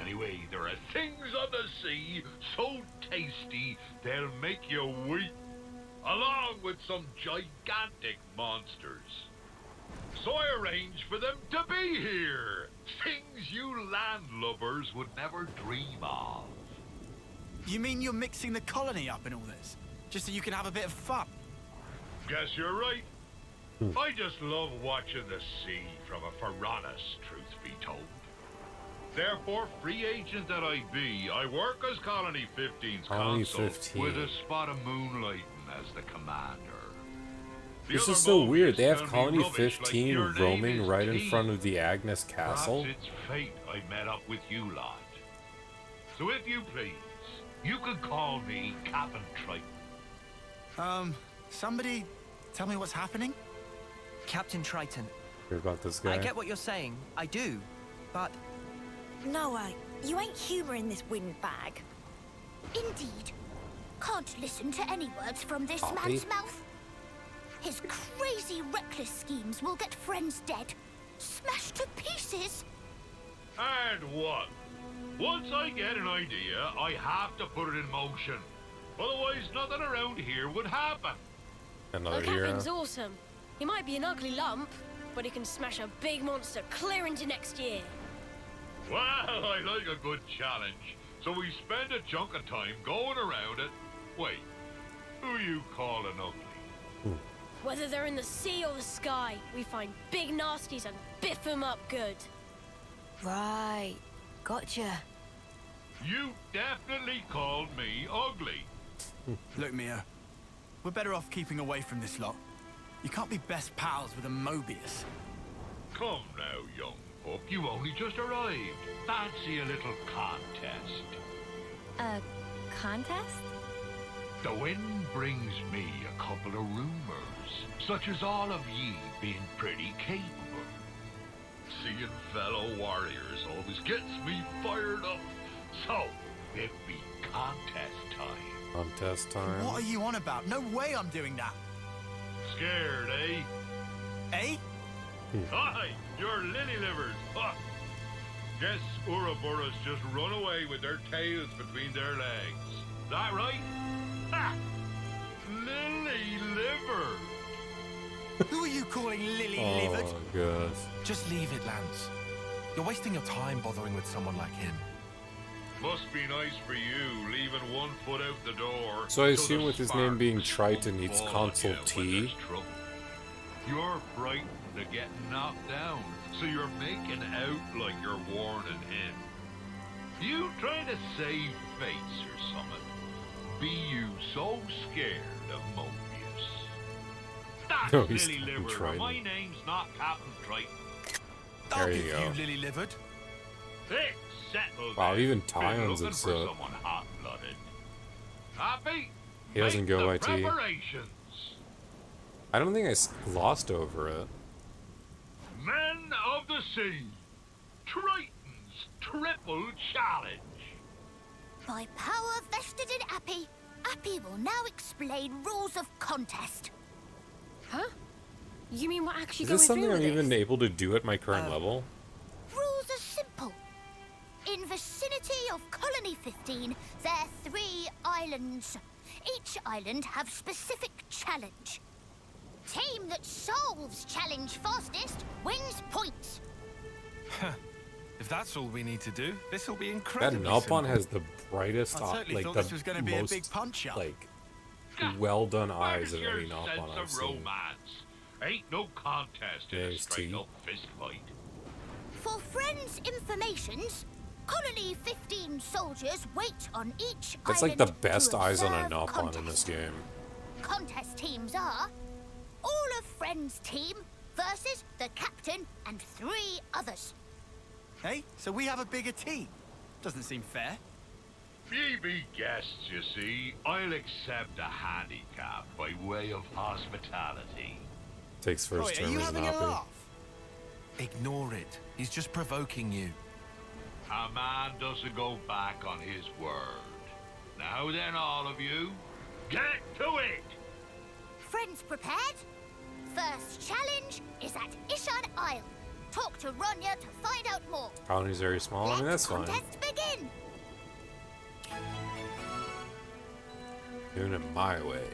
Anyway, there are things on the sea so tasty they'll make you weep, along with some gigantic monsters. So I arranged for them to be here. Things you landlubbers would never dream of. You mean you're mixing the colony up in all this? Just so you can have a bit of fun? Guess you're right. I just love watching the sea from a Faranis, truth be told. Therefore, free agent that I be, I work as Colony 15's Colony consul 15. with a spot of moonlighting as the commander. The This other is so Mobius weird. They have tell me Colony rubbish like 15 your name roaming is right in T. front of the Agnes Castle. Perhaps it's fate I met up with you lot. So if you please, you could call me Captain Triton. Somebody tell me what's happening? Captain Triton, Hear about this guy? I get what you're saying. I do. But Noah, you ain't humouring this windbag. Indeed. Can't listen to any words from this Copy. man's mouth. His crazy, reckless schemes will get friends dead, smashed to pieces. And what? Once I get an idea, I have to put it in motion. Otherwise, nothing around here would happen. Another The hero. captain's awesome. He might be an ugly lump, but he can smash a big monster clear into next year. Well, I like a good challenge. So we spend a chunk of time going around it. Wait, who you calling ugly? Whether they're in the sea or the sky, we find big nasties and biff them up good. Right. Gotcha. You definitely called me ugly. Look, Mia, we're better off keeping away from this lot. You can't be best pals with a Mobius. Come now, young pup. You only just arrived. Fancy a little contest. A contest? The wind brings me a couple of rumors, such as all of ye being pretty capable. Seeing fellow warriors always gets me fired up. So, it be contest time. Contest time. What are you on about? No way I'm doing that. Scared, eh? Eh? Hi, you're lily livers. Huh. Guess Ouroboros just run away with their tails between their legs. That right? Ha! Lily liver. Who are you calling lily-livered? Oh, God. Just leave it, Lance. You're wasting your time bothering with someone like him. Must be nice for you, leaving one foot out the door. So I till assume the with his name being sparks Triton, it's fall Consul on you when T. there's trouble. You're frightened of getting knocked down, so you're making out like you're warning him. You trying to save face or something? be you so scared of Mobius? That's No, he's Lily Captain Liver. Triton. My name's not Captain Triton. There you go. Lily Livered. It's settled. Wow, then. even Been Tyon's looking it's for someone hot-blooded. Happy? He doesn't Make go the by T. preparations. I don't think I glossed over it. Men of the sea, Triton's triple challenge. By power vested in Appy, Appy will now explain rules of contest. Huh? You mean we're actually Is going this something through I'm with even this? able to do at my current level? Rules are simple. In vicinity of Colony 15, there are 3 islands. Each island have specific challenge. Team that solves challenge fastest wins points. If that's all we need to do, this will be That incredible. Nalpon has the brightest, I totally like thought the this was going to be a most, big punch-up. like, well done eyes of Where's any your Nalpon sense I've of seen. romance? Ain't no contest in a There's T. straight-up fist fight. For friends' informations, Colony 15 soldiers wait on each That's island like the best to eyes on a observe Nalpon in this contest. game. Contest teams are all of Friends' team versus the captain and 3 others. Hey, so we have a bigger team. Doesn't seem fair. Ye be guests, you see. I'll accept a handicap by way of hospitality. Takes first Roy, are turn you as having a Nappy. laugh? Ignore it. He's just provoking you. A man doesn't go back on his word. Now then, all of you, get to it! Friends prepared? First challenge is at Ishan Isle. Talk to Ronya to find out more. Colony's very small. I mean, that's fine. Contest begin. Doing it my way.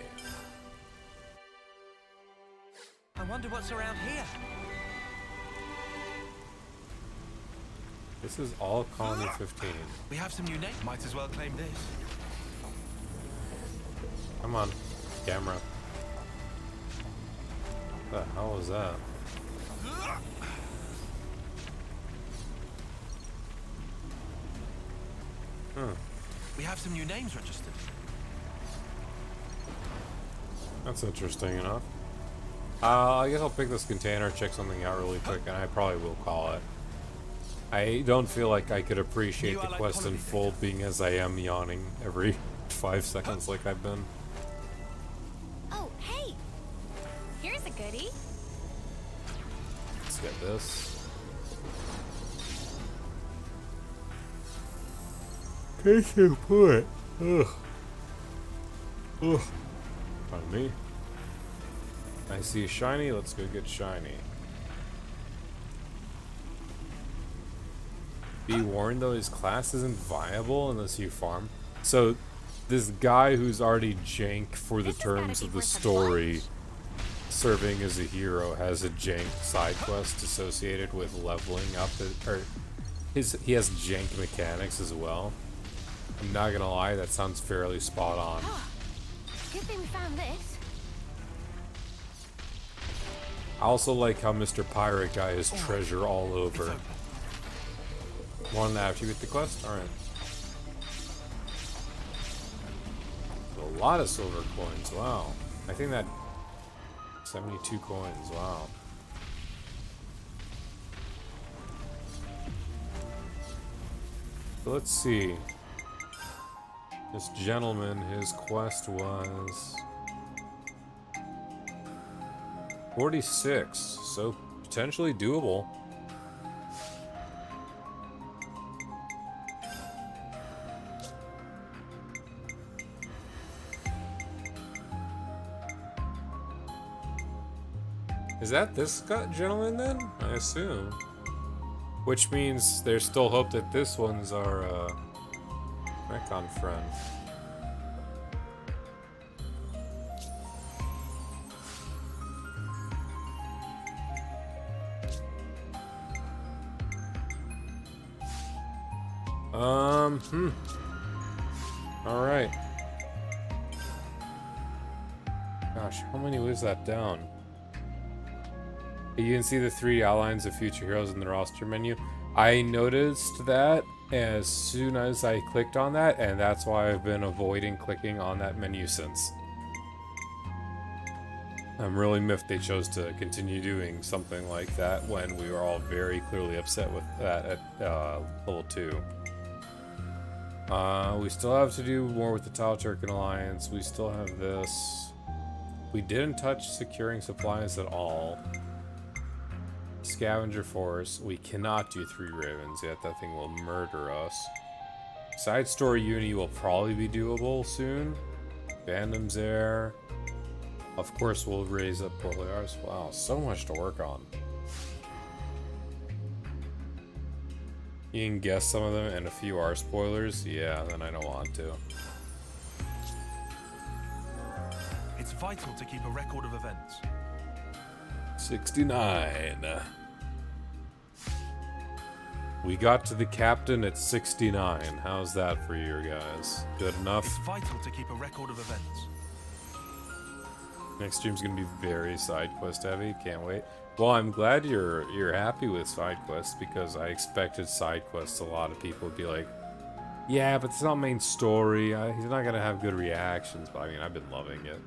I wonder what's around here. This is all Colony 15. We have some new names. Might as well claim this. Come on, camera. What the hell was that? We have some new names registered. That's interesting enough. I guess I'll pick this container, check something out really quick, and I probably will call it. I don't feel like I could appreciate the quest in full, being as I am yawning every 5 seconds like I've been. Oh, hey! Here's a goodie. Let's get this. Case in point. Ugh. Ugh. Pardon me. I see a shiny, let's go get shiny. Be warned though, his class isn't viable unless you farm. So, this guy who's already jank for the terms of the story, serving as a hero, has a jank side quest associated with leveling up, he has jank mechanics as well. I'm not gonna lie, that sounds fairly spot on. Good thing we found this. I also like how Mr. Pirate Guy is treasure all over. One after you get the quest? Alright. A lot of silver coins, wow. I think that 72 coins, wow. So let's see. This gentleman, his quest was 46, so potentially doable. Is that this gentleman then? I assume. Which means there's still hope that this one's our Mechon friend. Alright. Gosh, how many was that down? You can see the 3 outlines of future heroes in the roster menu. I noticed that as soon as I clicked on that, and that's why I've been avoiding clicking on that menu since. I'm really miffed they chose to continue doing something like that when we were all very clearly upset with that at level 2. We still have to do more with the Tau Turcan Alliance. We still have this. We didn't touch securing supplies at all. Scavenger Force. We cannot do 3 Ravens yet. That thing will murder us. Side story uni will probably be doable soon. Fandom's there. Of course, we'll raise up Polaris. Wow, so much to work on. You can guess some of them, and a few are spoilers. Yeah, then I don't want to. It's vital to keep a record of events. 69. We got to the captain at 69. How's that for you guys? Good enough? It's vital to keep a record of events. Next stream's gonna be very side quest heavy. Can't wait. Well, I'm glad you're happy with side quests because I expected side quests. A lot of people would be like, "Yeah, but it's not main story. He's not gonna have good reactions." But I mean, I've been loving it.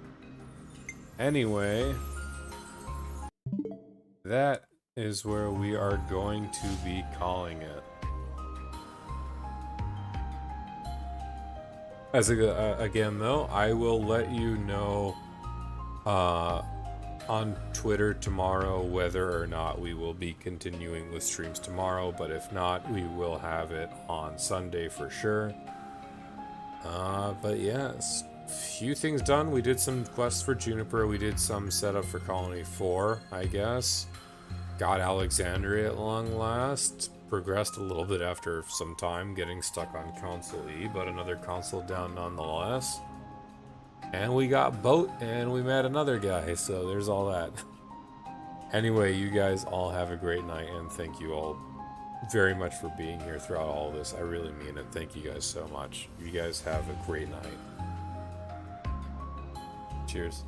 Anyway, that is where we are going to be calling it. As again, though, I will let you know on Twitter tomorrow whether or not we will be continuing with streams tomorrow, but if not, we will have it on Sunday for sure. But yes, few things done. We did some quests for Juniper, we did some setup for Colony 4, I guess. Got Alexandria at long last. Progressed a little bit after some time getting stuck on console E, but another console down nonetheless. And we got Boat, and we met another guy, so there's all that. Anyway, you guys all have a great night, and thank you all very much for being here throughout all of this. I really mean it. Thank you guys so much. You guys have a great night. Cheers.